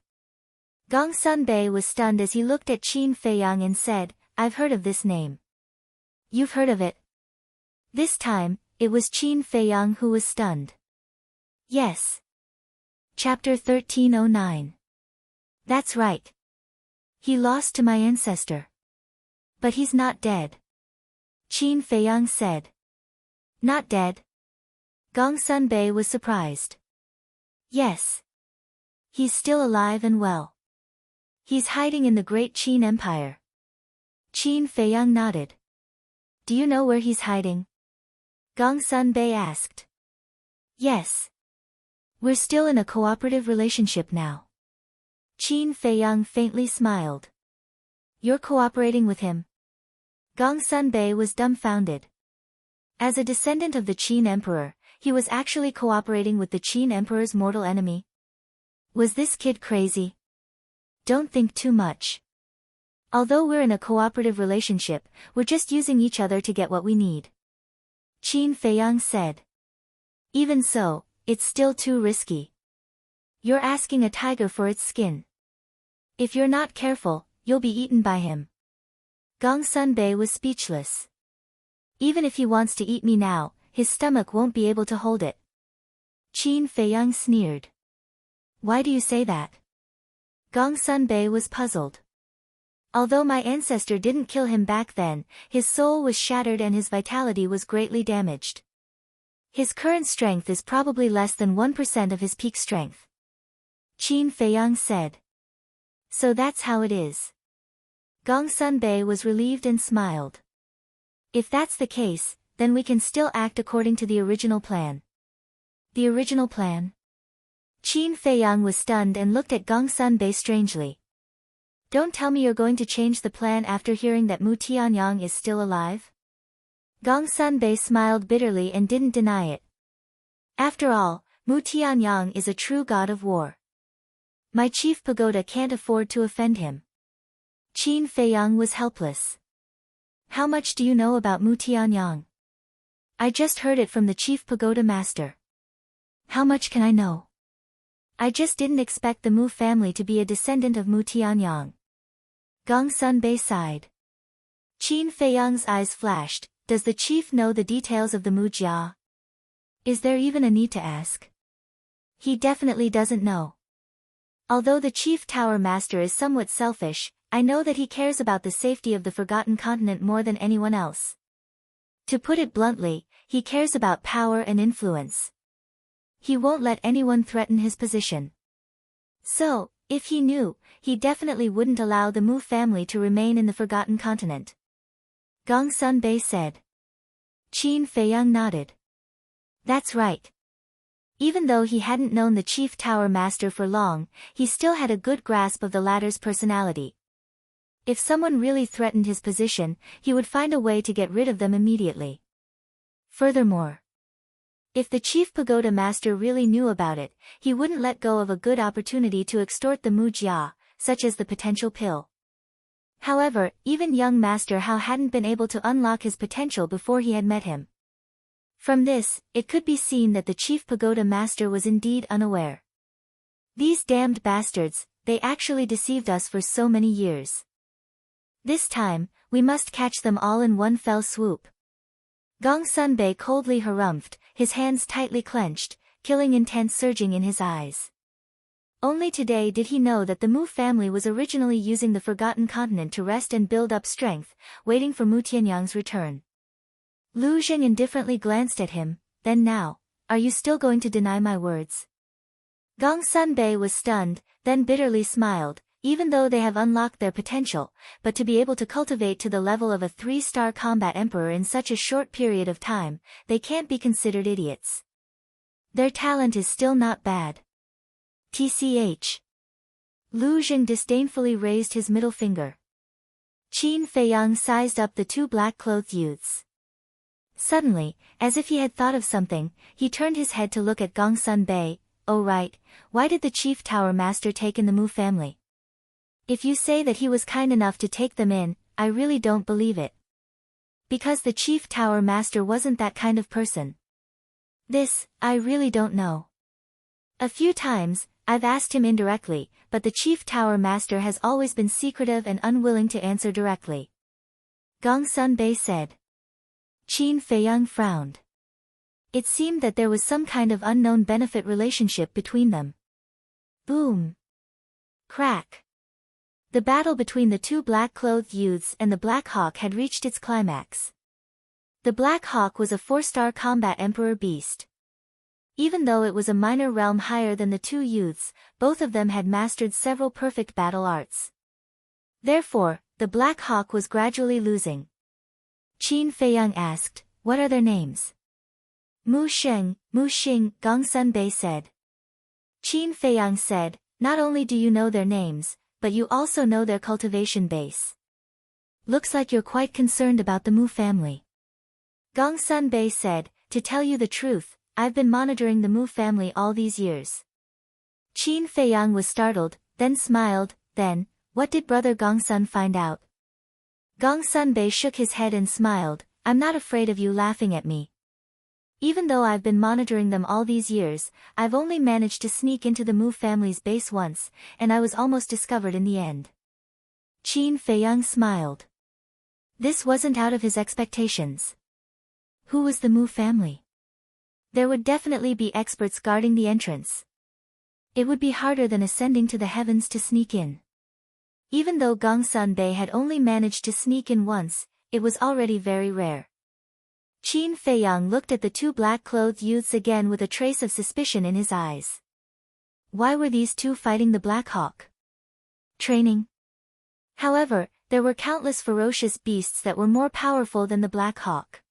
Gong Sunbei was stunned as he looked at Qin Feiyang and said, I've heard of this name. You've heard of it? This time, it was Qin Feiyang who was stunned. Yes. Chapter 1309. That's right. He lost to my ancestor. But he's not dead. Qin Feiyang said. Not dead? Gong Sunbei was surprised. Yes. He's still alive and well. He's hiding in the great Qin Empire. Qin Feiyang nodded. Do you know where he's hiding? Gong Sunbei asked. Yes. We're still in a cooperative relationship now. Qin Feiyang faintly smiled. You're cooperating with him? Gong Sunbei was dumbfounded. As a descendant of the Qin Emperor, he was actually cooperating with the Qin Emperor's mortal enemy? Was this kid crazy? Don't think too much. Although we're in a cooperative relationship, we're just using each other to get what we need. Qin Feiyang said. Even so, it's still too risky. You're asking a tiger for its skin. If you're not careful, you'll be eaten by him. Gong Sunbei was speechless. Even if he wants to eat me now, his stomach won't be able to hold it. Qin Feiyang sneered. Why do you say that? Gong Sunbei was puzzled. Although my ancestor didn't kill him back then, his soul was shattered and his vitality was greatly damaged. His current strength is probably less than 1% of his peak strength. Qin Feiyang said. So that's how it is. Gong Sunbei was relieved and smiled. If that's the case, then we can still act according to the original plan. The original plan? Qin Feiyang was stunned and looked at Gong Sunbei strangely. Don't tell me you're going to change the plan after hearing that Mu Tianyang is still alive? Gong Sunbei smiled bitterly and didn't deny it. After all, Mu Tianyang is a true god of war. My chief pagoda can't afford to offend him. Qin Feiyang was helpless. How much do you know about Mu Tianyang? I just heard it from the chief pagoda master. How much can I know? I just didn't expect the Mu family to be a descendant of Mu Tianyang. Gong Sunbei sighed. Qin Feiyang's eyes flashed. Does the chief know the details of the Mu Jia? Is there even a need to ask? He definitely doesn't know. Although the chief tower master is somewhat selfish, I know that he cares about the safety of the Forgotten Continent more than anyone else. To put it bluntly, he cares about power and influence. He won't let anyone threaten his position. So, if he knew, he definitely wouldn't allow the Mu family to remain in the Forgotten Continent. Gong Sunbei said. Qin Feiyang nodded. That's right. Even though he hadn't known the chief tower master for long, he still had a good grasp of the latter's personality. If someone really threatened his position, he would find a way to get rid of them immediately. Furthermore, if the chief pagoda master really knew about it, he wouldn't let go of a good opportunity to extort the Mu Jia, such as the potential pill. However, even young Master Hao hadn't been able to unlock his potential before he had met him. From this, it could be seen that the chief pagoda master was indeed unaware. These damned bastards, they actually deceived us for so many years. This time, we must catch them all in one fell swoop. Gong Sunbei coldly harumphed, his hands tightly clenched, killing intent surging in his eyes. Only today did he know that the Mu family was originally using the Forgotten Continent to rest and build up strength, waiting for Mu Tianyang's return. Lu Zheng indifferently glanced at him. Then now, are you still going to deny my words? Gong Sunbei was stunned, then bitterly smiled. Even though they have unlocked their potential, but to be able to cultivate to the level of a 3-star combat emperor in such a short period of time, they can't be considered idiots. Their talent is still not bad. TCH. Lu Zheng disdainfully raised his middle finger. Qin Feiyang sized up the two black-clothed youths. Suddenly, as if he had thought of something, he turned his head to look at Gong Sunbei. Oh right, why did the chief tower master take in the Mu family? If you say that he was kind enough to take them in, I really don't believe it. Because the chief tower master wasn't that kind of person. This, I really don't know. A few times, I've asked him indirectly, but the chief tower master has always been secretive and unwilling to answer directly. Gongsun Bei said. Qin Feiyang frowned. It seemed that there was some kind of unknown benefit relationship between them. Boom. Crack. The battle between the two black-clothed youths and the Black Hawk had reached its climax. The Black Hawk was a 4-star combat emperor beast. Even though it was a minor realm higher than the two youths, both of them had mastered several perfect battle arts. Therefore, the Black Hawk was gradually losing. Qin Feiyang asked, "What are their names?" Mu Xing, Gongsun Bei said. Qin Feiyang said, "Not only do you know their names, but you also know their cultivation base. Looks like you're quite concerned about the Mu family." Gongsun Bei said, "To tell you the truth, I've been monitoring the Mu family all these years." Qin Feiyang was startled, then smiled, then, "What did brother Gongsun find out?" Gongsun Bei shook his head and smiled, "I'm not afraid of you laughing at me. Even though I've been monitoring them all these years, I've only managed to sneak into the Mu family's base once, and I was almost discovered in the end." Qin Feiyang smiled. This wasn't out of his expectations. Who was the Mu family? There would definitely be experts guarding the entrance. It would be harder than ascending to the heavens to sneak in. Even though Gongsun Bei had only managed to sneak in once, it was already very rare. Qin Feiyang looked at the two black-clothed youths again with a trace of suspicion in his eyes. Why were these two fighting the Black Hawk? Training? However, there were countless ferocious beasts that were more powerful than the Black Hawk.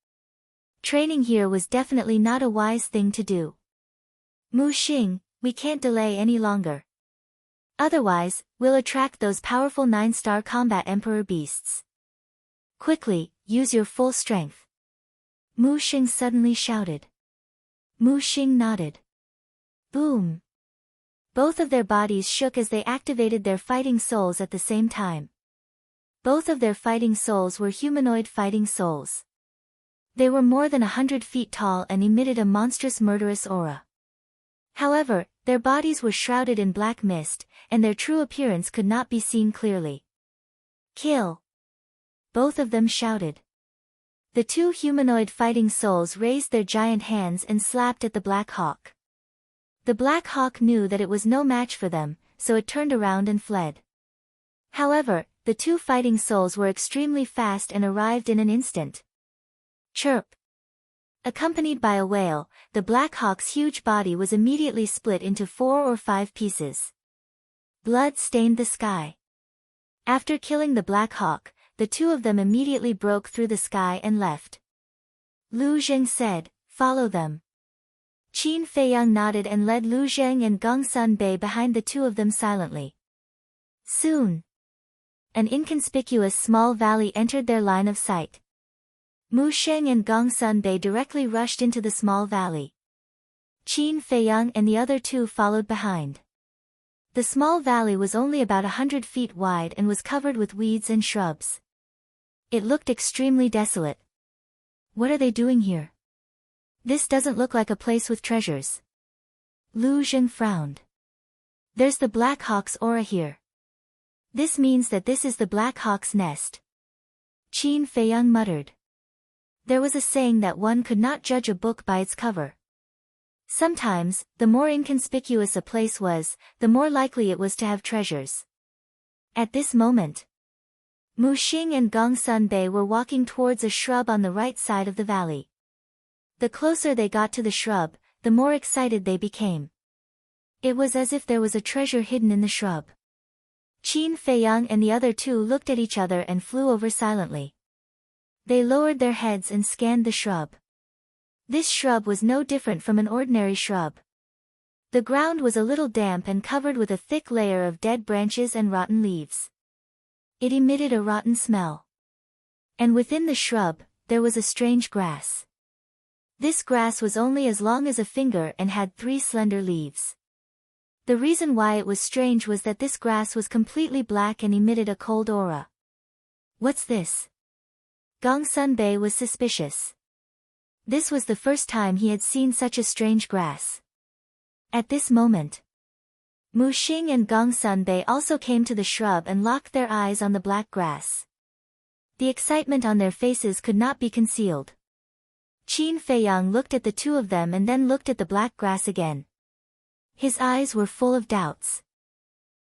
Training here was definitely not a wise thing to do. Mu Xing, we can't delay any longer. Otherwise, we'll attract those powerful 9-star combat emperor beasts. Quickly, use your full strength. Mu Xing suddenly shouted. Mu Xing nodded. Boom. Both of their bodies shook as they activated their fighting souls at the same time. Both of their fighting souls were humanoid fighting souls. They were more than 100 feet tall and emitted a monstrous murderous aura. However, their bodies were shrouded in black mist, and their true appearance could not be seen clearly. Kill! Both of them shouted. The two humanoid fighting souls raised their giant hands and slapped at the Black Hawk. The Black Hawk knew that it was no match for them, so it turned around and fled. However, the two fighting souls were extremely fast and arrived in an instant. Chirp! Accompanied by a wail, the Black Hawk's huge body was immediately split into 4 or 5 pieces. Blood stained the sky. After killing the Black Hawk, the two of them immediately broke through the sky and left. Lu Zheng said, "Follow them." Qin Feiyang nodded and led Lu Zheng and Gongsun Bei behind the two of them silently. Soon, an inconspicuous small valley entered their line of sight. Mu Sheng and Gongsun Bei directly rushed into the small valley. Qin Feiyang and the other two followed behind. The small valley was only about 100 feet wide and was covered with weeds and shrubs. It looked extremely desolate. What are they doing here? This doesn't look like a place with treasures. Lu Zheng frowned. There's the Black Hawk's aura here. This means that this is the Black Hawk's nest. Qin Feiyang muttered. There was a saying that one could not judge a book by its cover. Sometimes, the more inconspicuous a place was, the more likely it was to have treasures. At this moment, Mu Xing and Gongsun Bei were walking towards a shrub on the right side of the valley. The closer they got to the shrub, the more excited they became. It was as if there was a treasure hidden in the shrub. Qin Feiyang and the other two looked at each other and flew over silently. They lowered their heads and scanned the shrub. This shrub was no different from an ordinary shrub. The ground was a little damp and covered with a thick layer of dead branches and rotten leaves. It emitted a rotten smell. And within the shrub, there was a strange grass. This grass was only as long as a finger and had 3 slender leaves. The reason why it was strange was that this grass was completely black and emitted a cold aura. What's this? Gongsun Bei was suspicious. This was the first time he had seen such a strange grass. At this moment, Mu Xing and Gong Sunbei also came to the shrub and locked their eyes on the black grass. The excitement on their faces could not be concealed. Qin Feiyang looked at the two of them and then looked at the black grass again. His eyes were full of doubts.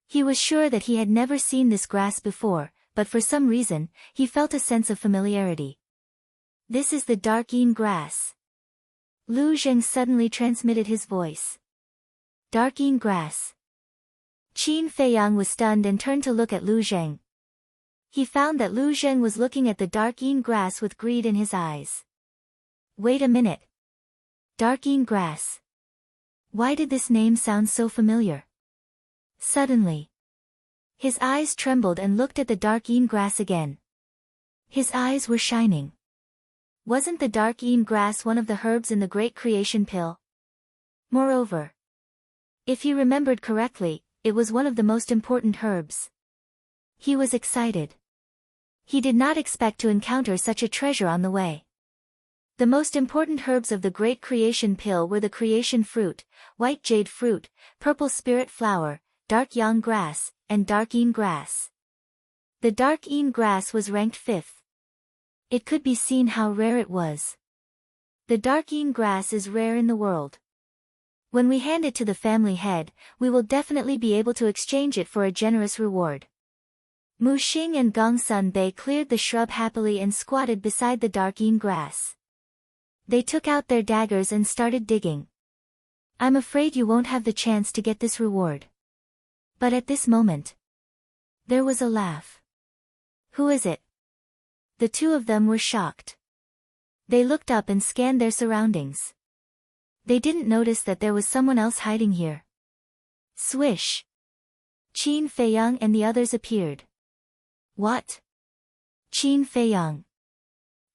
He was sure that he had never seen this grass before, but for some reason, he felt a sense of familiarity. This is the dark yin grass. Lu Zheng suddenly transmitted his voice. Dark yin grass. Qin Feiyang was stunned and turned to look at Lu Zheng. He found that Lu Zheng was looking at the dark yin grass with greed in his eyes. Wait a minute. Dark yin grass. Why did this name sound so familiar? Suddenly, his eyes trembled and looked at the dark yin grass again. His eyes were shining. Wasn't the dark yin grass one of the herbs in the Great Creation Pill? Moreover, if he remembered correctly, it was one of the most important herbs. He was excited. He did not expect to encounter such a treasure on the way. The most important herbs of the Great Creation Pill were the creation fruit, white jade fruit, purple spirit flower, dark yang grass, and dark yin grass. The dark yin grass was ranked 5th. It could be seen how rare it was. The dark yin grass is rare in the world. When we hand it to the family head, we will definitely be able to exchange it for a generous reward. Mu Xing and Gong Sunbei cleared the shrub happily and squatted beside the dark yin grass. They took out their daggers and started digging. I'm afraid you won't have the chance to get this reward. But at this moment, there was a laugh. Who is it? The two of them were shocked. They looked up and scanned their surroundings. They didn't notice that there was someone else hiding here. Swish! Qin Feiyang and the others appeared. What? Qin Feiyang.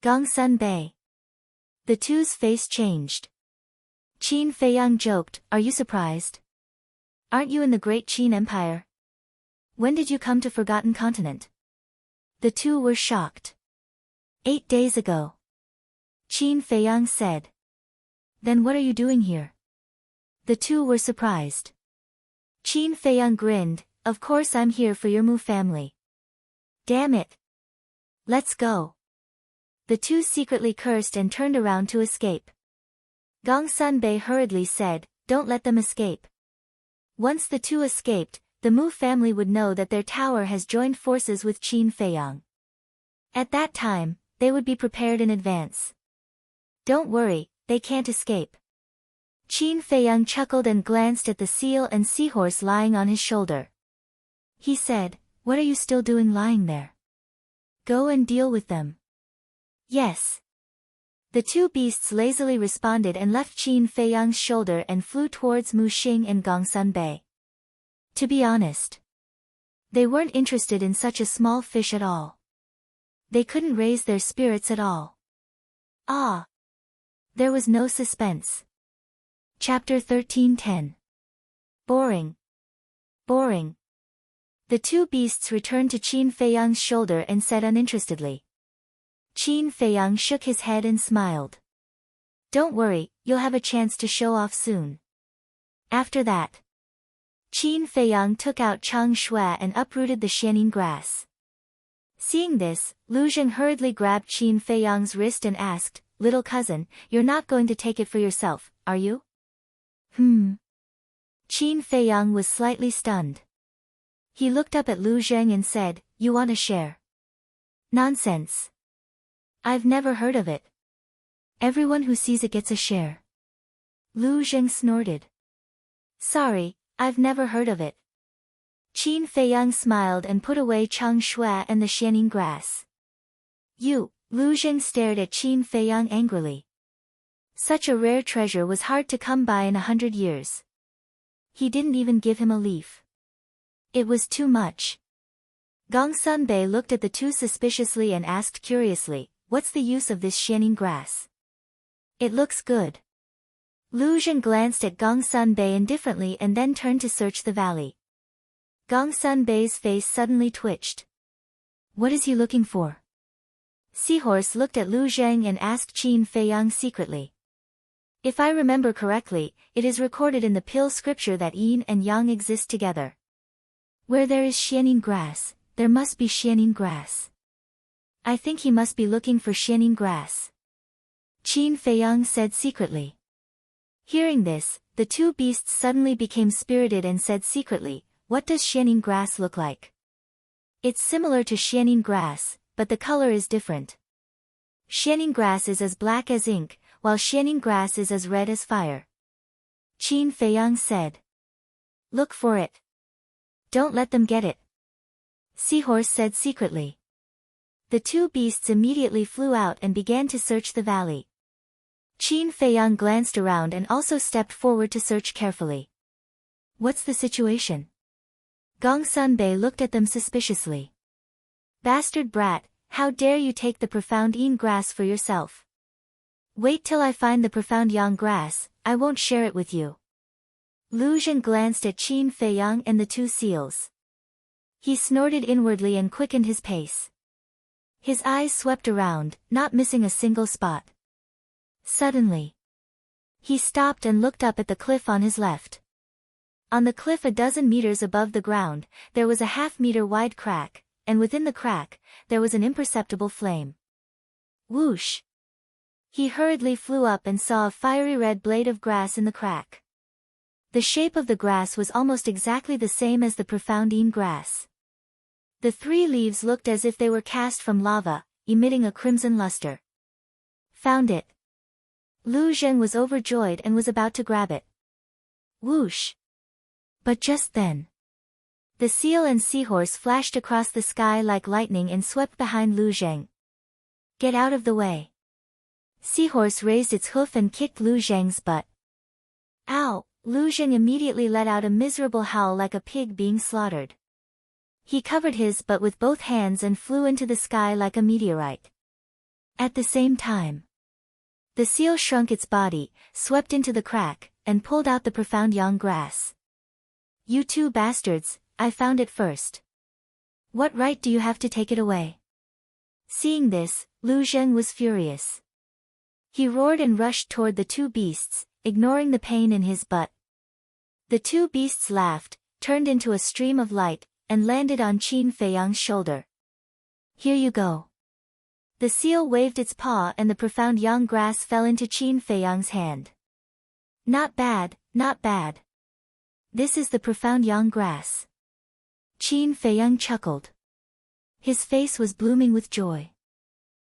Gong Sunbei. The two's face changed. Qin Feiyang joked, "Are you surprised? Aren't you in the Great Qin Empire? When did you come to Forgotten Continent?" The two were shocked. 8 days ago. Qin Feiyang said. Then what are you doing here? The two were surprised. Qin Feiyang grinned, "Of course I'm here for your Mu family." Damn it. Let's go. The two secretly cursed and turned around to escape. Gong Sunbei hurriedly said, "Don't let them escape." Once the two escaped, the Mu family would know that their tower has joined forces with Qin Feiyang. At that time, they would be prepared in advance. Don't worry, they can't escape. Qin Feiyang chuckled and glanced at the seal and seahorse lying on his shoulder. He said, "What are you still doing lying there? Go and deal with them." Yes. The two beasts lazily responded and left Qin Feiyang's shoulder and flew towards Mu Xing and Gong Sunbei. To be honest, they weren't interested in such a small fish at all. They couldn't raise their spirits at all. Ah! There was no suspense. Chapter 13:10. Boring. Boring. The two beasts returned to Qin Feiyang's shoulder and said uninterestedly. Qin Feiyang shook his head and smiled. Don't worry, you'll have a chance to show off soon. After that, Qin Feiyang took out Chang Shui and uprooted the xianin grass. Seeing this, Lu Zheng hurriedly grabbed Qin Feiyang's wrist and asked, "Little cousin, you're not going to take it for yourself, are you?" Qin Feiyang was slightly stunned. He looked up at Lu Zheng and said, "You want to share?" Nonsense. I've never heard of it. Everyone who sees it gets a share. Lu Zheng snorted. Sorry, I've never heard of it. Qin Feiyang smiled and put away Chang Shui and the xianin grass. You, Lu Zheng stared at Qin Feiyang angrily. Such a rare treasure was hard to come by in 100 years. He didn't even give him a leaf. It was too much. Gong Sunbei looked at the two suspiciously and asked curiously, "What's the use of this xianin grass?" "It looks good." Lu Zheng glanced at Gong Sunbei indifferently and then turned to search the valley. Gong Sunbei's face suddenly twitched. What is he looking for? Seahorse looked at Lu Zheng and asked Qin Feiyang secretly. If I remember correctly, it is recorded in the Pil scripture that yin and yang exist together. Where there is shining grass, there must be shining grass. I think he must be looking for shining grass. Qin Feiyang said secretly. Hearing this, the two beasts suddenly became spirited and said secretly, "What does shining grass look like?" It's similar to shining grass, but the color is different. Shining grass is as black as ink, while shining grass is as red as fire. Qin Feiyang said. Look for it. Don't let them get it. Seahorse said secretly. The two beasts immediately flew out and began to search the valley. Qin Feiyang glanced around and also stepped forward to search carefully. What's the situation? Gong Sunbei looked at them suspiciously. Bastard brat, how dare you take the profound yin grass for yourself? Wait till I find the profound yang grass, I won't share it with you. Lu Zhen glanced at Qin Feiyang and the two seals. He snorted inwardly and quickened his pace. His eyes swept around, not missing a single spot. Suddenly, he stopped and looked up at the cliff on his left. On the cliff a dozen meters above the ground, there was a half-meter wide crack, and within the crack, there was an imperceptible flame. Whoosh! He hurriedly flew up and saw a fiery red blade of grass in the crack. The shape of the grass was almost exactly the same as the profound yin grass. The three leaves looked as if they were cast from lava, emitting a crimson luster. Found it. Lu Zhen was overjoyed and was about to grab it. Whoosh! But just then, the seal and seahorse flashed across the sky like lightning and swept behind Lu Zheng. Get out of the way. Seahorse raised its hoof and kicked Lu Zheng's butt. Ow! Lu Zheng immediately let out a miserable howl like a pig being slaughtered. He covered his butt with both hands and flew into the sky like a meteorite. At the same time, the seal shrunk its body, swept into the crack, and pulled out the profound yang grass. You two bastards, I found it first. What right do you have to take it away? Seeing this, Lu Zheng was furious. He roared and rushed toward the two beasts, ignoring the pain in his butt. The two beasts laughed, turned into a stream of light, and landed on Qin Feiyang's shoulder. Here you go. The seal waved its paw and the profound yang grass fell into Qin Feiyang's hand. Not bad, not bad. This is the profound yang grass. Qin Feiyang chuckled. His face was blooming with joy.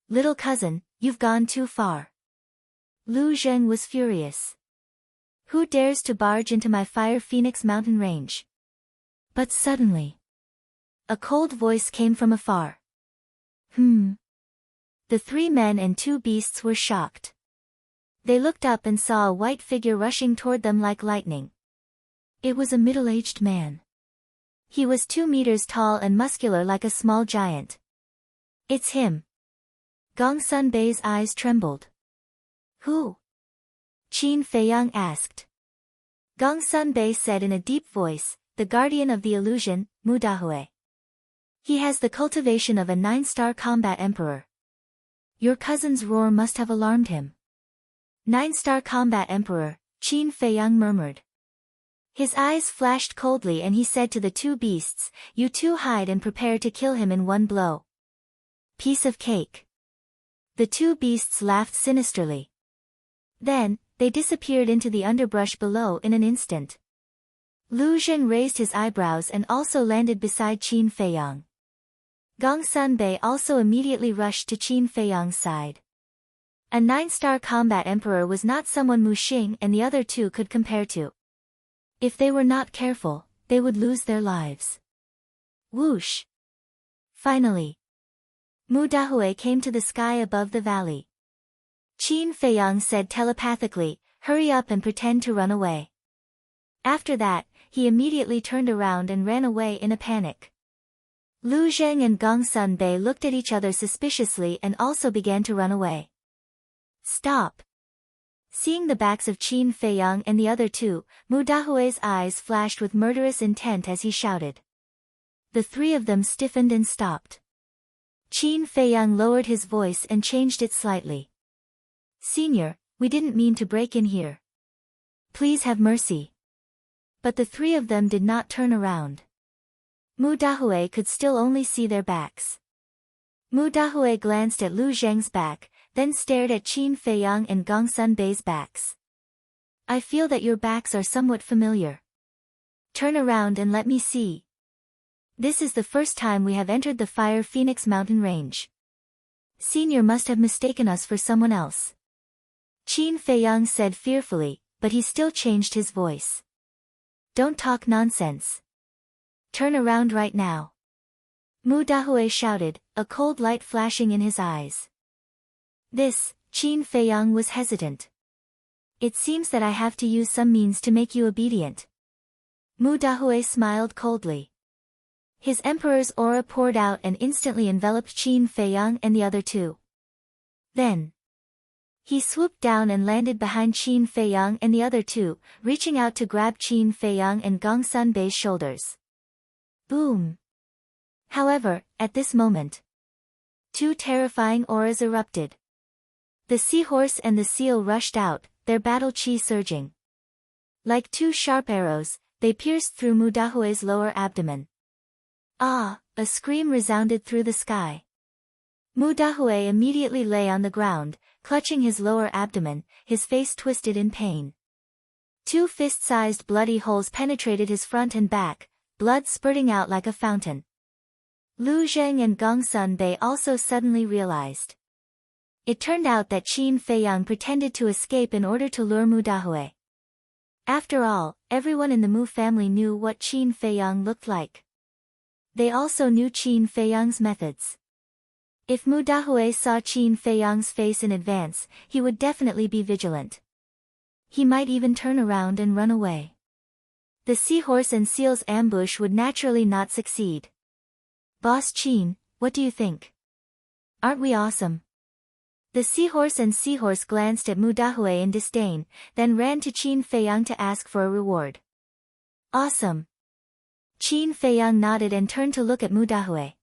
Little cousin, you've gone too far. Lu Zheng was furious. Who dares to barge into my Fire Phoenix mountain range? But suddenly, a cold voice came from afar. The three men and two beasts were shocked. They looked up and saw a white figure rushing toward them like lightning. It was a middle-aged man. He was 2 meters tall and muscular like a small giant. It's him. Gong Sunbei's eyes trembled. Who? Qin Feiyang asked. Gong Sunbei said in a deep voice, the guardian of the illusion, Mu Dahue. He has the cultivation of a 9-star combat emperor. Your cousin's roar must have alarmed him. 9-star combat emperor, Qin Feiyang murmured. His eyes flashed coldly and he said to the two beasts, you two hide and prepare to kill him in one blow. Piece of cake. The two beasts laughed sinisterly. Then, they disappeared into the underbrush below in an instant. Lu Zhen raised his eyebrows and also landed beside Qin Feiyang. Gong Sunbei also immediately rushed to Qin Feiyang's side. A 9-star combat emperor was not someone Mu Xing and the other two could compare to. If they were not careful, they would lose their lives. Whoosh! Finally, Mu Dahue came to the sky above the valley. Qin Feiyang said telepathically, hurry up and pretend to run away. After that, he immediately turned around and ran away in a panic. Lu Zheng and Gong Sunbei looked at each other suspiciously and also began to run away. Stop! Seeing the backs of Qin Feiyang and the other two, Mu Dahue's eyes flashed with murderous intent as he shouted. The three of them stiffened and stopped. Qin Feiyang lowered his voice and changed it slightly. Senior, We didn't mean to break in here. Please have mercy. But the three of them did not turn around. Mu Dahue could still only see their backs. Mu Dahue glanced at Lu Zheng's back, then stared at Qin Feiyang and Gongsun Bei's backs. I feel that your backs are somewhat familiar. Turn around and let me see. This is the first time we have entered the Fire Phoenix mountain range. Senior must have mistaken us for someone else. Qin Feiyang said fearfully, but he still changed his voice. Don't talk nonsense. Turn around right now. Mu Dahue shouted, a cold light flashing in his eyes. Qin Feiyang was hesitant. It seems that I have to use some means to make you obedient. Mu Dahue smiled coldly. His emperor's aura poured out and instantly enveloped Qin Feiyang and the other two. Then, he swooped down and landed behind Qin Feiyang and the other two, reaching out to grab Qin Feiyang and Gongsun Bei's shoulders. Boom! However, at this moment, two terrifying auras erupted. The seahorse and the seal rushed out, their battle chi surging. Like two sharp arrows, they pierced through Mu Dahue's lower abdomen. Ah! A scream resounded through the sky. Mu Dahue immediately lay on the ground, clutching his lower abdomen, his face twisted in pain. Two fist-sized bloody holes penetrated his front and back, blood spurting out like a fountain. Lu Zheng and Gongsun Bei also suddenly realized. It turned out that Qin Feiyang pretended to escape in order to lure Mu Dahue. After all, everyone in the Mu family knew what Qin Feiyang looked like. They also knew Qin Feiyang's methods. If Mu Dahue saw Qin Feiyang's face in advance, he would definitely be vigilant. He might even turn around and run away. The seahorse and seal's ambush would naturally not succeed. Boss Qin, what do you think? Aren't we awesome? The seahorse and seahorse glanced at Mu Dahue in disdain, then ran to Qin Feiyang to ask for a reward. Awesome. Qin Feiyang nodded and turned to look at Mu Dahue.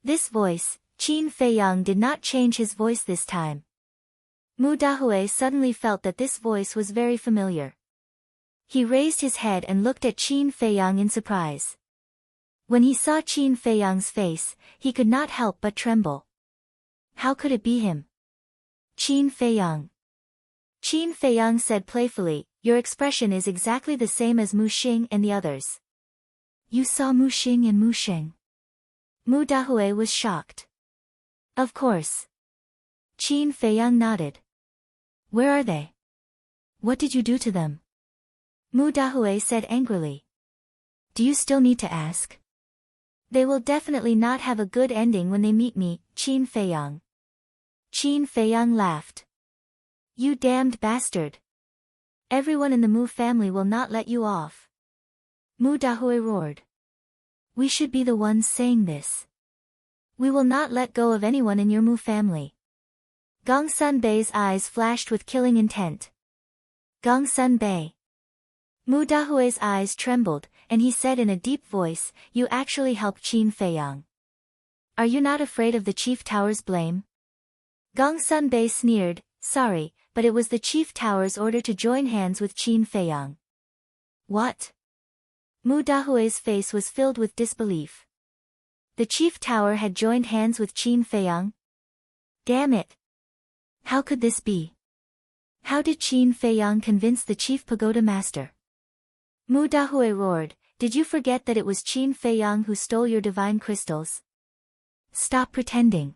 This voice, Qin Feiyang did not change his voice this time. Mu Dahue suddenly felt that this voice was very familiar. He raised his head and looked at Qin Feiyang in surprise. When he saw Qin Feiyang's face, he could not help but tremble. How could it be him? Qin Feiyang. Qin Feiyang said playfully, your expression is exactly the same as Mu Xing and the others. You saw Mu Xing and Mu Sheng? Mu Dahue was shocked. Of course. Qin Feiyang nodded. Where are they? What did you do to them? Mu Dahue said angrily. Do you still need to ask? They will definitely not have a good ending when they meet me, Qin Feiyang. Qin Feiyang laughed. You damned bastard. Everyone in the Mu family will not let you off. Mu Dahue roared. We should be the ones saying this. We will not let go of anyone in your Mu family. Gongsun Bei's eyes flashed with killing intent. Gongsun Bei. Mu Dahue's eyes trembled, and he said in a deep voice, you actually helped Qin Feiyang. Are you not afraid of the Chief Tower's blame? Gongsun Bei sneered, sorry, but it was the Chief Tower's order to join hands with Qin Feiyang. What? Mu Dahue's face was filled with disbelief. The Chief Tower had joined hands with Qin Feiyang? Damn it! How could this be? How did Qin Feiyang convince the Chief Pagoda Master? Mu Dahue roared, did you forget that it was Qin Feiyang who stole your divine crystals? Stop pretending.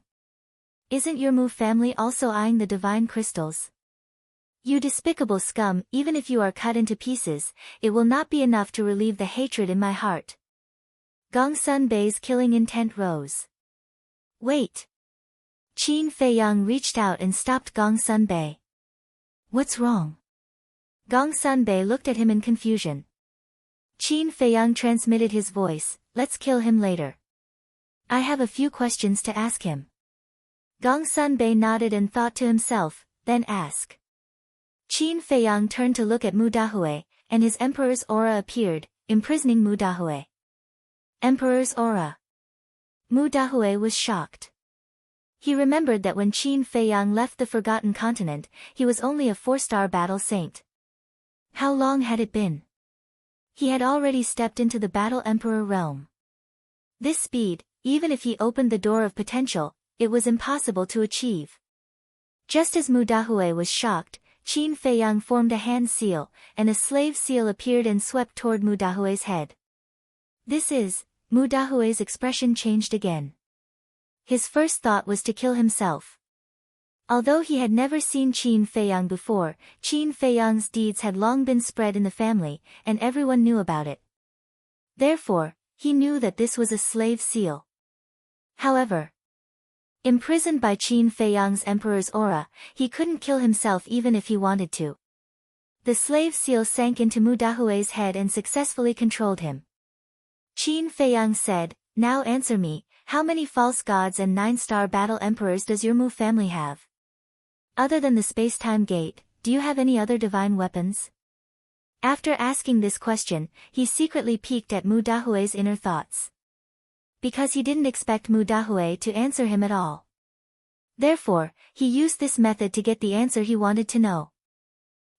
Isn't your Mu family also eyeing the divine crystals? You despicable scum, even if you are cut into pieces, it will not be enough to relieve the hatred in my heart. Gongsun Bei's killing intent rose. Wait! Qin Feiyang reached out and stopped Gongsun Bei. What's wrong? Gongsun Bei looked at him in confusion. Qin Feiyang transmitted his voice, let's kill him later. I have a few questions to ask him. Gongsun Bei nodded and thought to himself, then ask. Qin Feiyang turned to look at Mu Dahue, and his emperor's aura appeared, imprisoning Mu Dahue. Emperor's aura. Mu Dahue was shocked. He remembered that when Qin Feiyang left the Forgotten Continent, he was only a 4-star battle saint. How long had it been? He had already stepped into the Battle Emperor realm. This speed, even if he opened the door of potential, it was impossible to achieve. Just as Mu Dahue was shocked, Qin Feiyang formed a hand seal, and a slave seal appeared and swept toward Mu Dahue's head. Mu Dahue's expression changed again. His first thought was to kill himself. Although he had never seen Qin Feiyang before, Qin Feiyang's deeds had long been spread in the family, and everyone knew about it. Therefore, he knew that this was a slave seal. However, imprisoned by Qin Feiyang's emperor's aura, he couldn't kill himself even if he wanted to. The slave seal sank into Mu Dahue's head and successfully controlled him. Qin Feiyang said, "Now answer me, how many false gods and 9-star battle emperors does your Mu family have? Other than the space-time gate, do you have any other divine weapons?" After asking this question, he secretly peeked at Mu Dahue's inner thoughts. Because he didn't expect Mu Dahue to answer him at all. Therefore, he used this method to get the answer he wanted to know.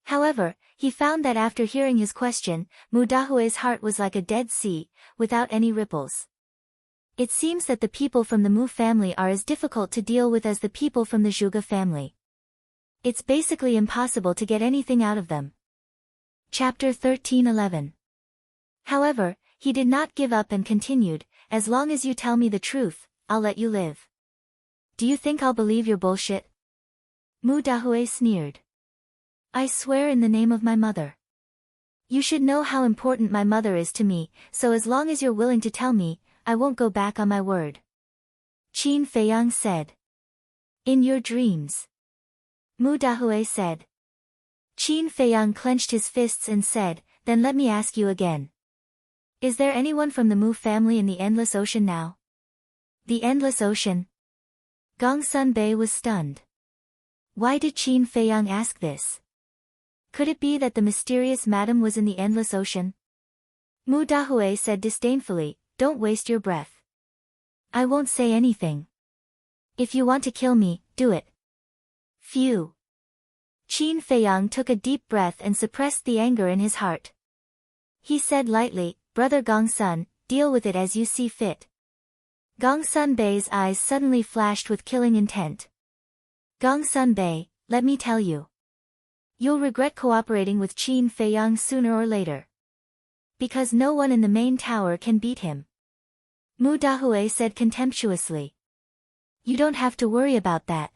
However, he found that after hearing his question, Mu Dahue's heart was like a dead sea, without any ripples. It seems that the people from the Mu family are as difficult to deal with as the people from the Zhuge family. It's basically impossible to get anything out of them. Chapter 13:11. However, he did not give up and continued, "As long as you tell me the truth, I'll let you live. Do you think I'll believe your bullshit?" Mu Dahue sneered. "I swear in the name of my mother. You should know how important my mother is to me, so as long as you're willing to tell me, I won't go back on my word." Qin Feiyang said. "In your dreams." Mu Dahue said. Qin Feiyang clenched his fists and said, "Then let me ask you again. Is there anyone from the Mu family in the Endless Ocean now?" "The Endless Ocean?" Gongsun Bei was stunned. Why did Qin Feiyang ask this? Could it be that the mysterious madam was in the Endless Ocean? Mu Dahue said disdainfully, "Don't waste your breath. I won't say anything. If you want to kill me, do it." Phew. Qin Feiyang took a deep breath and suppressed the anger in his heart. He said lightly, "Brother Gongsun, deal with it as you see fit." Gongsun Bei's eyes suddenly flashed with killing intent. "Gongsun Bei, let me tell you. You'll regret cooperating with Qin Feiyang sooner or later. Because no one in the main tower can beat him." Mu Dahue said contemptuously. "You don't have to worry about that.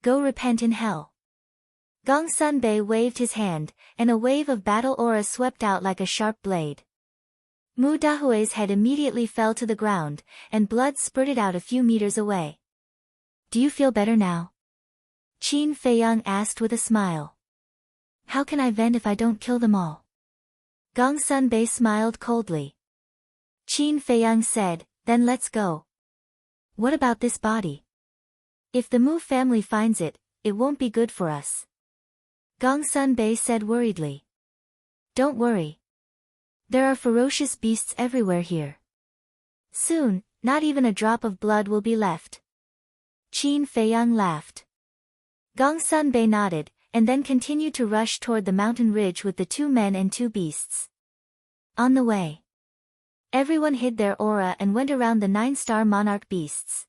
Go repent in hell." Gongsun Bei waved his hand, and a wave of battle aura swept out like a sharp blade. Mu Dahue's head immediately fell to the ground, and blood spurted out a few meters away. "Do you feel better now?" Qin Feiyang asked with a smile. "How can I vent if I don't kill them all?" Gongsun Bei smiled coldly. Qin Feiyang said, "Then let's go." "What about this body? If the Mu family finds it, it won't be good for us." Gongsun Bei said worriedly. "Don't worry. There are ferocious beasts everywhere here. Soon, not even a drop of blood will be left." Qin Feiyang laughed. Gongsun Bei nodded, and then continued to rush toward the mountain ridge with the 2 men and 2 beasts. On the way, everyone hid their aura and went around the 9-star monarch beasts.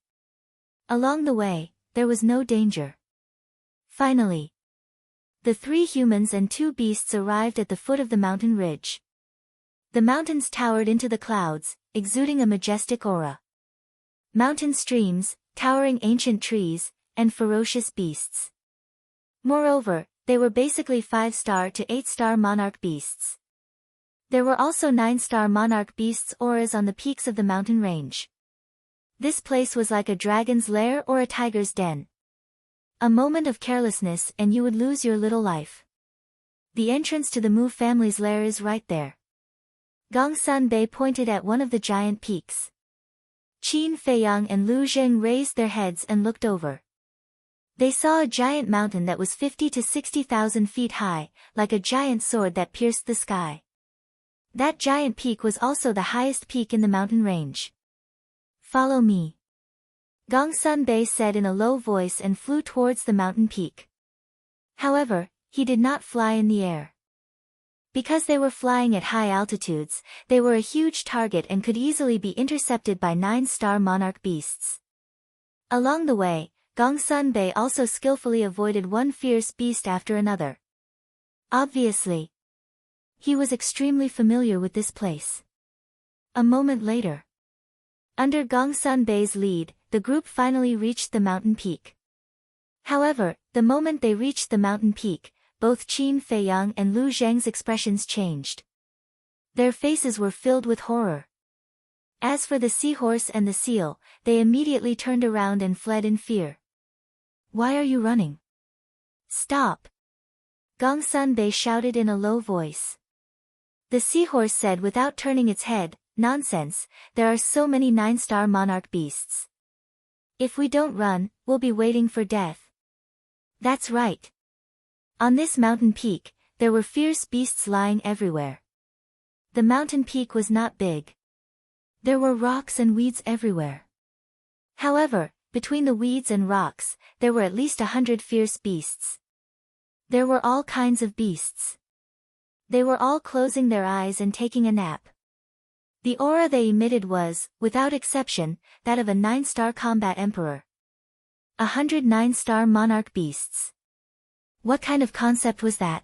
Along the way, there was no danger. Finally, the 3 humans and 2 beasts arrived at the foot of the mountain ridge. The mountains towered into the clouds, exuding a majestic aura. Mountain streams, towering ancient trees, and ferocious beasts. Moreover, they were basically 5-star to 8-star monarch beasts. There were also 9-star monarch beasts auras on the peaks of the mountain range. This place was like a dragon's lair or a tiger's den. A moment of carelessness and you would lose your little life. The entrance to the Mu family's lair is right there. Gongsun Bei pointed at one of the giant peaks. Qin Feiyang and Lu Zheng raised their heads and looked over. They saw a giant mountain that was 50 to 60,000 feet high, like a giant sword that pierced the sky. That giant peak was also the highest peak in the mountain range. "Follow me." Gongsun said in a low voice and flew towards the mountain peak. However, he did not fly in the air. Because they were flying at high altitudes, they were a huge target and could easily be intercepted by 9-star monarch beasts. Along the way, Gongsun also skillfully avoided one fierce beast after another. Obviously, he was extremely familiar with this place. A moment later, under Gongsun lead, the group finally reached the mountain peak. However, the moment they reached the mountain peak, both Qin Feiyang and Lu Zheng's expressions changed. Their faces were filled with horror. As for the seahorse and the seal, they immediately turned around and fled in fear. "Why are you running? Stop!" Gongsun shouted in a low voice. The seahorse said without turning its head, "Nonsense, there are so many 9-star monarch beasts. If we don't run, we'll be waiting for death." That's right. On this mountain peak, there were fierce beasts lying everywhere. The mountain peak was not big. There were rocks and weeds everywhere. However, between the weeds and rocks, there were at least 100 fierce beasts. There were all kinds of beasts. They were all closing their eyes and taking a nap. The aura they emitted was, without exception, that of a 9-star combat emperor. 109-star monarch beasts. What kind of concept was that?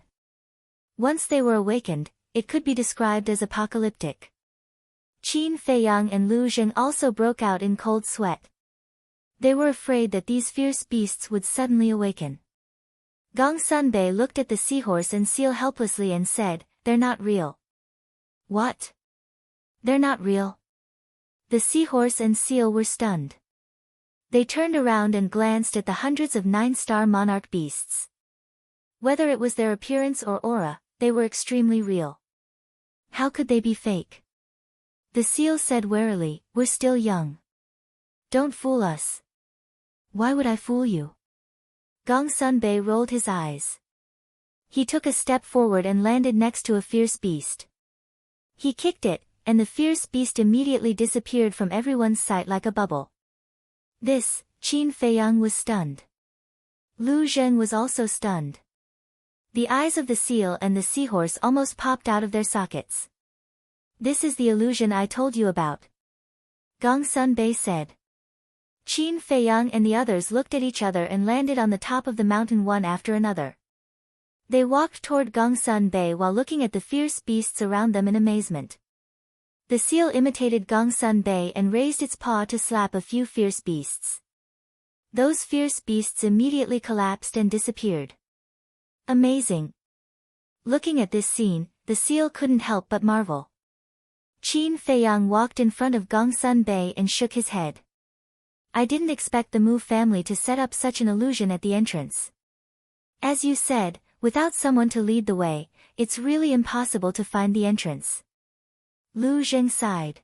Once they were awakened, it could be described as apocalyptic. Qin Feiyang and Lu Zheng also broke out in cold sweat. They were afraid that these fierce beasts would suddenly awaken. Gongsun looked at the seahorse and seal helplessly and said, "They're not real." "What? They're not real?" The seahorse and seal were stunned. They turned around and glanced at the hundreds of 9-star monarch beasts. Whether it was their appearance or aura, they were extremely real. How could they be fake? The seal said warily, "We're still young. Don't fool us." "Why would I fool you?" Gongsun rolled his eyes. He took a step forward and landed next to a fierce beast. He kicked it, and the fierce beast immediately disappeared from everyone's sight like a bubble. This, Qin Feiyang was stunned. Lu Zheng was also stunned. The eyes of the seal and the seahorse almost popped out of their sockets. "This is the illusion I told you about," Gongsun said. Qin Feiyang and the others looked at each other and landed on the top of the mountain one after another. They walked toward Gongsun while looking at the fierce beasts around them in amazement. The seal imitated Gongsun and raised its paw to slap a few fierce beasts. Those fierce beasts immediately collapsed and disappeared. Amazing. Looking at this scene, the seal couldn't help but marvel. Qin Feiyang walked in front of Gongsun and shook his head. "I didn't expect the Mu family to set up such an illusion at the entrance. As you said, without someone to lead the way, it's really impossible to find the entrance." Lu Zheng sighed.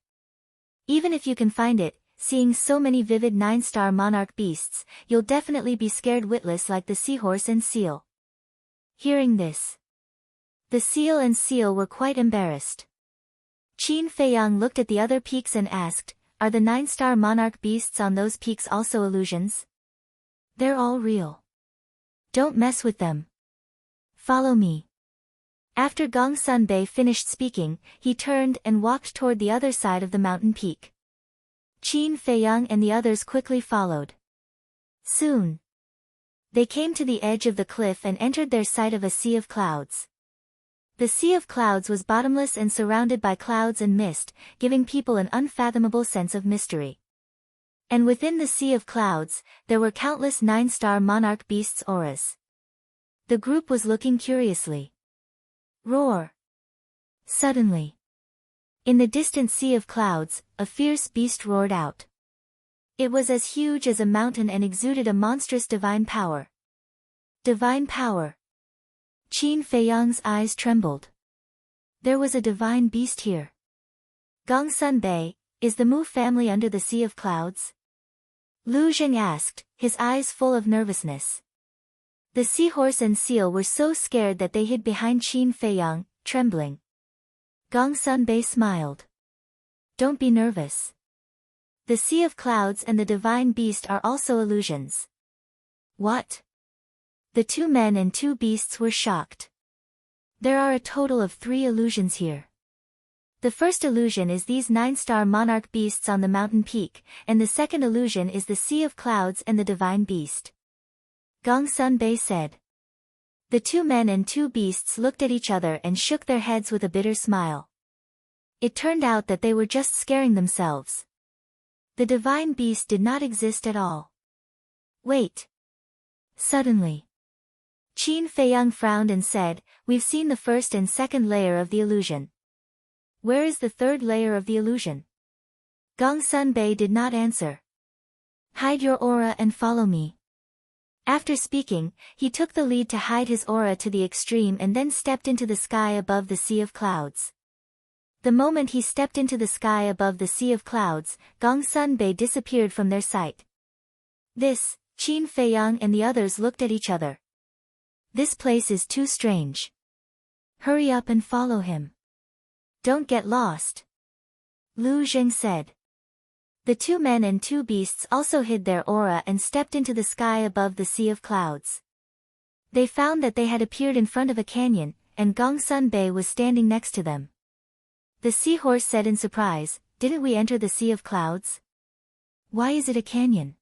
"Even if you can find it, seeing so many vivid 9-star monarch beasts, you'll definitely be scared witless like the seahorse and seal." Hearing this, the seal and seal were quite embarrassed. Qin Feiyang looked at the other peaks and asked, "Are the 9-star monarch beasts on those peaks also illusions?" "They're all real. Don't mess with them. Follow me." After Gongsun finished speaking, he turned and walked toward the other side of the mountain peak. Qin Feiyang and the others quickly followed. Soon, they came to the edge of the cliff and entered their sight of a sea of clouds. The sea of clouds was bottomless and surrounded by clouds and mist, giving people an unfathomable sense of mystery. And within the sea of clouds, there were countless 9-star monarch beasts' auras. The group was looking curiously. Roar! Suddenly, in the distant sea of clouds, a fierce beast roared out. It was as huge as a mountain and exuded a monstrous divine power. Divine power! Qin Feiyang's eyes trembled. There was a divine beast here. Gongsun is the Mu family under the sea of clouds? Lu Zheng asked, his eyes full of nervousness. The seahorse and seal were so scared that they hid behind Qin Feiyang, trembling. Gongsun smiled. "Don't be nervous. The sea of clouds and the divine beast are also illusions. What? The 2 men and 2 beasts were shocked. There are a total of 3 illusions here. The first illusion is these 9-star monarch beasts on the mountain peak, and the second illusion is the sea of clouds and the divine beast. Gong Sun-bei said. The 2 men and 2 beasts looked at each other and shook their heads with a bitter smile. It turned out that they were just scaring themselves. The divine beast did not exist at all. Wait. Suddenly, Qin Feiyang frowned and said, "We've seen the first and second layer of the illusion. Where is the third layer of the illusion?" Gong Sun-bei did not answer. "Hide your aura and follow me." After speaking, he took the lead to hide his aura to the extreme and then stepped into the sky above the sea of clouds. The moment he stepped into the sky above the sea of clouds, Gong Sun-bei disappeared from their sight. This, Qin Feiyang and the others looked at each other. This place is too strange. Hurry up and follow him. Don't get lost. Lu Zheng said. The 2 men and 2 beasts also hid their aura and stepped into the sky above the sea of clouds. They found that they had appeared in front of a canyon, and Gong Sun-bei was standing next to them. The seahorse said in surprise, "Didn't we enter the sea of clouds? Why is it a canyon?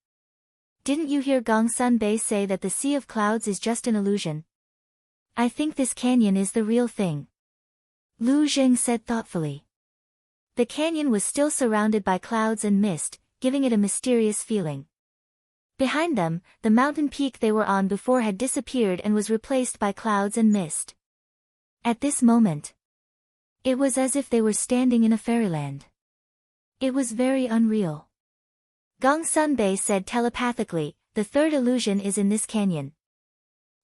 Didn't you hear Gong Sun-bei say that the sea of clouds is just an illusion? I think this canyon is the real thing." Lu Zheng said thoughtfully. The canyon was still surrounded by clouds and mist, giving it a mysterious feeling. Behind them, the mountain peak they were on before had disappeared and was replaced by clouds and mist. At this moment, it was as if they were standing in a fairyland. It was very unreal. Gong Sun-bei said telepathically, "The third illusion is in this canyon."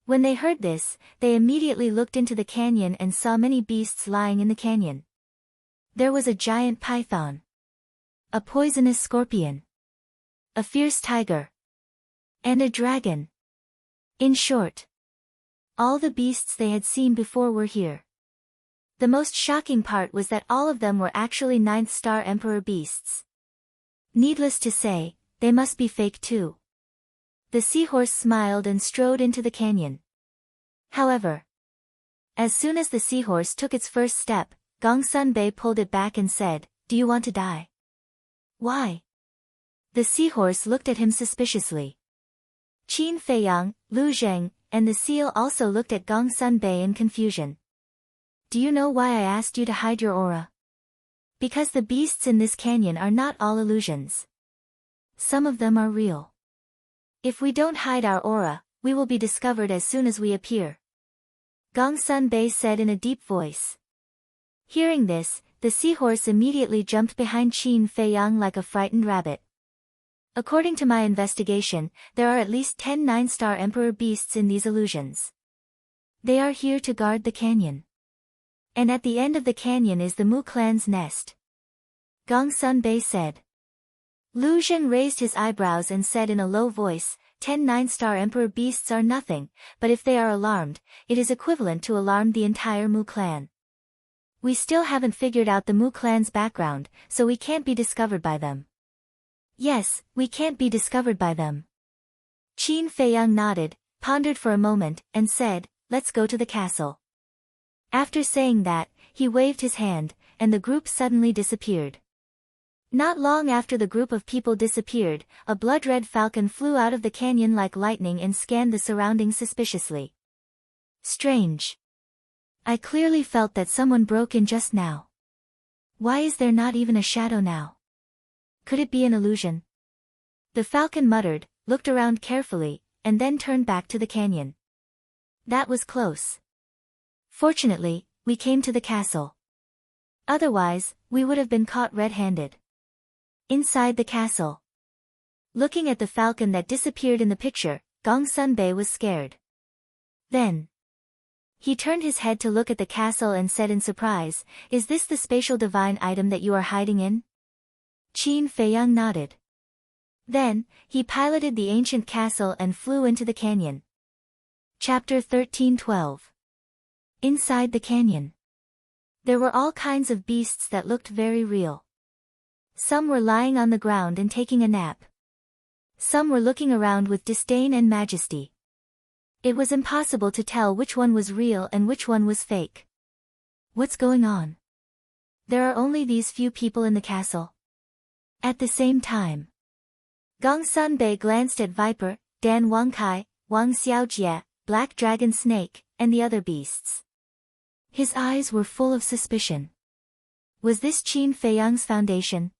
When they heard this, they immediately looked into the canyon and saw many beasts lying in the canyon. There was a giant python, a poisonous scorpion, a fierce tiger, and a dragon. In short, all the beasts they had seen before were here. The most shocking part was that all of them were actually 9th-star emperor beasts. Needless to say, they must be fake too. The seahorse smiled and strode into the canyon. However, as soon as the seahorse took its first step, Gong Sun-bei pulled it back and said, "Do you want to die?" "Why?" The seahorse looked at him suspiciously. Qin Feiyang, Lu Zheng, and the seal also looked at Gong Sun-bei in confusion. "Do you know why I asked you to hide your aura?" "Because the beasts in this canyon are not all illusions. Some of them are real. If we don't hide our aura, we will be discovered as soon as we appear," Gong Sun-bei said in a deep voice. Hearing this, the seahorse immediately jumped behind Qin Feiyang like a frightened rabbit. According to my investigation, there are at least 10 9-star emperor beasts in these illusions. They are here to guard the canyon. And at the end of the canyon is the Mu clan's nest, Gong Sun-bei said. Lu Zheng raised his eyebrows and said in a low voice, 10 9-star emperor beasts are nothing, but if they are alarmed, it is equivalent to alarm the entire Mu clan. We still haven't figured out the Mu clan's background, so we can't be discovered by them. Yes, we can't be discovered by them. Qin Feiyang nodded, pondered for a moment, and said, "Let's go to the castle." After saying that, he waved his hand, and the group suddenly disappeared. Not long after the group of people disappeared, a blood-red falcon flew out of the canyon like lightning and scanned the surroundings suspiciously. Strange. I clearly felt that someone broke in just now. Why is there not even a shadow now? Could it be an illusion? The falcon muttered, looked around carefully, and then turned back to the canyon. That was close. Fortunately, we came to the castle. Otherwise, we would have been caught red-handed. Inside the castle. Looking at the falcon that disappeared in the picture, Gong Sun-bei was scared. Then, he turned his head to look at the castle and said in surprise, "Is this the spatial divine item that you are hiding in?" Qin Feiyang nodded. Then, he piloted the ancient castle and flew into the canyon. Chapter 13:12. Inside the canyon. There were all kinds of beasts that looked very real. Some were lying on the ground and taking a nap. Some were looking around with disdain and majesty. It was impossible to tell which one was real and which one was fake. What's going on? There are only these few people in the castle. At the same time, Gong Sunbei glanced at Viper, Dan Wangkai, Wang Xiaojie, Black Dragon Snake, and the other beasts. His eyes were full of suspicion. Was this Qin Feiyang's foundation?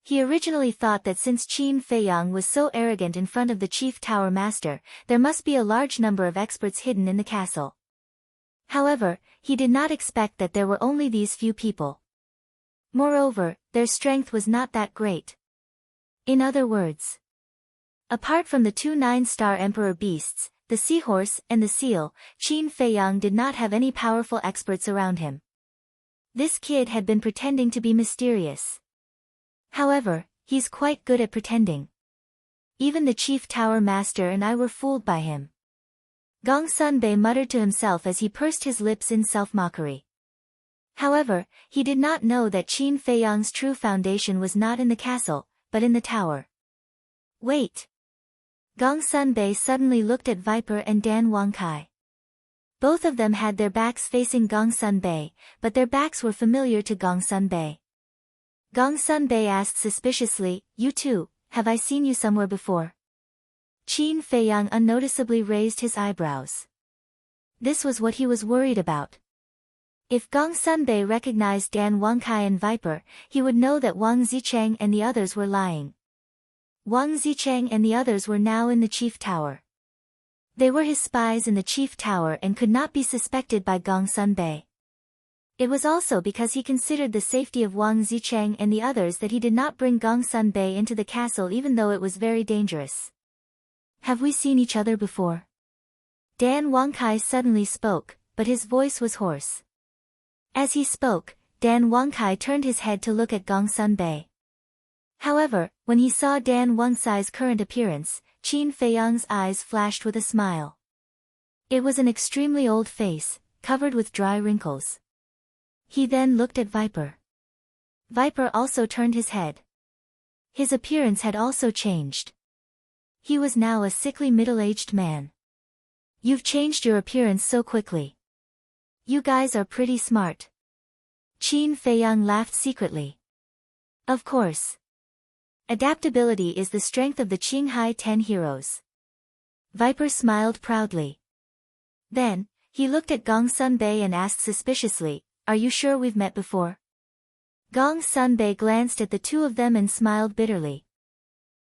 He originally thought that since Qin Feiyang was so arrogant in front of the chief tower master, there must be a large number of experts hidden in the castle. However, he did not expect that there were only these few people. Moreover, their strength was not that great. In other words, apart from the two 9-star emperor beasts, the seahorse and the seal, Qin Feiyang did not have any powerful experts around him. This kid had been pretending to be mysterious. However, he's quite good at pretending. Even the chief tower master and I were fooled by him. Gong Sunbei muttered to himself as he pursed his lips in self-mockery. However, he did not know that Qin Feiyang's true foundation was not in the castle, but in the tower. Wait! Gong Sunbei suddenly looked at Viper and Dan Wangkai. Both of them had their backs facing Gong Sunbei, but their backs were familiar to Gong Sunbei. Gong Sunbei asked suspiciously, "You too, have I seen you somewhere before?" Qin Feiyang unnoticeably raised his eyebrows. This was what he was worried about. If Gong Sunbei recognized Dan Wangkai and Viper, he would know that Wang Zicheng and the others were lying. Wang Zicheng and the others were now in the chief tower. They were his spies in the chief tower and could not be suspected by Gong Sunbei. It was also because he considered the safety of Wang Zicheng and the others that he did not bring Gong Sunbei into the castle even though it was very dangerous. Have we seen each other before? Dan Wangkai suddenly spoke, but his voice was hoarse. As he spoke, Dan Wangkai turned his head to look at Gong Sunbei. However, when he saw Dan Wangkai's current appearance, Qin Feiyang's eyes flashed with a smile. It was an extremely old face, covered with dry wrinkles. He then looked at Viper. Viper also turned his head. His appearance had also changed. He was now a sickly middle-aged man. You've changed your appearance so quickly. You guys are pretty smart. Qin Feiyang laughed secretly. Of course. Adaptability is the strength of the Qinghai 10 heroes. Viper smiled proudly. Then, he looked at Gong Sunbei and asked suspiciously, "Are you sure we've met before?" Gong Sunbei glanced at the two of them and smiled bitterly.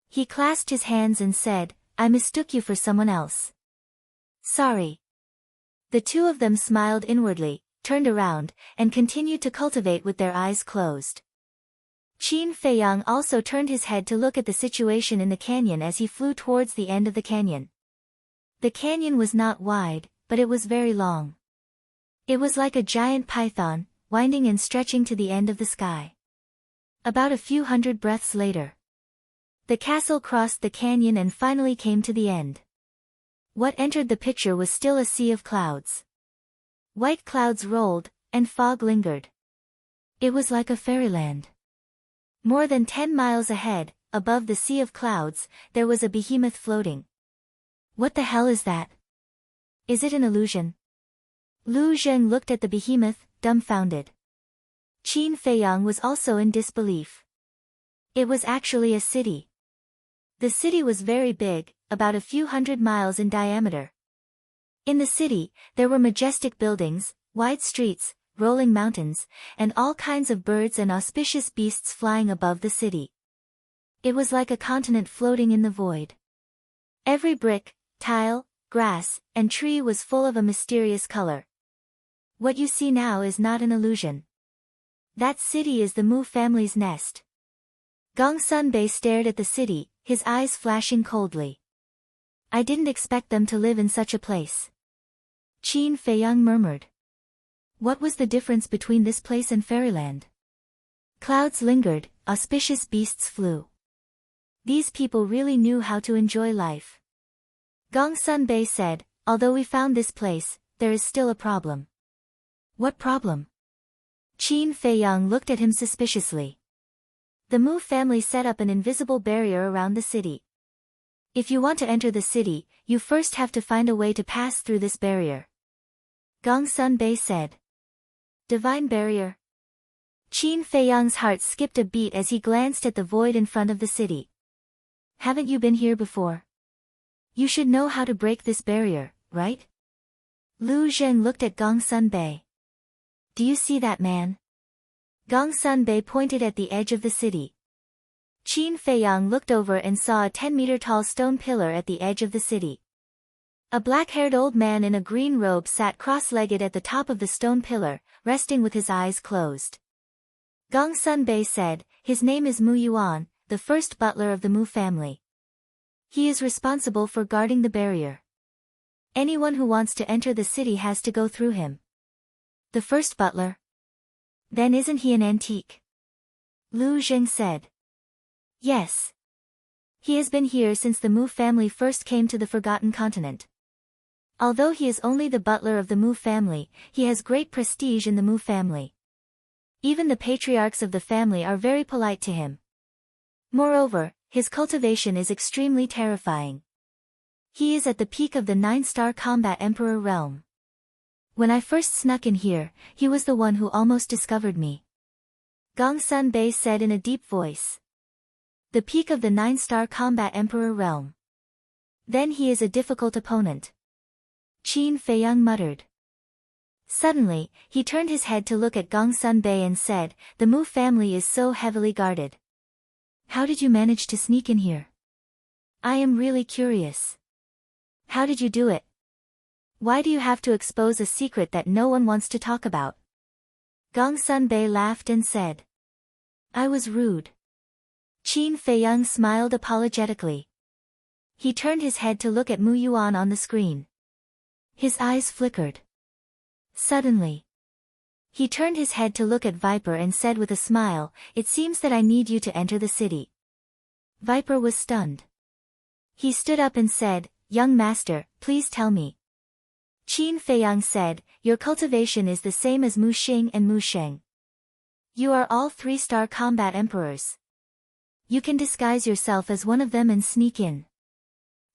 He clasped his hands and said, "I mistook you for someone else. Sorry." The two of them smiled inwardly, turned around, and continued to cultivate with their eyes closed. Qin Feiyang also turned his head to look at the situation in the canyon as he flew towards the end of the canyon. The canyon was not wide, but it was very long. It was like a giant python, winding and stretching to the end of the sky. About a few hundred breaths later, the castle crossed the canyon and finally came to the end. What entered the picture was still a sea of clouds. White clouds rolled, and fog lingered. It was like a fairyland. More than 10 miles ahead, above the sea of clouds, there was a behemoth floating. What the hell is that? Is it an illusion? Lu Zheng looked at the behemoth, dumbfounded. Qin Feiyang was also in disbelief. It was actually a city. The city was very big, about a few hundred miles in diameter. In the city, there were majestic buildings, wide streets, rolling mountains, and all kinds of birds and auspicious beasts flying above the city. It was like a continent floating in the void. Every brick, tile, grass, and tree was full of a mysterious color. What you see now is not an illusion. That city is the Mu family's nest. Gong Sunbei stared at the city, his eyes flashing coldly. I didn't expect them to live in such a place. Qin Feiyang murmured. What was the difference between this place and fairyland? Clouds lingered, auspicious beasts flew. These people really knew how to enjoy life. Gong Sunbei said, although we found this place, there is still a problem. What problem? Qin Feiyang looked at him suspiciously. The Mu family set up an invisible barrier around the city. If you want to enter the city, you first have to find a way to pass through this barrier. Gongsun Bei said. Divine barrier? Qin Feiyang's heart skipped a beat as he glanced at the void in front of the city. Haven't you been here before? You should know how to break this barrier, right? Lu Zheng looked at Gongsun Bei. Do you see that man? Gongsun Bei pointed at the edge of the city. Qin Feiyang looked over and saw a 10-meter-tall stone pillar at the edge of the city. A black-haired old man in a green robe sat cross-legged at the top of the stone pillar, resting with his eyes closed. Gongsun Bei said, his name is Mu Yuan, the first butler of the Mu family. He is responsible for guarding the barrier. Anyone who wants to enter the city has to go through him. The first butler? Then isn't he an antique? Lu Zheng said. Yes. He has been here since the Mu family first came to the Forgotten Continent. Although he is only the butler of the Mu family, he has great prestige in the Mu family. Even the patriarchs of the family are very polite to him. Moreover, his cultivation is extremely terrifying. He is at the peak of the 9-star combat emperor realm. When I first snuck in here, he was the one who almost discovered me. Gongsun Bei said in a deep voice. The peak of the 9-star combat emperor realm. Then he is a difficult opponent. Qin Feiyang muttered. Suddenly, he turned his head to look at Gongsun Bei and said, the Mu family is so heavily guarded. How did you manage to sneak in here? I am really curious. How did you do it? Why do you have to expose a secret that no one wants to talk about? Gongsun Bei laughed and said. I was rude. Qin Feiyang smiled apologetically. He turned his head to look at Mu Yuan on the screen. His eyes flickered. Suddenly, he turned his head to look at Viper and said with a smile, it seems that I need you to enter the city. Viper was stunned. He stood up and said, young master, please tell me. Qin Feiyang said, your cultivation is the same as Mu Xing and Mu Sheng. You are all 3-star combat emperors. You can disguise yourself as one of them and sneak in.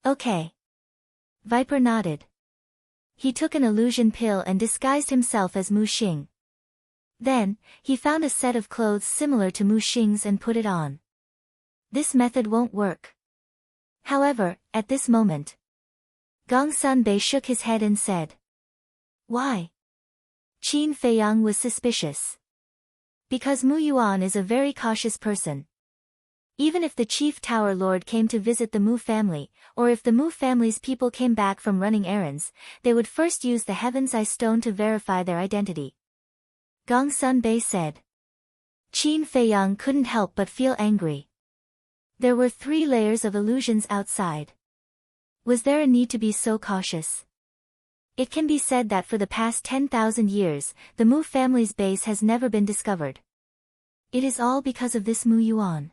Okay. Viper nodded. He took an illusion pill and disguised himself as Mu Xing. Then, he found a set of clothes similar to Mu Xing's and put it on. This method won't work. However, at this moment, Gongsun Bei shook his head and said. Why? Qin Feiyang was suspicious. Because Mu Yuan is a very cautious person. Even if the chief tower lord came to visit the Mu family, or if the Mu family's people came back from running errands, they would first use the Heaven's Eye stone to verify their identity. Gongsun Bei said. Qin Feiyang couldn't help but feel angry. There were 3 layers of illusions outside. Was there a need to be so cautious? It can be said that for the past 10,000 years, the Mu family's base has never been discovered. It is all because of this Mu Yuan.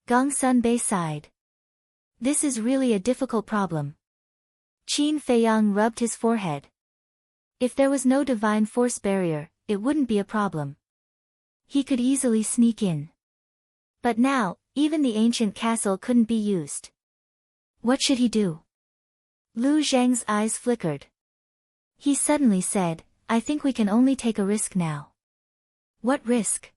Gongsun Bei sighed. This is really a difficult problem. Qin Feiyang rubbed his forehead. If there was no divine force barrier, it wouldn't be a problem. He could easily sneak in. But now, even the ancient castle couldn't be used. What should he do? Lu Zheng's eyes flickered. He suddenly said, I think we can only take a risk now. What risk?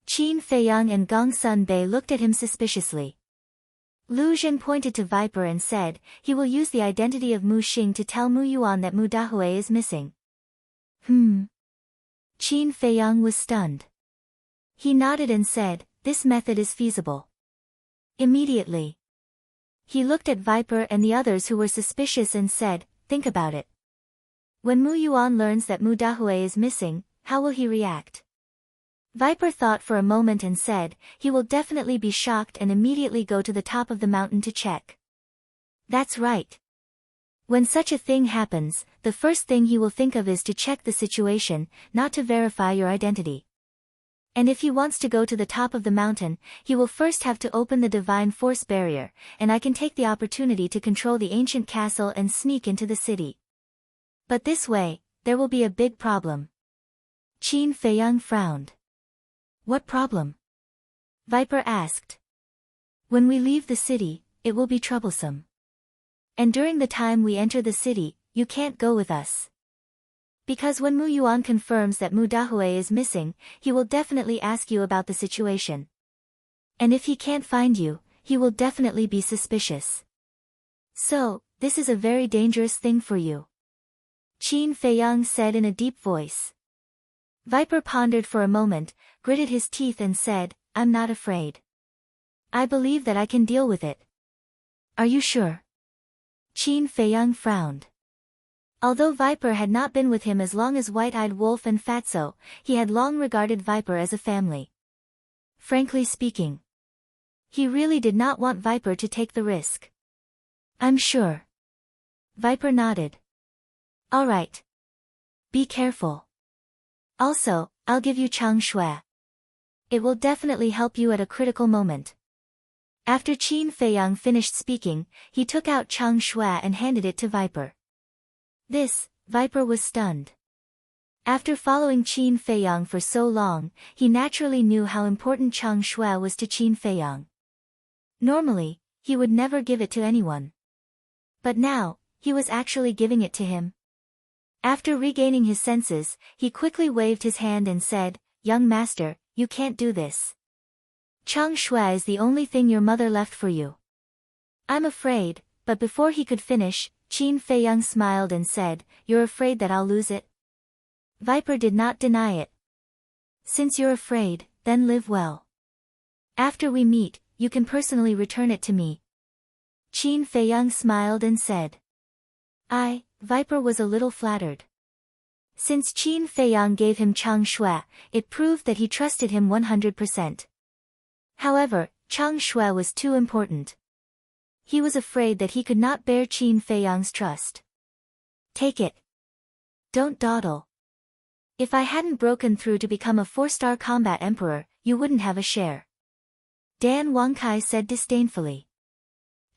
Qin Feiyang and Gongsun Bei looked at him suspiciously. Lu Zheng pointed to Viper and said, he will use the identity of Mu Xing to tell Mu Yuan that Mu Dahue is missing. Qin Feiyang was stunned. He nodded and said, this method is feasible. Immediately, he looked at Viper and the others who were suspicious and said, think about it. When Mu Yuan learns that Mu Dahue is missing, how will he react? Viper thought for a moment and said, he will definitely be shocked and immediately go to the top of the mountain to check. That's right. When such a thing happens, the first thing he will think of is to check the situation, not to verify your identity. And if he wants to go to the top of the mountain, he will first have to open the divine force barrier, and I can take the opportunity to control the ancient castle and sneak into the city. But this way, there will be a big problem. Qin Feiyang frowned. What problem? Viper asked. When we leave the city, it will be troublesome. And during the time we enter the city, you can't go with us. Because when Mu Yuan confirms that Mu Dahue is missing, he will definitely ask you about the situation. And if he can't find you, he will definitely be suspicious. So, this is a very dangerous thing for you. Qin Feiyang said in a deep voice. Viper pondered for a moment, gritted his teeth and said, I'm not afraid. I believe that I can deal with it. Are you sure? Qin Feiyang frowned. Although Viper had not been with him as long as White-Eyed Wolf and Fatso, he had long regarded Viper as a family. Frankly speaking, he really did not want Viper to take the risk. I'm sure. Viper nodded. All right. Be careful. Also, I'll give you Chang Shui. It will definitely help you at a critical moment. After Qin Feiyang finished speaking, he took out Chang Shui and handed it to Viper. Viper was stunned. After following Qin Feiyang for so long, he naturally knew how important Chang Shui was to Qin Feiyang. Normally, he would never give it to anyone. But now, he was actually giving it to him. After regaining his senses, he quickly waved his hand and said, Young master, you can't do this. Chang Shui is the only thing your mother left for you. I'm afraid, but before he could finish, Qin Feiyang smiled and said, You're afraid that I'll lose it? Viper did not deny it. Since you're afraid, then live well. After we meet, you can personally return it to me. Qin Feiyang smiled and said. Viper was a little flattered. Since Qin Feiyang gave him Chang Shui, it proved that he trusted him 100%. However, Chang Shui was too important. He was afraid that he could not bear Qin Feiyang's trust. Take it. Don't dawdle. If I hadn't broken through to become a 4-star combat emperor, you wouldn't have a share. Dan Wangkai said disdainfully.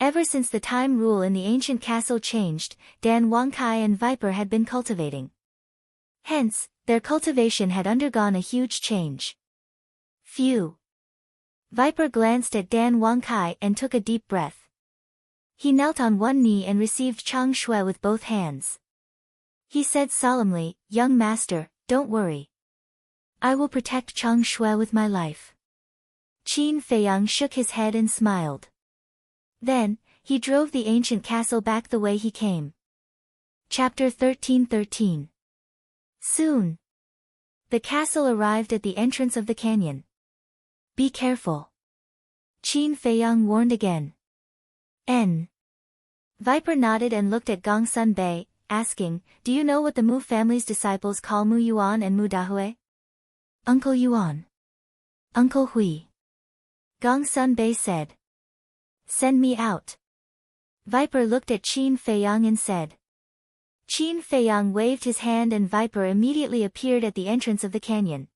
Ever since the time rule in the ancient castle changed, Dan Wangkai and Viper had been cultivating. Hence, their cultivation had undergone a huge change. Phew. Viper glanced at Dan Wangkai and took a deep breath. He knelt on one knee and received Chang Shui with both hands. He said solemnly, Young master, don't worry. I will protect Chang Shui with my life. Qin Feiyang shook his head and smiled. Then, he drove the ancient castle back the way he came. Chapter 13:13. Soon. The castle arrived at the entrance of the canyon. Be careful. Qin Feiyang warned again. Viper nodded and looked at Gongsun Bei, asking, Do you know what the Mu family's disciples call Mu Yuan and Mu Dahue? Uncle Yuan. Uncle Hui. Gongsun Bei said. Send me out. Viper looked at Qin Feiyang and said. Qin Feiyang waved his hand and Viper immediately appeared at the entrance of the canyon.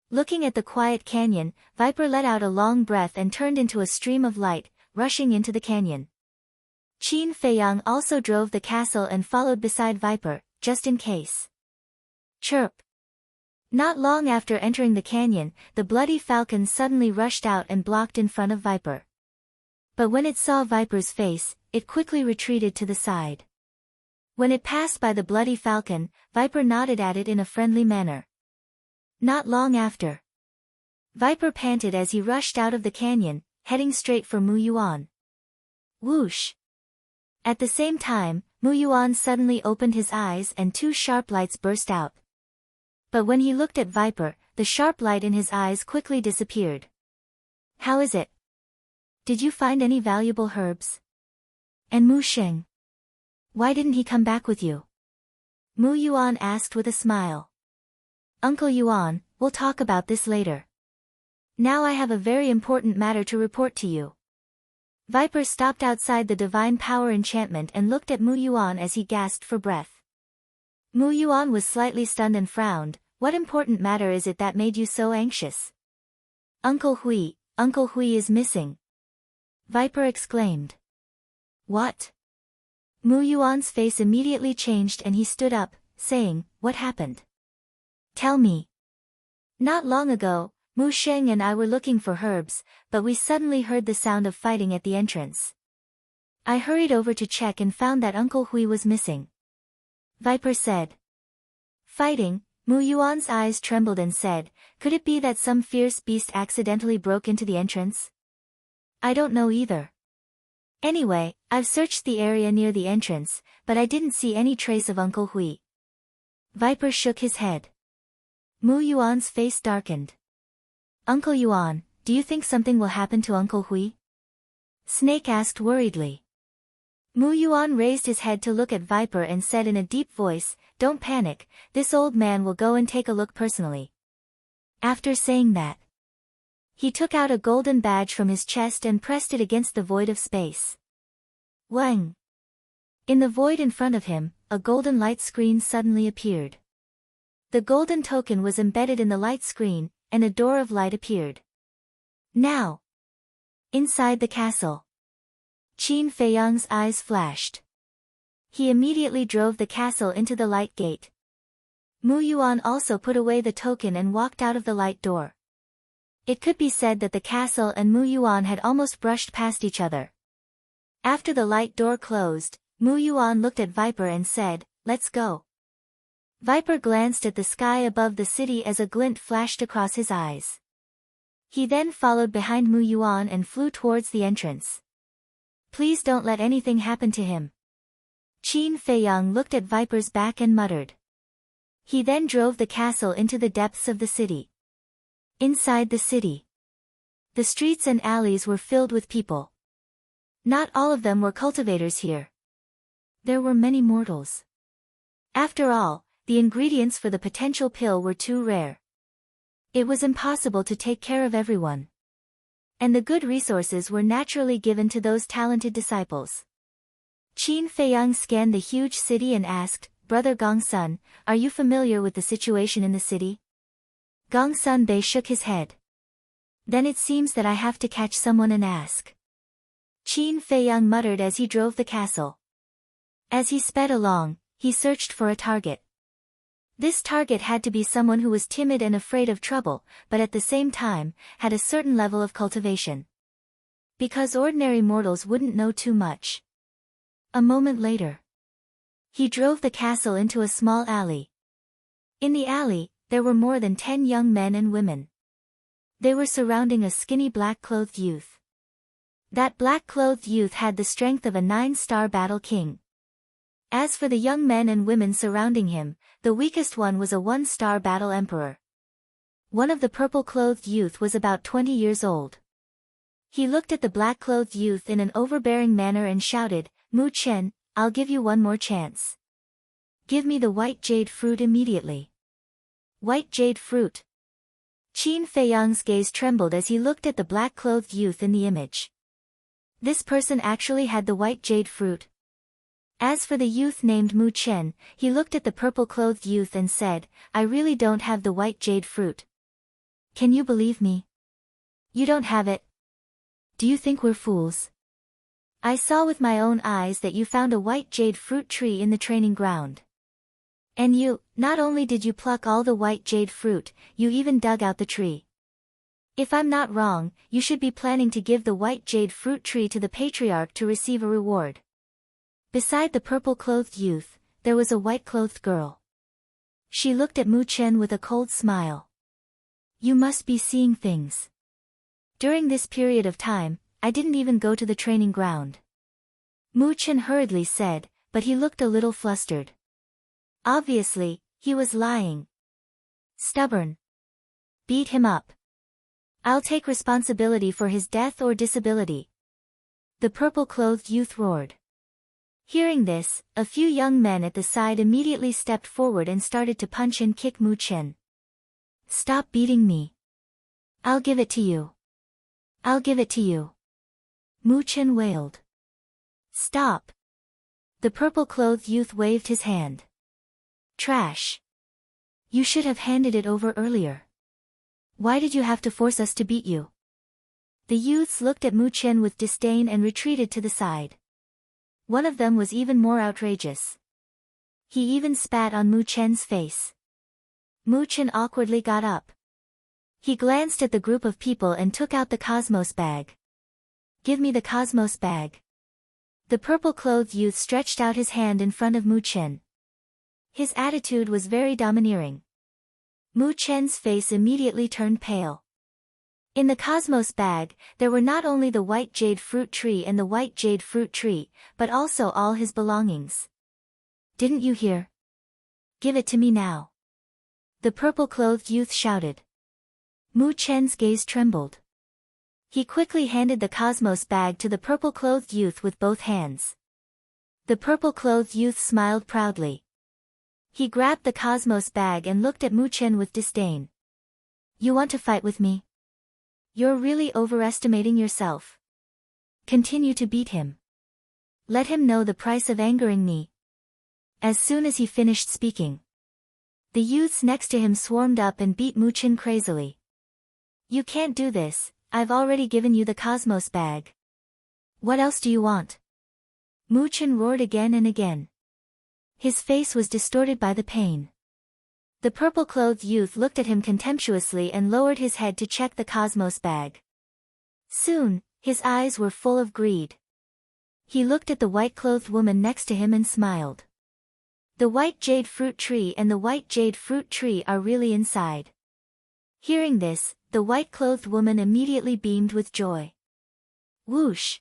Looking at the quiet canyon, Viper let out a long breath and turned into a stream of light, rushing into the canyon. Qin Feiyang also drove the castle and followed beside Viper, just in case. Chirp. Not long after entering the canyon, the bloody falcon suddenly rushed out and blocked in front of Viper. But when it saw Viper's face, it quickly retreated to the side. When it passed by the bloody falcon, Viper nodded at it in a friendly manner. Not long after, Viper panted as he rushed out of the canyon, heading straight for Mu Yuan. Whoosh! At the same time, Mu Yuan suddenly opened his eyes and 2 sharp lights burst out. But when he looked at Viper, the sharp light in his eyes quickly disappeared. How is it? Did you find any valuable herbs? And Mu Sheng? Why didn't he come back with you? Mu Yuan asked with a smile. Uncle Yuan, we'll talk about this later. Now I have a very important matter to report to you. Viper stopped outside the divine power enchantment and looked at Mu Yuan as he gasped for breath. Mu Yuan was slightly stunned and frowned. What important matter is it that made you so anxious? Uncle Hui is missing. Viper exclaimed. What? Mu Yuan's face immediately changed and he stood up, saying, What happened? Tell me. Not long ago, Mu Sheng and I were looking for herbs, but we suddenly heard the sound of fighting at the entrance. I hurried over to check and found that Uncle Hui was missing. Viper said. Fighting? Mu Yuan's eyes trembled and said, could it be that some fierce beast accidentally broke into the entrance? I don't know either. Anyway, I've searched the area near the entrance, but I didn't see any trace of Uncle Hui. Viper shook his head. Mu Yuan's face darkened. Uncle Yuan, do you think something will happen to Uncle Hui? Snake asked worriedly. Mu Yuan raised his head to look at Viper and said in a deep voice, don't panic, this old man will go and take a look personally. After saying that, he took out a golden badge from his chest and pressed it against the void of space. Wang! In the void in front of him, a golden light screen suddenly appeared. The golden token was embedded in the light screen, and a door of light appeared. Now! Inside the castle. Qin Feiyang's eyes flashed. He immediately drove the castle into the light gate. Mu Yuan also put away the token and walked out of the light door. It could be said that the castle and Mu Yuan had almost brushed past each other. After the light door closed, Mu Yuan looked at Viper and said, let's go. Viper glanced at the sky above the city as a glint flashed across his eyes. He then followed behind Mu Yuan and flew towards the entrance. Please don't let anything happen to him. Qin Feiyang looked at Viper's back and muttered. He then drove the castle into the depths of the city. Inside the city, the streets and alleys were filled with people. Not all of them were cultivators here. There were many mortals. After all, the ingredients for the potential pill were too rare. It was impossible to take care of everyone. And the good resources were naturally given to those talented disciples. Qin Feiyang scanned the huge city and asked, Brother Gongsun, are you familiar with the situation in the city? Gongsun Bei shook his head. Then it seems that I have to catch someone and ask. Qin Feiyang muttered as he drove the castle. As he sped along, he searched for a target. This target had to be someone who was timid and afraid of trouble, but at the same time, had a certain level of cultivation. Because ordinary mortals wouldn't know too much. A moment later, he drove the castle into a small alley. In the alley, there were more than 10 young men and women. They were surrounding a skinny black-clothed youth. That black-clothed youth had the strength of a 9-star battle king. As for the young men and women surrounding him, the weakest one was a 1-star battle emperor. One of the purple-clothed youth was about 20 years old. He looked at the black-clothed youth in an overbearing manner and shouted, Mu Chen, I'll give you one more chance. Give me the white jade fruit immediately. White jade fruit. Qin Feiyang's gaze trembled as he looked at the black-clothed youth in the image. This person actually had the white jade fruit. As for the youth named Mu Chen, he looked at the purple-clothed youth and said, I really don't have the white jade fruit. Can you believe me? You don't have it. Do you think we're fools? I saw with my own eyes that you found a white jade fruit tree in the training ground. And you, not only did you pluck all the white jade fruit, you even dug out the tree. If I'm not wrong, you should be planning to give the white jade fruit tree to the patriarch to receive a reward. Beside the purple-clothed youth, there was a white-clothed girl. She looked at Mu Chen with a cold smile. You must be seeing things. During this period of time, I didn't even go to the training ground. Mu Chen hurriedly said, but he looked a little flustered. Obviously, he was lying. Stubborn. Beat him up. I'll take responsibility for his death or disability. The purple-clothed youth roared. Hearing this, a few young men at the side immediately stepped forward and started to punch and kick Mu Chen. Stop beating me. I'll give it to you. I'll give it to you. Mu Chen wailed. Stop. The purple-clothed youth waved his hand. Trash. You should have handed it over earlier. Why did you have to force us to beat you? The youths looked at Mu Chen with disdain and retreated to the side. One of them was even more outrageous. He even spat on Mu Chen's face. Mu Chen awkwardly got up. He glanced at the group of people and took out the cosmos bag. Give me the cosmos bag. The purple-clothed youth stretched out his hand in front of Mu Chen. His attitude was very domineering. Mu Chen's face immediately turned pale. In the cosmos bag, there were not only the white jade fruit tree and the white jade fruit tree, but also all his belongings. Didn't you hear? Give it to me now. The purple-clothed youth shouted. Mu Chen's gaze trembled. He quickly handed the cosmos bag to the purple-clothed youth with both hands. The purple-clothed youth smiled proudly. He grabbed the cosmos bag and looked at Mu Chen with disdain. You want to fight with me? You're really overestimating yourself. Continue to beat him. Let him know the price of angering me. As soon as he finished speaking, the youths next to him swarmed up and beat Mu Chen crazily. You can't do this, I've already given you the cosmos bag. What else do you want? Mu Chen roared again and again. His face was distorted by the pain. The purple-clothed youth looked at him contemptuously and lowered his head to check the cosmos bag. Soon, his eyes were full of greed. He looked at the white-clothed woman next to him and smiled. The white jade fruit tree and the white jade fruit tree are really inside. Hearing this, the white-clothed woman immediately beamed with joy. Whoosh!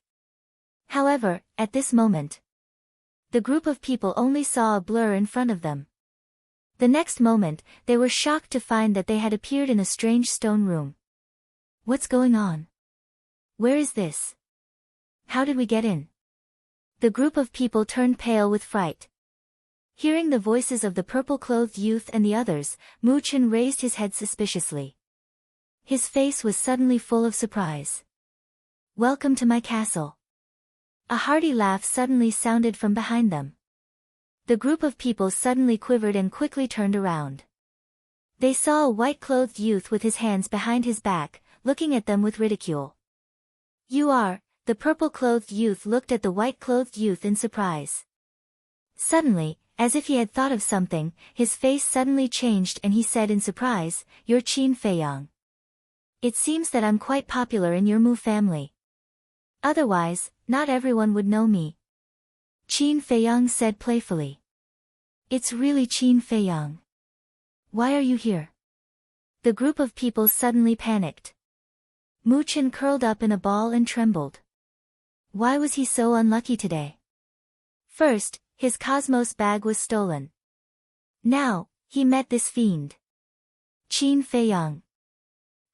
However, at this moment, the group of people only saw a blur in front of them. The next moment, they were shocked to find that they had appeared in a strange stone room. What's going on? Where is this? How did we get in? The group of people turned pale with fright. Hearing the voices of the purple-clothed youth and the others, Mu Chen raised his head suspiciously. His face was suddenly full of surprise. Welcome to my castle. A hearty laugh suddenly sounded from behind them. The group of people suddenly quivered and quickly turned around. They saw a white-clothed youth with his hands behind his back, looking at them with ridicule. You are, the purple-clothed youth looked at the white-clothed youth in surprise. Suddenly, as if he had thought of something, his face suddenly changed and he said in surprise, You're Qin Feiyang. It seems that I'm quite popular in your Mu family. Otherwise, not everyone would know me. Qin Feiyang said playfully. It's really Qin Feiyang. Why are you here? The group of people suddenly panicked. Mu Chen curled up in a ball and trembled. Why was he so unlucky today? First, his cosmos bag was stolen. Now, he met this fiend. Qin Feiyang.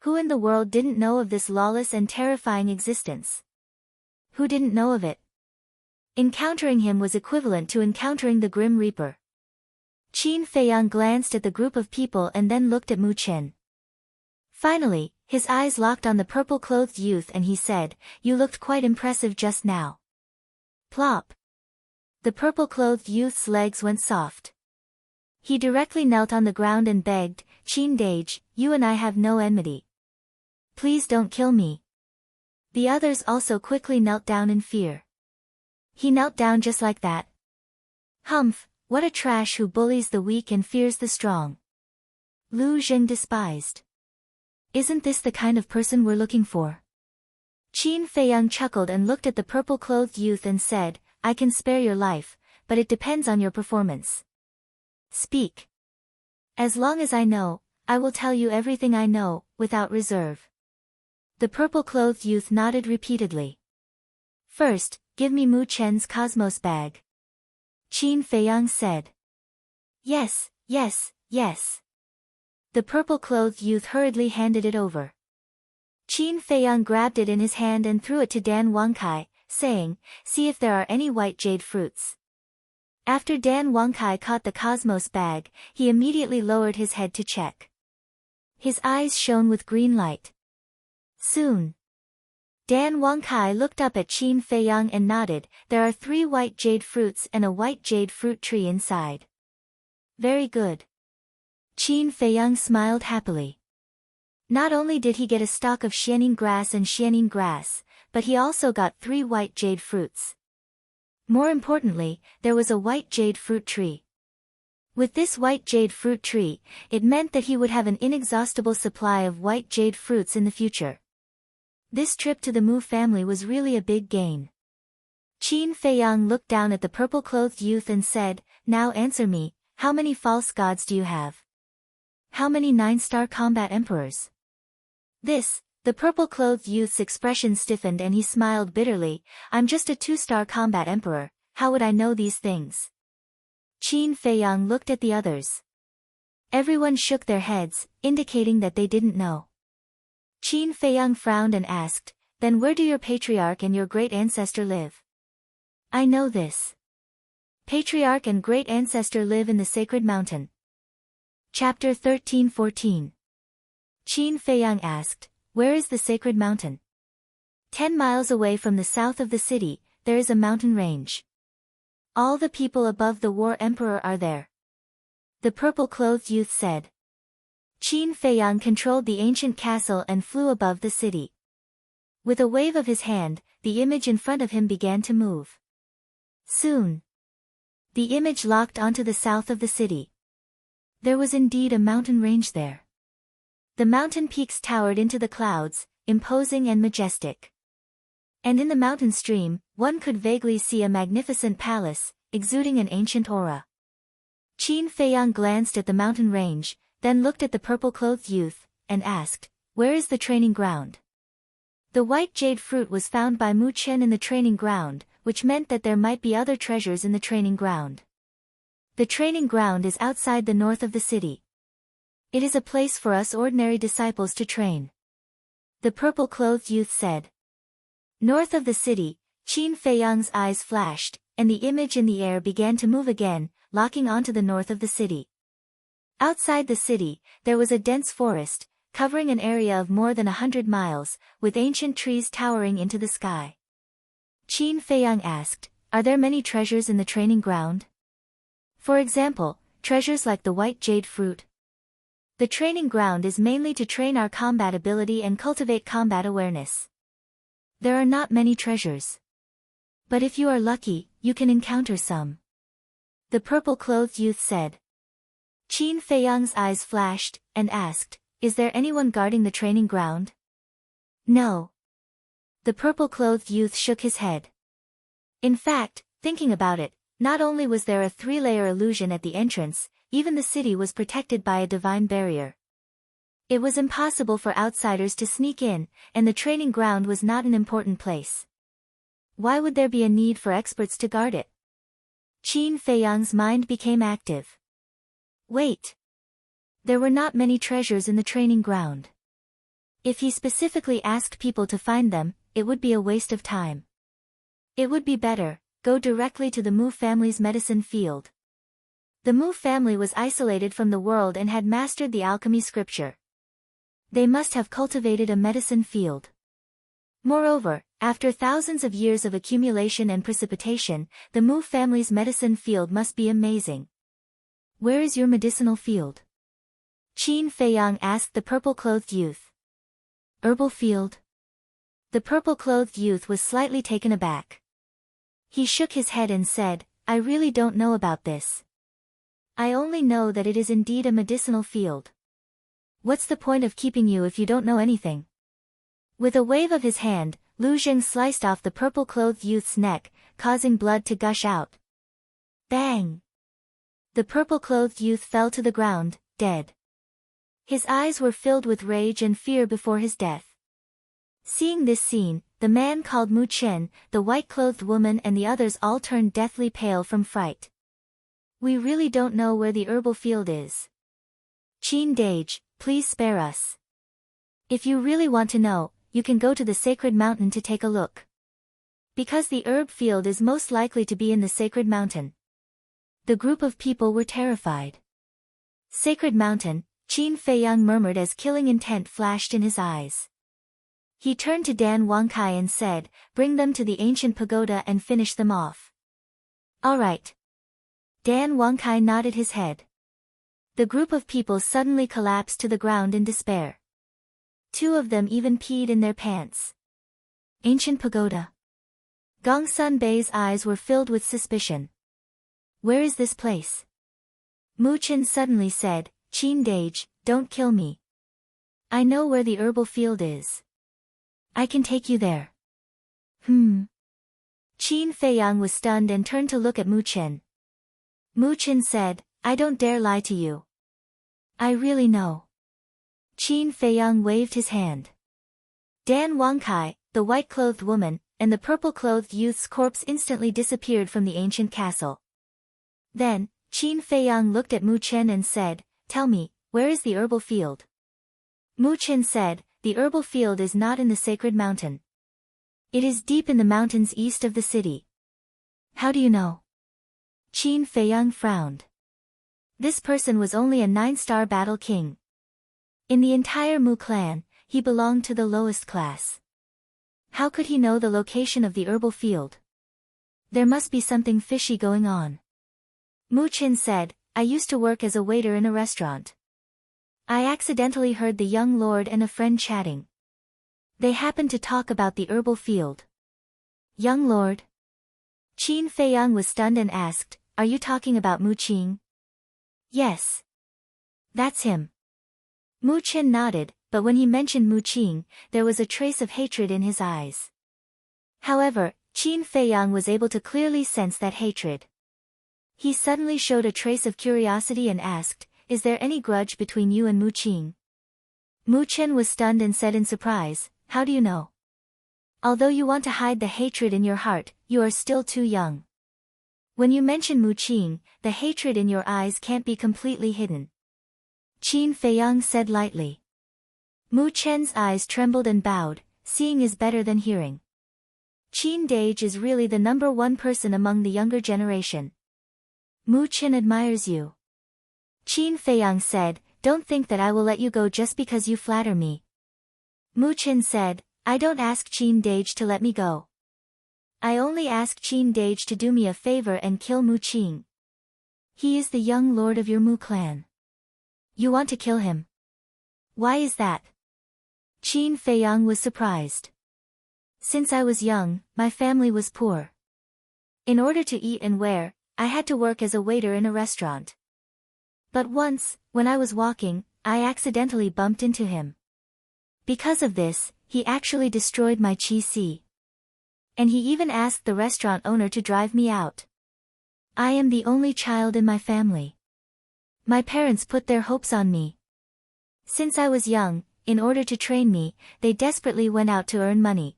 Who in the world didn't know of this lawless and terrifying existence? Who didn't know of it? Encountering him was equivalent to encountering the Grim Reaper. Qin Feiyang glanced at the group of people and then looked at Mu Chen. Finally, his eyes locked on the purple-clothed youth and he said, You looked quite impressive just now. Plop. The purple-clothed youth's legs went soft. He directly knelt on the ground and begged, Qin Dage, you and I have no enmity. Please don't kill me. The others also quickly knelt down in fear. He knelt down just like that. Humph, what a trash who bullies the weak and fears the strong. Lu Zheng despised. Isn't this the kind of person we're looking for? Qin Feiyang chuckled and looked at the purple-clothed youth and said, I can spare your life, but it depends on your performance. Speak. As long as I know, I will tell you everything I know, without reserve. The purple-clothed youth nodded repeatedly. First, give me Mu Chen's cosmos bag. Qin Feiyang said. Yes, yes, yes. The purple-clothed youth hurriedly handed it over. Qin Feiyang grabbed it in his hand and threw it to Dan Wangkai, saying, See if there are any white jade fruits. After Dan Wangkai caught the cosmos bag, he immediately lowered his head to check. His eyes shone with green light. Soon. Dan Wangkai looked up at Qin Feiyang and nodded, There are 3 white jade fruits and a white jade fruit tree inside. Very good. Qin Feiyang smiled happily. Not only did he get a stalk of xianing grass, but he also got 3 white jade fruits. More importantly, there was a white jade fruit tree. With this white jade fruit tree, it meant that he would have an inexhaustible supply of white jade fruits in the future. This trip to the Mu family was really a big gain. Qin Feiyang looked down at the purple-clothed youth and said, "Now answer me, how many false gods do you have? How many 9-star combat emperors?" The purple-clothed youth's expression stiffened and he smiled bitterly. "I'm just a 2-star combat emperor, how would I know these things?" Qin Feiyang looked at the others. Everyone shook their heads, indicating that they didn't know. Qin Feiyang frowned and asked, "Then where do your patriarch and your great ancestor live?" "I know this. Patriarch and great ancestor live in the sacred mountain." Chapter 13-14. Qin Feiyang asked, "Where is the sacred mountain?" 10 miles away from the south of the city, there is a mountain range. All the people above the war emperor are there. The purple-clothed youth said. Qin Feiyang controlled the ancient castle and flew above the city. With a wave of his hand, the image in front of him began to move. Soon, the image locked onto the south of the city. There was indeed a mountain range there. The mountain peaks towered into the clouds, imposing and majestic. And in the mountain stream, one could vaguely see a magnificent palace, exuding an ancient aura. Qin Feiyang glanced at the mountain range, then looked at the purple-clothed youth, and asked, "Where is the training ground?" The white jade fruit was found by Mu Chen in the training ground, which meant that there might be other treasures in the training ground. The training ground is outside the north of the city. It is a place for us ordinary disciples to train. The purple-clothed youth said. North of the city, Qin Feiyang's eyes flashed, and the image in the air began to move again, locking onto the north of the city. Outside the city, there was a dense forest, covering an area of more than 100 miles, with ancient trees towering into the sky. Qin Feiyang asked, "Are there many treasures in the training ground? For example, treasures like the white jade fruit?" The training ground is mainly to train our combat ability and cultivate combat awareness. There are not many treasures. But if you are lucky, you can encounter some. The purple-clothed youth said. Qin Feiyang's eyes flashed, and asked, "Is there anyone guarding the training ground?" "No." The purple-clothed youth shook his head. In fact, thinking about it, not only was there a 3-layer illusion at the entrance, even the city was protected by a divine barrier. It was impossible for outsiders to sneak in, and the training ground was not an important place. Why would there be a need for experts to guard it? Qin Feiyang's mind became active. Wait. There were not many treasures in the training ground. If he specifically asked people to find them, it would be a waste of time. It would be better, go directly to the Mu family's medicine field. The Mu family was isolated from the world and had mastered the alchemy scripture. They must have cultivated a medicine field. Moreover, after thousands of years of accumulation and precipitation, the Mu family's medicine field must be amazing. Where is your medicinal field? Qin Feiyang asked the purple-clothed youth. Herbal field? The purple-clothed youth was slightly taken aback. He shook his head and said, "I really don't know about this. I only know that it is indeed a medicinal field. What's the point of keeping you if you don't know anything?" With a wave of his hand, Lu Zheng sliced off the purple-clothed youth's neck, causing blood to gush out. Bang! The purple-clothed youth fell to the ground, dead. His eyes were filled with rage and fear before his death. Seeing this scene, the man called Mu Chen, the white-clothed woman and the others all turned deathly pale from fright. "We really don't know where the herbal field is. Qin Dage, please spare us. If you really want to know, you can go to the sacred mountain to take a look. Because the herb field is most likely to be in the sacred mountain." The group of people were terrified. Sacred mountain, Qin Feiyang murmured as killing intent flashed in his eyes. He turned to Dan Wangkai and said, "Bring them to the ancient pagoda and finish them off." "All right." Dan Wangkai nodded his head. The group of people suddenly collapsed to the ground in despair. 2 of them even peed in their pants. Ancient pagoda. Gongsun Bei's eyes were filled with suspicion. Where is this place? Mu Chen suddenly said, Qin Dage, don't kill me. I know where the herbal field is. I can take you there. Qin Feiyang was stunned and turned to look at Mu Chen. Mu Chen said, I don't dare lie to you. I really know. Qin Feiyang waved his hand. Dan Wangkai, the white-clothed woman, and the purple-clothed youth's corpse instantly disappeared from the ancient castle. Then, Qin Feiyang looked at Mu Chen and said, Tell me, where is the herbal field? Mu Chen said, The herbal field is not in the sacred mountain. It is deep in the mountains east of the city. How do you know? Qin Feiyang frowned. This person was only a 9-star battle king. In the entire Mu clan, he belonged to the lowest class. How could he know the location of the herbal field? There must be something fishy going on. Mu Chen said, I used to work as a waiter in a restaurant. I accidentally heard the young lord and a friend chatting. They happened to talk about the herbal field. Young lord? Qin Feiyang was stunned and asked, Are you talking about Mu Qing? Yes. That's him. Mu Chen nodded, but when he mentioned Mu Qing, there was a trace of hatred in his eyes. However, Qin Feiyang was able to clearly sense that hatred. He suddenly showed a trace of curiosity and asked, Is there any grudge between you and Mu Qing? Mu Chen was stunned and said in surprise, How do you know? Although you want to hide the hatred in your heart, you are still too young. When you mention Mu Qing, the hatred in your eyes can't be completely hidden. Qin Feiyang said lightly. Mu Chen's eyes trembled and bowed, seeing is better than hearing. Qin Dage is really the #1 person among the younger generation. Mu Chen admires you. Qin Feiyang said, Don't think that I will let you go just because you flatter me. Mu Chen said, I don't ask Qin Dage to let me go. I only ask Qin Dage to do me a favor and kill Mu Qing. He is the young lord of your Mu clan. You want to kill him? Why is that? Qin Feiyang was surprised. Since I was young, my family was poor. In order to eat and wear, I had to work as a waiter in a restaurant. But once, when I was walking, I accidentally bumped into him. Because of this, he actually destroyed my qi. And he even asked the restaurant owner to drive me out. I am the only child in my family. My parents put their hopes on me. Since I was young, in order to train me, they desperately went out to earn money.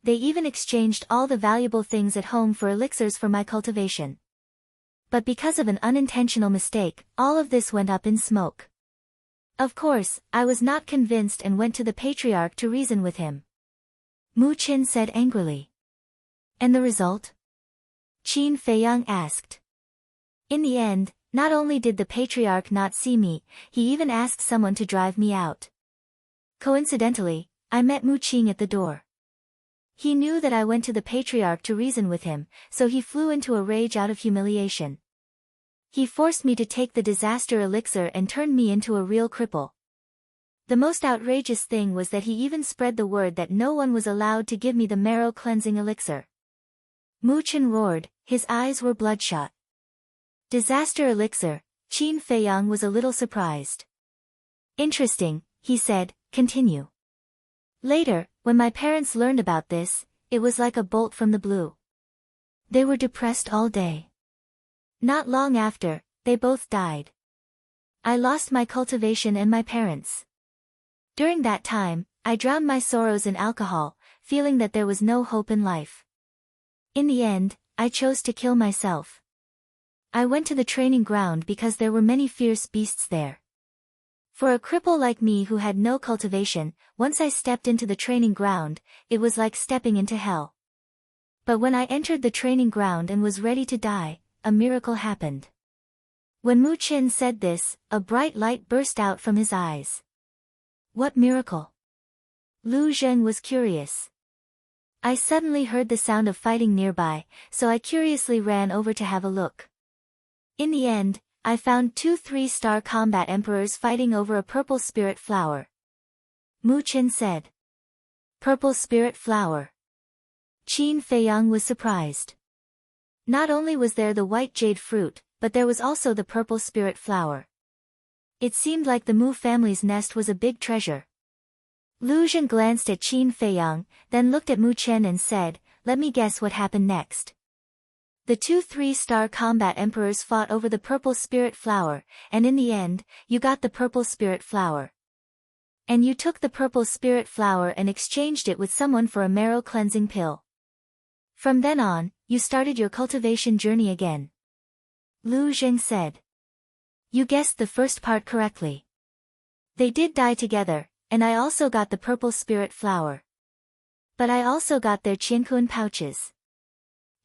They even exchanged all the valuable things at home for elixirs for my cultivation. But because of an unintentional mistake, all of this went up in smoke. Of course, I was not convinced and went to the patriarch to reason with him. Mu Chen said angrily. And the result? Qin Feiyang asked. In the end, not only did the patriarch not see me, he even asked someone to drive me out. Coincidentally, I met Mu Qing at the door. He knew that I went to the patriarch to reason with him, so he flew into a rage out of humiliation. He forced me to take the disaster elixir and turned me into a real cripple. The most outrageous thing was that he even spread the word that no one was allowed to give me the marrow cleansing elixir. Mu Chen roared, his eyes were bloodshot. Disaster elixir, Qin Feiyang was a little surprised. Interesting, he said, continue. Later, when my parents learned about this, it was like a bolt from the blue. They were depressed all day. Not long after, they both died. I lost my cultivation and my parents. During that time, I drowned my sorrows in alcohol, feeling that there was no hope in life. In the end, I chose to kill myself. I went to the training ground because there were many fierce beasts there. For a cripple like me who had no cultivation, once I stepped into the training ground, it was like stepping into hell. But when I entered the training ground and was ready to die, a miracle happened. When Mu Chen said this, a bright light burst out from his eyes. What miracle? Lu Zheng was curious. I suddenly heard the sound of fighting nearby, so I curiously ran over to have a look. In the end, I found 2 3-star combat emperors fighting over a purple spirit flower. Mu Chen said. Purple spirit flower. Qin Feiyang was surprised. Not only was there the white jade fruit, but there was also the purple spirit flower. It seemed like the Mu family's nest was a big treasure. Lu Zhen glanced at Qin Feiyang, then looked at Mu Chen and said, "Let me guess what happened next." The two 3-star combat emperors fought over the purple spirit flower, and in the end, you got the purple spirit flower. And you took the purple spirit flower and exchanged it with someone for a marrow cleansing pill. From then on, you started your cultivation journey again. Lu Zhen said. You guessed the first part correctly. They did die together, and I also got the purple spirit flower. But I also got their qiankuan pouches.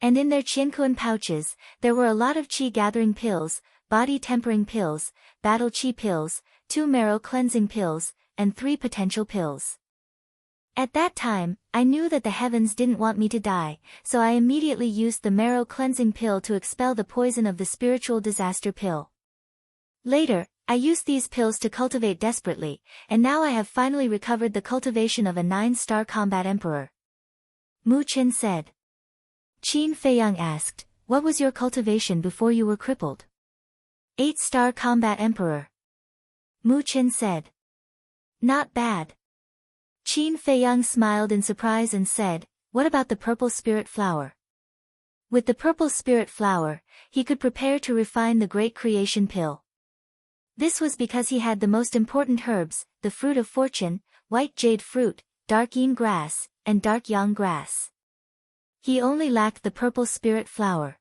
And in their qiankuan pouches, there were a lot of qi gathering pills, body tempering pills, battle qi pills, 2 marrow cleansing pills, and 3 potential pills. At that time, I knew that the heavens didn't want me to die, so I immediately used the marrow cleansing pill to expel the poison of the spiritual disaster pill. Later, I used these pills to cultivate desperately, and now I have finally recovered the cultivation of a 9-star combat emperor. Mu Chen said. Qin Feiyang asked, what was your cultivation before you were crippled? 8-star combat emperor. Mu Chen said. Not bad. Qin Feiyang smiled in surprise and said, what about the purple spirit flower? With the purple spirit flower, he could prepare to refine the great creation pill. This was because he had the most important herbs, the fruit of fortune, white jade fruit, dark yin grass, and dark yang grass. He only lacked the purple spirit flower.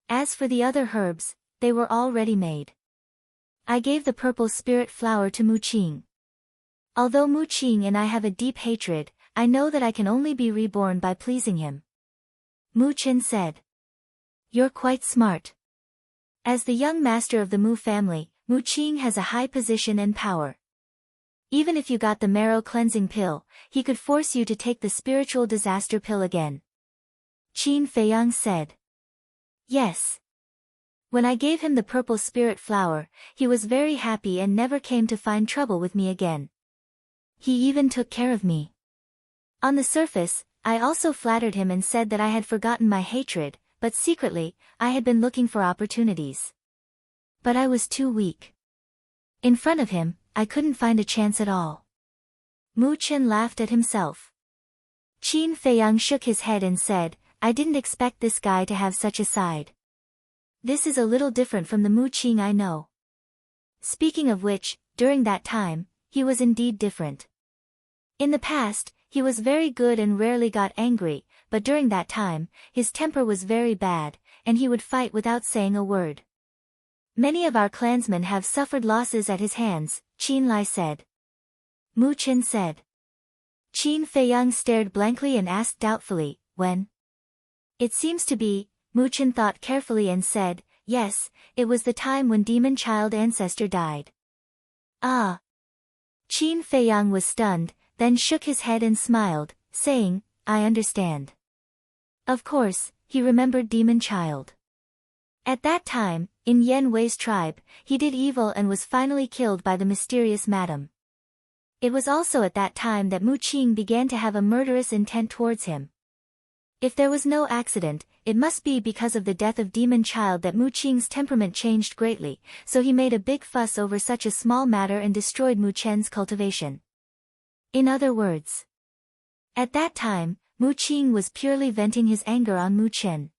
As for the other herbs, they were all ready-made. I gave the purple spirit flower to Mu Qing. Although Mu Qing and I have a deep hatred, I know that I can only be reborn by pleasing him. Mu Chen said. You're quite smart. As the young master of the Mu family, Mu Qing has a high position and power. Even if you got the marrow cleansing pill, he could force you to take the spiritual disaster pill again. Qin Feiyang said. Yes. When I gave him the purple spirit flower, he was very happy and never came to find trouble with me again. He even took care of me. On the surface, I also flattered him and said that I had forgotten my hatred, but secretly, I had been looking for opportunities. But I was too weak. In front of him, I couldn't find a chance at all. Mu Chen laughed at himself. Qin Feiyang shook his head and said, I didn't expect this guy to have such a side. This is a little different from the Mu Qing I know. Speaking of which, during that time, he was indeed different. In the past, he was very good and rarely got angry, but during that time, his temper was very bad, and he would fight without saying a word. Many of our clansmen have suffered losses at his hands, Qin Lai said. Mu Chen said. Qin Feiyang stared blankly and asked doubtfully, when? It seems to be, Mu Chen thought carefully and said, yes, it was the time when demon child ancestor died. Ah. Qin Feiyang was stunned, then shook his head and smiled, saying, I understand. Of course, he remembered demon child. At that time, in Yan Wei's tribe, he did evil and was finally killed by the mysterious madam. It was also at that time that Mu Qing began to have a murderous intent towards him. If there was no accident, it must be because of the death of demon child that Mu Qing's temperament changed greatly, so he made a big fuss over such a small matter and destroyed Mu Chen's cultivation. In other words, at that time, Mu Qing was purely venting his anger on Mu Chen.